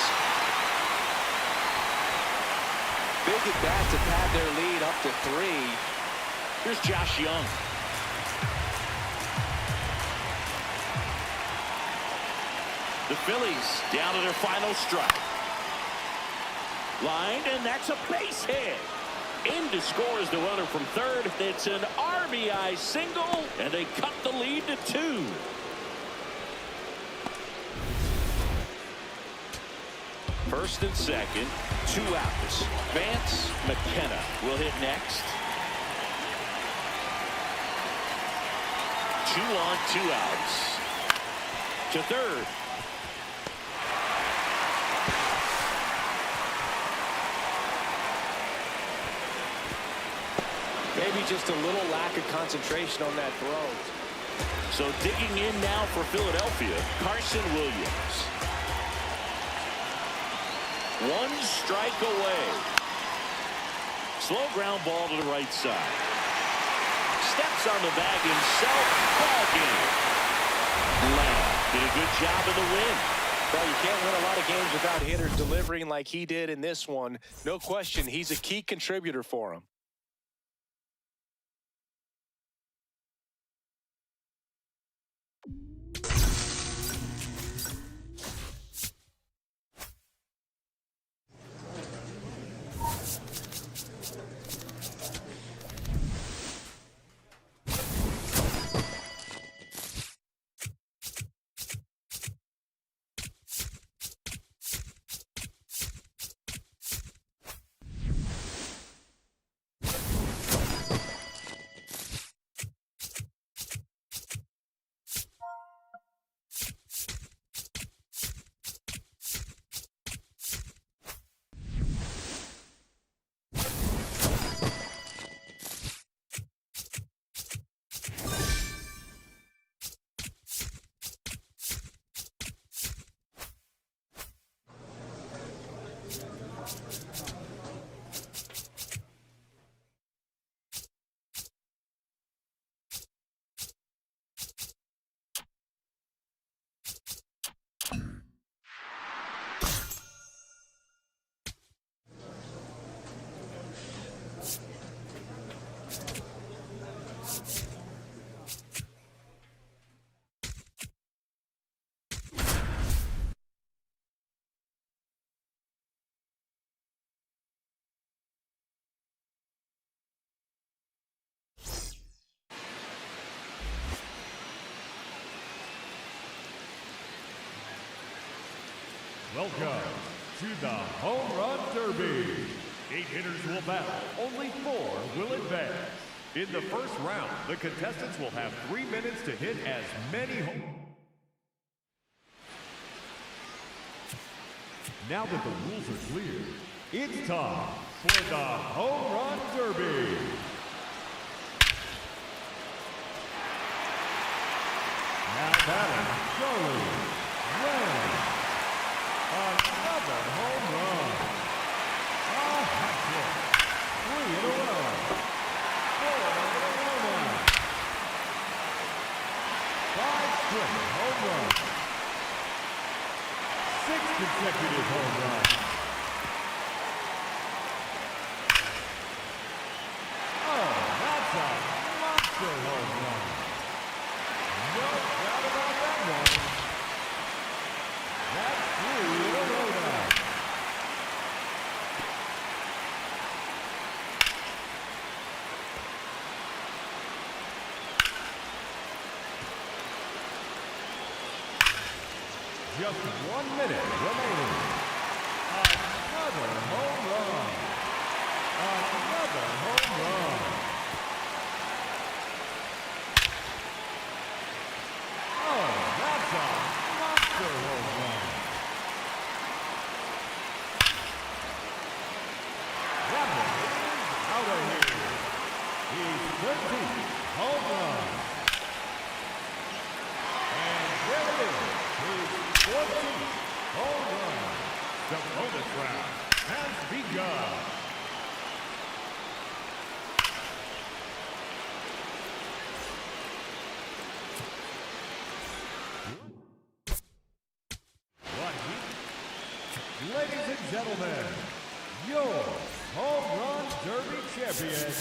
B: Big at bat to pad their lead up to 3.
A: Here's Josh Young. The Phillies down to their final strike. Lined, and that's a base hit. In to score is the runner from third. It's an RBI single, and they cut the lead to 2. First and second, 2 outs. Vance McKenna will hit next. 2 on, 2 outs. To third.
B: Maybe just a little lack of concentration on that throw.
A: So digging in now for Philadelphia, Carson Williams. 1 strike away. Slow ground ball to the right side. Steps on the bag himself. Ball game. Lamb did a good job in the win.
B: Well, you can't win a lot of games without hitters delivering like he did in this one. No question, he's a key contributor for him.
F: Welcome to the Home Run Derby. 8 hitters will battle. Only 4 will advance. In the first round, the contestants will have 3 minutes to hit as many home. Now that the rules are clear, it's time for the Home Run Derby. Now batting, Charlie, Ram. Another home run. A hat trick. 3 in a row. 4 in a row now. 5 straight home runs. 6 consecutive home runs. Oh, that's a monster home run. No doubt about that one. That's 3 in a row now. Just 1 minute remaining. Another home run. Another home run. Oh, that's a monster home run. That one is out of here. He's 13th home run. And there it is. His 14th home run. The bonus round has begun. Ladies and gentlemen, your Home Run Derby champion,